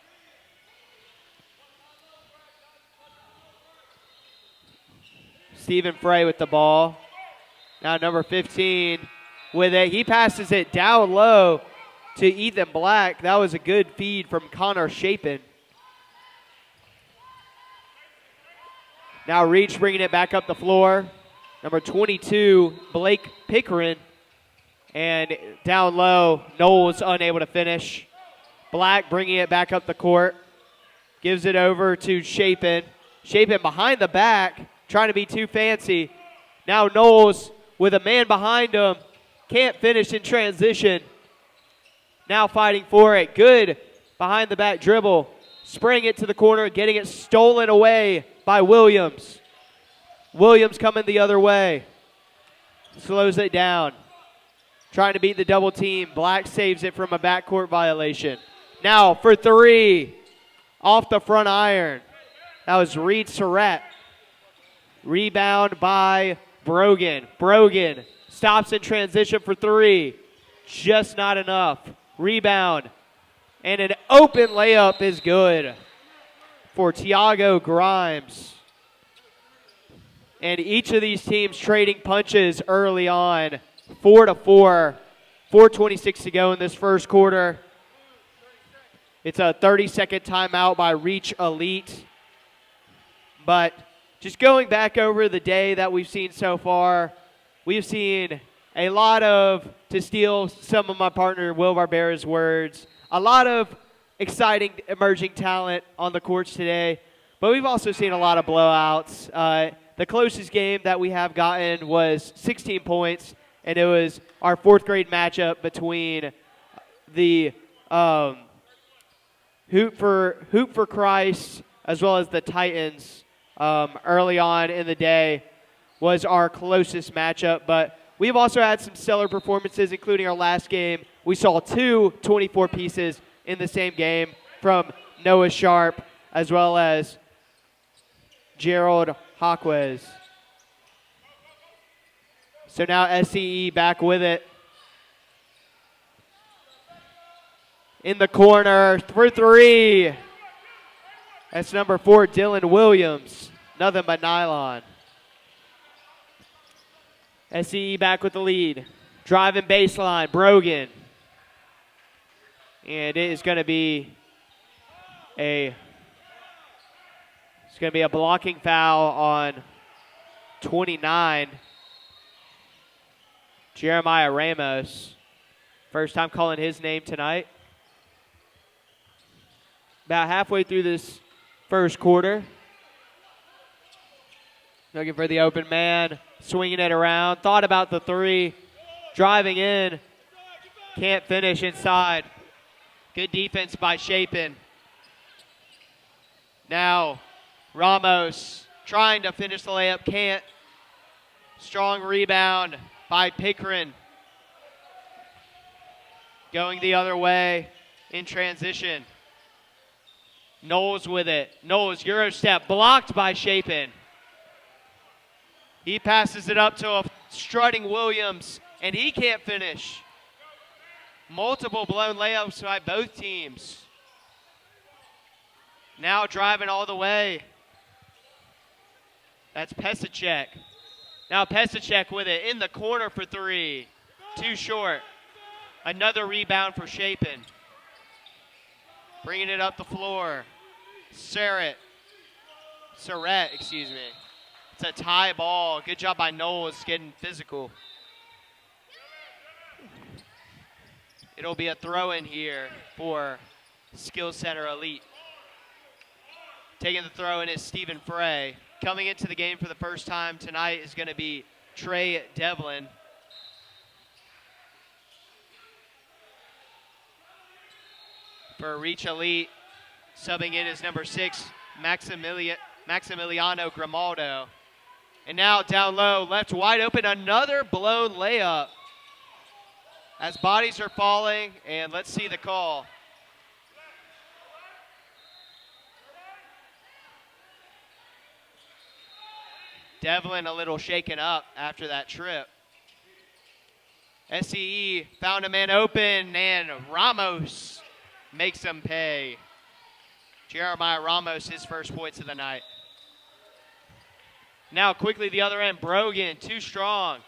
Stephen Frey with the ball. Now number 15 with it. He passes it down low to Ethan Black. That was a good feed from Connor Chapin. Now Reach bringing it back up the floor. Number 22, Blake Pickering. And down low, Knowles unable to finish. Black bringing it back up the court. Gives it over to Chapin. Chapin behind the back, trying to be too fancy. Now Knowles with a man behind him. Can't finish in transition. Now fighting for it. Good behind the back dribble. Spraying it to the corner, getting it stolen away by Williams. Williams coming the other way. Slows it down. Trying to beat the double team. Black saves it from a backcourt violation. Now for 3. Off the front iron. That was Reed Surratt. Rebound by Brogan. Brogan stops in transition for 3. Just not enough. Rebound. And an open layup is good for Tiago Grimes. And each of these teams trading punches early on. 4-4. 4:26 to go in this first quarter. It's a 30-second timeout by Reach Elite. But just going back over the day that we've seen so far, we've seen a lot of, to steal some of my partner Will Barbera's words, a lot of exciting emerging talent on the courts today. But we've also seen a lot of blowouts. The closest game that we have gotten was 16 points, and it was our 4th grade matchup between the Hoop for Christ as well as the Titans early on in the day was our closest matchup. But we've also had some stellar performances, including our last game. We saw 2 24 pieces in the same game from Noah Sharp as well as Gerald Hawquez. So now SCE back with it. In the corner for 3. That's number 4, Dylan Williams. Nothing but nylon. SCE back with the lead. Driving baseline, Brogan. And it is going to be a blocking foul on 29. Jeremiah Ramos. First time calling his name tonight. About halfway through this first quarter. Looking for the open man. Swinging it around. Thought about the 3. Driving in. Can't finish inside. Good defense by Chapin. Now Ramos trying to finish the layup, can't. Strong rebound by Pickren. Going the other way in transition. Knowles with it. Knowles, Euro step, blocked by Chapin. He passes it up to a strutting Williams, and he can't finish. Multiple blown layups by both teams. Now driving all the way. That's Pesicek. Now Pesicek with it in the corner for three. Too short. Another rebound for Chapin. Bringing it up the floor. Surratt, excuse me. It's a tie ball. Good job by Knowles getting physical. It'll be a throw in here for Skills Center Elite. Taking the throw in is Stephen Frey. Coming into the game for the first time tonight is going to be Trey Devlin. For Reach Elite, subbing in is number 6, Maximiliano Grimaldo. And now down low, left wide open, another blown layup. As bodies are falling, and let's see the call. Devlin a little shaken up after that trip. SCE found a man open, and Ramos makes him pay. Jeremiah Ramos, his first points of the night. Now quickly the other end, Brogan, too strong.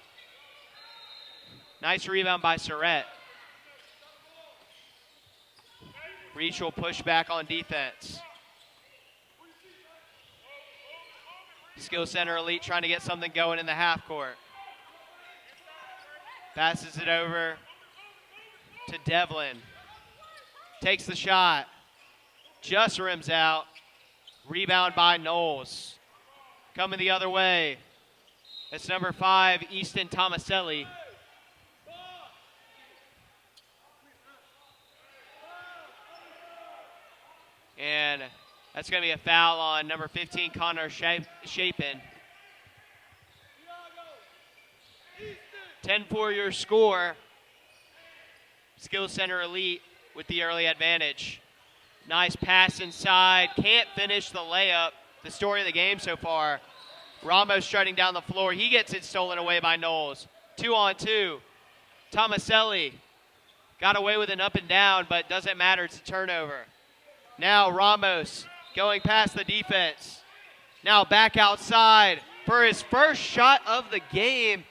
Nice rebound by Surratt. Reach will push back on defense. Skill Center Elite trying to get something going in the half court. Passes it over to Devlin. Takes the shot. Just rims out. Rebound by Knowles. Coming the other way. It's number 5, Easton Tomaselli. And that's going to be a foul on number 15, Connor Chapin. 10-4 your score. Skills Center Elite with the early advantage. Nice pass inside. Can't finish the layup. The story of the game so far. Ramos strutting down the floor. He gets it stolen away by Knowles. 2-on-2. Tomaselli got away with an up and down, but doesn't matter. It's a turnover. Now Ramos going past the defense. Now back outside for his first shot of the game.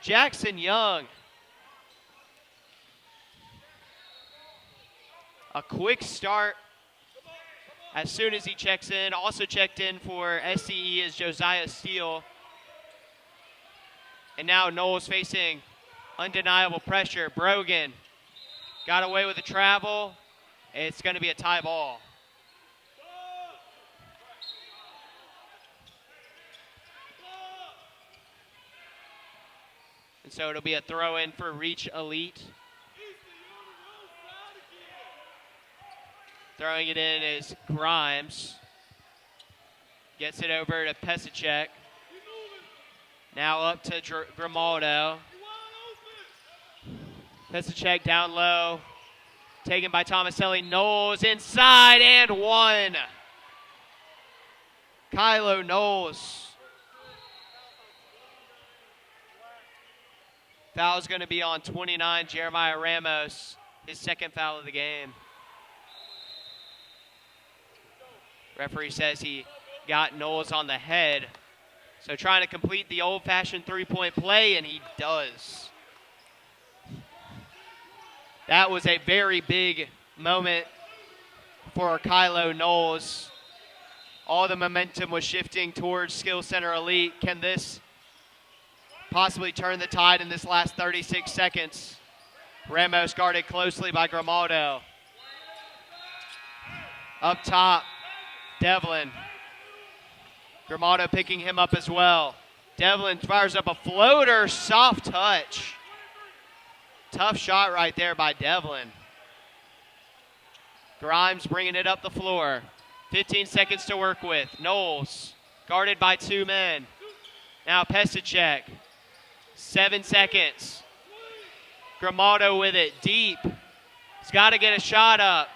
Jackson Young. A quick start as soon as he checks in. Also checked in for SCE is Josiah Steele. And now Knowles facing undeniable pressure. Brogan got away with the travel. It's going to be a tie ball. And so it'll be a throw in for Reach Elite. Throwing it in is Grimes. Gets it over to Pesicek. Now up to Grimaldo. Pesicek down low. Taken by Tomaselli. Knowles inside and one. Kylo Knowles. Foul's going to be on 29, Jeremiah Ramos. His second foul of the game. Referee says he got Knowles on the head. So trying to complete the old-fashioned three-point play, and he does. That was a very big moment for Kylo Knowles. All the momentum was shifting towards Skill Center Elite. Can this possibly turn the tide in this last 36 seconds? Ramos guarded closely by Grimaldo. Up top, Devlin. Grimaldo picking him up as well. Devlin fires up a floater, soft touch. Tough shot right there by Devlin. Grimes bringing it up the floor. 15 seconds to work with. Knowles Guarded by 2 men. Now Pesicek. 7 seconds. Grimaldo with it deep. He's got to get a shot up.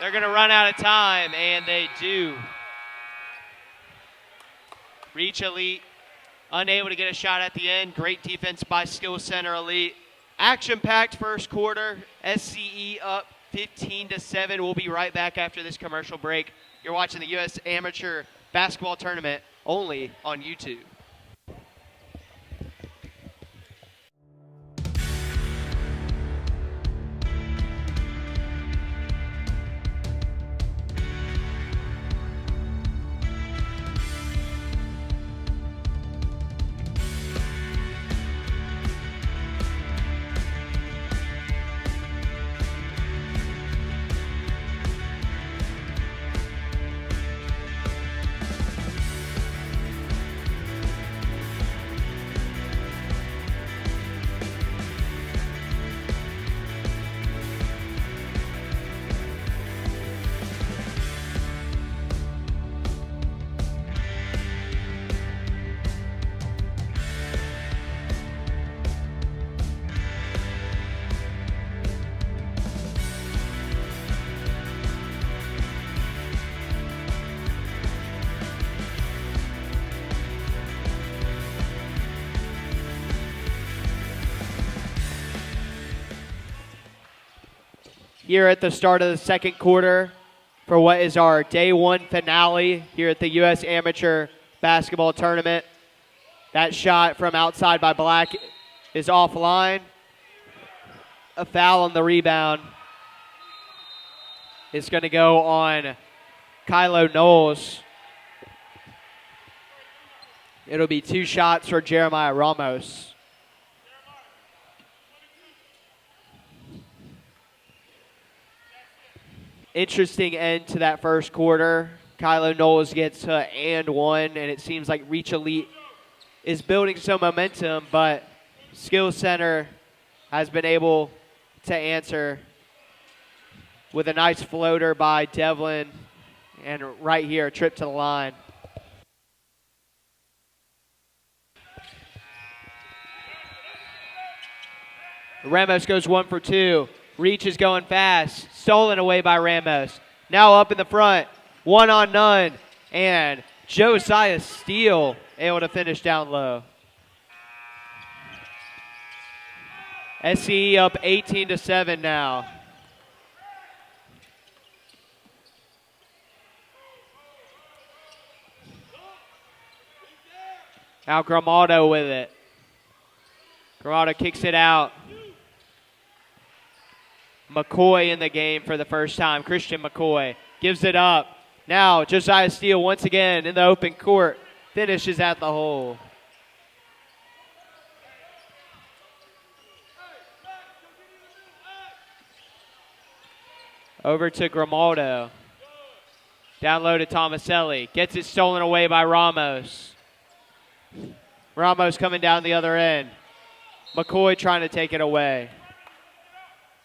They're going to run out of time, and they do. Reach Elite, unable to get a shot at the end. Great defense by Skill Center Elite. Action-packed first quarter. SCE up 15-7. We'll be right back after this commercial break. You're watching the U.S. Amateur Basketball Tournament only on YouTube. Here at the start of the second quarter for what is our day one finale here at the U.S. Amateur Basketball Tournament. That shot from outside by Black is offline. A foul on the rebound. It's going to go on Kylo Knowles. It'll be 2 shots for Jeremiah Ramos. Interesting end to that first quarter. Kylo Knowles gets to and 1, and it seems like Reach Elite is building some momentum, but Skill Center has been able to answer with a nice floater by Devlin, and right here, a trip to the line. Ramos goes 1 for 2. Reach is going fast. Stolen away by Ramos. Now up in the front. 1-on-none. And Josiah Steele able to finish down low. SCE up 18-7 now. Now Grimaldo with it. Grimaldo kicks it out. McCoy in the game for the first time. Christian McCoy gives it up. Now Josiah Steele once again in the open court. Finishes at the hole. Over to Grimaldo. Down low to Tomaselli. Gets it stolen away by Ramos. Ramos coming down the other end. McCoy trying to take it away.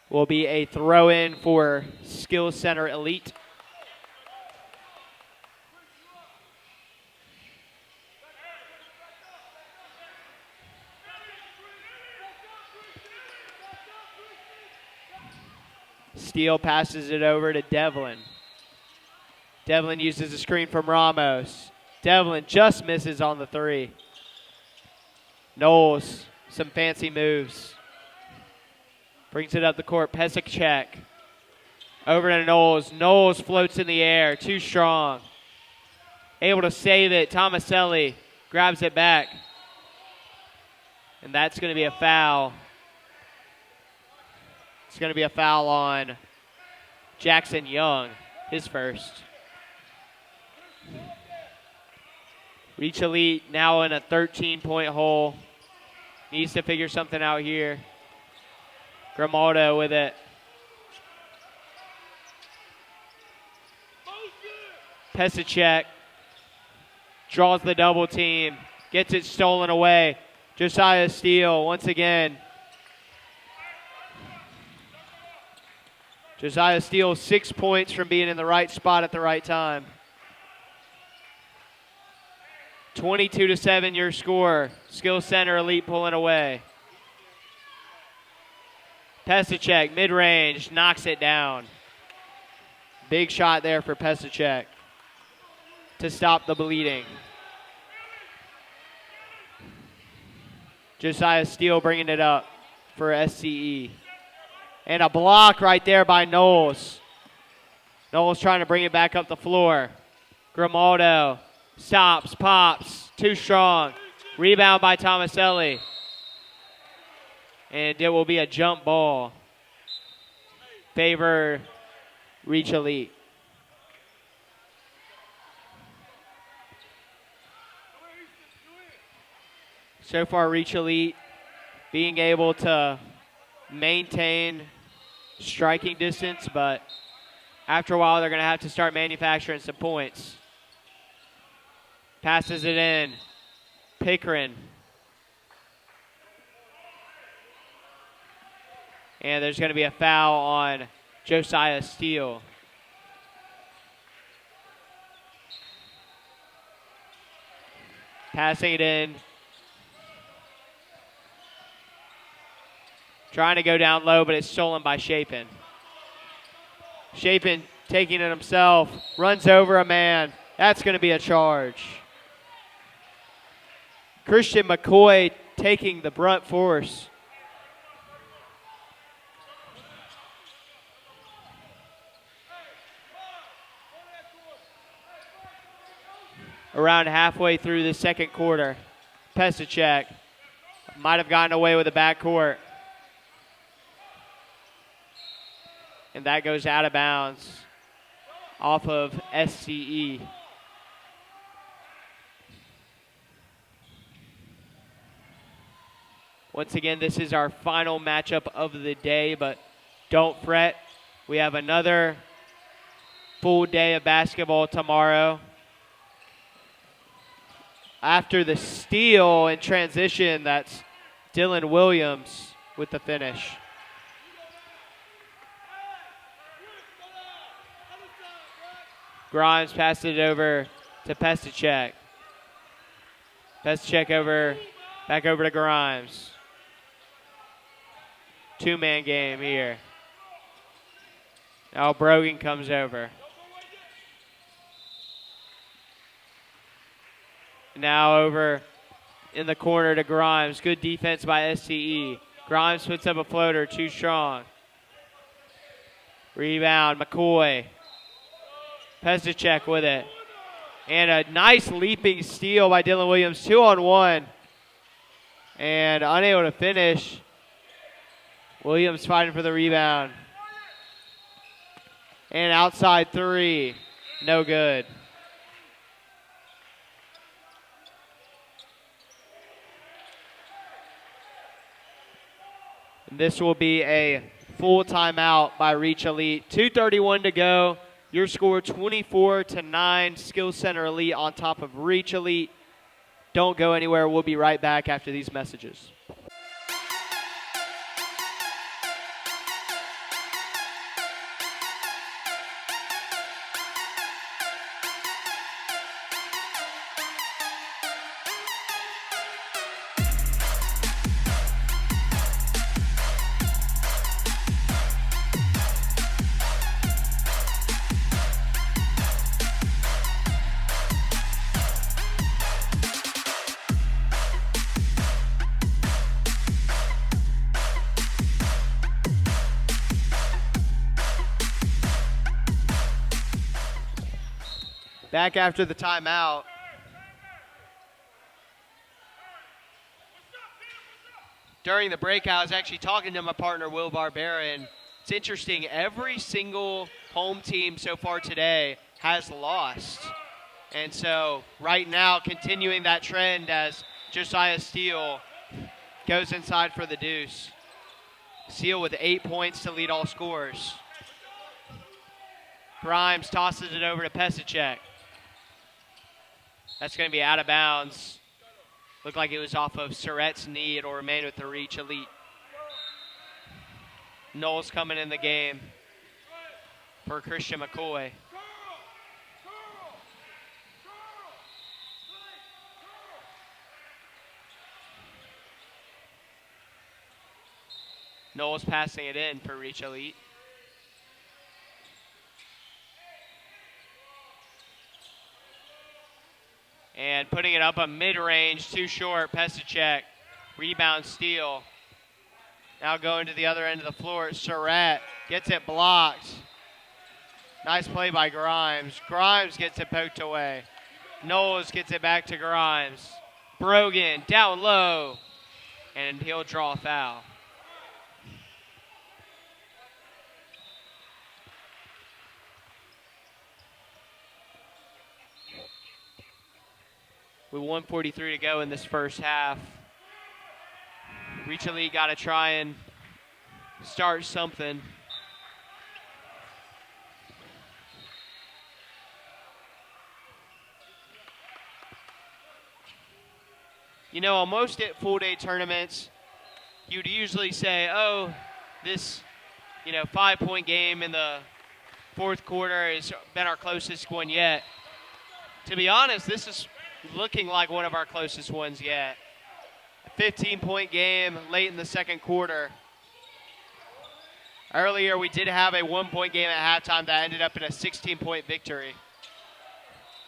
Will be a throw-in for Skill Center Elite. Steele passes it over to Devlin. Devlin uses a screen from Ramos. Devlin just misses on the 3. Knowles, some fancy moves. Brings it up the court. Pesicek over to Knowles. Knowles floats in the air. Too strong. Able to save it. Tomaselli grabs it back. And that's going to be a foul. It's going to be a foul on Jackson Young. His first. Reach Elite now in a 13-point hole. Needs to figure something out here. Grimaldo with it. Pesicek draws the double team. Gets it stolen away. Josiah Steele once again. Josiah Steele 6 points from being in the right spot at the right time. 22-7 your score. Skill Center Elite pulling away. Pesacek, mid-range, knocks it down. Big shot there for Pesacek to stop the bleeding. Josiah Steele bringing it up for SCE. And a block right there by Knowles. Knowles trying to bring it back up the floor. Grimaldo stops, pops, too strong. Rebound by Tomaselli. And it will be a jump ball. Favor Reach Elite. So far, Reach Elite being able to maintain striking distance, but after a while, they're going to have to start manufacturing some points. Passes it in. Pickering. And there's going to be a foul on Josiah Steele. Passing it in. Trying to go down low, but it's stolen by Chapin. Chapin taking it himself. Runs over a man. That's going to be a charge. Christian McCoy taking the brunt force. Around halfway through the second quarter. Pesacek might have gotten away with the backcourt. And that goes out of bounds off of SCE. Once again, this is our final matchup of the day, but don't fret. We have another full day of basketball tomorrow. After the steal and transition, that's Dylan Williams with the finish. Grimes passed it over to Pesacek. Pesacek back over to Grimes. Two-man game here. Now Brogan comes over. Now over in the corner to Grimes. Good defense by SCE. Grimes puts up a floater, too strong. Rebound, McCoy. Pesacek with it. And a nice leaping steal by Dylan Williams. 2-on-1. And unable to finish. Williams fighting for the rebound. And outside three. No good. This will be a full timeout by Reach Elite. 2:31 to go. Your score 24-9. Skill Center Elite on top of Reach Elite. Don't go anywhere. We'll be right back after these messages. Back after the timeout. During the break, I was actually talking to my partner, Will Barbera, and it's interesting. Every single home team so far today has lost. And so right now, continuing that trend as Josiah Steele goes inside for the deuce. Steele with 8 points to lead all scorers. Grimes tosses it over to Pesacek. That's going to be out of bounds. Looked like it was off of Surratt's knee. It'll remain with the Reach Elite. Knowles coming in the game for Christian McCoy. Knowles passing it in for Reach Elite. And putting it up a mid-range, too short, Pesicek. Rebound, steal. Now going to the other end of the floor, Surratt gets it blocked. Nice play by Grimes. Grimes gets it poked away. Knowles gets it back to Grimes. Brogan down low, and he'll draw a foul. With 1:43 to go in this first half, Reach Elite got to try and start something. You know, on most full-day tournaments, you'd usually say, oh, this, 5-point game in the fourth quarter has been our closest one yet. To be honest, this is looking like one of our closest ones yet. A 15-point game late in the second quarter. Earlier, we did have a 1-point game at halftime that ended up in a 16-point victory.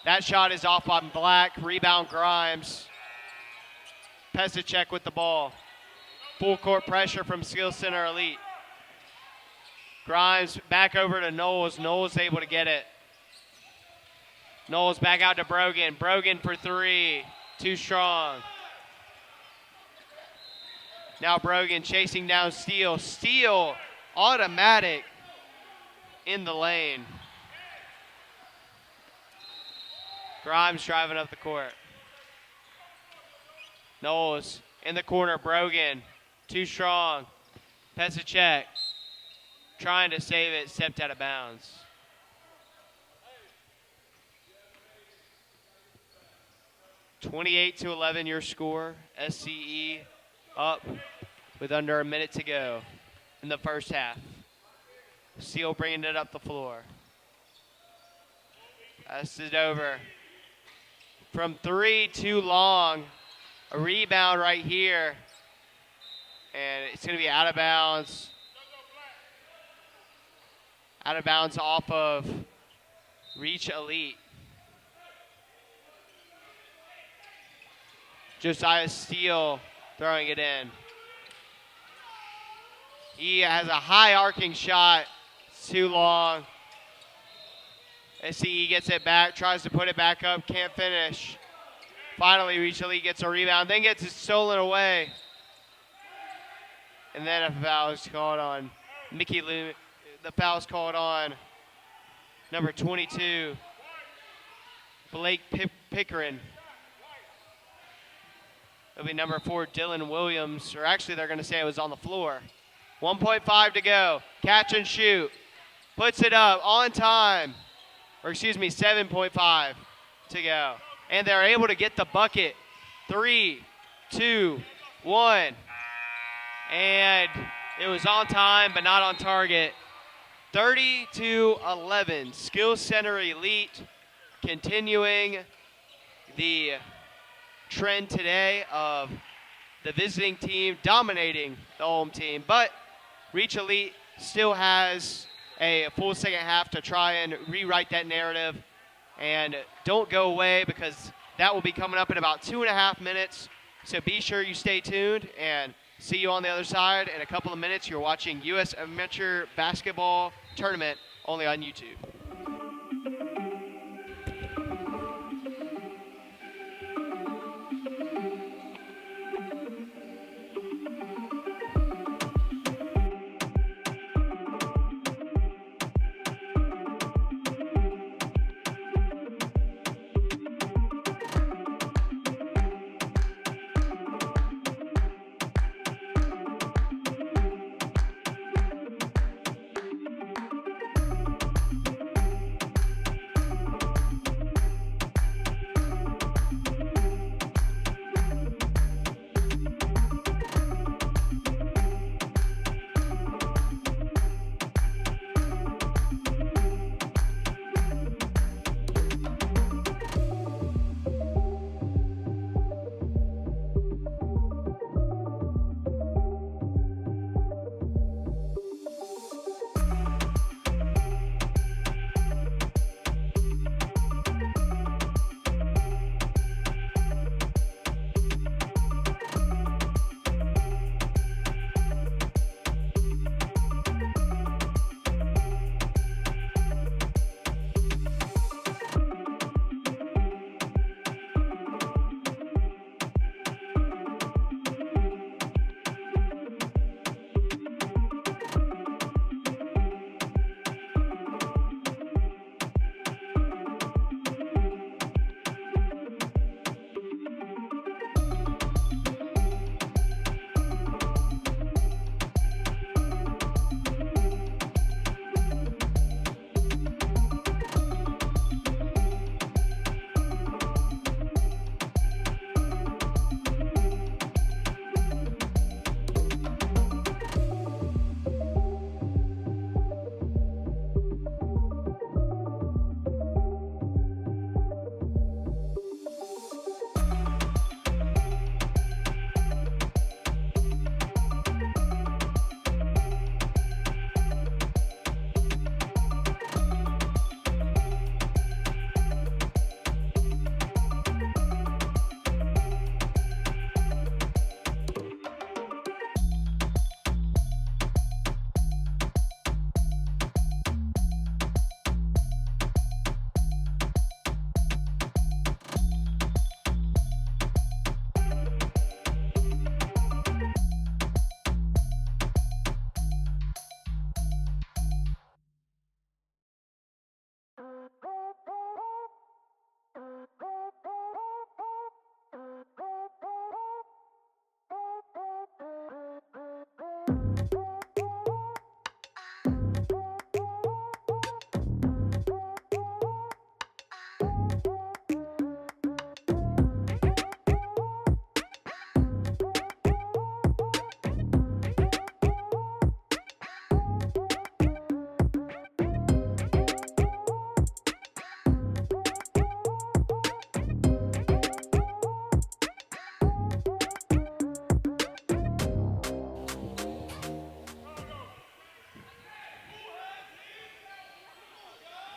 That shot is off on Black. Rebound Grimes. Pesicek with the ball. Full court pressure from Skill Center Elite. Grimes back over to Knowles. Knowles able to get it. Knowles back out to Brogan. Brogan for three. Too strong. Now Brogan chasing down Steele. Steele automatic in the lane. Grimes driving up the court. Knowles in the corner. Brogan too strong. Pesicek trying to save it. Stepped out of bounds. (28-11) your score. SCE up with under a minute to go in the first half. Steele bringing it up the floor. Pass it over. From three, too long. A rebound right here. And it's going to be out of bounds. Out of bounds off of Reach Elite. Josiah Steele throwing it in. He has a high arcing shot. It's too long. SCE gets it back, tries to put it back up, can't finish. Finally, Reach Elite gets a rebound, then gets it stolen away. And then a foul is called on Mickey Lou. The foul is called on number 22, Blake Pickering. It'll be number 4, Dylan Williams. Or actually, they're going to say it was on the floor. 1.5 to go. Catch and shoot. Puts it up on time. Or excuse me, 7.5 to go. And they're able to get the bucket. 3, 2, 1. And it was on time, but not on target. 30-11. Skill Center Elite continuing the trend today of the visiting team dominating the home team. But Reach Elite still has a full second half to try and rewrite that narrative. And don't go away, because that will be coming up in about 2.5 minutes. So be sure you stay tuned, and see you on the other side in a couple of minutes. You're watching U.S. Amateur Basketball Tournament only on YouTube.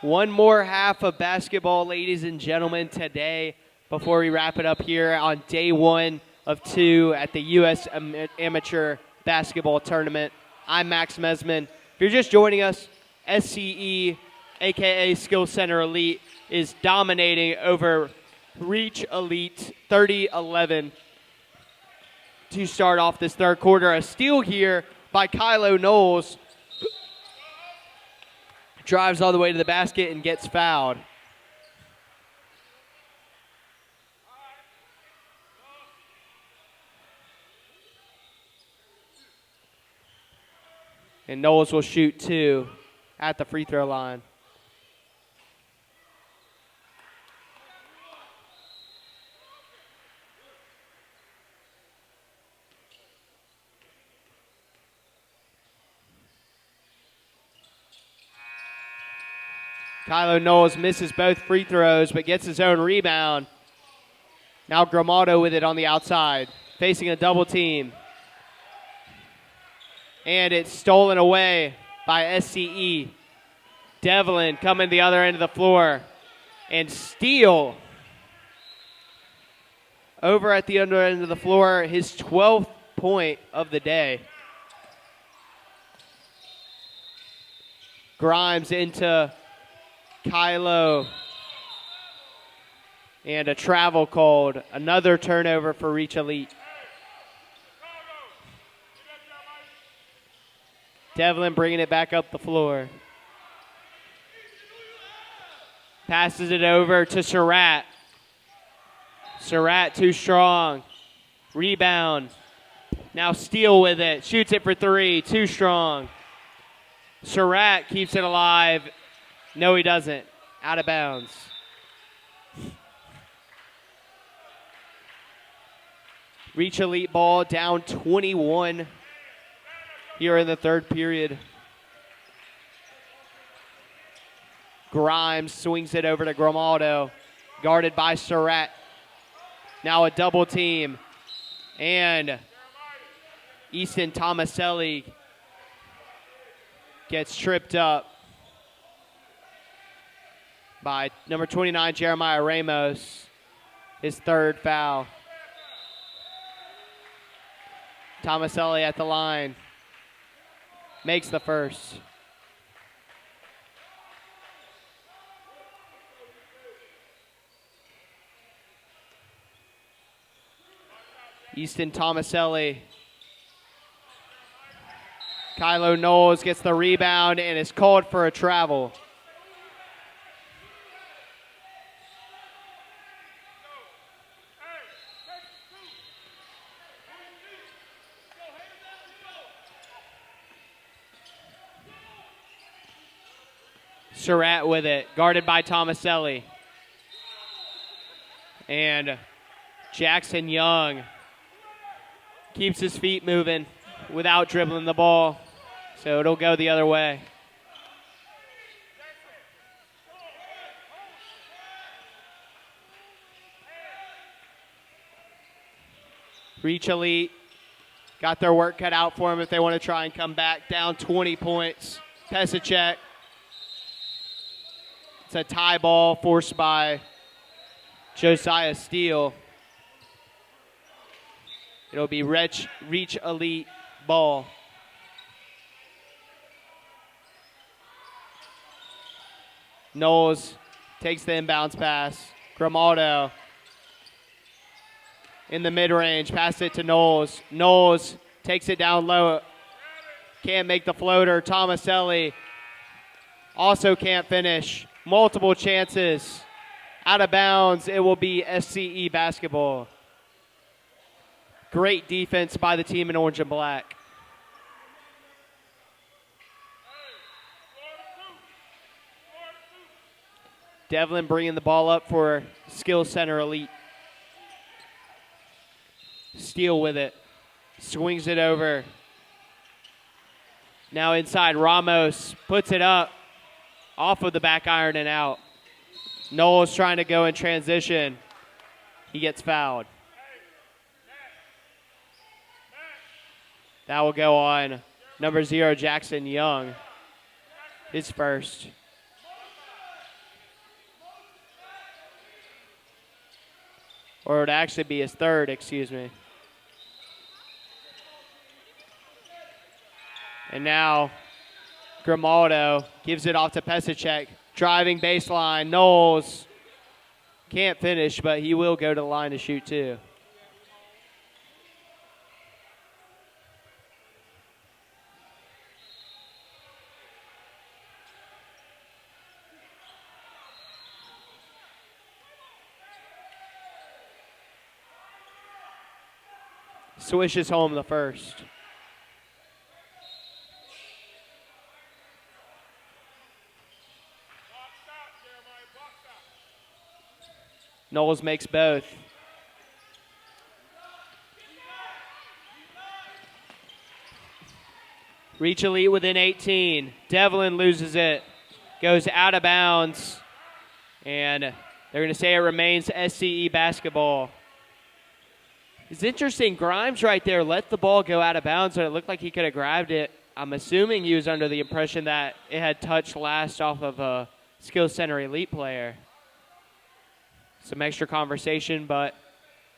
One more half of basketball, ladies and gentlemen, today before we wrap it up here on day 1 of 2 at the U.S. Amateur Basketball Tournament. I'm Max Mesman. If you're just joining us, SCE, a.k.a. Skill Center Elite, is dominating over Reach Elite 30-11 to start off this third quarter. A steal here by Kylo Knowles. Drives all the way to the basket and gets fouled. And Knowles will shoot 2 at the free throw line. Kylo Knowles misses both free throws but gets his own rebound. Now Gramado with it on the outside, facing a double team. And it's stolen away by SCE. Devlin coming the other end of the floor. And steal over at the other end of the floor, his 12th point of the day. Grimes into Kylo, and a travel called. Another turnover for Reach Elite. Devlin bringing it back up the floor. Passes it over to Surratt. Surratt too strong. Rebound. Now Steele with it. Shoots it for 3. Too strong. Surratt keeps it alive. No, he doesn't. Out of bounds. Reach Elite ball down 21 here in the third period. Grimes swings it over to Grimaldo, guarded by Surratt. Now a double team. And Easton Tomaselli gets tripped up by number 29, Jeremiah Ramos, his third foul. Tomaselli at the line, makes the first. Easton Tomaselli. Kylo Knowles gets the rebound and is called for a travel. Surratt with it, guarded by Tomaselli. And Jackson Young keeps his feet moving without dribbling the ball, so it'll go the other way. Reach Elite got their work cut out for them if they want to try and come back. Down 20 points. Pesacek. It's a tie ball forced by Josiah Steele. It'll be Reach Elite ball. Knowles takes the inbounds pass. Grimaldo in the mid-range. Pass it to Knowles. Knowles takes it down low. Can't make the floater. Tomaselli also can't finish. Multiple chances. Out of bounds. It will be SCE basketball. Great defense by the team in orange and black. Devlin bringing the ball up for Skills Center Elite. Steele with it. Swings it over. Now inside, Ramos puts it up off of the back iron and out. Knowles trying to go in transition. He gets fouled. That will go on number 0, Jackson Young. His first. Or it would actually be his third, excuse me. And now Grimaldo gives it off to Pesicek. Driving baseline. Knowles can't finish, but he will go to the line to shoot too. Swishes home the first. Knowles makes both. Reach Elite within 18. Devlin loses it. Goes out of bounds. And they're going to say it remains SCE basketball. It's interesting. Grimes right there let the ball go out of bounds, and it looked like he could have grabbed it. I'm assuming he was under the impression that it had touched last off of a Skills Center Elite player. Some extra conversation, but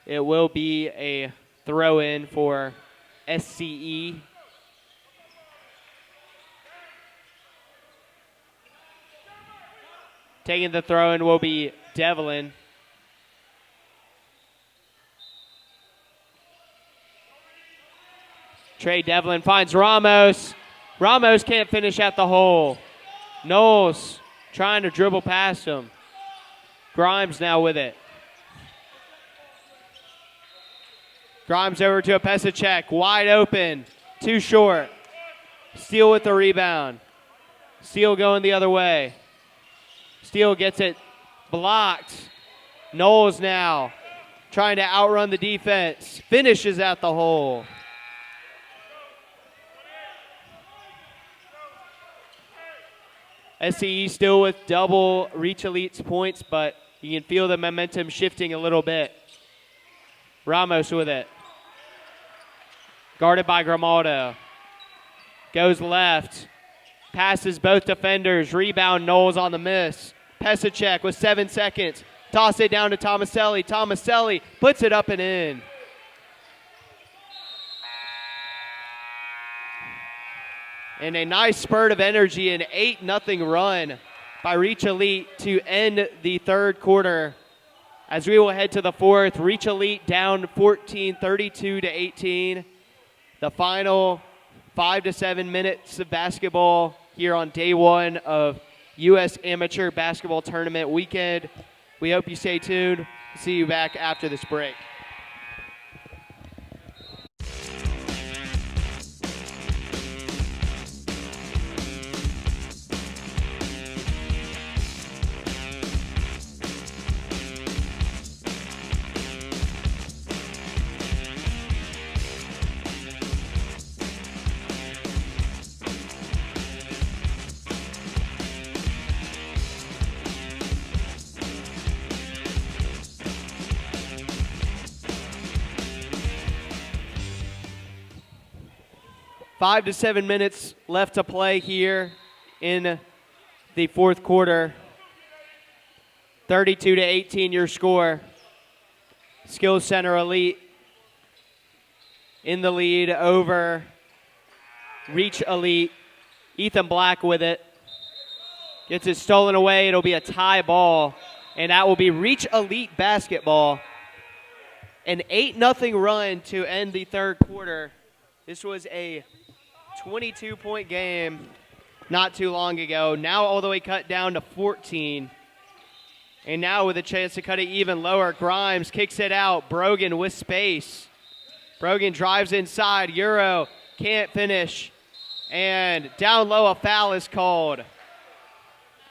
it will be a throw-in for SCE. Taking the throw-in will be Devlin. Trey Devlin finds Ramos. Ramos can't finish at the hole. Knowles trying to dribble past him. Grimes now with it. Grimes over to a Pesicek. Wide open. Too short. Steele with the rebound. Steele going the other way. Steele gets it blocked. Knowles now trying to outrun the defense. Finishes at the hole. SCE still with double Reach Elite's points, but you can feel the momentum shifting a little bit. Ramos with it. Guarded by Grimaldo. Goes left. Passes both defenders. Rebound Knowles on the miss. Pesicek with 7 seconds. Toss it down to Tomaselli. Tomaselli puts it up and in. And a nice spurt of energy, an 8-0 run by Reach Elite to end the third quarter. As we will head to the fourth, Reach Elite down 14, 32-18. The final 5 to 7 minutes of basketball here on day one of U.S. Amateur Basketball Tournament weekend. We hope you stay tuned. See you back after this break. Five to 7 minutes left to play here in the fourth quarter. 32-18 your score. Skills Center Elite in the lead over Reach Elite. Ethan Black with it. Gets it stolen away. It'll be a tie ball, and that will be Reach Elite basketball. An 8-0 run to end the third quarter. This was a 22-point game not too long ago. Now all the way cut down to 14. And now with a chance to cut it even lower, Grimes kicks it out. Brogan with space. Brogan drives inside. Euro can't finish. And down low, a foul is called.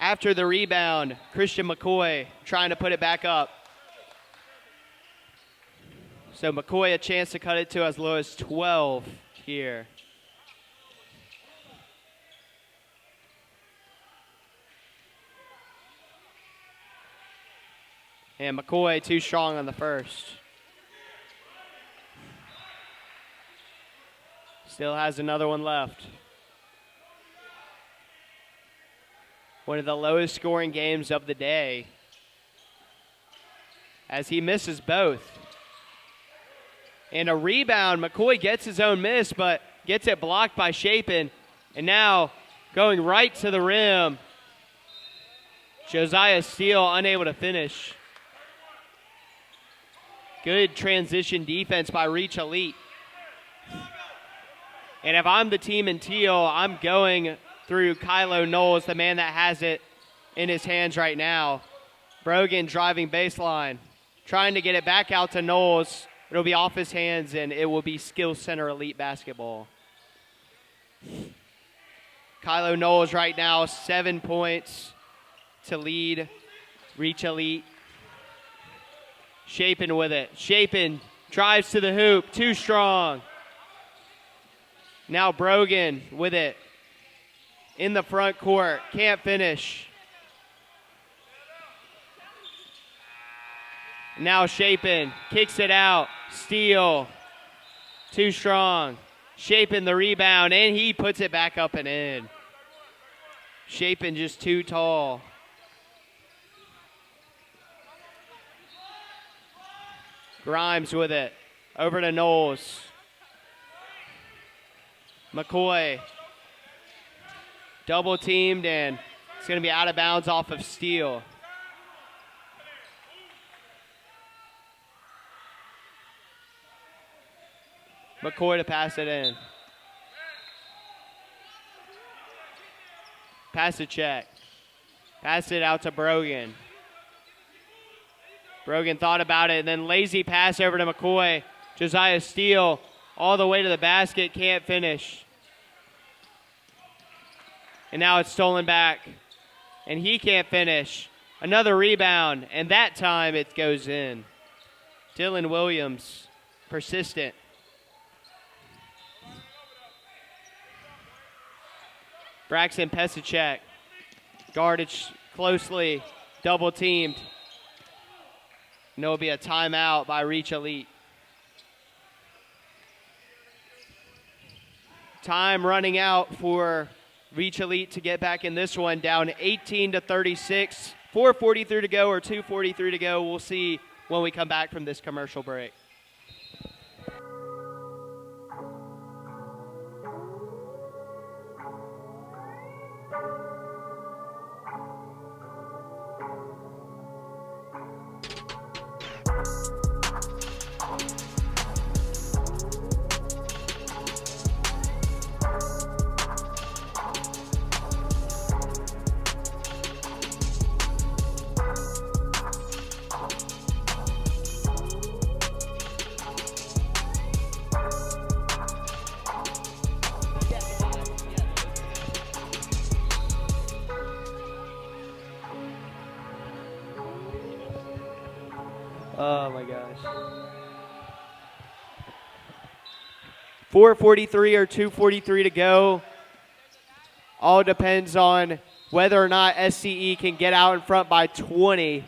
After the rebound, Christian McCoy trying to put it back up. So McCoy a chance to cut it to as low as 12 here. And McCoy too strong on the first. Still has another one left. One of the lowest scoring games of the day, as he misses both. And a rebound, McCoy gets his own miss, but gets it blocked by Chapin. And now going right to the rim, Josiah Steele unable to finish. Good transition defense by Reach Elite. And if I'm the team in teal, I'm going through Kylo Knowles, the man that has it in his hands right now. Brogan driving baseline, trying to get it back out to Knowles. It'll be off his hands, and it will be Skill Center Elite basketball. Kylo Knowles right now, 7 points to lead Reach Elite. Chapin with it. Chapin drives to the hoop, too strong. Now Brogan with it in the front court, can't finish. Now Chapin kicks it out. Steele, too strong. Chapin the rebound, and he puts it back up and in. Chapin just too tall. Grimes with it. Over to Knowles. McCoy. Double teamed, and it's going to be out of bounds off of Steele. McCoy to pass it in. Pass the check. Pass it out to Brogan. Brogan thought about it, and then lazy pass over to McCoy. Josiah Steele all the way to the basket, can't finish. And now it's stolen back, and he can't finish. Another rebound, and that time it goes in. Dylan Williams, persistent. Braxton Pesicek, guarded closely, double teamed. And there will be a timeout by Reach Elite. Time running out for Reach Elite to get back in this one, down 18-36. 4:43 to go or 2:43 to go. We'll see when we come back from this commercial break. Oh my gosh. 4:43 or 2:43 to go. All depends on whether or not SCE can get out in front by 20.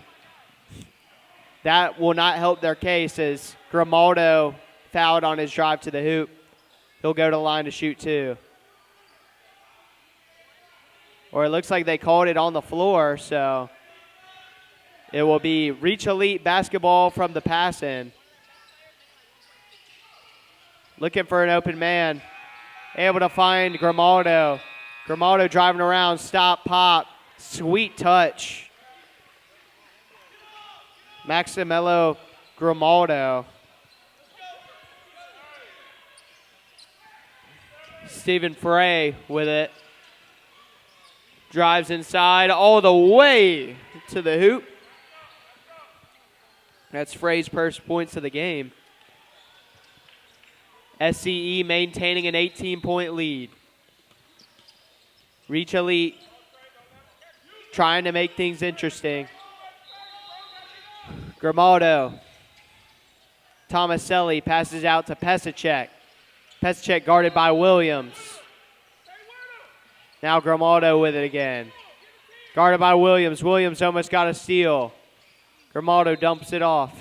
That will not help their case as Grimaldo fouled on his drive to the hoop. He'll go to the line to shoot two. Or it looks like they called it on the floor, so it will be Reach Elite basketball from the pass in. Looking for an open man. Able to find Grimaldo. Grimaldo driving around, stop, pop. Sweet touch. Maximiliano Grimaldo. Stephen Frey with it. Drives inside all the way to the hoop. That's Frey's first points of the game. SCE maintaining an 18-point lead. Reach Elite trying to make things interesting. Grimaldo. Tomaselli passes out to Pesicek. Pesicek guarded by Williams. Now Grimaldo with it again. Guarded by Williams. Williams almost got a steal. Grimaldo dumps it off.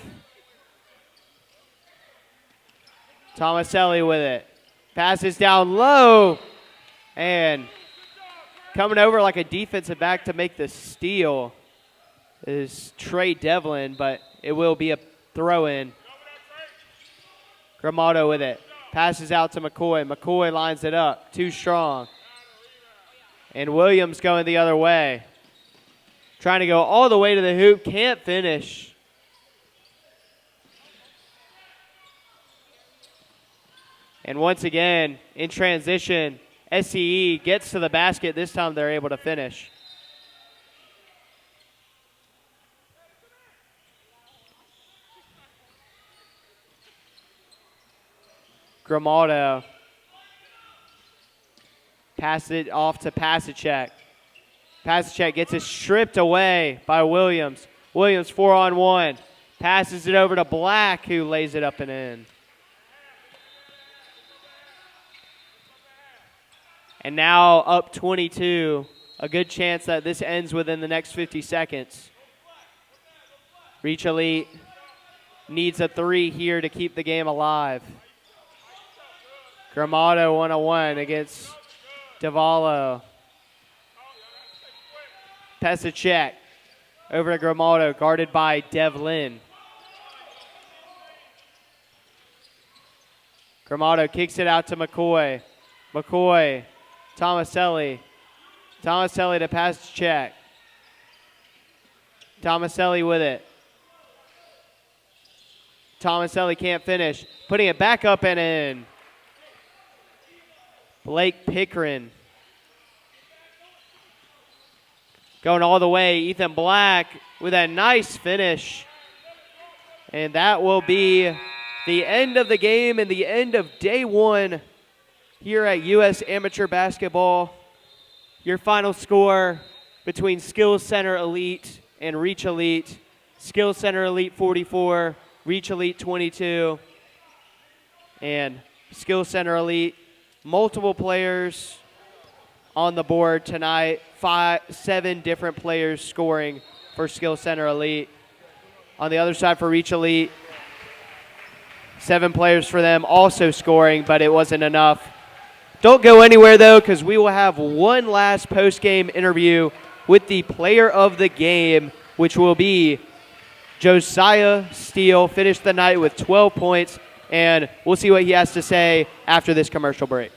Tomaselli with it. Passes down low. And coming over like a defensive back to make the steal is Trey Devlin, but it will be a throw-in. Grimaldo with it. Passes out to McCoy. McCoy lines it up. Too strong. And Williams going the other way. Trying to go all the way to the hoop. Can't finish. And once again, in transition, SCE gets to the basket. This time they're able to finish. Grimaldo. Pass it off to Pasicek. Pasicek gets it stripped away by Williams. Williams 4-on-1. Passes it over to Black, who lays it up and in. And now up 22. A good chance that this ends within the next 50 seconds. Reach Elite needs a 3 here to keep the game alive. Grimaldo 1-on-1 against Davalo. Pesicek over to Grimaldo, guarded by Devlin. Grimaldo kicks it out to McCoy. McCoy, Tomaselli. Tomaselli to Pesicek. Tomaselli with it. Tomaselli can't finish. Putting it back up and in. Blake Pickren. Going all the way, Ethan Black with a nice finish. And that will be the end of the game and the end of day 1 here at U.S. Amateur Basketball. Your final score between Skills Center Elite and Reach Elite. Skills Center Elite 44, Reach Elite 22. And Skills Center Elite, multiple players on the board tonight. 7 different players scoring for Skills Center Elite. On the other side for Reach Elite, 7 players for them also scoring, but it wasn't enough. Don't go anywhere, though, because we will have one last post-game interview with the player of the game, which will be Josiah Steele. Finished the night with 12 points, and we'll see what he has to say after this commercial break.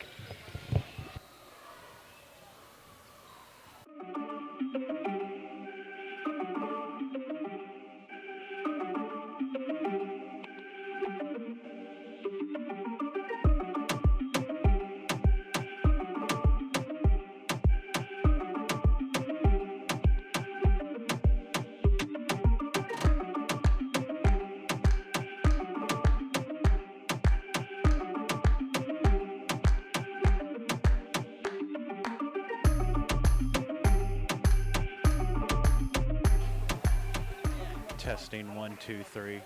Testing 1, 2, 3.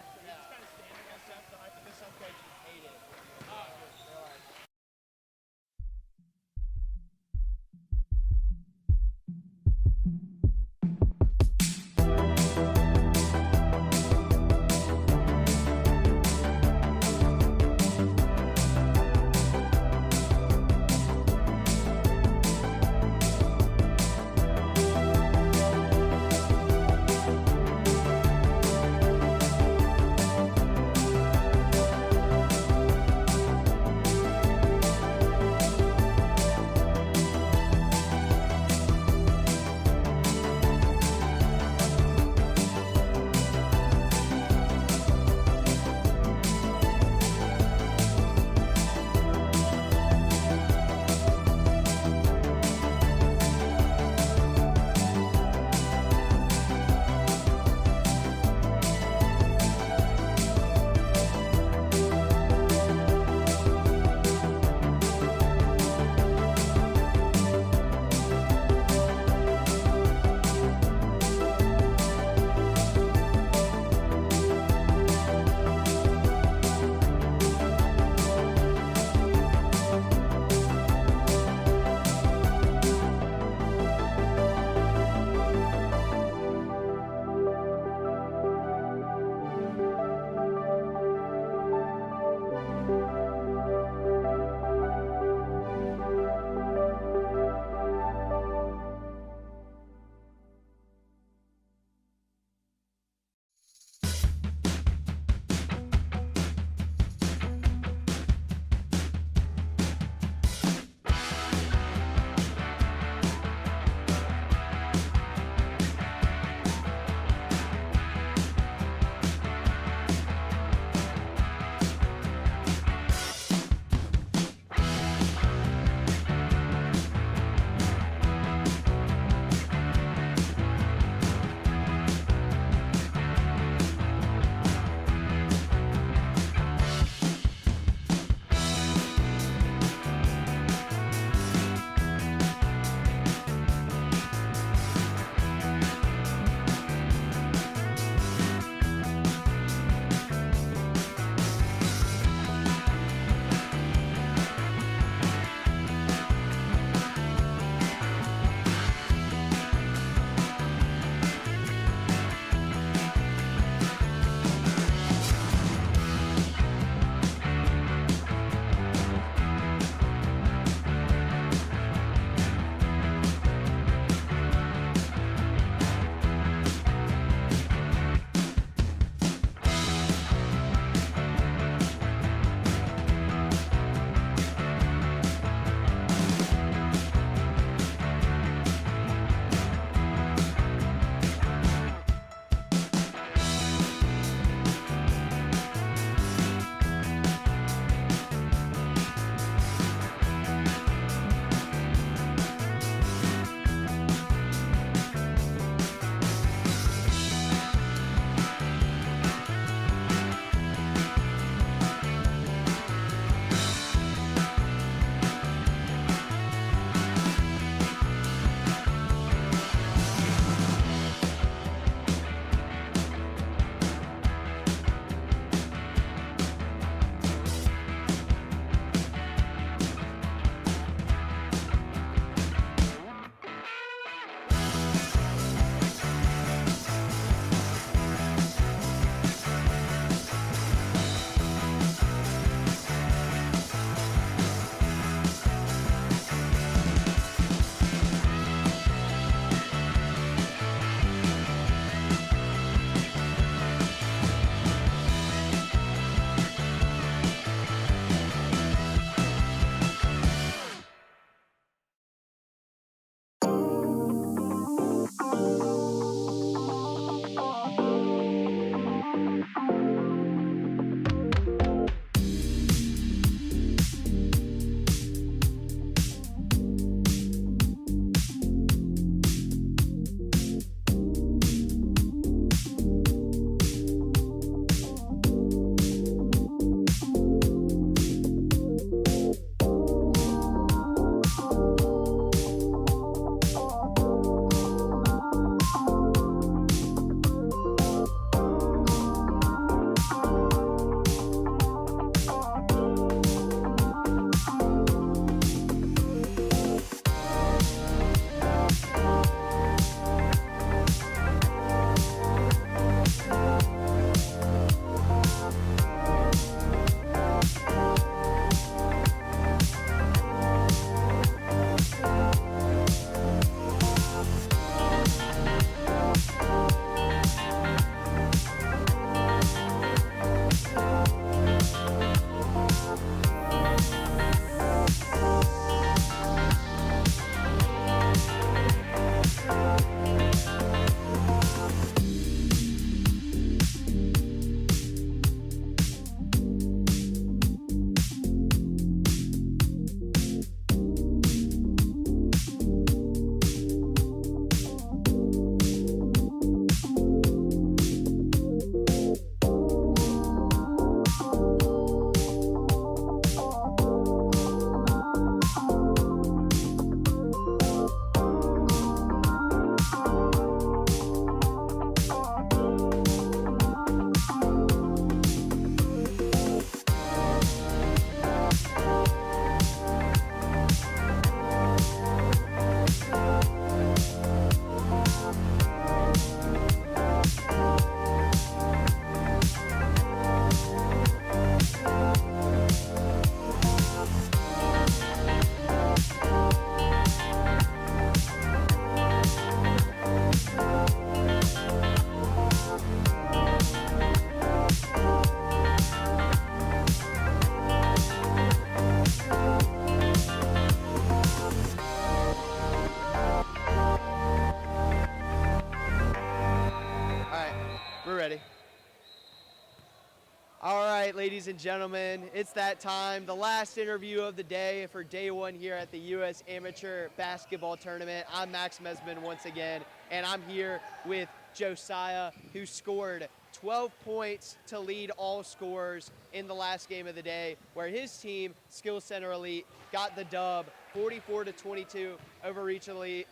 ladies and gentlemen. It's that time, the last interview of the day for day one here at the U.S. Amateur Basketball Tournament. I'm Max Mesman once again, and I'm here with Josiah, who scored 12 points to lead all scorers in the last game of the day, where his team, Skill Center Elite, got the dub 44-22 over Reach Elite.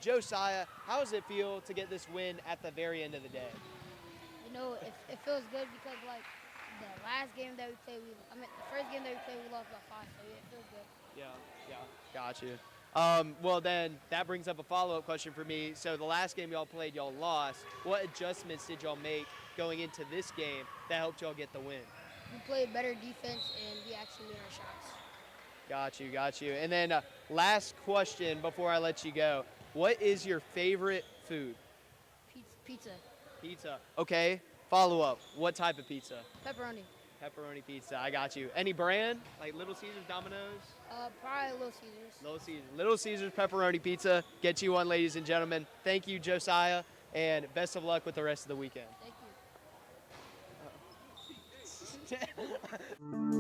Josiah, how does it feel to get this win at the very end of the day? You know, it feels good because like the last game that we played, the first game that we played, we lost by 5, so yeah, it feels good. Yeah. Got you. Well, then that brings up a follow-up question for me. So the last game y'all played, y'all lost. What adjustments did y'all make going into this game that helped y'all get the win? We played better defense and we actually made our shots. Got you. And then last question before I let you go. What is your favorite food? Pizza. Pizza. Okay. Follow up. What type of pizza? Pepperoni. Pepperoni pizza. I got you. Any brand? Like Little Caesars, Domino's? Probably Little Caesars. Little Caesars pepperoni pizza. Get you one, ladies and gentlemen. Thank you, Josiah, and best of luck with the rest of the weekend. Thank you.